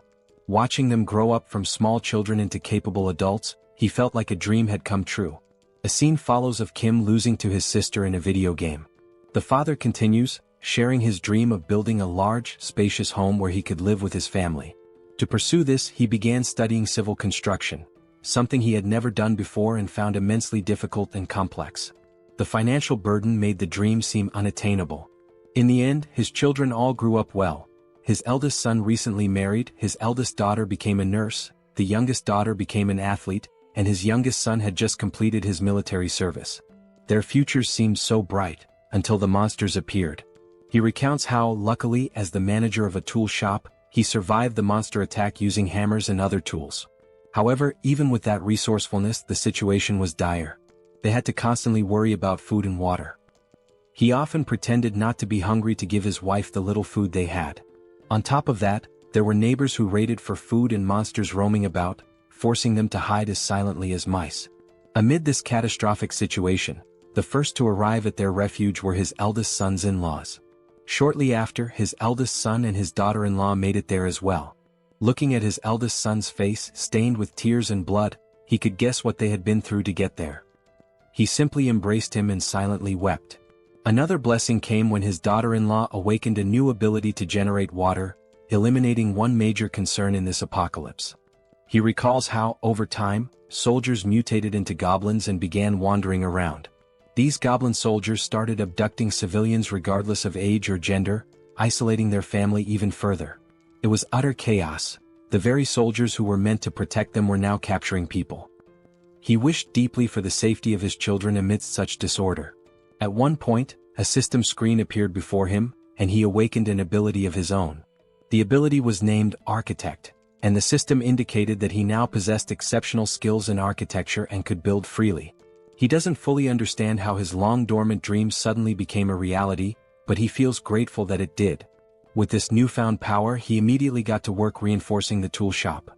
Watching them grow up from small children into capable adults, he felt like a dream had come true. A scene follows of Kim losing to his sister in a video game. The father continues, sharing his dream of building a large, spacious home where he could live with his family. To pursue this, he began studying civil construction, something he had never done before and found immensely difficult and complex. The financial burden made the dream seem unattainable. In the end, his children all grew up well. His eldest son recently married, his eldest daughter became a nurse, the youngest daughter became an athlete, and his youngest son had just completed his military service. Their futures seemed so bright, until the monsters appeared. He recounts how, luckily, as the manager of a tool shop, he survived the monster attack using hammers and other tools. However, even with that resourcefulness, the situation was dire. They had to constantly worry about food and water. He often pretended not to be hungry to give his wife the little food they had. On top of that, there were neighbors who raided for food and monsters roaming about, forcing them to hide as silently as mice. Amid this catastrophic situation, the first to arrive at their refuge were his eldest son's in-laws. Shortly after, his eldest son and his daughter-in-law made it there as well. Looking at his eldest son's face, stained with tears and blood, he could guess what they had been through to get there. He simply embraced him and silently wept. Another blessing came when his daughter-in-law awakened a new ability to generate water, eliminating one major concern in this apocalypse. He recalls how, over time, soldiers mutated into goblins and began wandering around. These goblin soldiers started abducting civilians regardless of age or gender, isolating their family even further. It was utter chaos. The very soldiers who were meant to protect them were now capturing people. He wished deeply for the safety of his children amidst such disorder. At one point, a system screen appeared before him, and he awakened an ability of his own. The ability was named Architect, and the system indicated that he now possessed exceptional skills in architecture and could build freely. He doesn't fully understand how his long-dormant dream suddenly became a reality, but he feels grateful that it did. With this newfound power, he immediately got to work reinforcing the tool shop.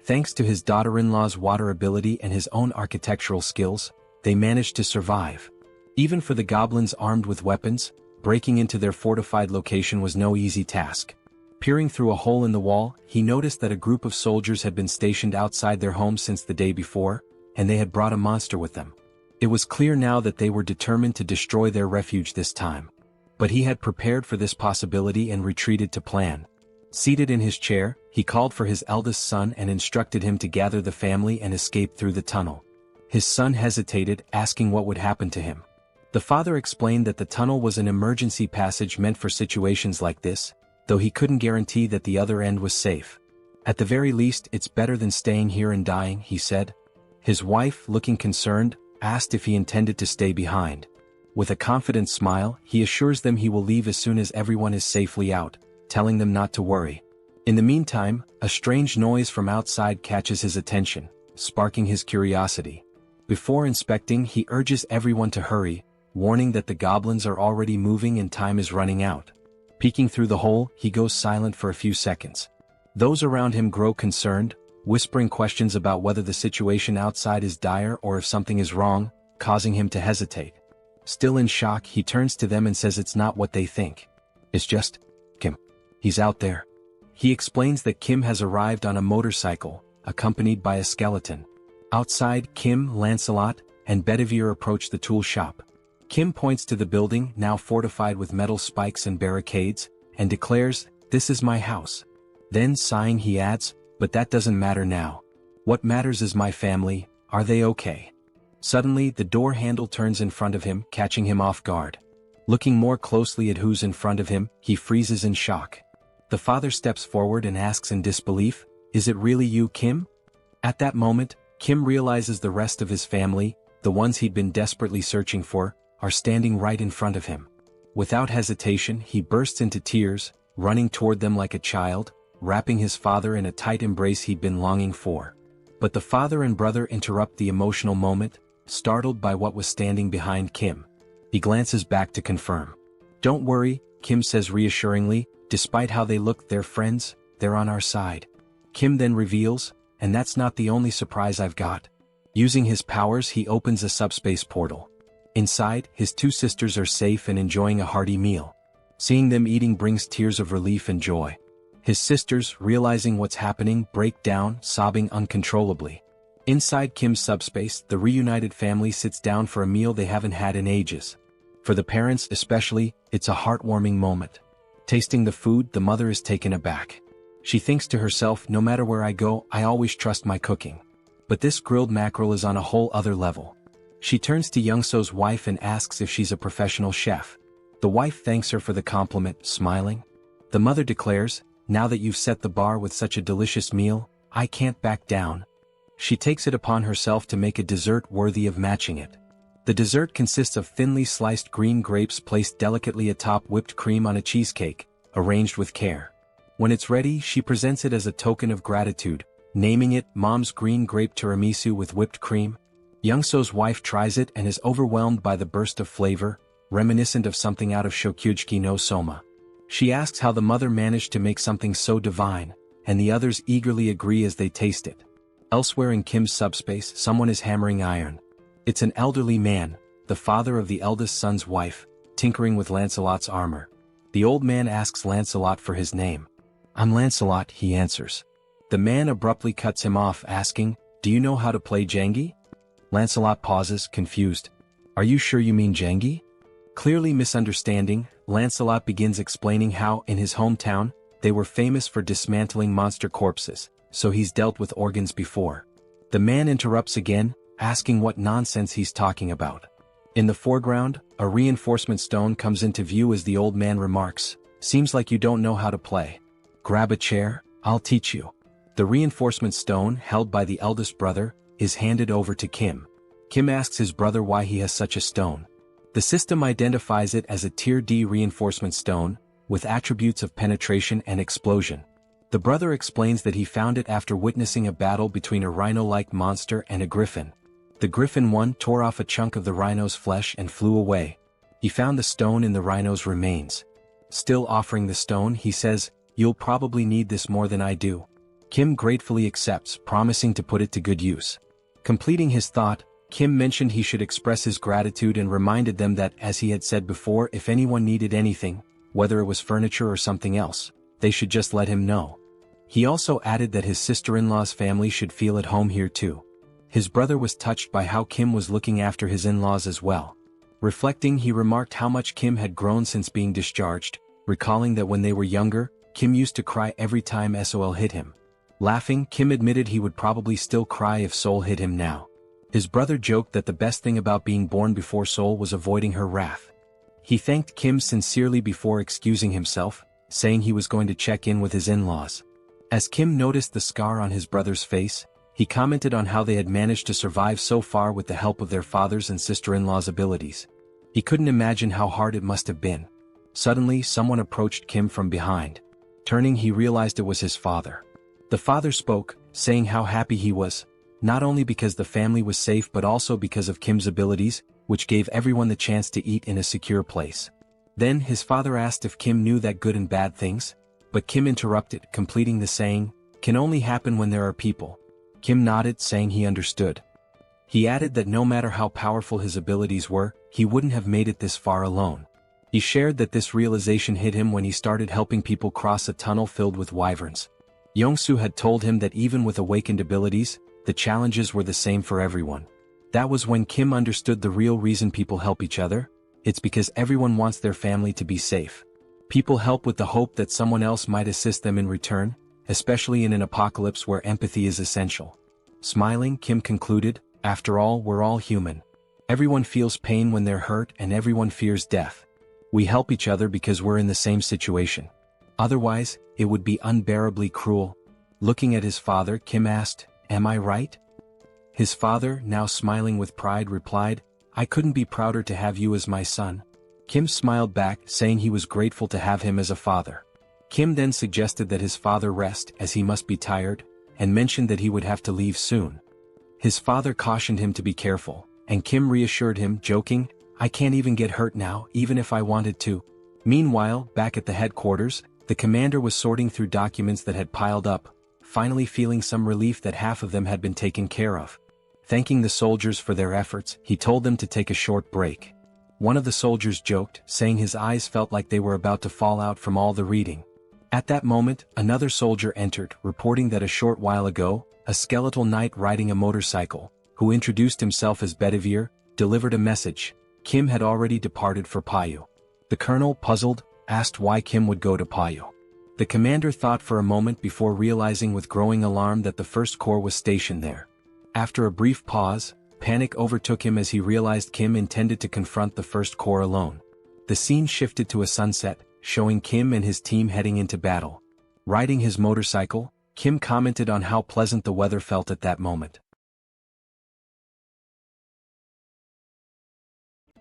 Thanks to his daughter-in-law's water ability and his own architectural skills, they managed to survive. Even for the goblins armed with weapons, breaking into their fortified location was no easy task. Peering through a hole in the wall, he noticed that a group of soldiers had been stationed outside their home since the day before, and they had brought a monster with them. It was clear now that they were determined to destroy their refuge this time. But he had prepared for this possibility and retreated to plan. Seated in his chair, he called for his eldest son and instructed him to gather the family and escape through the tunnel. His son hesitated, asking what would happen to him. The father explained that the tunnel was an emergency passage meant for situations like this, though he couldn't guarantee that the other end was safe. At the very least, it's better than staying here and dying, he said. His wife, looking concerned, asked if he intended to stay behind. With a confident smile, he assures them he will leave as soon as everyone is safely out, telling them not to worry. In the meantime, a strange noise from outside catches his attention, sparking his curiosity. Before inspecting, he urges everyone to hurry, warning that the goblins are already moving and time is running out. Peeking through the hole, he goes silent for a few seconds. Those around him grow concerned, whispering questions about whether the situation outside is dire or if something is wrong, causing him to hesitate. Still in shock, he turns to them and says it's not what they think. It's just Kim. He's out there. He explains that Kim has arrived on a motorcycle, accompanied by a skeleton. Outside, Kim, Lancelot, and Bedivere approach the tool shop. Kim points to the building, now fortified with metal spikes and barricades, and declares, "This is my house." Then sighing he adds, "But that doesn't matter now. What matters is my family, are they okay?" Suddenly the door handle turns in front of him, catching him off guard. Looking more closely at who's in front of him, he freezes in shock. The father steps forward and asks in disbelief, "Is it really you, Kim?" At that moment, Kim realizes the rest of his family, the ones he'd been desperately searching for, are standing right in front of him. Without hesitation, he bursts into tears, running toward them like a child, wrapping his father in a tight embrace he'd been longing for. But the father and brother interrupt the emotional moment, startled by what was standing behind Kim. He glances back to confirm. "Don't worry," Kim says reassuringly, "despite how they look, they're friends, they're on our side." Kim then reveals, "And that's not the only surprise I've got." Using his powers, he opens a subspace portal. Inside, his two sisters are safe and enjoying a hearty meal. Seeing them eating brings tears of relief and joy. His sisters, realizing what's happening, break down, sobbing uncontrollably. Inside Kim's subspace, the reunited family sits down for a meal they haven't had in ages. For the parents especially, it's a heartwarming moment. Tasting the food, the mother is taken aback. She thinks to herself, "No matter where I go, I always trust my cooking. But this grilled mackerel is on a whole other level." She turns to Youngso's wife and asks if she's a professional chef. The wife thanks her for the compliment, smiling. The mother declares, "Now that you've set the bar with such a delicious meal, I can't back down." She takes it upon herself to make a dessert worthy of matching it. The dessert consists of thinly sliced green grapes placed delicately atop whipped cream on a cheesecake, arranged with care. When it's ready, she presents it as a token of gratitude, naming it Mom's Green Grape Tiramisu with whipped cream. Youngso's wife tries it and is overwhelmed by the burst of flavor, reminiscent of something out of Shokyuji no Soma. She asks how the mother managed to make something so divine, and the others eagerly agree as they taste it. Elsewhere in Kim's subspace, someone is hammering iron. It's an elderly man, the father of the eldest son's wife, tinkering with Lancelot's armor. The old man asks Lancelot for his name. "I'm Lancelot," he answers. The man abruptly cuts him off, asking, "Do you know how to play Jengi?" Lancelot pauses, confused. "Are you sure you mean Jengi?" Clearly misunderstanding, Lancelot begins explaining how, in his hometown, they were famous for dismantling monster corpses, so he's dealt with organs before. The man interrupts again, asking what nonsense he's talking about. In the foreground, a reinforcement stone comes into view as the old man remarks, "Seems like you don't know how to play. Grab a chair, I'll teach you." The reinforcement stone, held by the eldest brother, is handed over to Kim. Kim asks his brother why he has such a stone. The system identifies it as a Tier D reinforcement stone, with attributes of penetration and explosion. The brother explains that he found it after witnessing a battle between a rhino-like monster and a griffin. The griffin one tore off a chunk of the rhino's flesh and flew away. He found the stone in the rhino's remains. Still offering the stone, he says, "You'll probably need this more than I do." Kim gratefully accepts, promising to put it to good use. Completing his thought, Kim mentioned he should express his gratitude and reminded them that, as he had said before, if anyone needed anything, whether it was furniture or something else, they should just let him know. He also added that his sister-in-law's family should feel at home here too. His brother was touched by how Kim was looking after his in-laws as well. Reflecting, he remarked how much Kim had grown since being discharged, recalling that when they were younger, Kim used to cry every time Sol hit him. Laughing, Kim admitted he would probably still cry if Sol hit him now. His brother joked that the best thing about being born before Sol was avoiding her wrath. He thanked Kim sincerely before excusing himself, saying he was going to check in with his in-laws. As Kim noticed the scar on his brother's face, he commented on how they had managed to survive so far with the help of their father's and sister-in-law's abilities. He couldn't imagine how hard it must have been. Suddenly, someone approached Kim from behind. Turning, he realized it was his father. The father spoke, saying how happy he was, not only because the family was safe but also because of Kim's abilities, which gave everyone the chance to eat in a secure place. Then his father asked if Kim knew that good and bad things, but Kim interrupted, completing the saying, "Can only happen when there are people." Kim nodded, saying he understood. He added that no matter how powerful his abilities were, he wouldn't have made it this far alone. He shared that this realization hit him when he started helping people cross a tunnel filled with wyverns. Yongsoo had told him that even with awakened abilities, the challenges were the same for everyone. That was when Kim understood the real reason people help each other. It's because everyone wants their family to be safe. People help with the hope that someone else might assist them in return, especially in an apocalypse where empathy is essential. Smiling, Kim concluded, after all, we're all human. Everyone feels pain when they're hurt and everyone fears death. We help each other because we're in the same situation. Otherwise, it would be unbearably cruel. Looking at his father, Kim asked, "Am I right?" His father, now smiling with pride, replied, "I couldn't be prouder to have you as my son." Kim smiled back, saying he was grateful to have him as a father. Kim then suggested that his father rest as he must be tired, and mentioned that he would have to leave soon. His father cautioned him to be careful, and Kim reassured him, joking, "I can't even get hurt now, even if I wanted to." Meanwhile, back at the headquarters, the commander was sorting through documents that had piled up, finally feeling some relief that half of them had been taken care of. Thanking the soldiers for their efforts, he told them to take a short break. One of the soldiers joked, saying his eyes felt like they were about to fall out from all the reading. At that moment, another soldier entered, reporting that a short while ago, a skeletal knight riding a motorcycle, who introduced himself as Bedivere, delivered a message. Kim had already departed for Payu. The colonel, puzzled, asked why Kim would go to Payu. The commander thought for a moment before realizing with growing alarm that the First Corps was stationed there. After a brief pause, panic overtook him as he realized Kim intended to confront the First Corps alone. The scene shifted to a sunset, showing Kim and his team heading into battle. Riding his motorcycle, Kim commented on how pleasant the weather felt at that moment.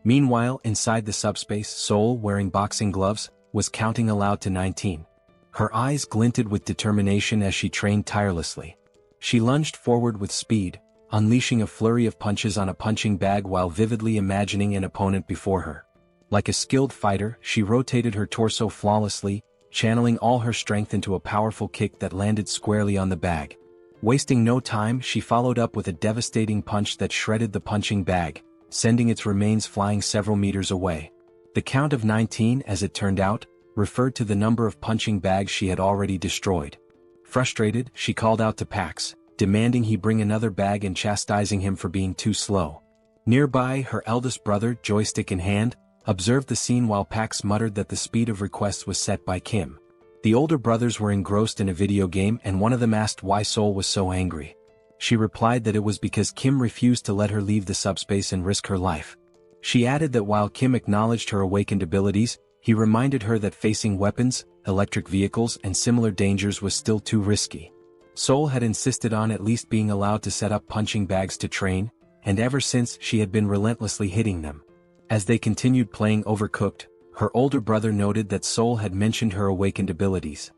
Meanwhile, inside the subspace, Seoul, wearing boxing gloves, was counting aloud to 19. Her eyes glinted with determination as she trained tirelessly. She lunged forward with speed, unleashing a flurry of punches on a punching bag while vividly imagining an opponent before her. Like a skilled fighter, she rotated her torso flawlessly, channeling all her strength into a powerful kick that landed squarely on the bag. Wasting no time, she followed up with a devastating punch that shredded the punching bag, sending its remains flying several meters away. The count of 19, as it turned out, referred to the number of punching bags she had already destroyed. Frustrated, she called out to Pax, demanding he bring another bag and chastising him for being too slow. Nearby, her eldest brother, joystick in hand, observed the scene while Pax muttered that the speed of requests was set by Kim. The older brothers were engrossed in a video game and one of them asked why Seoul was so angry. She replied that it was because Kim refused to let her leave the subspace and risk her life. She added that while Kim acknowledged her awakened abilities, he reminded her that facing weapons, electric vehicles and similar dangers was still too risky. Seoul had insisted on at least being allowed to set up punching bags to train, and ever since she had been relentlessly hitting them. As they continued playing Overcooked, her older brother noted that Seoul had mentioned her awakened abilities.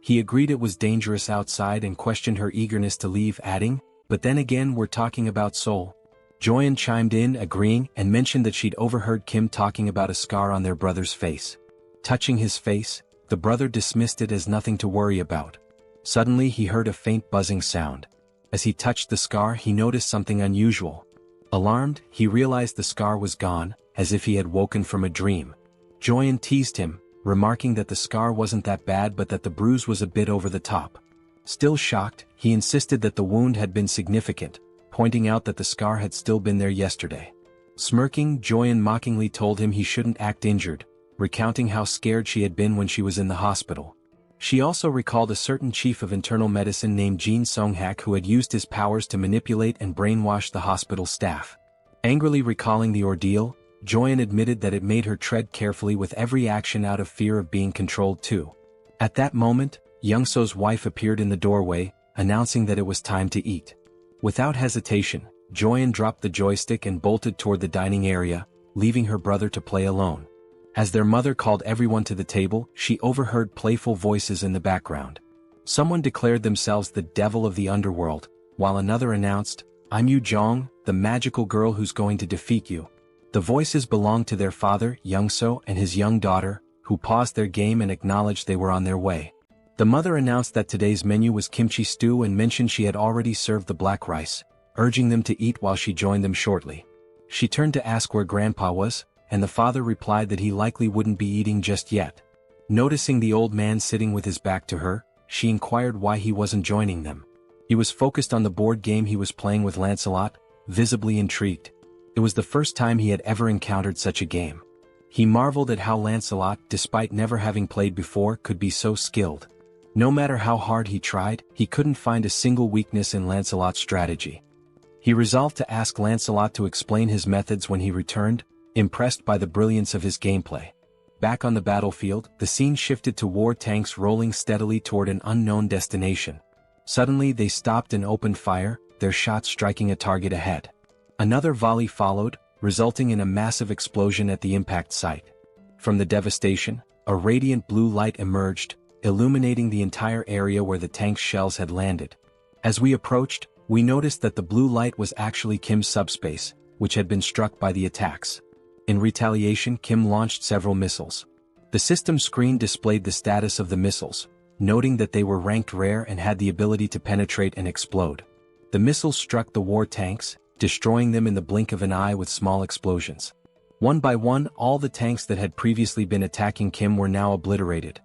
He agreed it was dangerous outside and questioned her eagerness to leave, adding, "But then again, we're talking about Seoul." Joyeon chimed in, agreeing, and mentioned that she'd overheard Kim talking about a scar on their brother's face. Touching his face, the brother dismissed it as nothing to worry about. Suddenly he heard a faint buzzing sound. As he touched the scar, he noticed something unusual. Alarmed, he realized the scar was gone, as if he had woken from a dream. Joyeon teased him, remarking that the scar wasn't that bad but that the bruise was a bit over the top. Still shocked, he insisted that the wound had been significant, pointing out that the scar had still been there yesterday. Smirking, Joyeon mockingly told him he shouldn't act injured, recounting how scared she had been when she was in the hospital. She also recalled a certain chief of internal medicine named Jin Songhak who had used his powers to manipulate and brainwash the hospital staff. Angrily recalling the ordeal, Joyeon admitted that it made her tread carefully with every action out of fear of being controlled too. At that moment, Youngso's wife appeared in the doorway, announcing that it was time to eat. Without hesitation, Joyeon dropped the joystick and bolted toward the dining area, leaving her brother to play alone. As their mother called everyone to the table, she overheard playful voices in the background. Someone declared themselves the devil of the underworld, while another announced, "I'm Yu Jong, the magical girl who's going to defeat you." The voices belonged to their father, Youngso, and his young daughter, who paused their game and acknowledged they were on their way. The mother announced that today's menu was kimchi stew and mentioned she had already served the black rice, urging them to eat while she joined them shortly. She turned to ask where Grandpa was, and the father replied that he likely wouldn't be eating just yet. Noticing the old man sitting with his back to her, she inquired why he wasn't joining them. He was focused on the board game he was playing with Lancelot, visibly intrigued. It was the first time he had ever encountered such a game. He marveled at how Lancelot, despite never having played before, could be so skilled. No matter how hard he tried, he couldn't find a single weakness in Lancelot's strategy. He resolved to ask Lancelot to explain his methods when he returned, impressed by the brilliance of his gameplay. Back on the battlefield, the scene shifted to war tanks rolling steadily toward an unknown destination. Suddenly they stopped and opened fire, their shots striking a target ahead. Another volley followed, resulting in a massive explosion at the impact site. From the devastation, a radiant blue light emerged, illuminating the entire area where the tank's shells had landed. As we approached, we noticed that the blue light was actually Kim's subspace, which had been struck by the attacks. In retaliation, Kim launched several missiles. The system screen displayed the status of the missiles, noting that they were ranked rare and had the ability to penetrate and explode. The missiles struck the war tanks, destroying them in the blink of an eye with small explosions. One by one, all the tanks that had previously been attacking Kim were now obliterated.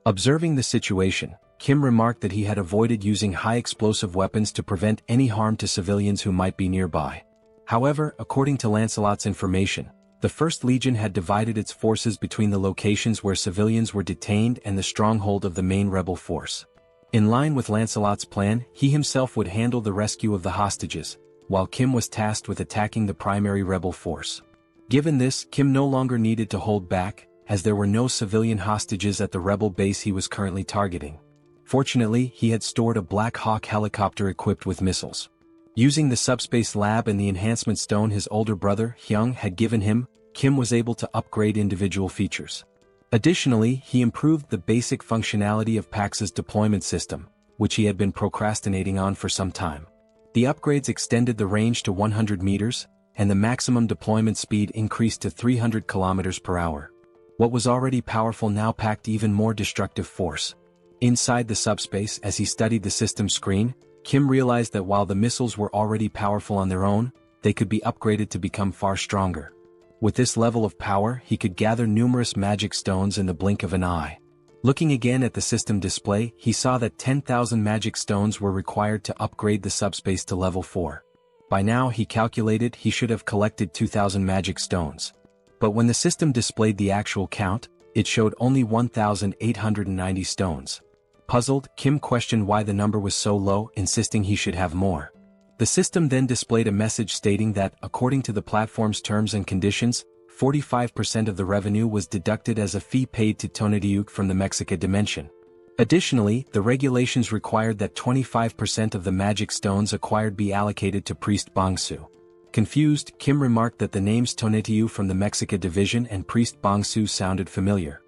Observing the situation, Kim remarked that he had avoided using high-explosive weapons to prevent any harm to civilians who might be nearby. However, according to Lancelot's information, the First Legion had divided its forces between the locations where civilians were detained and the stronghold of the main rebel force. In line with Lancelot's plan, he himself would handle the rescue of the hostages, while Kim was tasked with attacking the primary rebel force. Given this, Kim no longer needed to hold back, as there were no civilian hostages at the rebel base he was currently targeting. Fortunately, he had stored a Black Hawk helicopter equipped with missiles. Using the subspace lab and the enhancement stone his older brother, Hyung, had given him, Kim was able to upgrade individual features. Additionally, he improved the basic functionality of Pax's deployment system, which he had been procrastinating on for some time. The upgrades extended the range to 100 meters, and the maximum deployment speed increased to 300 kilometers per hour. What was already powerful now packed even more destructive force. Inside the subspace, as he studied the system screen, Kim realized that while the missiles were already powerful on their own, they could be upgraded to become far stronger. With this level of power, he could gather numerous magic stones in the blink of an eye. Looking again at the system display, he saw that 10,000 magic stones were required to upgrade the subspace to level 4. By now, he calculated he should have collected 2,000 magic stones. But when the system displayed the actual count, it showed only 1,890 stones. Puzzled, Kim questioned why the number was so low, insisting he should have more. The system then displayed a message stating that, according to the platform's terms and conditions, 45% of the revenue was deducted as a fee paid to Tonatiuh from the Mexica dimension. Additionally, the regulations required that 25% of the magic stones acquired be allocated to Priest Bongsu. Confused, Kim remarked that the names Tonatiuh from the Mexica division and Priest Bongsu sounded familiar.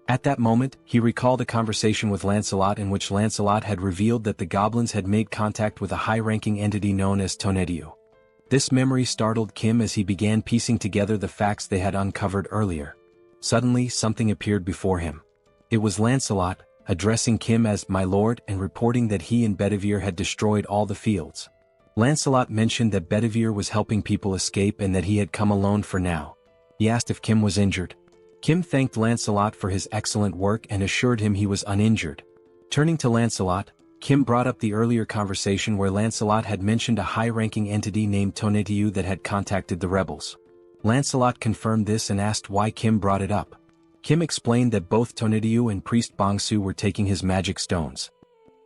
At that moment, he recalled a conversation with Lancelot in which Lancelot had revealed that the goblins had made contact with a high-ranking entity known as Tonatiuh. This memory startled Kim as he began piecing together the facts they had uncovered earlier. Suddenly, something appeared before him. It was Lancelot, addressing Kim as "my lord" and reporting that he and Bedivere had destroyed all the fields. Lancelot mentioned that Bedivere was helping people escape and that he had come alone for now. He asked if Kim was injured. Kim thanked Lancelot for his excellent work and assured him he was uninjured. Turning to Lancelot, Kim brought up the earlier conversation where Lancelot had mentioned a high-ranking entity named Tonatiuh that had contacted the rebels. Lancelot confirmed this and asked why Kim brought it up. Kim explained that both Tonatiuh and Priest Bongsu were taking his magic stones.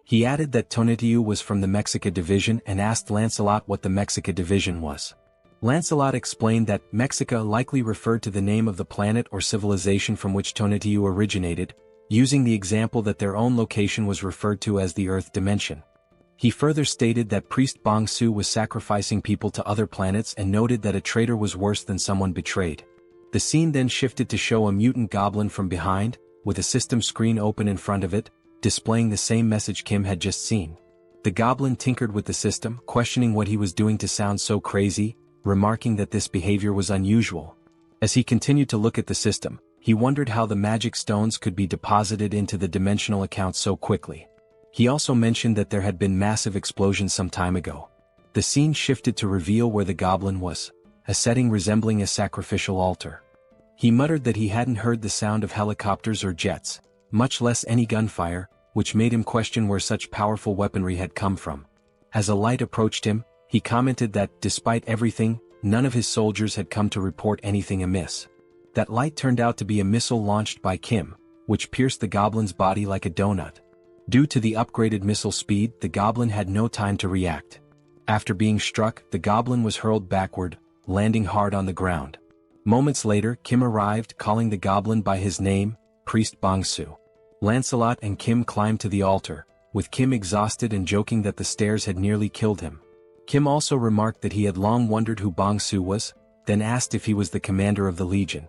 He added that Tonatiuh was from the Mexica division and asked Lancelot what the Mexica division was. Lancelot explained that Mexica likely referred to the name of the planet or civilization from which Tonatiuh originated, using the example that their own location was referred to as the Earth dimension. He further stated that Priest Bongsu was sacrificing people to other planets and noted that a traitor was worse than someone betrayed. The scene then shifted to show a mutant goblin from behind, with a system screen open in front of it, displaying the same message Kim had just seen. The goblin tinkered with the system, questioning what he was doing to sound so crazy, remarking that this behavior was unusual. As he continued to look at the system, he wondered how the magic stones could be deposited into the dimensional account so quickly. He also mentioned that there had been massive explosions some time ago. The scene shifted to reveal where the goblin was, a setting resembling a sacrificial altar. He muttered that he hadn't heard the sound of helicopters or jets, much less any gunfire, which made him question where such powerful weaponry had come from. As a light approached him, He commented that, despite everything, none of his soldiers had come to report anything amiss. That light turned out to be a missile launched by Kim, which pierced the goblin's body like a donut. Due to the upgraded missile speed, the goblin had no time to react. After being struck, the goblin was hurled backward, landing hard on the ground. Moments later, Kim arrived, calling the goblin by his name, Priest Bangsu. Lancelot and Kim climbed to the altar, with Kim exhausted and joking that the stairs had nearly killed him. Kim also remarked that he had long wondered who Bangsu was, then asked if he was the commander of the legion.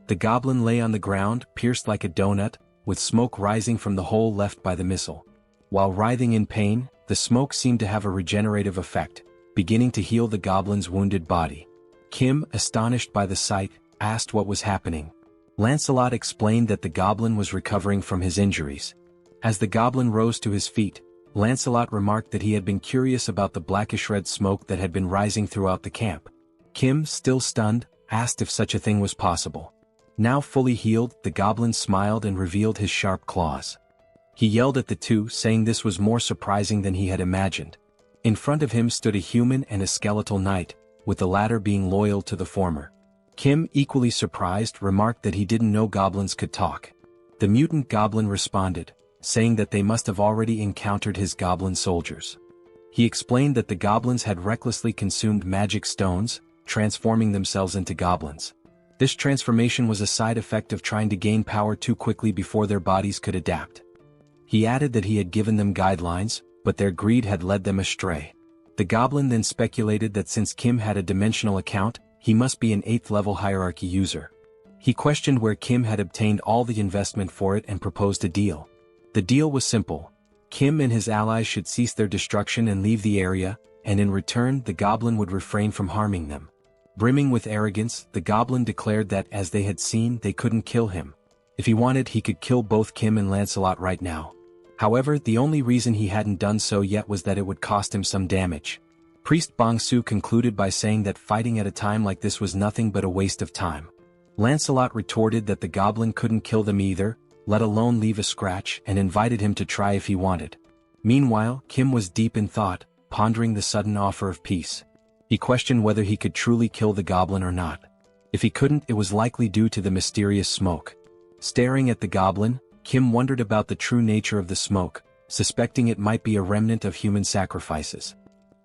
The goblin lay on the ground, pierced like a donut, with smoke rising from the hole left by the missile. While writhing in pain, the smoke seemed to have a regenerative effect, beginning to heal the goblin's wounded body. Kim, astonished by the sight, asked what was happening. Lancelot explained that the goblin was recovering from his injuries. As the goblin rose to his feet, Lancelot remarked that he had been curious about the blackish red smoke that had been rising throughout the camp. Kim, still stunned, asked if such a thing was possible. Now fully healed, the goblin smiled and revealed his sharp claws. He yelled at the two, saying this was more surprising than he had imagined. In front of him stood a human and a skeletal knight, with the latter being loyal to the former. Kim, equally surprised, remarked that he didn't know goblins could talk. The mutant goblin responded, saying that they must have already encountered his goblin soldiers. He explained that the goblins had recklessly consumed magic stones, transforming themselves into goblins. This transformation was a side effect of trying to gain power too quickly before their bodies could adapt. He added that he had given them guidelines, but their greed had led them astray. The goblin then speculated that since Kim had a dimensional account, he must be an 8th level hierarchy user. He questioned where Kim had obtained all the investment for it and proposed a deal. The deal was simple. Kim and his allies should cease their destruction and leave the area, and in return the goblin would refrain from harming them. Brimming with arrogance, the goblin declared that, as they had seen, they couldn't kill him. If he wanted, he could kill both Kim and Lancelot right now. However, the only reason he hadn't done so yet was that it would cost him some damage. Priest Bangsu concluded by saying that fighting at a time like this was nothing but a waste of time. Lancelot retorted that the goblin couldn't kill them either, let alone leave a scratch, and invited him to try if he wanted. Meanwhile, Kim was deep in thought, pondering the sudden offer of peace. He questioned whether he could truly kill the goblin or not. If he couldn't, it was likely due to the mysterious smoke. Staring at the goblin, Kim wondered about the true nature of the smoke, suspecting it might be a remnant of human sacrifices.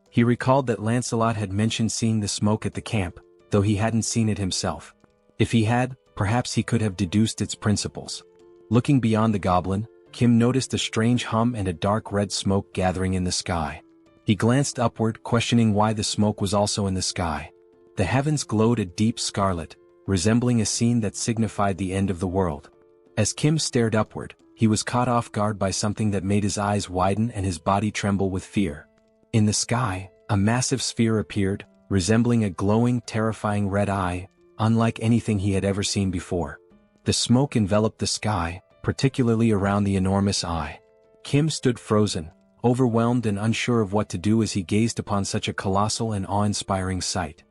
He recalled that Lancelot had mentioned seeing the smoke at the camp, though he hadn't seen it himself. If he had, perhaps he could have deduced its principles. Looking beyond the goblin, Kim noticed a strange hum and a dark red smoke gathering in the sky. He glanced upward, questioning why the smoke was also in the sky. The heavens glowed a deep scarlet, resembling a scene that signified the end of the world. As Kim stared upward, he was caught off guard by something that made his eyes widen and his body tremble with fear. In the sky, a massive sphere appeared, resembling a glowing, terrifying red eye, unlike anything he had ever seen before. The smoke enveloped the sky, particularly around the enormous eye. Kim stood frozen, overwhelmed and unsure of what to do as he gazed upon such a colossal and awe-inspiring sight.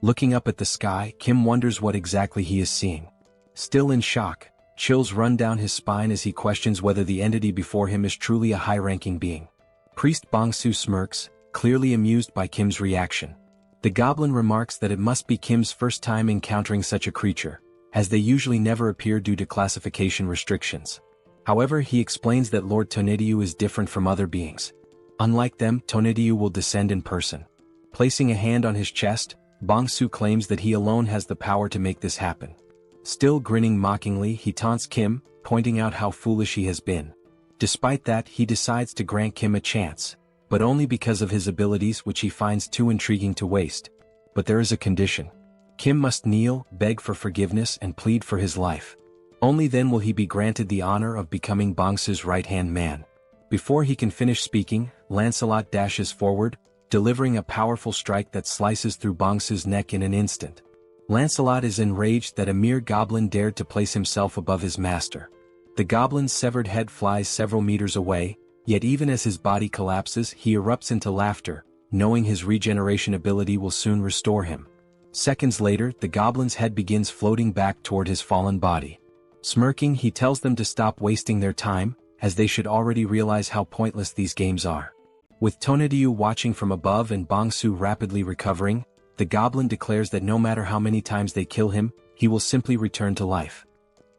Looking up at the sky, Kim wonders what exactly he is seeing. Still in shock, chills run down his spine as he questions whether the entity before him is truly a high-ranking being. Priest Bangsu smirks, clearly amused by Kim's reaction. The goblin remarks that it must be Kim's first time encountering such a creature, as they usually never appear due to classification restrictions. However, he explains that Lord Tonediu is different from other beings. Unlike them, Tonediu will descend in person. Placing a hand on his chest, Bangsu claims that he alone has the power to make this happen. Still grinning mockingly, he taunts Kim, pointing out how foolish he has been. Despite that, he decides to grant Kim a chance, but only because of his abilities, which he finds too intriguing to waste. But there is a condition. Kim must kneel, beg for forgiveness and plead for his life. Only then will he be granted the honor of becoming Bangsu's right-hand man. Before he can finish speaking, Lancelot dashes forward, delivering a powerful strike that slices through Bangsu's neck in an instant. Lancelot is enraged that a mere goblin dared to place himself above his master. The goblin's severed head flies several meters away, yet even as his body collapses, he erupts into laughter, knowing his regeneration ability will soon restore him. Seconds later, the goblin's head begins floating back toward his fallen body. Smirking, he tells them to stop wasting their time, as they should already realize how pointless these games are. With Tonatiuh watching from above and Bangsu rapidly recovering, the goblin declares that no matter how many times they kill him, he will simply return to life.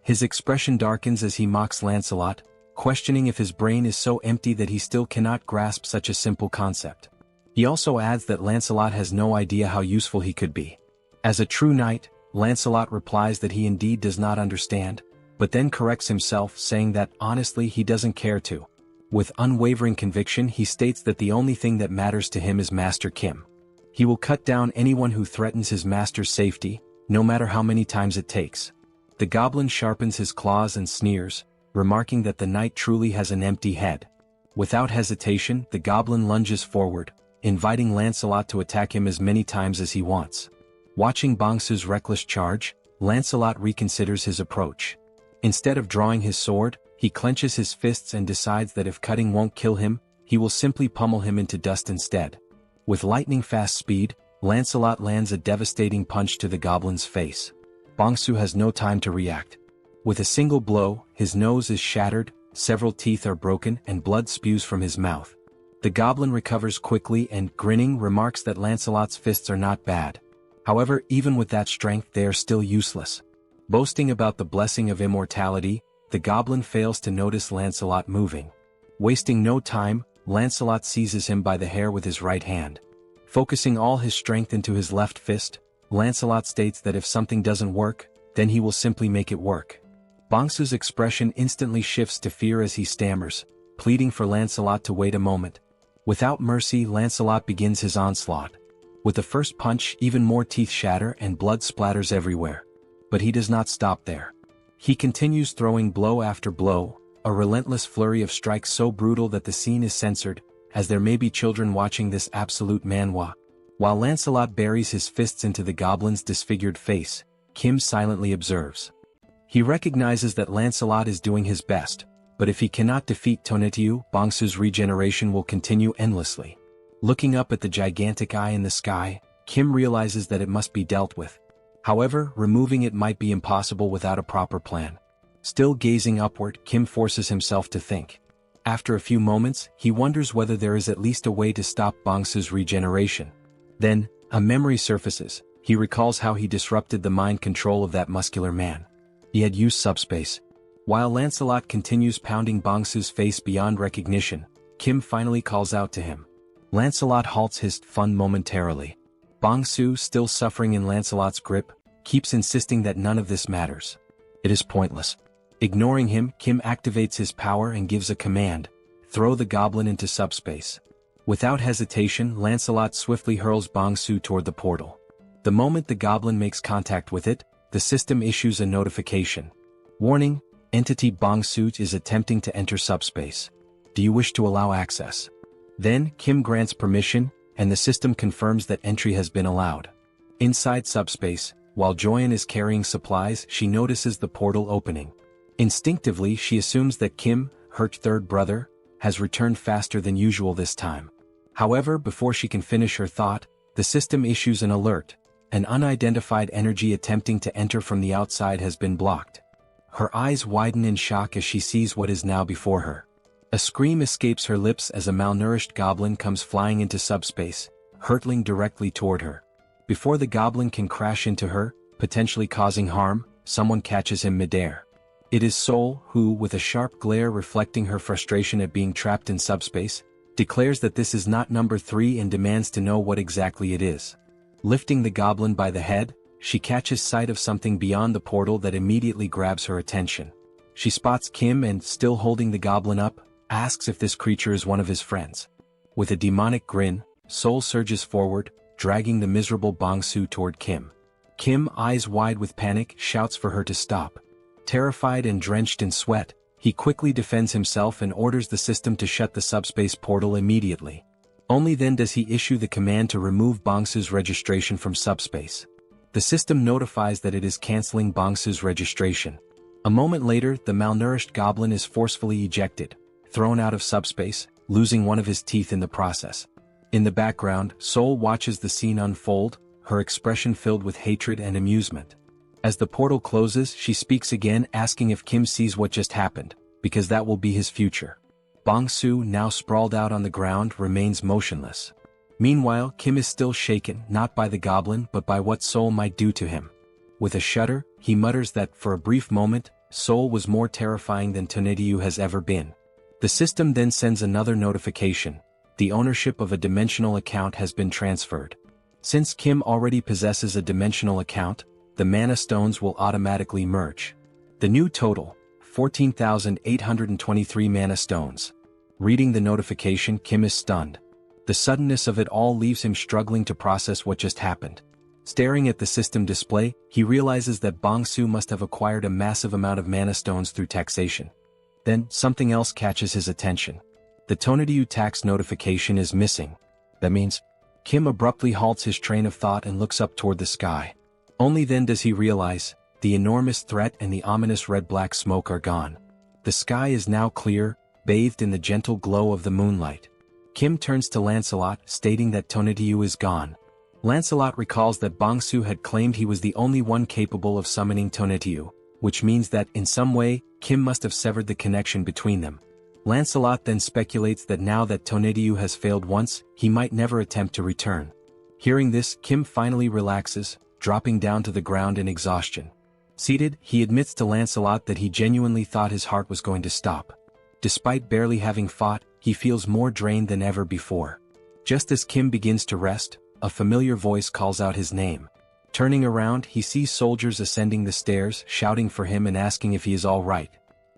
His expression darkens as he mocks Lancelot, questioning if his brain is so empty that he still cannot grasp such a simple concept. He also adds that Lancelot has no idea how useful he could be. As a true knight, Lancelot replies that he indeed does not understand, but then corrects himself, saying that honestly he doesn't care to. With unwavering conviction, he states that the only thing that matters to him is Master Kim. He will cut down anyone who threatens his master's safety, no matter how many times it takes. The goblin sharpens his claws and sneers, remarking that the knight truly has an empty head. Without hesitation, the goblin lunges forward, inviting Lancelot to attack him as many times as he wants. Watching Bangsu's reckless charge, Lancelot reconsiders his approach. Instead of drawing his sword, he clenches his fists and decides that if cutting won't kill him, he will simply pummel him into dust instead. With lightning-fast speed, Lancelot lands a devastating punch to the goblin's face. Bangsu has no time to react. With a single blow, his nose is shattered, several teeth are broken, and blood spews from his mouth. The goblin recovers quickly and, grinning, remarks that Lancelot's fists are not bad. However, even with that strength, they are still useless. Boasting about the blessing of immortality, the goblin fails to notice Lancelot moving. Wasting no time, Lancelot seizes him by the hair with his right hand. Focusing all his strength into his left fist, Lancelot states that if something doesn't work, then he will simply make it work. Bangsu's expression instantly shifts to fear as he stammers, pleading for Lancelot to wait a moment. Without mercy, Lancelot begins his onslaught. With the first punch, even more teeth shatter and blood splatters everywhere. But he does not stop there. He continues throwing blow after blow, a relentless flurry of strikes so brutal that the scene is censored, as there may be children watching this absolute manhwa. While Lancelot buries his fists into the goblin's disfigured face, Kim silently observes. He recognizes that Lancelot is doing his best, but if he cannot defeat Tonatiuh, Bangsu's regeneration will continue endlessly. Looking up at the gigantic eye in the sky, Kim realizes that it must be dealt with. However, removing it might be impossible without a proper plan. Still gazing upward, Kim forces himself to think. After a few moments, he wonders whether there is at least a way to stop Bangsu's regeneration. Then, a memory surfaces. He recalls how he disrupted the mind control of that muscular man. He had used SUBSPACE. While Lancelot continues pounding Bangsu's face beyond recognition, Kim finally calls out to him. Lancelot halts his fun momentarily. Bangsu, still suffering in Lancelot's grip, keeps insisting that none of this matters. It is pointless. Ignoring him, Kim activates his power and gives a command: throw the goblin into SUBSPACE. Without hesitation, Lancelot swiftly hurls Bangsu toward the portal. The moment the goblin makes contact with it, the system issues a notification. Warning: Entity Bangsu is attempting to enter SUBSPACE. Do you wish to allow access? Then, Kim grants permission, and the system confirms that entry has been allowed. Inside SUBSPACE, while Joyan is carrying supplies, she notices the portal opening. Instinctively, she assumes that Kim, her third brother, has returned faster than usual this time. However, before she can finish her thought, the system issues an alert. An unidentified energy attempting to enter from the outside has been blocked. Her eyes widen in shock as she sees what is now before her. A scream escapes her lips as a malnourished goblin comes flying into SUBSPACE, hurtling directly toward her. Before the goblin can crash into her, potentially causing harm, someone catches him midair. It is Sol who, with a sharp glare reflecting her frustration at being trapped in SUBSPACE, declares that this is not number 3 and demands to know what exactly it is. Lifting the goblin by the head, she catches sight of something beyond the portal that immediately grabs her attention. She spots Kim and, still holding the goblin up, asks if this creature is one of his friends. With a demonic grin, Sol surges forward, dragging the miserable Bangsu toward Kim. Kim, eyes wide with panic, shouts for her to stop. Terrified and drenched in sweat, he quickly defends himself and orders the system to shut the SUBSPACE portal immediately. Only then does he issue the command to remove Bangsu's registration from SUBSPACE. The system notifies that it is canceling Bangsu's registration. A moment later, the malnourished goblin is forcefully ejected, thrown out of SUBSPACE, losing one of his teeth in the process. In the background, Sol watches the scene unfold, her expression filled with hatred and amusement. As the portal closes, she speaks again, asking if Kim sees what just happened. because that will be his future. Bong-soo, now sprawled out on the ground, remains motionless. Meanwhile, Kim is still shaken, not by the goblin but by what Seoul might do to him. With a shudder, he mutters that, for a brief moment, Seoul was more terrifying than Tonetiyu has ever been. The system then sends another notification. The ownership of a dimensional account has been transferred. Since Kim already possesses a dimensional account, the mana stones will automatically merge. The new total, 14,823 mana stones. Reading the notification, Kim is stunned. The suddenness of it all leaves him struggling to process what just happened. Staring at the system display, he realizes that Bong-soo must have acquired a massive amount of mana stones through taxation. Then, something else catches his attention. The Tonetiyu tax notification is missing. That means, Kim abruptly halts his train of thought and looks up toward the sky. Only then does he realize, the enormous threat and the ominous red-black smoke are gone. The sky is now clear, bathed in the gentle glow of the moonlight. Kim turns to Lancelot, stating that Tonetiyu is gone. Lancelot recalls that Bong-soo had claimed he was the only one capable of summoning Tonetiyu, which means that, in some way, Kim must have severed the connection between them. Lancelot then speculates that now that Tonetiyu has failed once, he might never attempt to return. Hearing this, Kim finally relaxes, dropping down to the ground in exhaustion. Seated, he admits to Lancelot that he genuinely thought his heart was going to stop. Despite barely having fought, he feels more drained than ever before. Just as Kim begins to rest, a familiar voice calls out his name. Turning around, he sees soldiers ascending the stairs, shouting for him and asking if he is all right.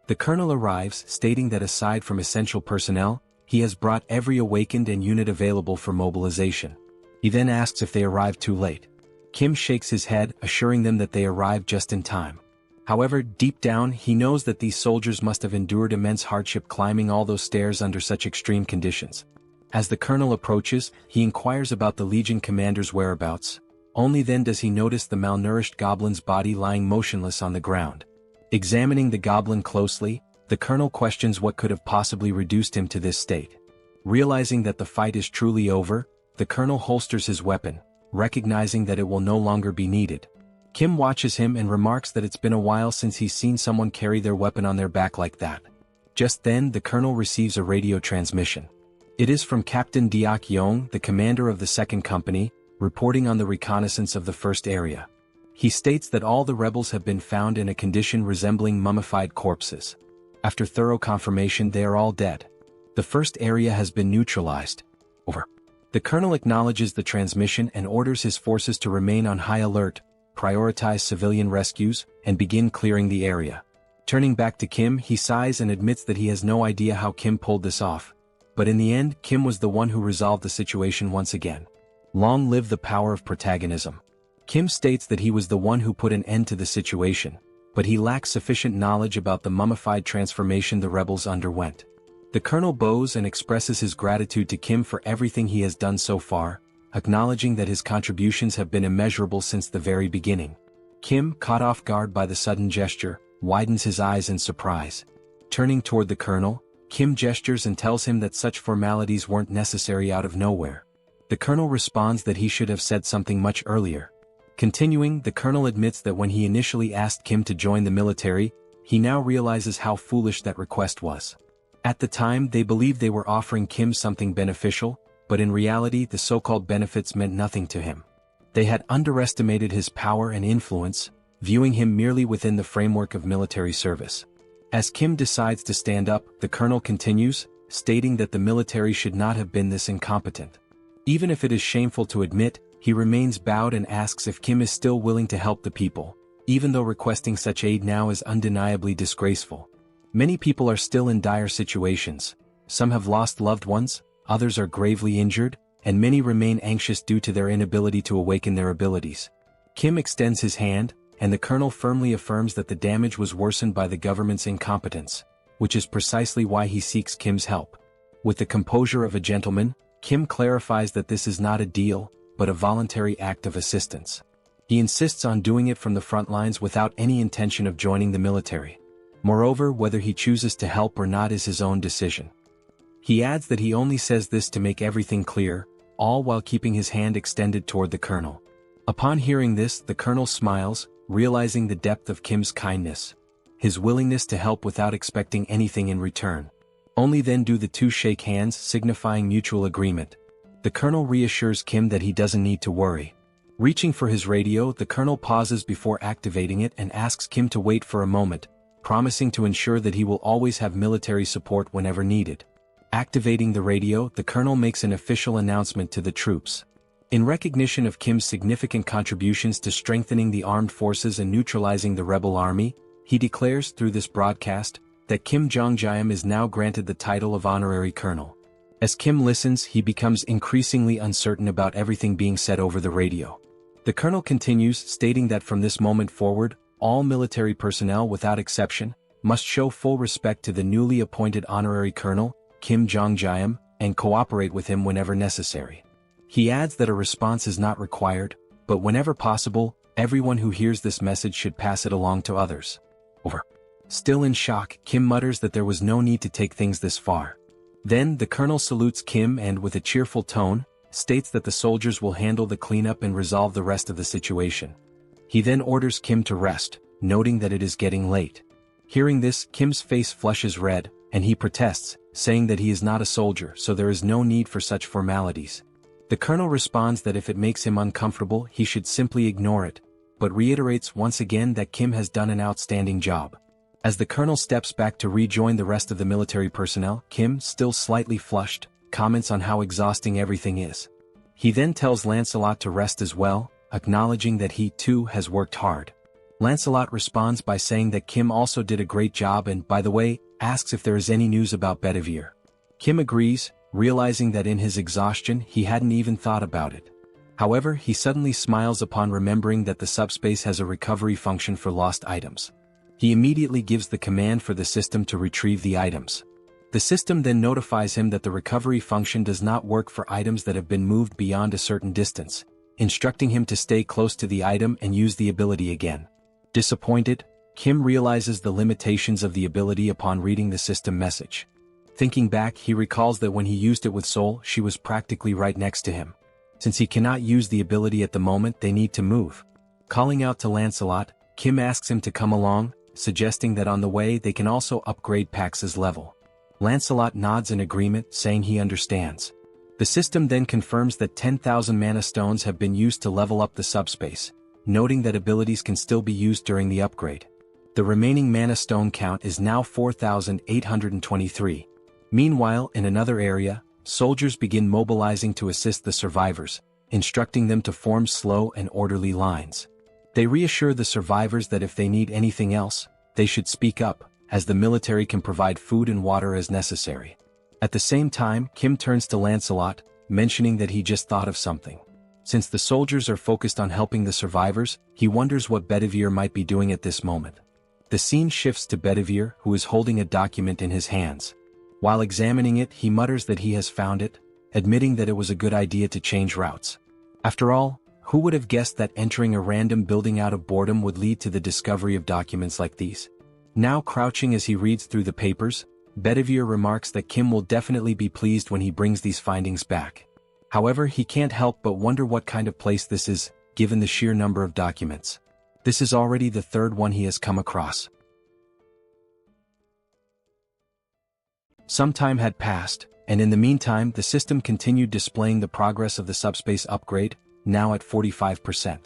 The colonel arrives, stating that aside from essential personnel, he has brought every awakened and unit available for mobilization. He then asks if they arrived too late. Kim shakes his head, assuring them that they arrived just in time. However, deep down, he knows that these soldiers must have endured immense hardship climbing all those stairs under such extreme conditions. As the colonel approaches, he inquires about the Legion commander's whereabouts. Only then does he notice the malnourished goblin's body lying motionless on the ground. Examining the goblin closely, the colonel questions what could have possibly reduced him to this state. Realizing that the fight is truly over, the colonel holsters his weapon, recognizing that it will no longer be needed. Kim watches him and remarks that it's been a while since he's seen someone carry their weapon on their back like that. Just then, the colonel receives a radio transmission. It is from Captain Deok Yong, the commander of the second company, reporting on the reconnaissance of the first area. He states that all the rebels have been found in a condition resembling mummified corpses. After thorough confirmation, they are all dead. The first area has been neutralized. Over. The colonel acknowledges the transmission and orders his forces to remain on high alert, prioritize civilian rescues, and begin clearing the area. Turning back to Kim, he sighs and admits that he has no idea how Kim pulled this off. But in the end, Kim was the one who resolved the situation once again. Long live the power of protagonism. Kim states that he was the one who put an end to the situation, but he lacks sufficient knowledge about the mummified transformation the rebels underwent. The colonel bows and expresses his gratitude to Kim for everything he has done so far, acknowledging that his contributions have been immeasurable since the very beginning. Kim, caught off guard by the sudden gesture, widens his eyes in surprise. Turning toward the colonel, Kim gestures and tells him that such formalities weren't necessary out of nowhere. The colonel responds that he should have said something much earlier. Continuing, the colonel admits that when he initially asked Kim to join the military, he now realizes how foolish that request was. At the time, they believed they were offering Kim something beneficial, but in reality the so-called benefits meant nothing to him. They had underestimated his power and influence, viewing him merely within the framework of military service. As Kim decides to stand up, the colonel continues, stating that the military should not have been this incompetent. Even if it is shameful to admit, he remains bowed and asks if Kim is still willing to help the people, even though requesting such aid now is undeniably disgraceful. Many people are still in dire situations. Some have lost loved ones, others are gravely injured, and many remain anxious due to their inability to awaken their abilities. Kim extends his hand, and the colonel firmly affirms that the damage was worsened by the government's incompetence, which is precisely why he seeks Kim's help. With the composure of a gentleman, Kim clarifies that this is not a deal, but a voluntary act of assistance. He insists on doing it from the front lines without any intention of joining the military. Moreover, whether he chooses to help or not is his own decision. He adds that he only says this to make everything clear, all while keeping his hand extended toward the colonel. Upon hearing this, the colonel smiles, realizing the depth of Kim's kindness. his willingness to help without expecting anything in return. Only then do the two shake hands, signifying mutual agreement. The colonel reassures Kim that he doesn't need to worry. Reaching for his radio, the colonel pauses before activating it and asks Kim to wait for a moment, promising to ensure that he will always have military support whenever needed. Activating the radio, the colonel makes an official announcement to the troops. In recognition of Kim's significant contributions to strengthening the armed forces and neutralizing the rebel army, he declares through this broadcast that Kim Jong-jaem is now granted the title of honorary colonel. As Kim listens, he becomes increasingly uncertain about everything being said over the radio. The colonel continues, stating that from this moment forward, all military personnel without exception must show full respect to the newly appointed honorary colonel, Kim Jong-jaem, and cooperate with him whenever necessary. He adds that a response is not required, but whenever possible, everyone who hears this message should pass it along to others. Over. Still in shock, Kim mutters that there was no need to take things this far. Then, the colonel salutes Kim and, with a cheerful tone, states that the soldiers will handle the cleanup and resolve the rest of the situation. He then orders Kim to rest, noting that it is getting late. Hearing this, Kim's face flushes red, and he protests, saying that he is not a soldier, so there is no need for such formalities. The colonel responds that if it makes him uncomfortable, he should simply ignore it, but reiterates once again that Kim has done an outstanding job. As the colonel steps back to rejoin the rest of the military personnel, Kim, still slightly flushed, comments on how exhausting everything is. He then tells Lancelot to rest as well, acknowledging that he too has worked hard. Lancelot responds by saying that Kim also did a great job and, by the way, asks if there is any news about Bedivere. Kim agrees, realizing that in his exhaustion he hadn't even thought about it. However, he suddenly smiles upon remembering that the SUBSPACE has a recovery function for lost items. He immediately gives the command for the system to retrieve the items. The system then notifies him that the recovery function does not work for items that have been moved beyond a certain distance, instructing him to stay close to the item and use the ability again. Disappointed, Kim realizes the limitations of the ability upon reading the system message. Thinking back, he recalls that when he used it with Sol, she was practically right next to him. Since he cannot use the ability at the moment, they need to move. Calling out to Lancelot, Kim asks him to come along, suggesting that on the way they can also upgrade Pax's level. Lancelot nods in agreement, saying he understands. The system then confirms that 10,000 mana stones have been used to level up the SUBSPACE, noting that abilities can still be used during the upgrade. The remaining mana stone count is now 4,823. Meanwhile, in another area, soldiers begin mobilizing to assist the survivors, instructing them to form slow and orderly lines. They reassure the survivors that if they need anything else, they should speak up, as the military can provide food and water as necessary. At the same time, Kim turns to Lancelot, mentioning that he just thought of something. Since the soldiers are focused on helping the survivors, he wonders what Bedivere might be doing at this moment. The scene shifts to Bedivere, who is holding a document in his hands. While examining it, he mutters that he has found it, admitting that it was a good idea to change routes. After all, who would have guessed that entering a random building out of boredom would lead to the discovery of documents like these? Now crouching as he reads through the papers, Bedivere remarks that Kim will definitely be pleased when he brings these findings back. However, he can't help but wonder what kind of place this is, given the sheer number of documents. This is already the third one he has come across. Some time had passed, and in the meantime the system continued displaying the progress of the SUBSPACE upgrade, now at 45%.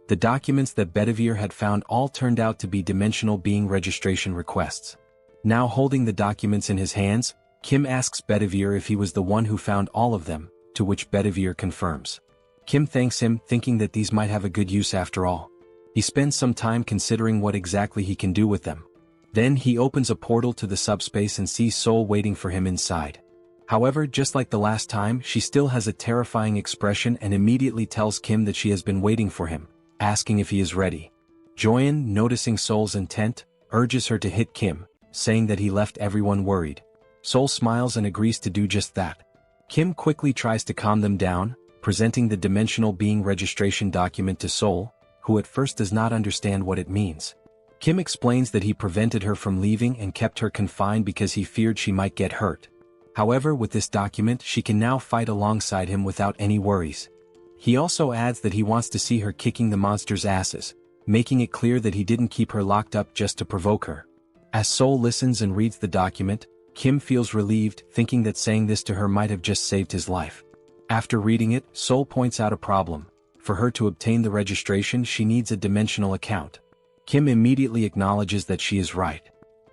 The documents that Bedivere had found all turned out to be dimensional being registration requests. Now holding the documents in his hands, Kim asks Bedivere if he was the one who found all of them, to which Bedivere confirms. Kim thanks him, thinking that these might have a good use after all. He spends some time considering what exactly he can do with them. Then he opens a portal to the SUBSPACE and sees Sol waiting for him inside. However, just like the last time, she still has a terrifying expression and immediately tells Kim that she has been waiting for him, asking if he is ready. Joyen, noticing Sol's intent, urges her to hit Kim, saying that he left everyone worried. Sol smiles and agrees to do just that. Kim quickly tries to calm them down, presenting the dimensional being registration document to Sol, who at first does not understand what it means. Kim explains that he prevented her from leaving and kept her confined because he feared she might get hurt. However, with this document, she can now fight alongside him without any worries. He also adds that he wants to see her kicking the monster's asses, making it clear that he didn't keep her locked up just to provoke her. As Sol listens and reads the document, Kim feels relieved, thinking that saying this to her might have just saved his life. After reading it, Sol points out a problem. For her to obtain the registration, she needs a dimensional account. Kim immediately acknowledges that she is right.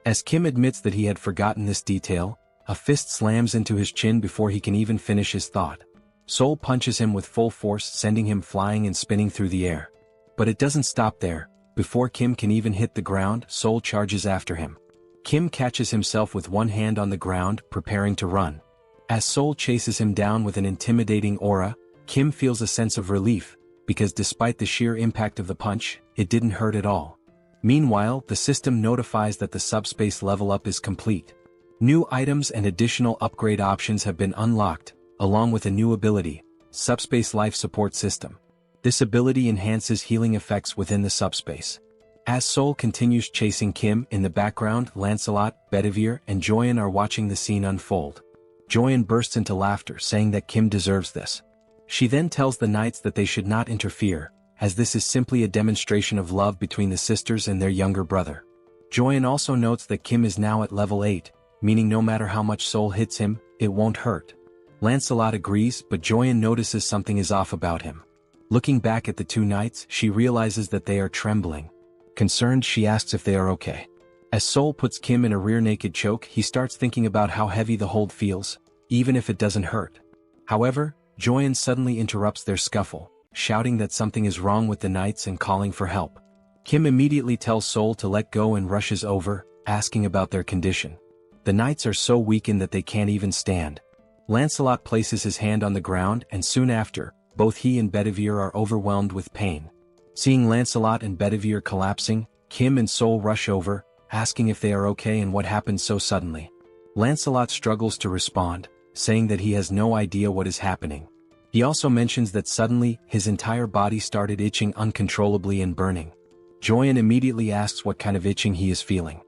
As Kim admits that he had forgotten this detail, a fist slams into his chin before he can even finish his thought. Sol punches him with full force, sending him flying and spinning through the air. But it doesn't stop there. Before Kim can even hit the ground, Sol charges after him. Kim catches himself with one hand on the ground, preparing to run. As Sol chases him down with an intimidating aura, Kim feels a sense of relief, because despite the sheer impact of the punch, it didn't hurt at all. Meanwhile, the system notifies that the subspace level up is complete. New items and additional upgrade options have been unlocked, along with a new ability, Subspace Life Support System. This ability enhances healing effects within the subspace. As Sol continues chasing Kim, in the background, Lancelot, Bedivere, and Joyen are watching the scene unfold. Joyen bursts into laughter, saying that Kim deserves this. She then tells the knights that they should not interfere, as this is simply a demonstration of love between the sisters and their younger brother. Joyen also notes that Kim is now at level 8, meaning no matter how much Sol hits him, it won't hurt. Lancelot agrees, but Joyen notices something is off about him. Looking back at the two knights, she realizes that they are trembling. Concerned, she asks if they are okay. As Sol puts Kim in a rear naked choke, he starts thinking about how heavy the hold feels, even if it doesn't hurt. However, Joyen suddenly interrupts their scuffle, shouting that something is wrong with the knights and calling for help. Kim immediately tells Sol to let go and rushes over, asking about their condition. The knights are so weakened that they can't even stand. Lancelot places his hand on the ground, and soon after, both he and Bedivere are overwhelmed with pain. Seeing Lancelot and Bedivere collapsing, Kim and Sol rush over, asking if they are okay and what happened so suddenly. Lancelot struggles to respond, saying that he has no idea what is happening. He also mentions that suddenly, his entire body started itching uncontrollably and burning. Joyen immediately asks what kind of itching he is feeling.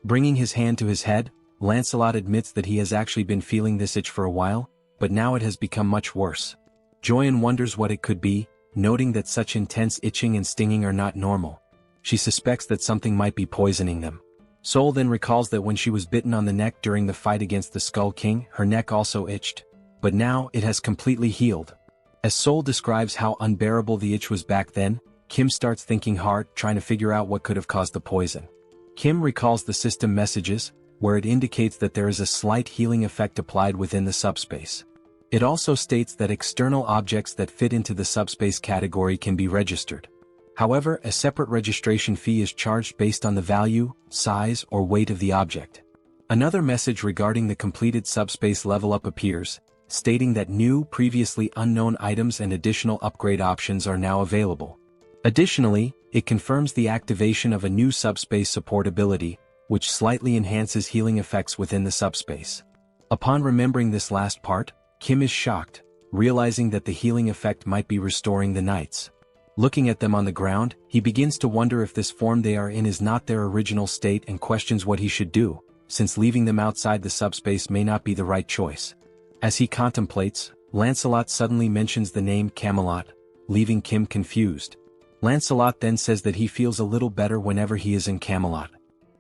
Bringing his hand to his head, Lancelot admits that he has actually been feeling this itch for a while, but now it has become much worse. Joyen wonders what it could be, noting that such intense itching and stinging are not normal. She suspects that something might be poisoning them. Sol then recalls that when she was bitten on the neck during the fight against the Skull King, her neck also itched. But now, it has completely healed. As Sol describes how unbearable the itch was back then, Kim starts thinking hard, trying to figure out what could have caused the poison. Kim recalls the system messages, where it indicates that there is a slight healing effect applied within the subspace. It also states that external objects that fit into the subspace category can be registered. However, a separate registration fee is charged based on the value, size, or weight of the object. Another message regarding the completed subspace level up appears, stating that new, previously unknown items and additional upgrade options are now available. Additionally, it confirms the activation of a new subspace support ability, which slightly enhances healing effects within the subspace. Upon remembering this last part, Kim is shocked, realizing that the healing effect might be restoring the knights. Looking at them on the ground, he begins to wonder if this form they are in is not their original state and questions what he should do, since leaving them outside the subspace may not be the right choice. As he contemplates, Lancelot suddenly mentions the name Camelot, leaving Kim confused. Lancelot then says that he feels a little better whenever he is in Camelot.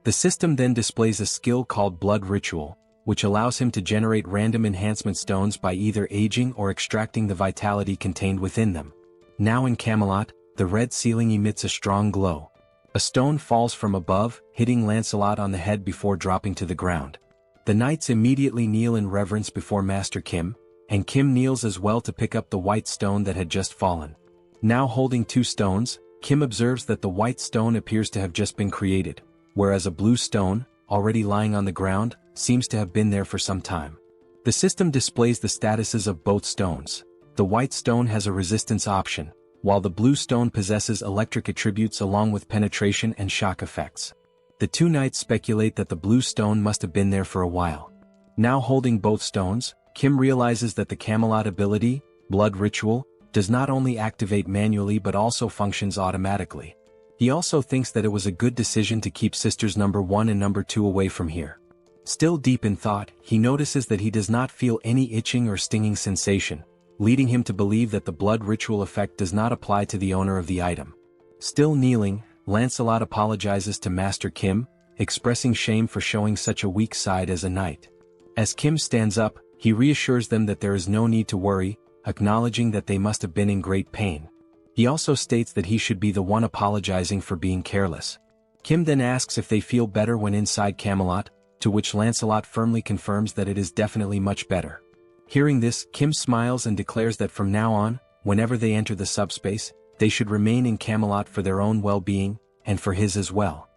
The system then displays a skill called Blood Ritual, which allows him to generate random enhancement stones by either aging or extracting the vitality contained within them. Now in Camelot, the red ceiling emits a strong glow. A stone falls from above, hitting Lancelot on the head before dropping to the ground. The knights immediately kneel in reverence before Master Kim, and Kim kneels as well to pick up the white stone that had just fallen. Now holding two stones, Kim observes that the white stone appears to have just been created, whereas a blue stone, already lying on the ground, seems to have been there for some time. The system displays the statuses of both stones. The white stone has a resistance option, while the blue stone possesses electric attributes along with penetration and shock effects. The two knights speculate that the blue stone must have been there for a while. Now holding both stones, Kim realizes that the Camelot ability, Blood Ritual, does not only activate manually but also functions automatically. He also thinks that it was a good decision to keep sisters number 1 and number 2 away from here. Still deep in thought, he notices that he does not feel any itching or stinging sensation, leading him to believe that the blood ritual effect does not apply to the owner of the item. Still kneeling, Lancelot apologizes to Master Kim, expressing shame for showing such a weak side as a knight. As Kim stands up, he reassures them that there is no need to worry, acknowledging that they must have been in great pain. He also states that he should be the one apologizing for being careless. Kim then asks if they feel better when inside Camelot, to which Lancelot firmly confirms that it is definitely much better. Hearing this, Kim smiles and declares that from now on, whenever they enter the subspace, they should remain in Camelot for their own well-being, and for his as well.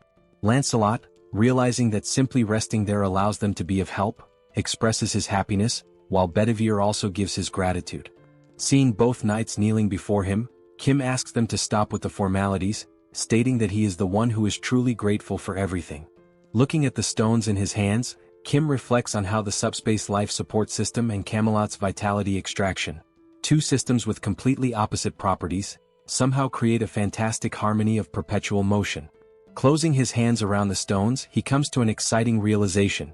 Lancelot, realizing that simply resting there allows them to be of help, expresses his happiness, while Bedivere also gives his gratitude. Seeing both knights kneeling before him, Kim asks them to stop with the formalities, stating that he is the one who is truly grateful for everything. Looking at the stones in his hands, Kim reflects on how the subspace life support system and Camelot's vitality extraction, two systems with completely opposite properties, somehow create a fantastic harmony of perpetual motion. Closing his hands around the stones, he comes to an exciting realization.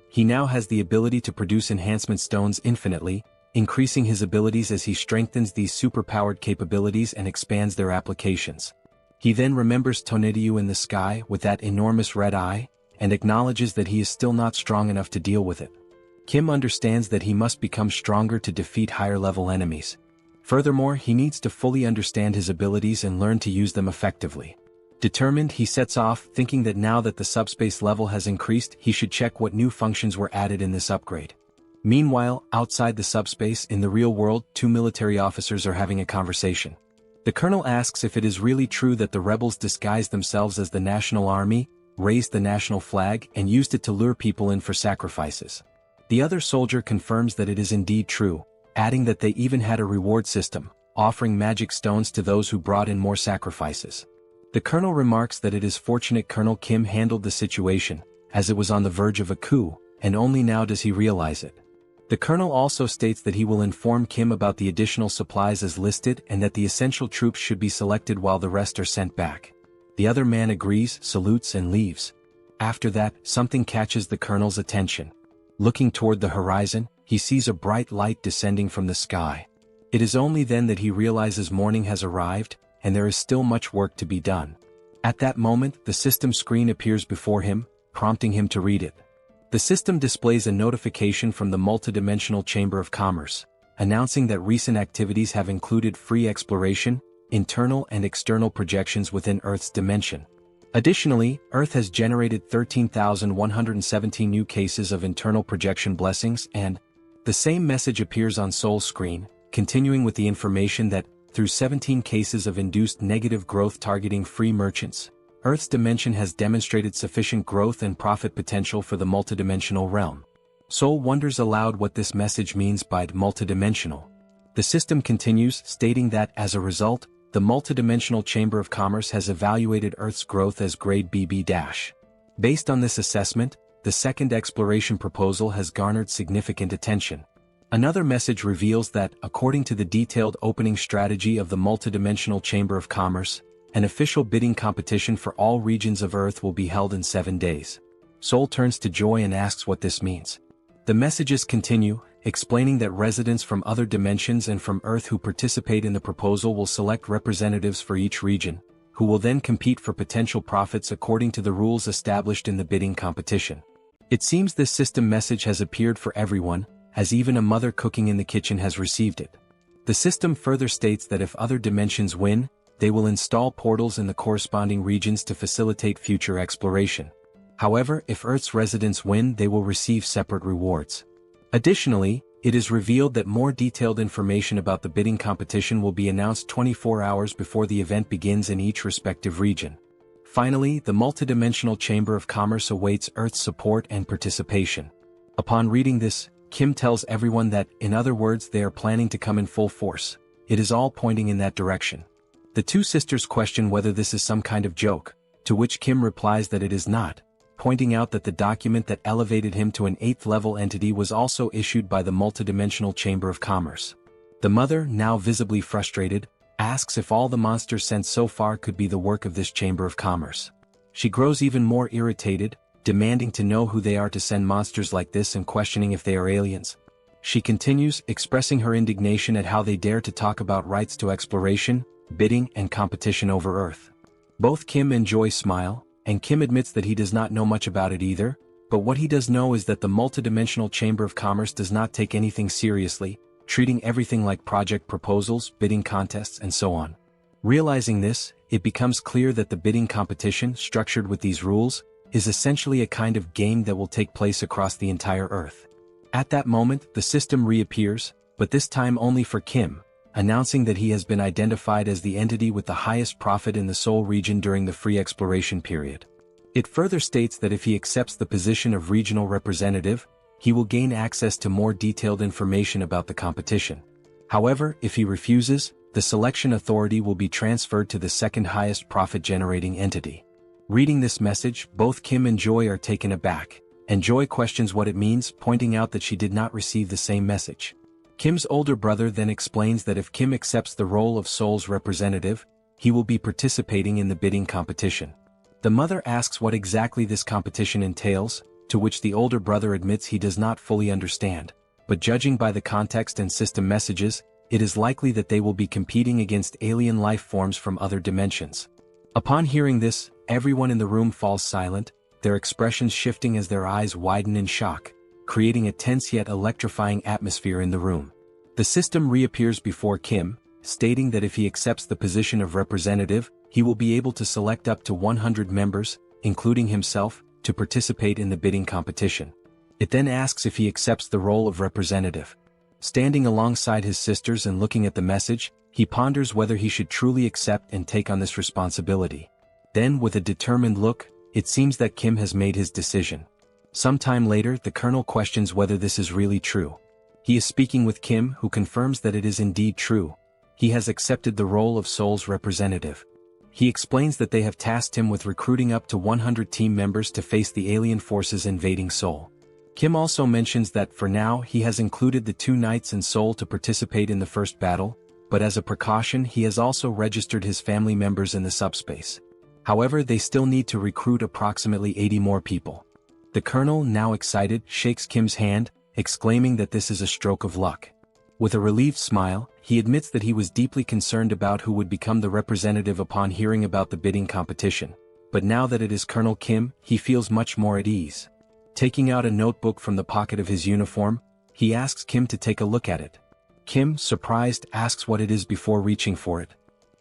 He now has the ability to produce enhancement stones infinitely, increasing his abilities as he strengthens these superpowered capabilities and expands their applications. He then remembers Tonediu in the sky with that enormous red eye, and acknowledges that he is still not strong enough to deal with it. Kim understands that he must become stronger to defeat higher-level enemies. Furthermore, he needs to fully understand his abilities and learn to use them effectively. Determined, he sets off, thinking that now that the subspace level has increased, he should check what new functions were added in this upgrade. Meanwhile, outside the subspace, in the real world, two military officers are having a conversation. The colonel asks if it is really true that the rebels disguised themselves as the national army, raised the national flag, and used it to lure people in for sacrifices. The other soldier confirms that it is indeed true, adding that they even had a reward system, offering magic stones to those who brought in more sacrifices. The colonel remarks that it is fortunate Colonel Kim handled the situation, as it was on the verge of a coup, and only now does he realize it. The colonel also states that he will inform Kim about the additional supplies as listed and that the essential troops should be selected while the rest are sent back. The other man agrees, salutes and leaves. After that, something catches the colonel's attention. Looking toward the horizon, he sees a bright light descending from the sky. It is only then that he realizes morning has arrived, and there is still much work to be done. At that moment, the system screen appears before him, prompting him to read it. The system displays a notification from the multidimensional Chamber of Commerce, announcing that recent activities have included free exploration, internal and external projections within Earth's dimension. Additionally, Earth has generated 13,117 new cases of internal projection blessings, and the same message appears on Soul's screen, continuing with the information that, through 17 cases of induced negative growth targeting free merchants, Earth's dimension has demonstrated sufficient growth and profit potential for the multidimensional realm. Soul wonders aloud what this message means by multidimensional. The system continues, stating that, as a result, the multidimensional Chamber of Commerce has evaluated Earth's growth as grade BB-. Based on this assessment, the second exploration proposal has garnered significant attention. Another message reveals that, according to the detailed opening strategy of the multidimensional Chamber of Commerce, an official bidding competition for all regions of Earth will be held in 7 days. Soul turns to Joy and asks what this means. The messages continue, explaining that residents from other dimensions and from Earth who participate in the proposal will select representatives for each region, who will then compete for potential profits according to the rules established in the bidding competition. It seems this system message has appeared for everyone, as even a mother cooking in the kitchen has received it. The system further states that if other dimensions win, they will install portals in the corresponding regions to facilitate future exploration. However, if Earth's residents win, they will receive separate rewards. Additionally, it is revealed that more detailed information about the bidding competition will be announced 24 hours before the event begins in each respective region. Finally, the multidimensional Chamber of Commerce awaits Earth's support and participation. Upon reading this, Kim tells everyone that, in other words, they are planning to come in full force. It is all pointing in that direction. The two sisters question whether this is some kind of joke, to which Kim replies that it is not, pointing out that the document that elevated him to an 8th-level entity was also issued by the multidimensional Chamber of Commerce. The mother, now visibly frustrated, asks if all the monsters sent so far could be the work of this Chamber of Commerce. She grows even more irritated, demanding to know who they are to send monsters like this and questioning if they are aliens. She continues, expressing her indignation at how they dare to talk about rights to exploration, bidding, and competition over Earth. Both Kim and Joy smile, and Kim admits that he does not know much about it either, but what he does know is that the multidimensional Chamber of Commerce does not take anything seriously, treating everything like project proposals, bidding contests, and so on. Realizing this, it becomes clear that the bidding competition, structured with these rules, is essentially a kind of game that will take place across the entire Earth. At that moment, the system reappears, but this time only for Kim, announcing that he has been identified as the entity with the highest profit in the Seoul region during the free exploration period. It further states that if he accepts the position of regional representative, he will gain access to more detailed information about the competition. However, if he refuses, the selection authority will be transferred to the second highest profit-generating entity. Reading this message, both Kim and Joy are taken aback, and Joy questions what it means, pointing out that she did not receive the same message. Kim's older brother then explains that if Kim accepts the role of Seoul's representative, he will be participating in the bidding competition. The mother asks what exactly this competition entails, to which the older brother admits he does not fully understand, but judging by the context and system messages, it is likely that they will be competing against alien life forms from other dimensions. Upon hearing this, everyone in the room falls silent, their expressions shifting as their eyes widen in shock, creating a tense yet electrifying atmosphere in the room. The system reappears before Kim, stating that if he accepts the position of representative, he will be able to select up to 100 members, including himself, to participate in the bidding competition. It then asks if he accepts the role of representative. Standing alongside his sisters and looking at the message, he ponders whether he should truly accept and take on this responsibility. Then, with a determined look, it seems that Kim has made his decision. Sometime later, the Colonel questions whether this is really true. He is speaking with Kim, who confirms that it is indeed true. He has accepted the role of Seoul's representative. He explains that they have tasked him with recruiting up to 100 team members to face the alien forces invading Seoul. Kim also mentions that for now he has included the 2 knights in Seoul to participate in the first battle, but as a precaution he has also registered his family members in the SUBSPACE. However, they still need to recruit approximately 80 more people. The Colonel, now excited, shakes Kim's hand, exclaiming that this is a stroke of luck. With a relieved smile, he admits that he was deeply concerned about who would become the representative upon hearing about the bidding competition, but now that it is Colonel Kim, he feels much more at ease. Taking out a notebook from the pocket of his uniform, he asks Kim to take a look at it. Kim, surprised, asks what it is before reaching for it.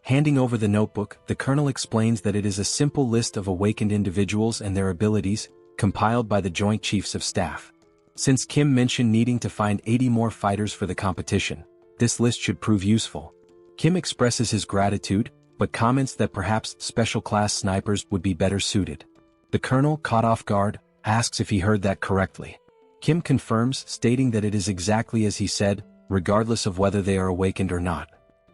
Handing over the notebook, the Colonel explains that it is a simple list of awakened individuals and their abilities, compiled by the Joint Chiefs of Staff. Since Kim mentioned needing to find 80 more fighters for the competition, this list should prove useful. Kim expresses his gratitude, but comments that perhaps special-class snipers would be better suited. The Colonel, caught off guard, asks if he heard that correctly. Kim confirms, stating that it is exactly as he said, regardless of whether they are awakened or not.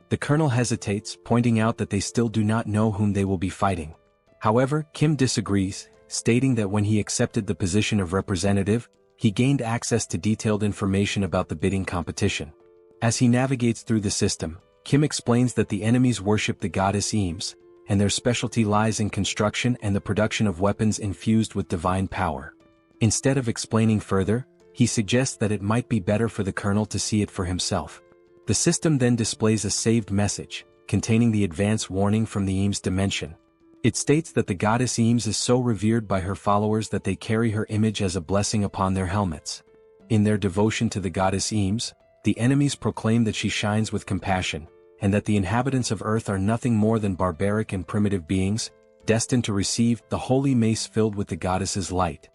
The Colonel hesitates, pointing out that they still do not know whom they will be fighting. However, Kim disagrees, stating that when he accepted the position of representative, he gained access to detailed information about the bidding competition. As he navigates through the system, Kim explains that the enemies worship the goddess Eames, and their specialty lies in construction and the production of weapons infused with divine power. Instead of explaining further, he suggests that it might be better for the Colonel to see it for himself. The system then displays a saved message, containing the advance warning from the Eames dimension. It states that the goddess Eames is so revered by her followers that they carry her image as a blessing upon their helmets. In their devotion to the goddess Eames, the enemies proclaim that she shines with compassion, and that the inhabitants of Earth are nothing more than barbaric and primitive beings, destined to receive the holy mace filled with the goddess's light.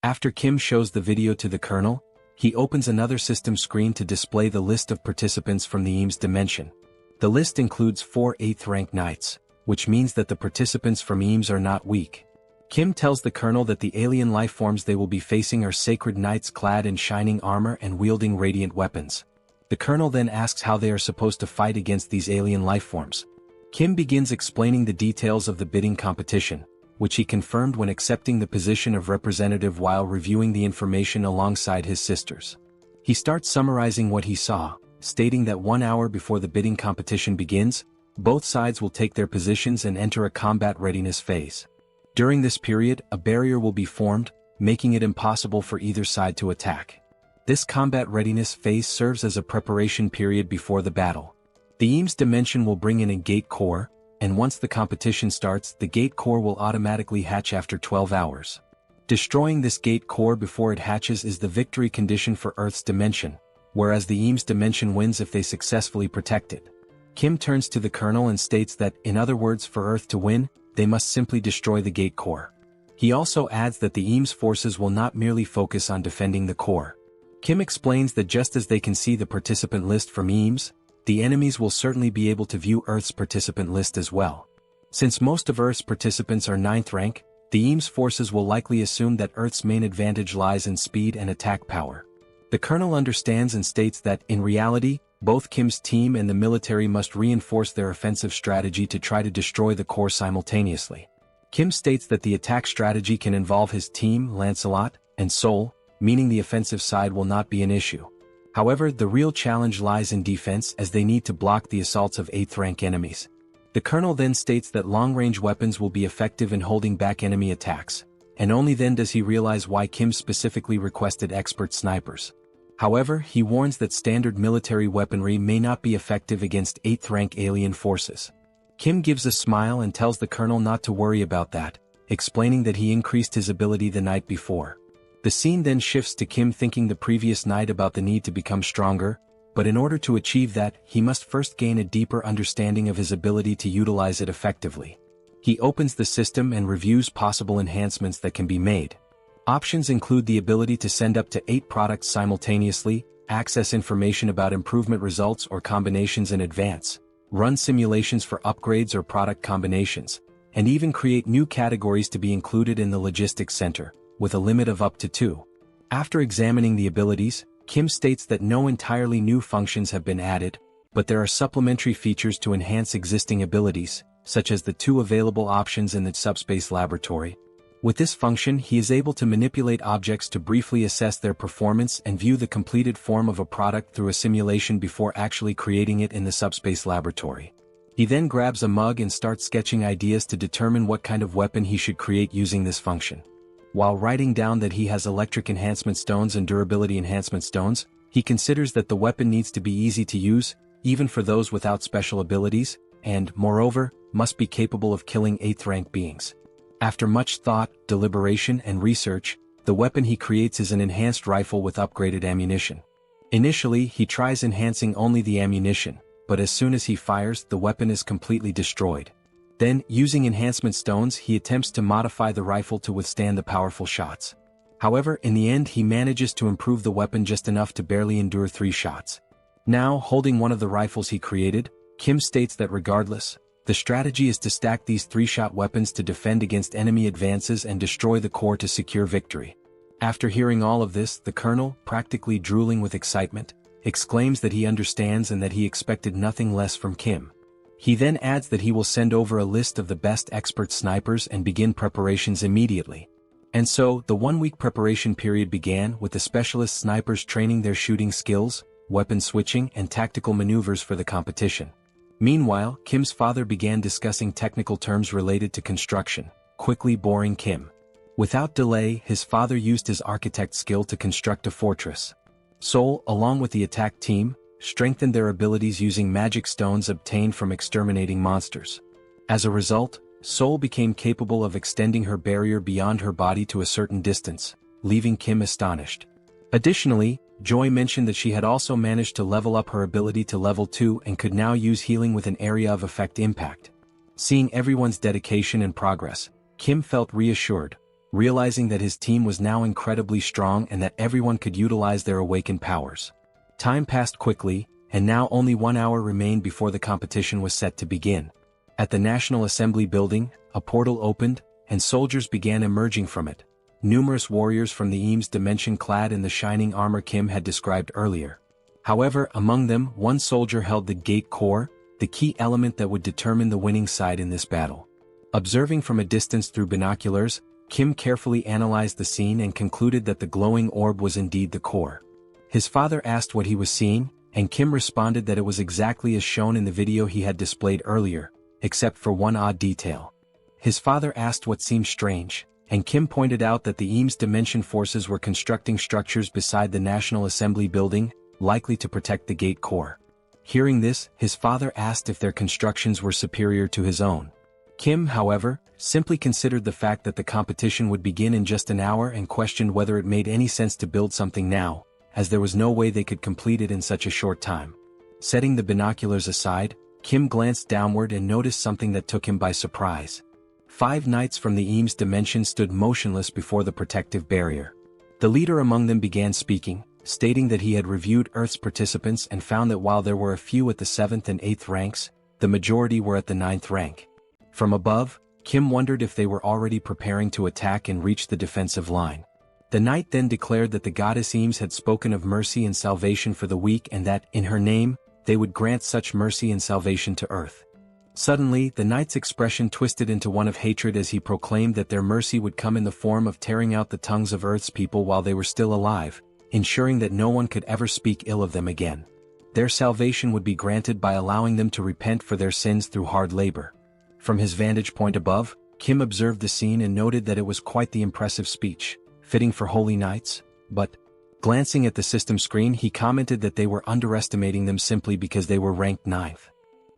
After Kim shows the video to the Colonel, he opens another system screen to display the list of participants from the Eames dimension. The list includes 4 8th-rank knights, which means that the participants from Eames are not weak. Kim tells the Colonel that the alien lifeforms they will be facing are sacred knights clad in shining armor and wielding radiant weapons. The Colonel then asks how they are supposed to fight against these alien lifeforms. Kim begins explaining the details of the bidding competition, which he confirmed when accepting the position of representative while reviewing the information alongside his sisters. He starts summarizing what he saw, stating that 1 hour before the bidding competition begins, both sides will take their positions and enter a combat readiness phase. During this period, a barrier will be formed, making it impossible for either side to attack. This combat readiness phase serves as a preparation period before the battle. The Eames dimension will bring in a gate core, and once the competition starts, the gate core will automatically hatch after 12 hours. Destroying this gate core before it hatches is the victory condition for Earth's dimension, whereas the Eames dimension wins if they successfully protect it. Kim turns to the Colonel and states that, in other words, for Earth to win, they must simply destroy the gate core. He also adds that the Eames forces will not merely focus on defending the core. Kim explains that just as they can see the participant list from Eames, the enemies will certainly be able to view Earth's participant list as well. Since most of Earth's participants are 9th rank, the Eames forces will likely assume that Earth's main advantage lies in speed and attack power. The Colonel understands and states that, in reality, both Kim's team and the military must reinforce their offensive strategy to try to destroy the core simultaneously. Kim states that the attack strategy can involve his team, Lancelot, and Sol, meaning the offensive side will not be an issue. However, the real challenge lies in defense as they need to block the assaults of 8th rank enemies. The Colonel then states that long-range weapons will be effective in holding back enemy attacks, and only then does he realize why Kim specifically requested expert snipers. However, he warns that standard military weaponry may not be effective against 8th rank alien forces. Kim gives a smile and tells the Colonel not to worry about that, explaining that he increased his ability the night before. The scene then shifts to Kim thinking the previous night about the need to become stronger, but in order to achieve that, he must first gain a deeper understanding of his ability to utilize it effectively. He opens the system and reviews possible enhancements that can be made. Options include the ability to send up to 8 products simultaneously, access information about improvement results or combinations in advance, run simulations for upgrades or product combinations, and even create new categories to be included in the logistics center, with a limit of up to 2. After examining the abilities, Kim states that no entirely new functions have been added, but there are supplementary features to enhance existing abilities, such as the 2 available options in the SUBSPACE laboratory. With this function, he is able to manipulate objects to briefly assess their performance and view the completed form of a product through a simulation before actually creating it in the SUBSPACE laboratory. He then grabs a mug and starts sketching ideas to determine what kind of weapon he should create using this function. While writing down that he has electric enhancement stones and durability enhancement stones, he considers that the weapon needs to be easy to use, even for those without special abilities, and, moreover, must be capable of killing 8th rank beings. After much thought, deliberation, and research, the weapon he creates is an enhanced rifle with upgraded ammunition. Initially, he tries enhancing only the ammunition, but as soon as he fires, the weapon is completely destroyed. Then, using enhancement stones, he attempts to modify the rifle to withstand the powerful shots. However, in the end he manages to improve the weapon just enough to barely endure 3 shots. Now, holding one of the rifles he created, Kim states that regardless, the strategy is to stack these 3-shot weapons to defend against enemy advances and destroy the core to secure victory. After hearing all of this, the Colonel, practically drooling with excitement, exclaims that he understands and that he expected nothing less from Kim. He then adds that he will send over a list of the best expert snipers and begin preparations immediately. And so, the 1-week preparation period began with the specialist snipers training their shooting skills, weapon switching, and tactical maneuvers for the competition. Meanwhile, Kim's father began discussing technical terms related to construction, quickly boring Kim. Without delay, his father used his architect skill to construct a fortress. Sol, along with the attack team, strengthened their abilities using magic stones obtained from exterminating monsters. As a result, Sol became capable of extending her barrier beyond her body to a certain distance, leaving Kim astonished. Additionally, Joy mentioned that she had also managed to level up her ability to level 2 and could now use healing with an area of effect impact. Seeing everyone's dedication and progress, Kim felt reassured, realizing that his team was now incredibly strong and that everyone could utilize their awakened powers. Time passed quickly, and now only 1 hour remained before the competition was set to begin. At the National Assembly building, a portal opened, and soldiers began emerging from it. Numerous warriors from the Eames dimension clad in the shining armor Kim had described earlier. However, among them, one soldier held the gate core, the key element that would determine the winning side in this battle. Observing from a distance through binoculars, Kim carefully analyzed the scene and concluded that the glowing orb was indeed the core. His father asked what he was seeing, and Kim responded that it was exactly as shown in the video he had displayed earlier, except for one odd detail. His father asked what seemed strange, and Kim pointed out that the Eames Dimension forces were constructing structures beside the National Assembly building, likely to protect the gate core. Hearing this, his father asked if their constructions were superior to his own. Kim, however, simply considered the fact that the competition would begin in just an hour and questioned whether it made any sense to build something now, as there was no way they could complete it in such a short time. Setting the binoculars aside, Kim glanced downward and noticed something that took him by surprise. 5 knights from the Eames dimension stood motionless before the protective barrier. The leader among them began speaking, stating that he had reviewed Earth's participants and found that while there were a few at the 7th and 8th ranks, the majority were at the 9th rank. From above, Kim wondered if they were already preparing to attack and reach the defensive line. The knight then declared that the goddess Eames had spoken of mercy and salvation for the weak and that, in her name, they would grant such mercy and salvation to Earth. Suddenly, the knight's expression twisted into one of hatred as he proclaimed that their mercy would come in the form of tearing out the tongues of Earth's people while they were still alive, ensuring that no one could ever speak ill of them again. Their salvation would be granted by allowing them to repent for their sins through hard labor. From his vantage point above, Kim observed the scene and noted that it was quite the impressive speech, fitting for holy knights, but, glancing at the system screen, he commented that they were underestimating them simply because they were ranked 9th.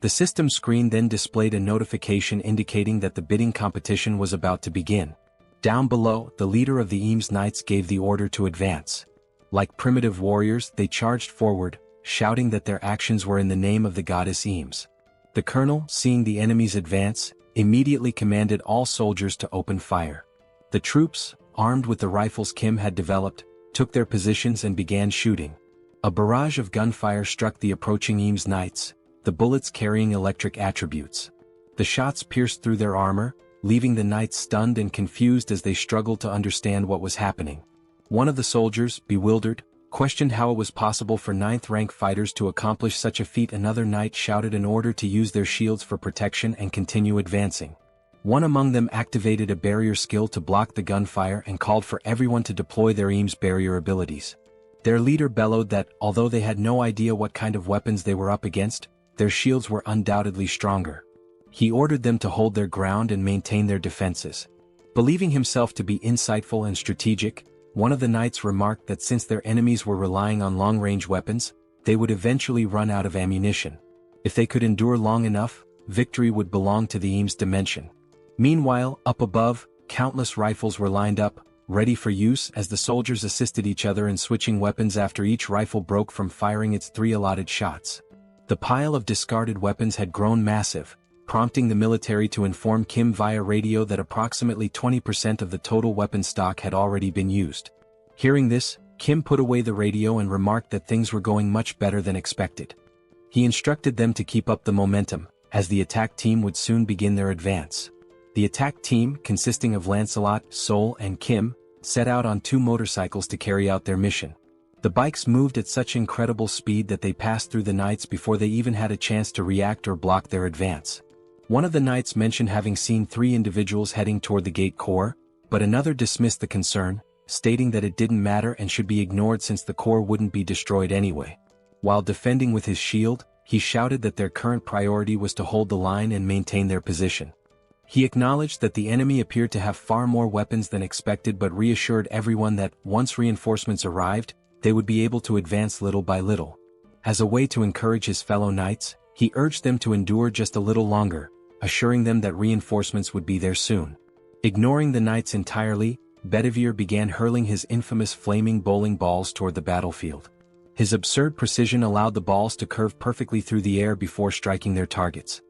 The system screen then displayed a notification indicating that the bidding competition was about to begin. Down below, the leader of the Eames Knights gave the order to advance. Like primitive warriors, they charged forward, shouting that their actions were in the name of the goddess Eames. The colonel, seeing the enemies advance, immediately commanded all soldiers to open fire. The troops, armed with the rifles Kim had developed, took their positions and began shooting. A barrage of gunfire struck the approaching Eames Knights, the bullets carrying electric attributes. The shots pierced through their armor, leaving the knights stunned and confused as they struggled to understand what was happening. One of the soldiers, bewildered, questioned how it was possible for 9th-rank fighters to accomplish such a feat. Another knight shouted an order to use their shields for protection and continue advancing. One among them activated a barrier skill to block the gunfire and called for everyone to deploy their Eames barrier abilities. Their leader bellowed that, although they had no idea what kind of weapons they were up against, their shields were undoubtedly stronger. He ordered them to hold their ground and maintain their defenses. Believing himself to be insightful and strategic, one of the knights remarked that since their enemies were relying on long-range weapons, they would eventually run out of ammunition. If they could endure long enough, victory would belong to the Eames dimension. Meanwhile, up above, countless rifles were lined up, ready for use as the soldiers assisted each other in switching weapons after each rifle broke from firing its 3 allotted shots. The pile of discarded weapons had grown massive, prompting the military to inform Kim via radio that approximately 20% of the total weapon stock had already been used. Hearing this, Kim put away the radio and remarked that things were going much better than expected. He instructed them to keep up the momentum, as the attack team would soon begin their advance. The attack team, consisting of Lancelot, Sol, and Kim, set out on 2 motorcycles to carry out their mission. The bikes moved at such incredible speed that they passed through the knights before they even had a chance to react or block their advance. One of the knights mentioned having seen 3 individuals heading toward the gate core, but another dismissed the concern, stating that it didn't matter and should be ignored since the core wouldn't be destroyed anyway. While defending with his shield, he shouted that their current priority was to hold the line and maintain their position. He acknowledged that the enemy appeared to have far more weapons than expected but reassured everyone that, once reinforcements arrived, they would be able to advance little by little. As a way to encourage his fellow knights, he urged them to endure just a little longer, assuring them that reinforcements would be there soon. Ignoring the knights entirely, Bedivere began hurling his infamous flaming bowling balls toward the battlefield. His absurd precision allowed the balls to curve perfectly through the air before striking their targets.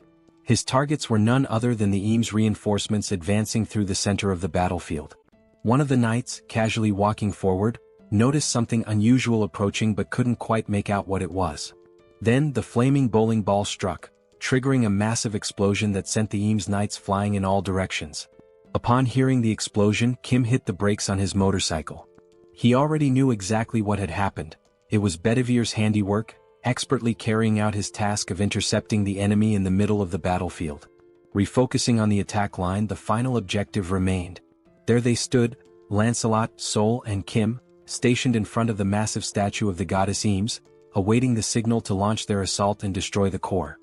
His targets were none other than the Eames reinforcements advancing through the center of the battlefield. One of the knights, casually walking forward, noticed something unusual approaching but couldn't quite make out what it was. Then the flaming bowling ball struck, triggering a massive explosion that sent the Eames Knights flying in all directions. Upon hearing the explosion, Kim hit the brakes on his motorcycle. He already knew exactly what had happened. It was Bedivere's handiwork, expertly carrying out his task of intercepting the enemy in the middle of the battlefield. Refocusing on the attack line, the final objective remained. There they stood, Lancelot, Sol, and Kim, stationed in front of the massive statue of the goddess Eames, awaiting the signal to launch their assault and destroy the core.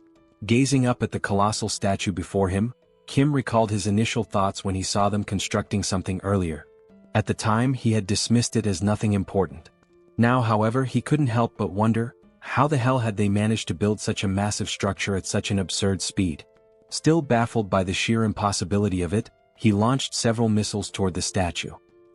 Gazing up at the colossal statue before him, Kim recalled his initial thoughts when he saw them constructing something earlier. At the time, he had dismissed it as nothing important. Now, however, he couldn't help but wonder, How the hell had they managed to build such a massive structure at such an absurd speed? Still baffled by the sheer impossibility of it, he launched several missiles toward the statue.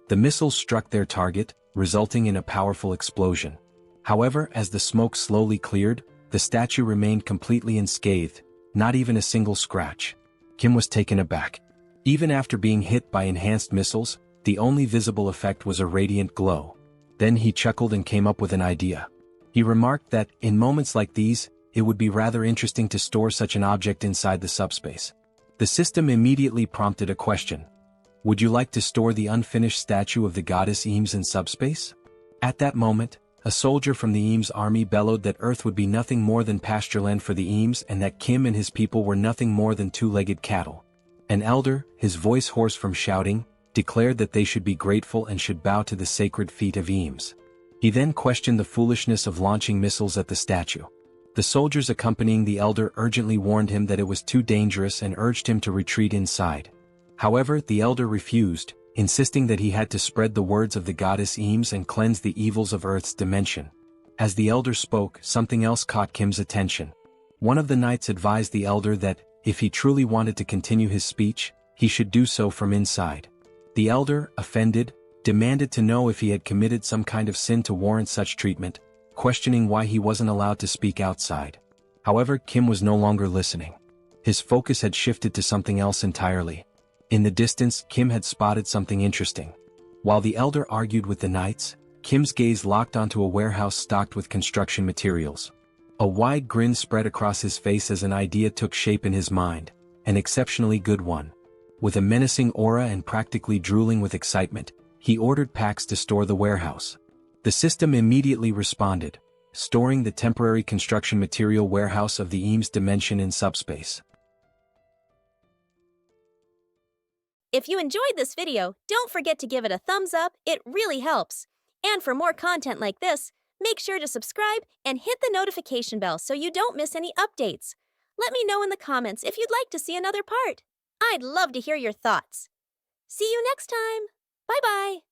The missiles struck their target, resulting in a powerful explosion. However, as the smoke slowly cleared, the statue remained completely unscathed, not even a single scratch. Kim was taken aback. Even after being hit by enhanced missiles, the only visible effect was a radiant glow. Then he chuckled and came up with an idea. He remarked that, in moments like these, it would be rather interesting to store such an object inside the subspace. The system immediately prompted a question. Would you like to store the unfinished statue of the goddess Eames in subspace? At that moment, a soldier from the Eames army bellowed that Earth would be nothing more than pastureland for the Eames and that Kim and his people were nothing more than two-legged cattle. An elder, his voice hoarse from shouting, declared that they should be grateful and should bow to the sacred feet of Eames. He then questioned the foolishness of launching missiles at the statue. The soldiers accompanying the elder urgently warned him that it was too dangerous and urged him to retreat inside. However, the elder refused, insisting that he had to spread the words of the goddess Eames and cleanse the evils of Earth's dimension. As the elder spoke, something else caught Kim's attention. One of the knights advised the elder that, if he truly wanted to continue his speech, he should do so from inside. The elder, offended, demanded to know if he had committed some kind of sin to warrant such treatment, questioning why he wasn't allowed to speak outside. However, Kim was no longer listening. His focus had shifted to something else entirely. In the distance, Kim had spotted something interesting. While the elder argued with the knights, Kim's gaze locked onto a warehouse stocked with construction materials. A wide grin spread across his face as an idea took shape in his mind, an exceptionally good one. With a menacing aura and practically drooling with excitement, he ordered packs to store the warehouse. The system immediately responded, storing the temporary construction material warehouse of the Eames dimension in subspace. If you enjoyed this video, don't forget to give it a thumbs up, it really helps. And for more content like this, make sure to subscribe and hit the notification bell so you don't miss any updates. Let me know in the comments if you'd like to see another part. I'd love to hear your thoughts. See you next time. Bye-bye.